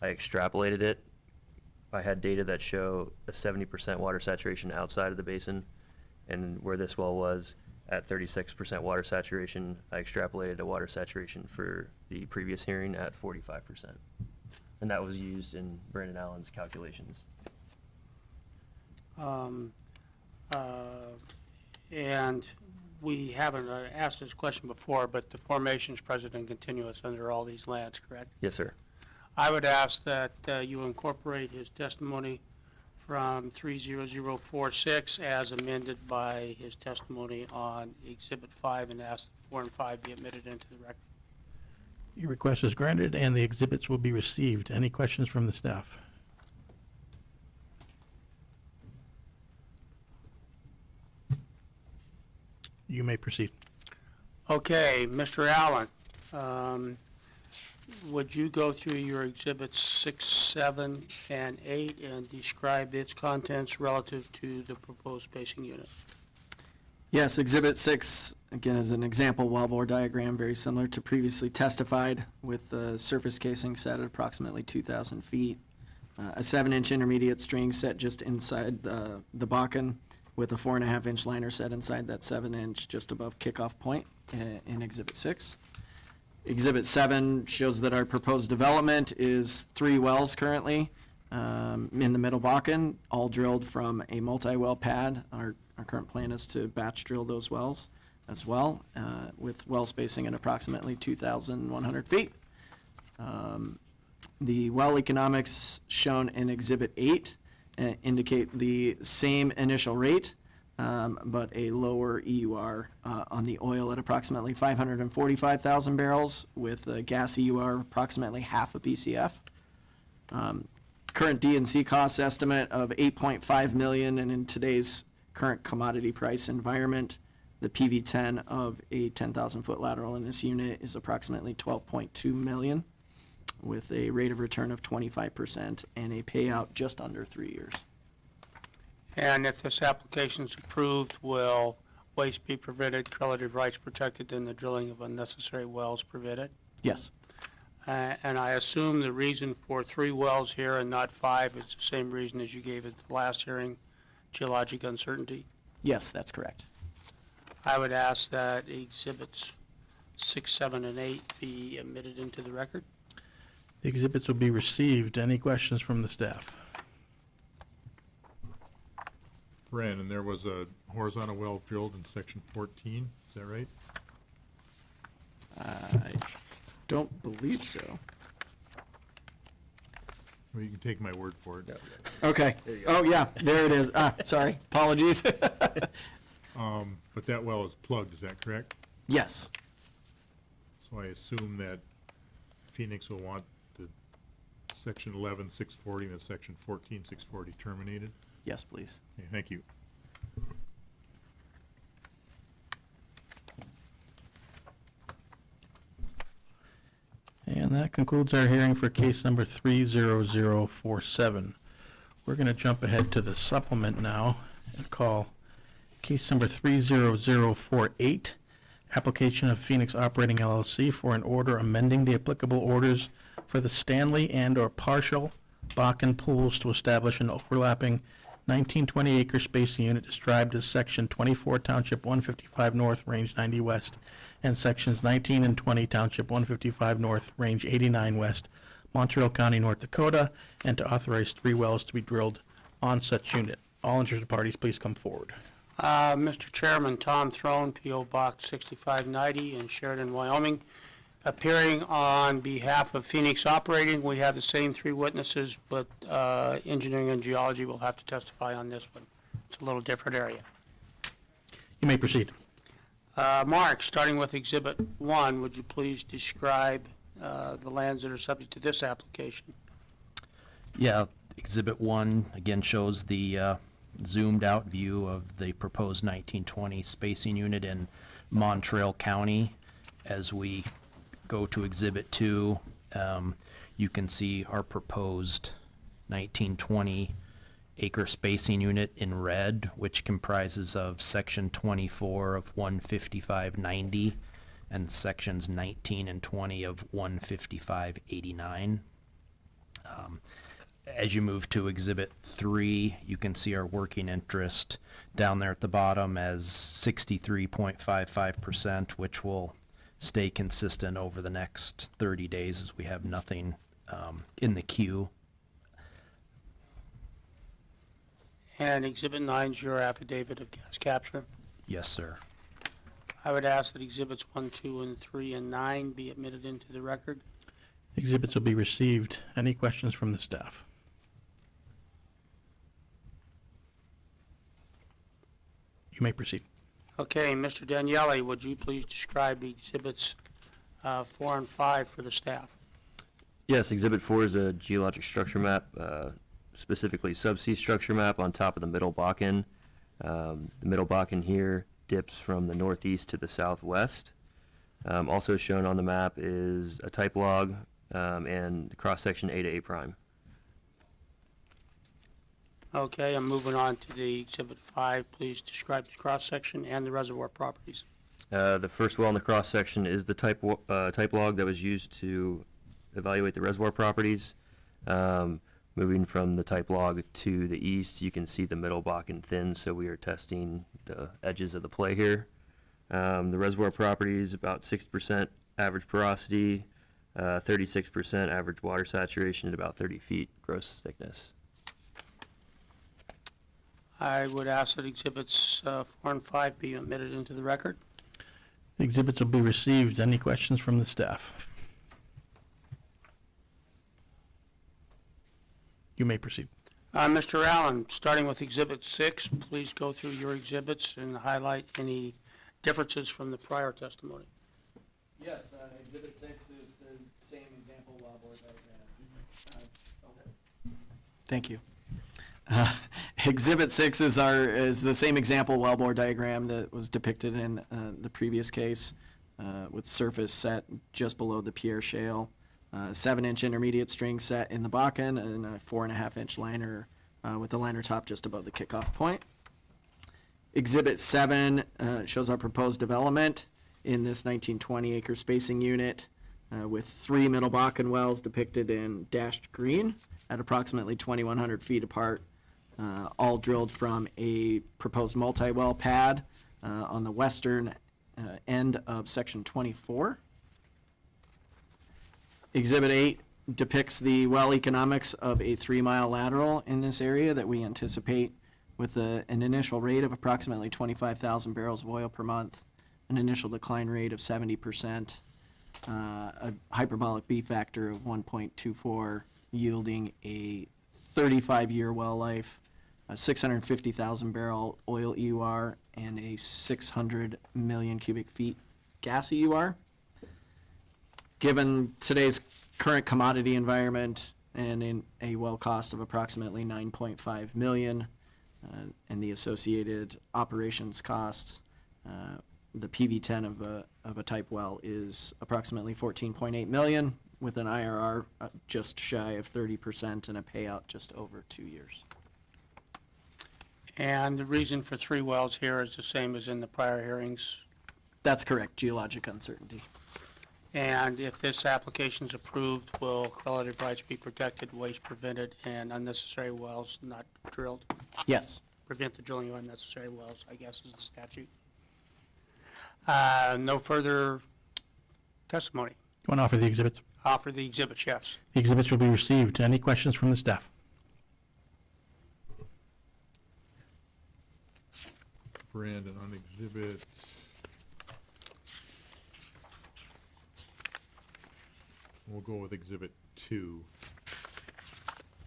I extrapolated it. I had data that show a 70% water saturation outside of the basin, and where this well was at 36% water saturation, I extrapolated a water saturation for the previous hearing at 45%. And that was used in Brandon Allen's calculations. And we haven't asked this question before, but the formation's present and continuous under all these lands, correct? Yes, sir. I would ask that you incorporate his testimony from 30046 as amended by his testimony on Exhibit 5, and ask that 4 and 5 be admitted into the record. Your request is granted, and the exhibits will be received. Any questions from the staff? You may proceed. Okay, Mr. Allen, would you go through your exhibits 6, 7, and 8 and describe its contents relative to the proposed spacing unit? Yes, Exhibit 6, again, is an example wellbore diagram, very similar to previously testified, with the surface casing set at approximately 2,000 feet. A 7-inch intermediate string set just inside the Bakken, with a 4.5-inch liner set inside that 7-inch just above kickoff point in Exhibit 6. Exhibit 7 shows that our proposed development is 3 wells currently in the Middle Bakken, all drilled from a multi-well pad. Our current plan is to batch drill those wells as well, with well spacing at approximately 2,100 feet. The well economics shown in Exhibit 8 indicate the same initial rate, but a lower EUR on the oil at approximately 545,000 barrels, with a gas EUR approximately half a BCF. Current D&C cost estimate of $8.5 million, and in today's current commodity price environment, The PV10 of a 10,000-foot lateral in this unit is approximately 12.2 million, with a rate of return of 25% and a payout just under 3 years. And if this application is approved, will waste be prevented, relative rights protected, and the drilling of unnecessary wells prevented? Yes. And I assume the reason for 3 wells here and not 5 is the same reason as you gave at the last hearing, geologic uncertainty? Yes, that's correct. I would ask that exhibits 6, 7, and 8 be admitted into the record. The exhibits will be received. Any questions from the staff? Brandon, there was a horizontal well drilled in section 14, is that right? I don't believe so. Well, you can take my word for it. Okay. Oh, yeah, there it is. Sorry, apologies. But that well is plugged, is that correct? Yes. So I assume that Phoenix will want the section 11-640 and the section 14-640 terminated? Yes, please. Okay, thank you. And that concludes our hearing for case number 30047. We're going to jump ahead to the supplement now and call case number 30048, application of Phoenix Operating LLC for an order amending the applicable orders for the Stanley and/or partial Bakken pools to establish an overlapping 1920 acre spacing unit described as section 24 Township 155 North, Range 90 West, and sections 19 and 20 Township 155 North, Range 89 West, Montreal County, North Dakota, and to authorize 3 wells to be drilled on such unit. All interested parties, please come forward. Mr. Chairman, Tom Throne, P.O. Box 6590 in Sheridan, Wyoming. Appearing on behalf of Phoenix Operating, we have the same 3 witnesses, but engineering and geology will have to testify on this one. It's a little different area. You may proceed. Mark, starting with Exhibit 1, would you please describe the lands that are subject to this application? Yeah, Exhibit 1 again shows the zoomed out view of the proposed 1920 spacing unit in Montreal County. As we go to Exhibit 2, you can see our proposed 1920 acre spacing unit in red, which comprises of section 24 of 15590 and sections 19 and 20 of 15589. As you move to Exhibit 3, you can see our working interest down there at the bottom as 63.55%, which will stay consistent over the next 30 days as we have nothing in the queue. And Exhibit 9 is your affidavit of gas capture. Yes, sir. I would ask that Exhibits 1, 2, and 3, and 9 be admitted into the record. Exhibits will be received. Any questions from the staff? You may proceed. Okay, Mr. Daniele, would you please describe Exhibits 4 and 5 for the staff? Yes, Exhibit 4 is a geologic structure map, specifically subsea structure map on top of the Middle Bakken. The Middle Bakken here dips from the northeast to the southwest. Also shown on the map is a type log and cross-section A to A prime. Okay, I'm moving on to the Exhibit 5. Please describe the cross-section and the reservoir properties. The first well in the cross-section is the type log that was used to evaluate the reservoir properties. Moving from the type log to the east, you can see the Middle Bakken thin, so we are testing the edges of the play here. The reservoir properties, about 60% average porosity, 36% average water saturation at about 30 feet gross thickness. I would ask that Exhibits 4 and 5 be admitted into the record. The exhibits will be received. Any questions from the staff? You may proceed. Mr. Allen, starting with Exhibit 6, please go through your exhibits and highlight any differences from the prior testimony. Yes, Exhibit 6 is the same example wellbore that I had. Thank you. Exhibit 6 is the same example wellbore diagram that was depicted in the previous case, with surface set just below the Pierre Shale, 7-inch intermediate string set in the Bakken, and a 4.5-inch liner with the liner top just above the kickoff point. Exhibit 7 shows our proposed development in this 1920 acre spacing unit with 3 middle Bakken wells depicted in dashed green at approximately 2,100 feet apart, all drilled from a proposed multi-well pad on the western end of section 24. Exhibit 8 depicts the well economics of a 3-mile lateral in this area that we anticipate with an initial rate of approximately 25,000 barrels of oil per month, an initial decline rate of 70%, a hyperbolic B factor of 1.24, yielding a 35-year well life, a 650,000 barrel oil EUR, and a 600 million cubic feet gas EUR. Given today's current commodity environment and in a well cost of approximately 9.5 million, and the associated operations costs, the PV10 of a type well is approximately 14.8 million, with an IRR just shy of 30% and a payout just over 2 years. And the reason for 3 wells here is the same as in the prior hearings. That's correct, geologic uncertainty. And if this application is approved, will relative rights be protected, waste prevented, and unnecessary wells not drilled? Yes. Prevent the drilling of unnecessary wells, I guess, is the statute. No further testimony. Want to offer the exhibits? Offer the exhibits, yes. The exhibits will be received. Any questions from the staff? Brandon, on exhibit, we'll go with exhibit 2.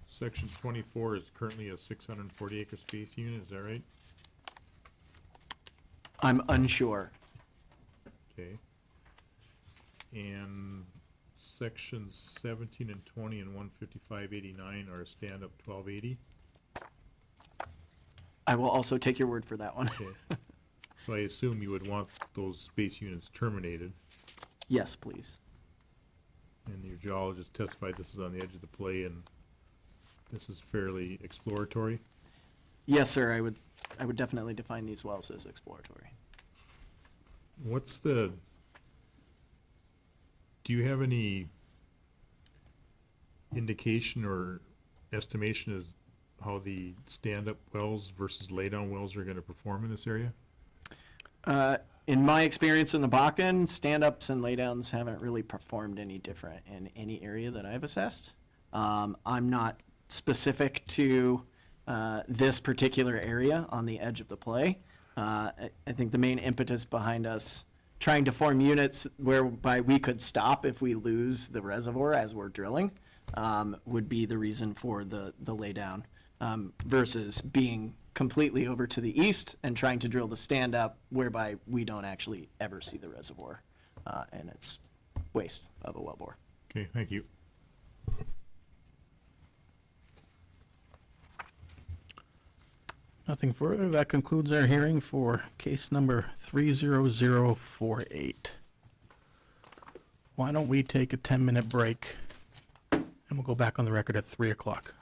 Section 24 is currently a 640 acre space unit, is that right? I'm unsure. Okay. And sections 17 and 20 and 155.89 are a stand-up 1280? I will also take your word for that one. Okay. So I assume you would want those space units terminated, Yes, please. and your geologist testified this is on the edge of the play and this is fairly exploratory? Yes, sir, I would definitely define these wells as exploratory. What's the, do you have any indication or estimation as how the stand-up wells versus lay-down wells are gonna perform in this area? In my experience in the Bakken, stand-ups and laydowns haven't really performed any different in any area that I've assessed. I'm not specific to this particular area on the edge of the play. I think the main impetus behind us trying to form units whereby we could stop if we lose the reservoir as we're drilling would be the reason for the laydown, versus being completely over to the east and trying to drill the stand-up whereby we don't actually ever see the reservoir, and it's waste of a wellbore. Okay, thank you. Nothing further. That concludes our hearing for case number 30048. Why don't we take a 10-minute break, and we'll go back on the record at 3 o'clock.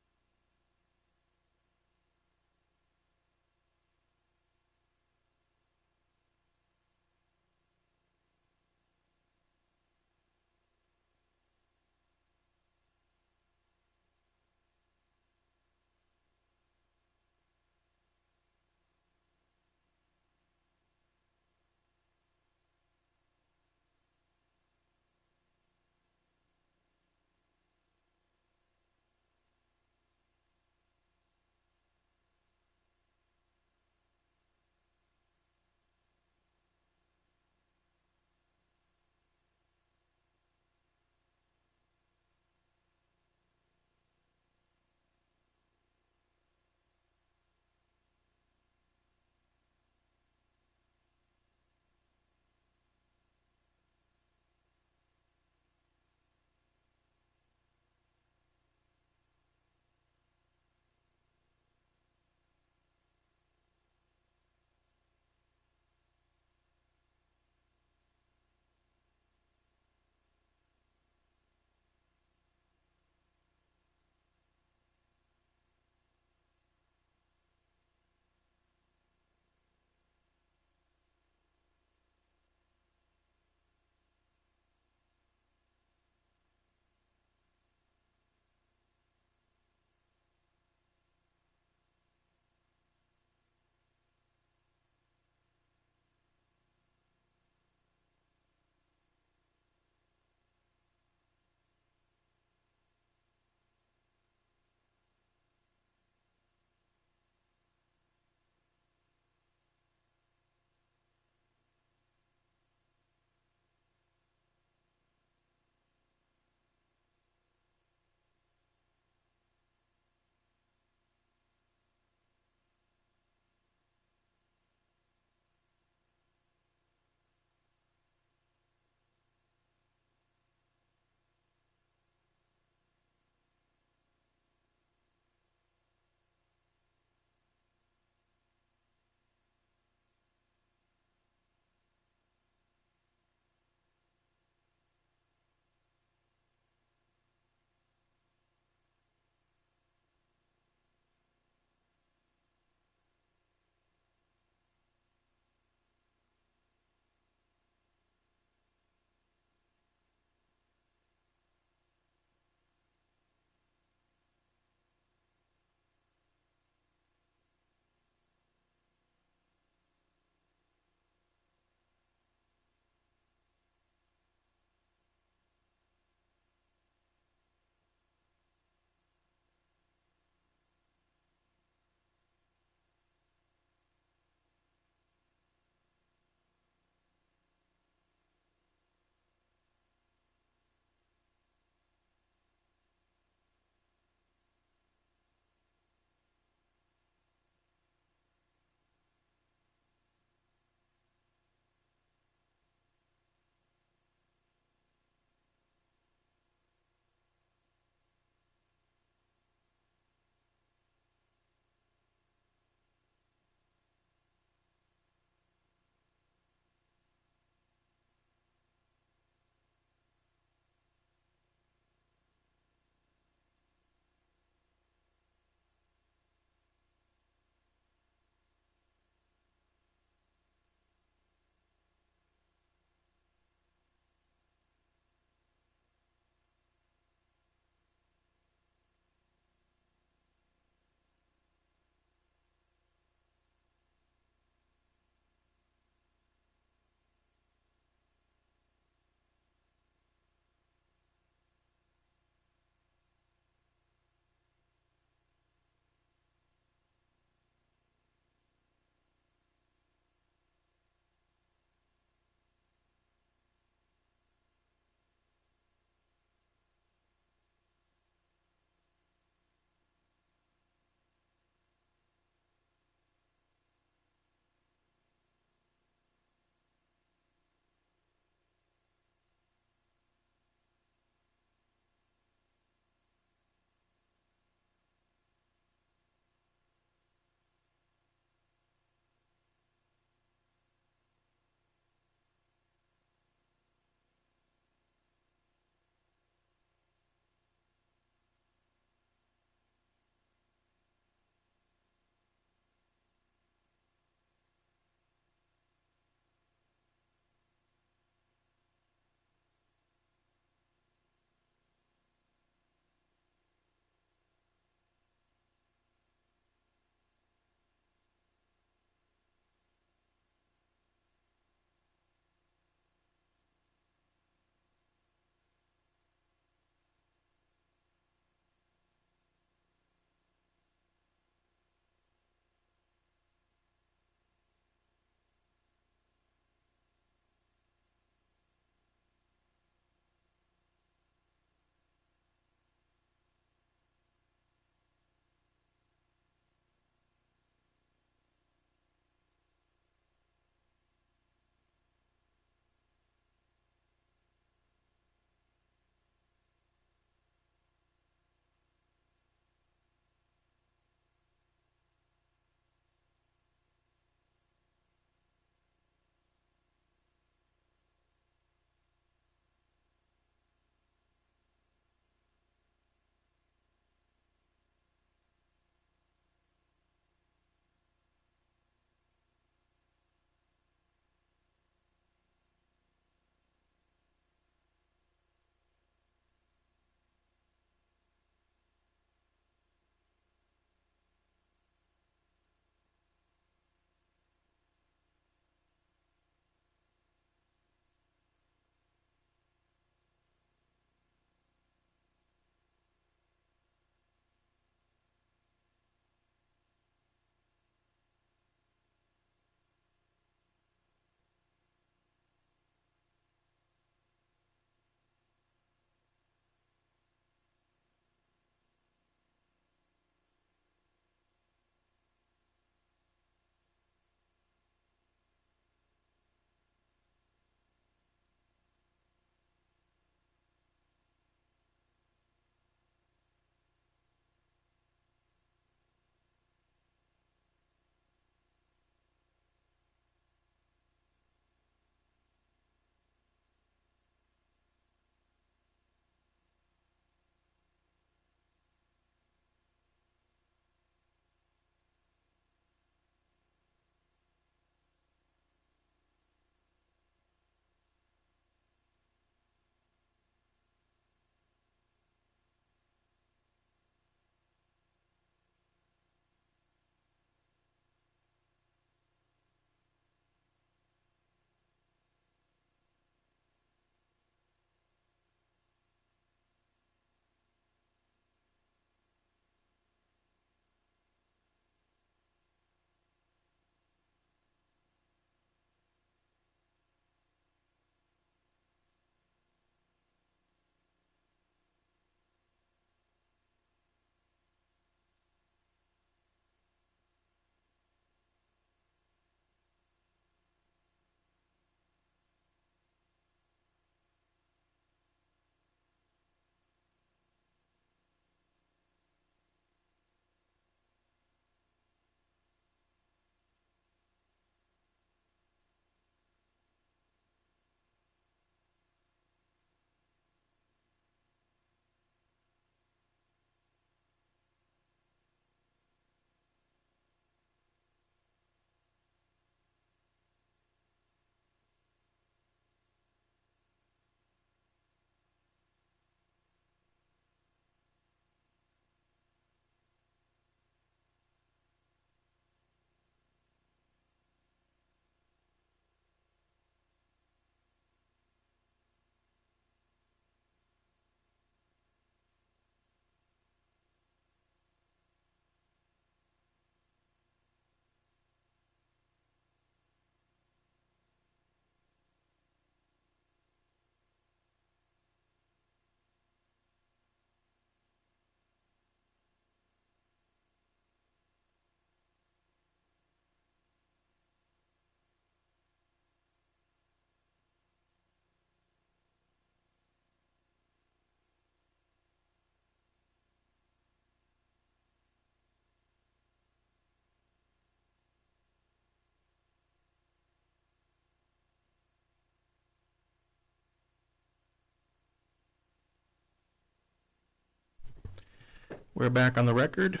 We're back on the record.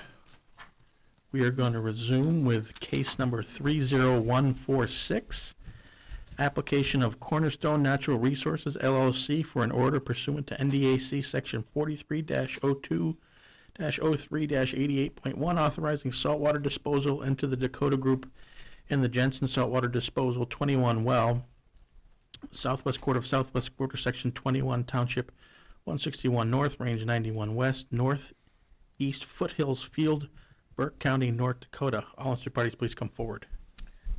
We are going to resume with case number 30146, application of Cornerstone Natural Resources LLC for an order pursuant to NDAC Section 43-02-03-88.1, authorizing saltwater disposal into the Dakota Group in the Jensen Saltwater Disposal 21 well, Southwest Quarter of Southwest Quarter, Section 21, Township 161 North, Range 91 West, Northeast Foothills Field, Burke County, North Dakota. All interested parties, please come forward.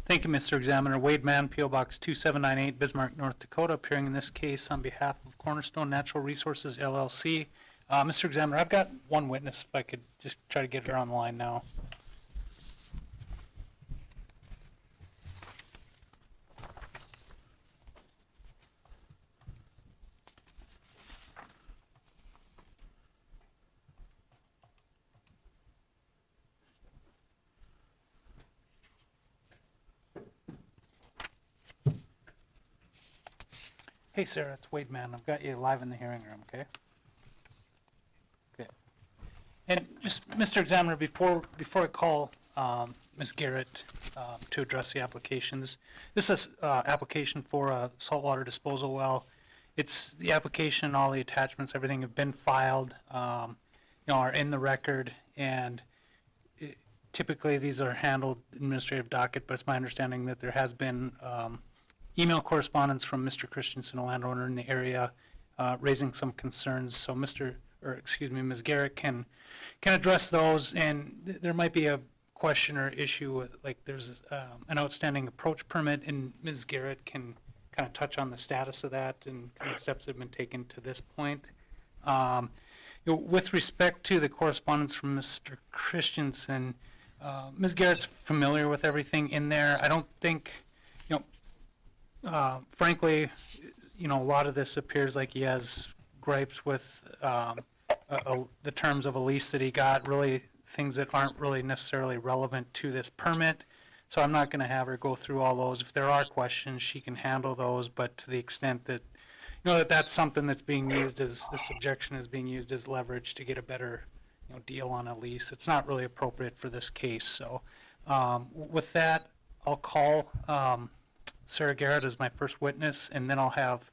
Thank you, Mr. Examiner. Wade Mann, P.O. Box 2798, Bismarck, North Dakota, appearing in this case on behalf of Cornerstone Natural Resources, LLC. Mr. Examiner, I've got one witness, if I could just try to get her on the line now. Hey, Sarah, it's Wade Mann. I've got you live in the hearing room, okay? Okay. And just, Mr. Examiner, before I call Ms. Garrett to address the applications, this is application for a saltwater disposal well. It's the application, all the attachments, everything have been filed, are in the record, and typically these are handled administrative docket, but it's my understanding that there has been email correspondence from Mr. Christensen, a landowner in the area, raising some concerns. So Ms. Garrett can address those, and there might be a question or issue with, like, there's an outstanding approach permit, and Ms. Garrett can kind of touch on the status of that and kind of steps that have been taken to this point. With respect to the correspondence from Mr. Christensen, Ms. Garrett's familiar with everything in there. I don't think, frankly, a lot of this appears like he has gripes with the terms of a lease that he got, really things that aren't really necessarily relevant to this permit. So I'm not going to have her go through all those. If there are questions, she can handle those, but to the extent that, that's something that's being used as, this objection is being used as leverage to get a better, deal on a lease, it's not really appropriate for this case. So with that, I'll call Sarah Garrett as my first witness, and then I've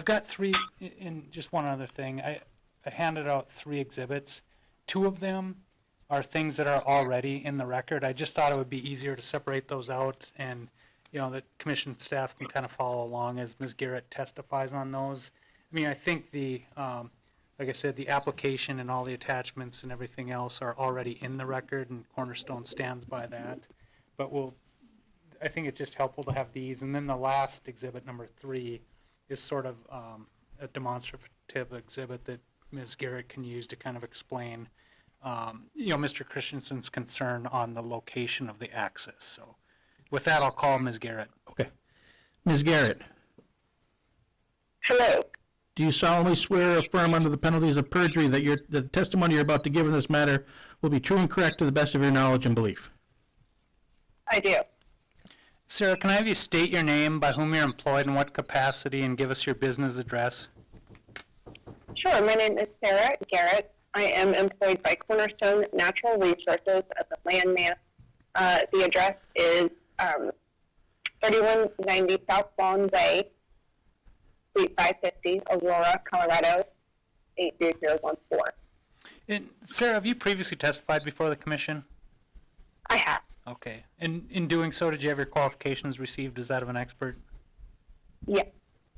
got three, and just one other thing, I handed out 3 exhibits. 2 of them are things that are already in the record. I just thought it would be easier to separate those out, and, the commission staff can kind of follow along as Ms. Garrett testifies on those. I mean, I think like I said, the application and all the attachments and everything else are already in the record, and Cornerstone stands by that. But I think it's just helpful to have these. And then the last exhibit, number 3, is sort of a demonstrative exhibit that Ms. Garrett can use to kind of explain, Mr. Christensen's concern on the location of the access. So with that, I'll call Ms. Garrett. Okay. Ms. Garrett, Hello. do you solemnly swear or affirm under the penalties of perjury that the testimony you're about to give in this matter will be true and correct to the best of your knowledge and belief? I do. Sarah, can I have you state your name, by whom you're employed, in what capacity, and give us your business address? Sure. My name is Sarah Garrett. I am employed by Cornerstone Natural Resources as a landman. The address is 3190 South Long Way, Suite 550, Aurora, Colorado, 80014. And Sarah, have you previously testified before the commission? I have. Okay. And in doing so, did you have your qualifications received as that of an expert? Yes.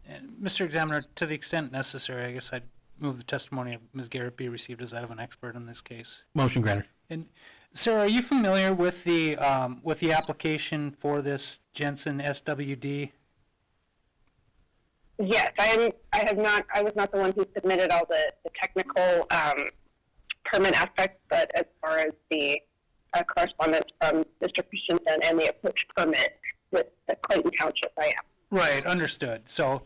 And Mr. Examiner, to the extent necessary, I guess I'd move the testimony of Ms. Garrett be received as that of an expert in this case. Motion granted. And Sarah, are you familiar with the application for this Jensen SWD? Yes, I have not. I was not the one who submitted all the technical permit aspects, but as far as the correspondence from Mr. Christensen and the approach permit with the Clayton Township, I am. Right, understood. So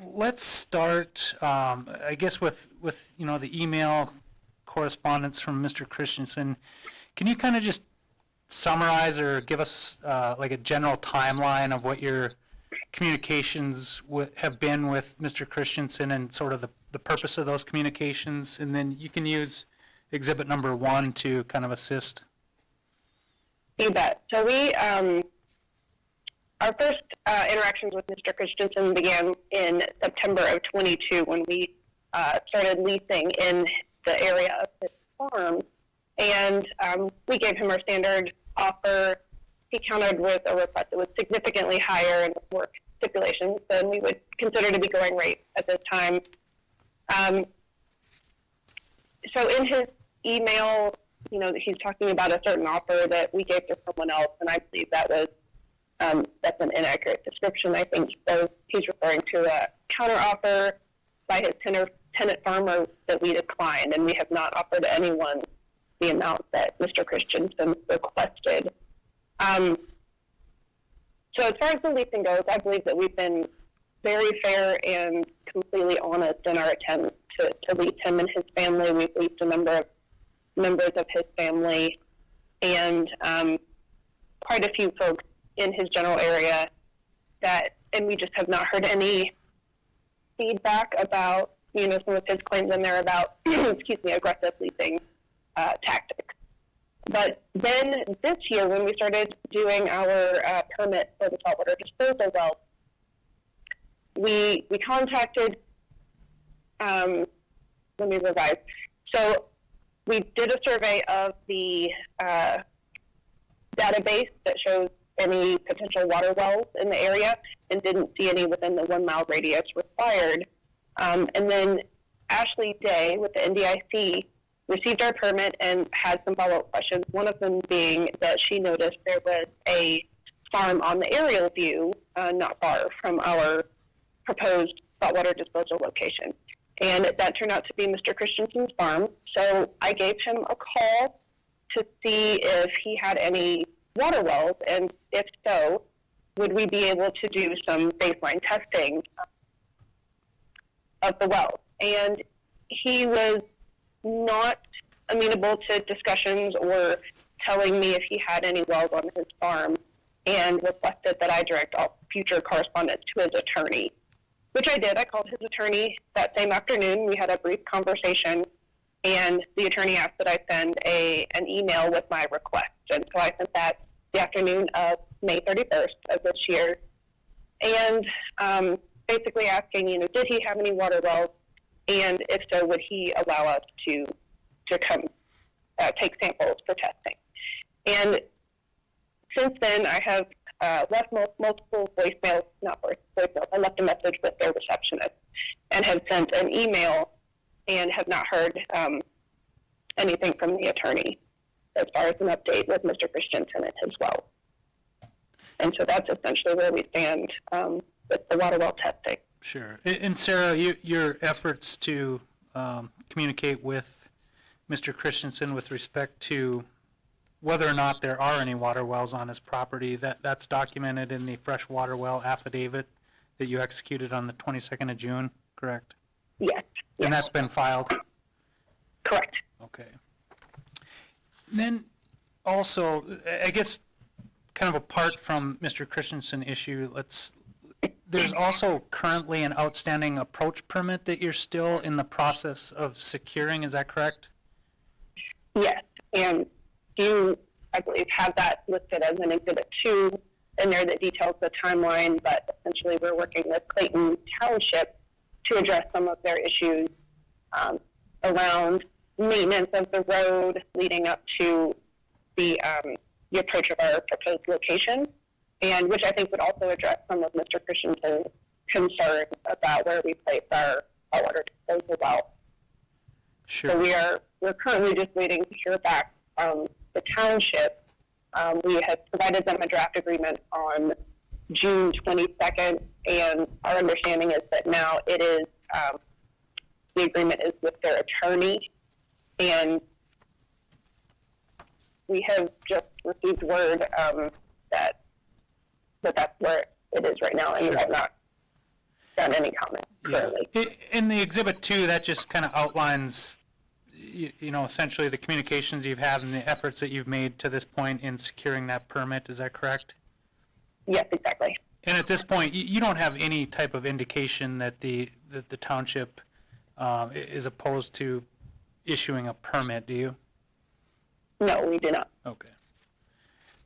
let's start, I guess, with the email correspondence from Mr. Christensen. Can you kind of just summarize or give us like a general timeline of what your communications have been with Mr. Christensen and sort of the purpose of those communications? And then you can use exhibit number 1 to kind of assist? You bet. So our first interactions with Mr. Christensen began in September of 22 when we started leasing in the area of his farm. And we gave him our standard offer. He countered with a request that was significantly higher and more stipulations than we would consider to be going rate at this time. So in his email, he's talking about a certain offer that we gave to someone else, and I believe that was that's an inaccurate description. I think so. He's referring to a counter offer by his tenant farmer that we declined, and we have not offered anyone the amount that Mr. Christensen requested. So as far as the leasing goes, I believe that we've been very fair and completely honest in our attempt to lease him and his family. We've leased a number of members of his family and quite a few folks in his general area and we just have not heard any feedback about, some of his claims in there about, aggressive leasing tactics. But then this year, when we started doing our permit for the saltwater disposal well, we contacted, let me revise. So we did a survey of the database that shows any potential water wells in the area and didn't see any within the 1 mile radius required. And then Ashley Day with the NDIC received our permit and had some follow-up questions, one of them being that she noticed there was a farm on the aerial view not far from our proposed saltwater disposal location. And that turned out to be Mr. Christensen's farm. So I gave him a call to see if he had any water wells, and if so, would we be able to do some baseline testing of the wells. And he was not amenable to discussions or telling me if he had any wells on his farm, and requested that I direct all future correspondence to his attorney, which I did. I called his attorney that same afternoon. We had a brief conversation, and the attorney asked that I send an email with my request. And so I sent that the afternoon of May 31st of this year. And basically asking, did he have any water wells? And if so, would he allow us to come take samples for testing? And since then, I have left multiple voicemails, not voicemails, I left a message with their receptionist and have sent an email and have not heard anything from the attorney as far as an update with Mr. Christensen and his well. And so that's essentially where we stand with the water well testing. Sure. And Sarah, your efforts to communicate with Mr. Christensen with respect to whether or not there are any water wells on his property, that's documented in the fresh water well affidavit that you executed on the 22nd of June, correct? Yes. And that's been filed? Correct. Okay. Then also, I guess, kind of apart from Mr. Christensen issue, there's also currently an outstanding approach permit that you're still in the process of securing, is that correct? Yes, and you, I believe, have that listed as an Exhibit 2 in there that details the timeline, but essentially we're working with Clayton Township to address some of their issues around maintenance of the road leading up to the approach of our proposed location, and which I think would also address some of Mr. Christensen's concerns about where we place our water disposal well. Sure. So we're currently just waiting to hear back from the township. We had provided them a draft agreement on June 22nd, and our understanding is that now it is the agreement is with their attorney, and we have just received word that that's where it is right now, and we have not done any comment currently. In the Exhibit 2, that just kind of outlines, essentially the communications you've had and the efforts that you've made to this point in securing that permit. Is that correct? Yes, exactly. And at this point, you don't have any type of indication that the township is opposed to issuing a permit, do you? No, we do not. Okay.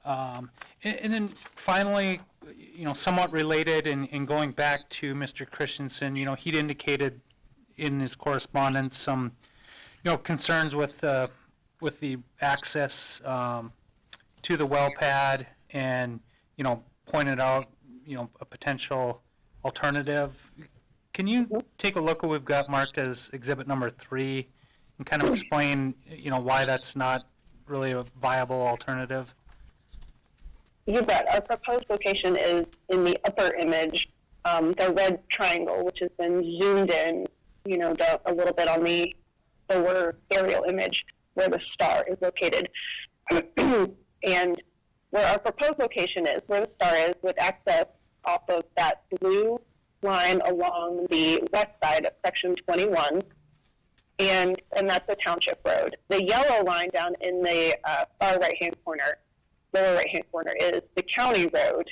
And then finally, somewhat related and going back to Mr. Christensen, he'd indicated in his correspondence some, concerns with the access to the well pad and, pointed out, a potential alternative. Can you take a look at what we've got marked as exhibit number 3 and kind of explain, why that's not really a viable alternative? You bet. Our proposed location is in the upper image, the red triangle, which has been zoomed in, a little bit on the lower aerial image where the star is located. And where our proposed location is, where the star is, with access off of that blue line along the west side of section 21, and that's the township road. The yellow line down in the far right-hand corner, lower right-hand corner, is the county road.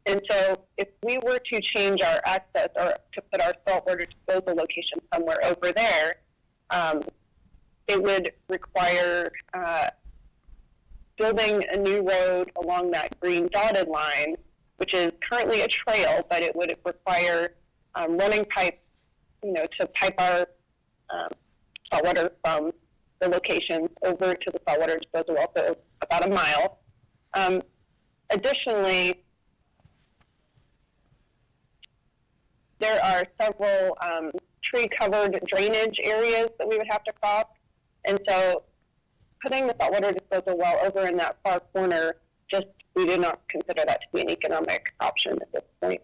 And so if we were to change our access or to put our saltwater disposal location somewhere over there, it would require building a new road along that green dotted line, which is currently a trail, but it would require running pipe, to pipe our saltwater from the location over to the saltwater disposal well, so about a mile. Additionally, there are several tree-covered drainage areas that we would have to cross, and so putting the saltwater disposal well over in that far corner, we do not consider that to be an economic option at this point.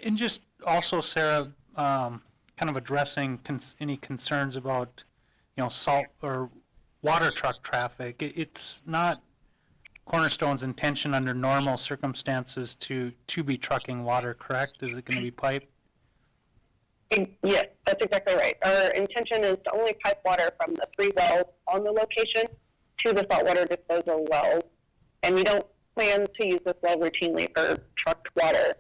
And just also, Sarah, kind of addressing any concerns about, salt or water truck traffic. It's not Cornerstone's intention under normal circumstances to be trucking water, correct? Is it going to be piped? Yes, that's exactly right. Our intention is to only pipe water from the 3 wells on the location to the saltwater disposal wells, and we don't plan to use this well routinely for trucked water.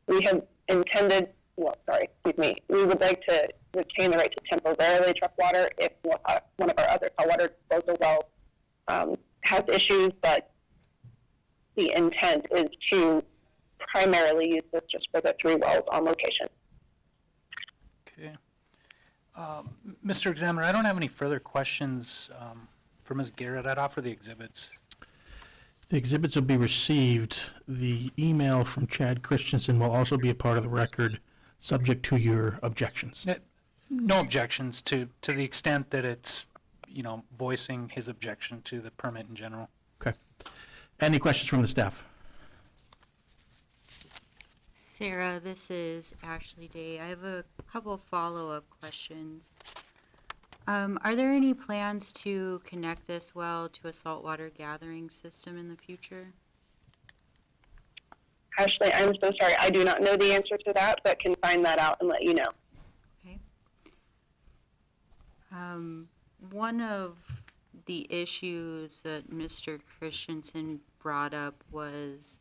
We have intended, we would like to retain the right to temporarily truck water if one of our other saltwater disposal wells has issues, but the intent is to primarily use this just for the 3 wells on location. Okay. Mr. Examiner, I don't have any further questions for Ms. Garrett. I'd offer the exhibits. The exhibits will be received. The email from Chad Christensen will also be a part of the record, subject to your objections. No objections to the extent that it's, voicing his objection to the permit in general. Okay. Any questions from the staff? Sarah, this is Ashley Day. I have a couple follow-up questions. Are there any plans to connect this well to a saltwater gathering system in the future? Ashley, I'm so sorry. I do not know the answer to that, but can find that out and let you know. Okay. One of the issues that Mr. Christensen brought up was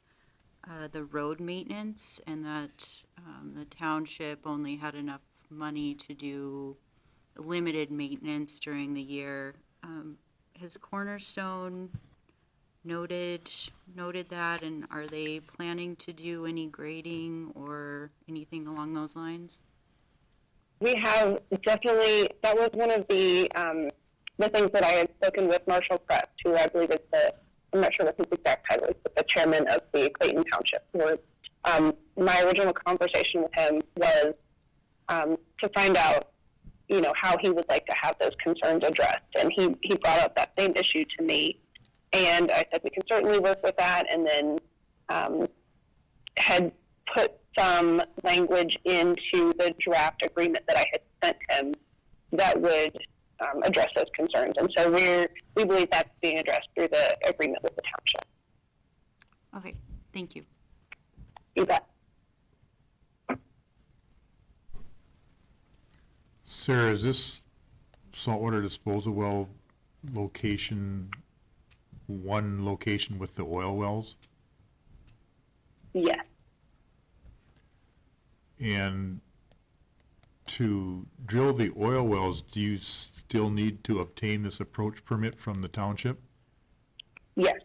the road maintenance, and that the township only had enough money to do limited maintenance during the year. Has Cornerstone noted that, and are they planning to do any grading or anything along those lines? We have definitely, that was one of the things that I had spoken with Marshall Press, who I believe is I'm not sure what his exact title is, but the chairman of the Clayton Township Board. My original conversation with him was to find out, how he would like to have those concerns addressed. And he brought up that same issue to me. And I said, we can certainly work with that, and then had put some language into the draft agreement that I had sent him that would address those concerns. And so we believe that's being addressed through the agreement with the township. Okay, thank you. You bet. Sarah, is this saltwater disposal well location one location with the oil wells? Yes. And to drill the oil wells, do you still need to obtain this approach permit from the township? Yes.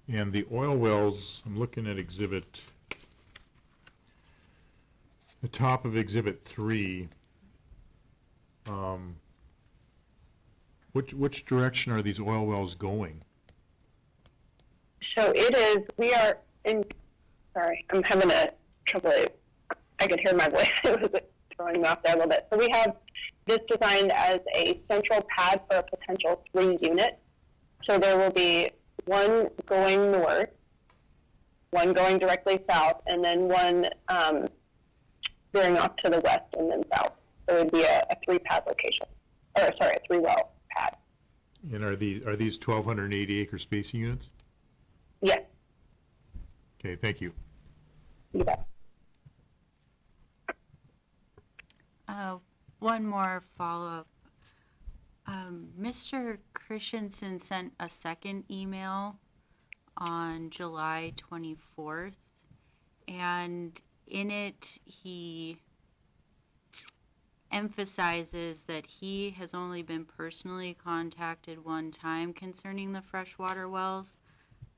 And the oil wells, I'm looking at exhibit, the top of exhibit 3. Which direction are these oil wells going? So it is, we are in, sorry, I'm having a trouble. I could hear my voice. It was throwing me off there a little bit. So we have this designed as a central pad for a potential 3 unit. So there will be one going north, one going directly south, and then one veering off to the west and then south. So it would be a 3-pad location, or sorry, a 3-well pad. And are these 1,280 acre spacing units? Yes. Okay, thank you. You bet. One more follow-up. Mr. Christensen sent a second email on July 24th, and in it he emphasizes that he has only been personally contacted one time concerning the freshwater wells.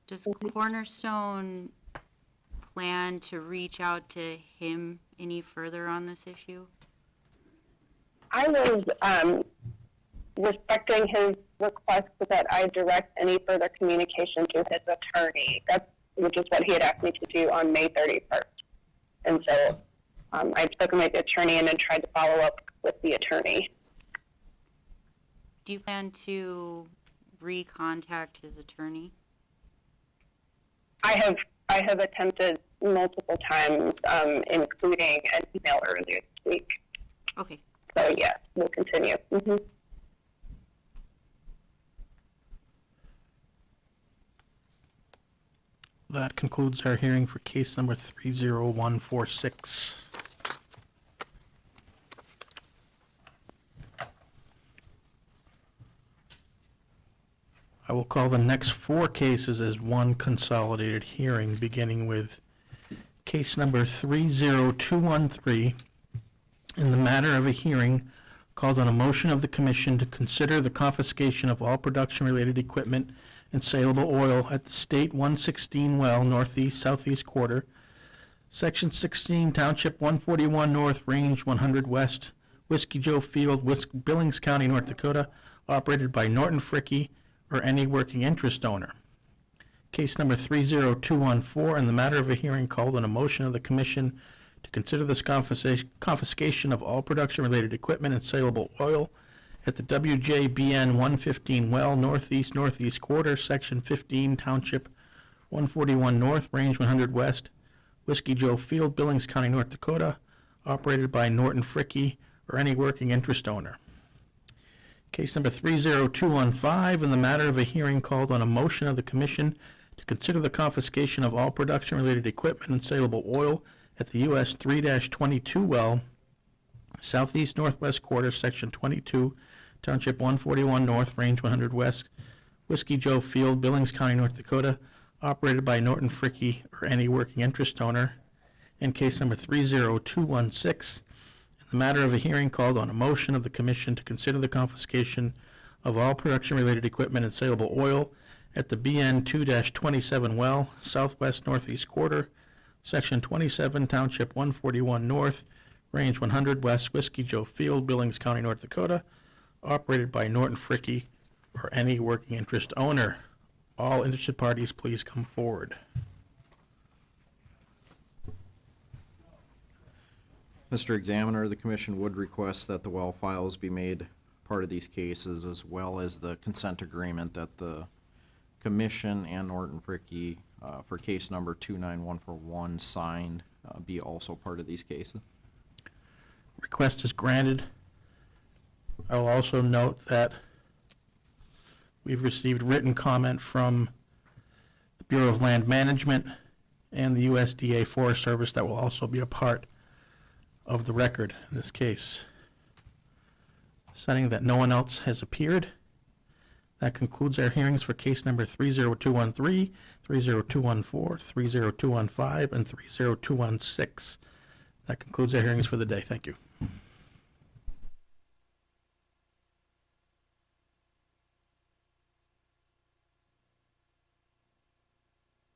Does Cornerstone plan to reach out to him any further on this issue? I was respecting his request that I direct any further communication to his attorney. Which is what he had asked me to do on May 31st. And so I'd spoken with the attorney and then tried to follow up with the attorney. Do you plan to recontact his attorney? I have attempted multiple times, including an email earlier this week. Okay. So yes, we'll continue. Mm-hmm. That concludes our hearing for case number 30146. I will call the next 4 cases as one consolidated hearing, beginning with case number 30213, in the matter of a hearing called on a motion of the commission to consider the confiscation of all production-related equipment and saleable oil at the State 116 well, northeast, southeast quarter, Section 16, Township 141 North, Range 100 West, Whiskey Joe Field, Billings County, North Dakota, operated by Norton Fricke or any working interest owner. Case number 30214, in the matter of a hearing called on a motion of the commission to consider this confiscation of all production-related equipment and saleable oil at the WJBN 115 well, northeast quarter, Section 15, Township 141 North, Range 100 West, Whiskey Joe Field, Billings County, North Dakota, operated by Norton Fricke or any working interest owner. Case number 30215, in the matter of a hearing called on a motion of the commission to consider the confiscation of all production-related equipment and saleable oil at the US 3-22 well, southeast northwest quarter, Section 22, Township 141 North, Range 100 West, Whiskey Joe Field, Billings County, North Dakota, operated by Norton Fricke or any working interest owner. And case number 30216, in the matter of a hearing called on a motion of the commission to consider the confiscation of all production-related equipment and saleable oil at the BN 2-27 well, southwest northeast quarter, Section 27, Township 141 North, Range 100 West, Whiskey Joe Field, Billings County, North Dakota, operated by Norton Fricke or any working interest owner. All interested parties, please come forward. Mr. Examiner, the commission would request that the well files be made part of these cases, as well as the consent agreement that the commission and Norton Fricke for case number 29141 signed be also part of these cases. Request is granted. I will also note that we've received written comment from the Bureau of Land Management and the USDA Forest Service that will also be a part of the record in this case. Citing that no one else has appeared, That concludes our hearings for case number 30213, 30214, 30215, and 30216. That concludes our hearings for the day. Thank you.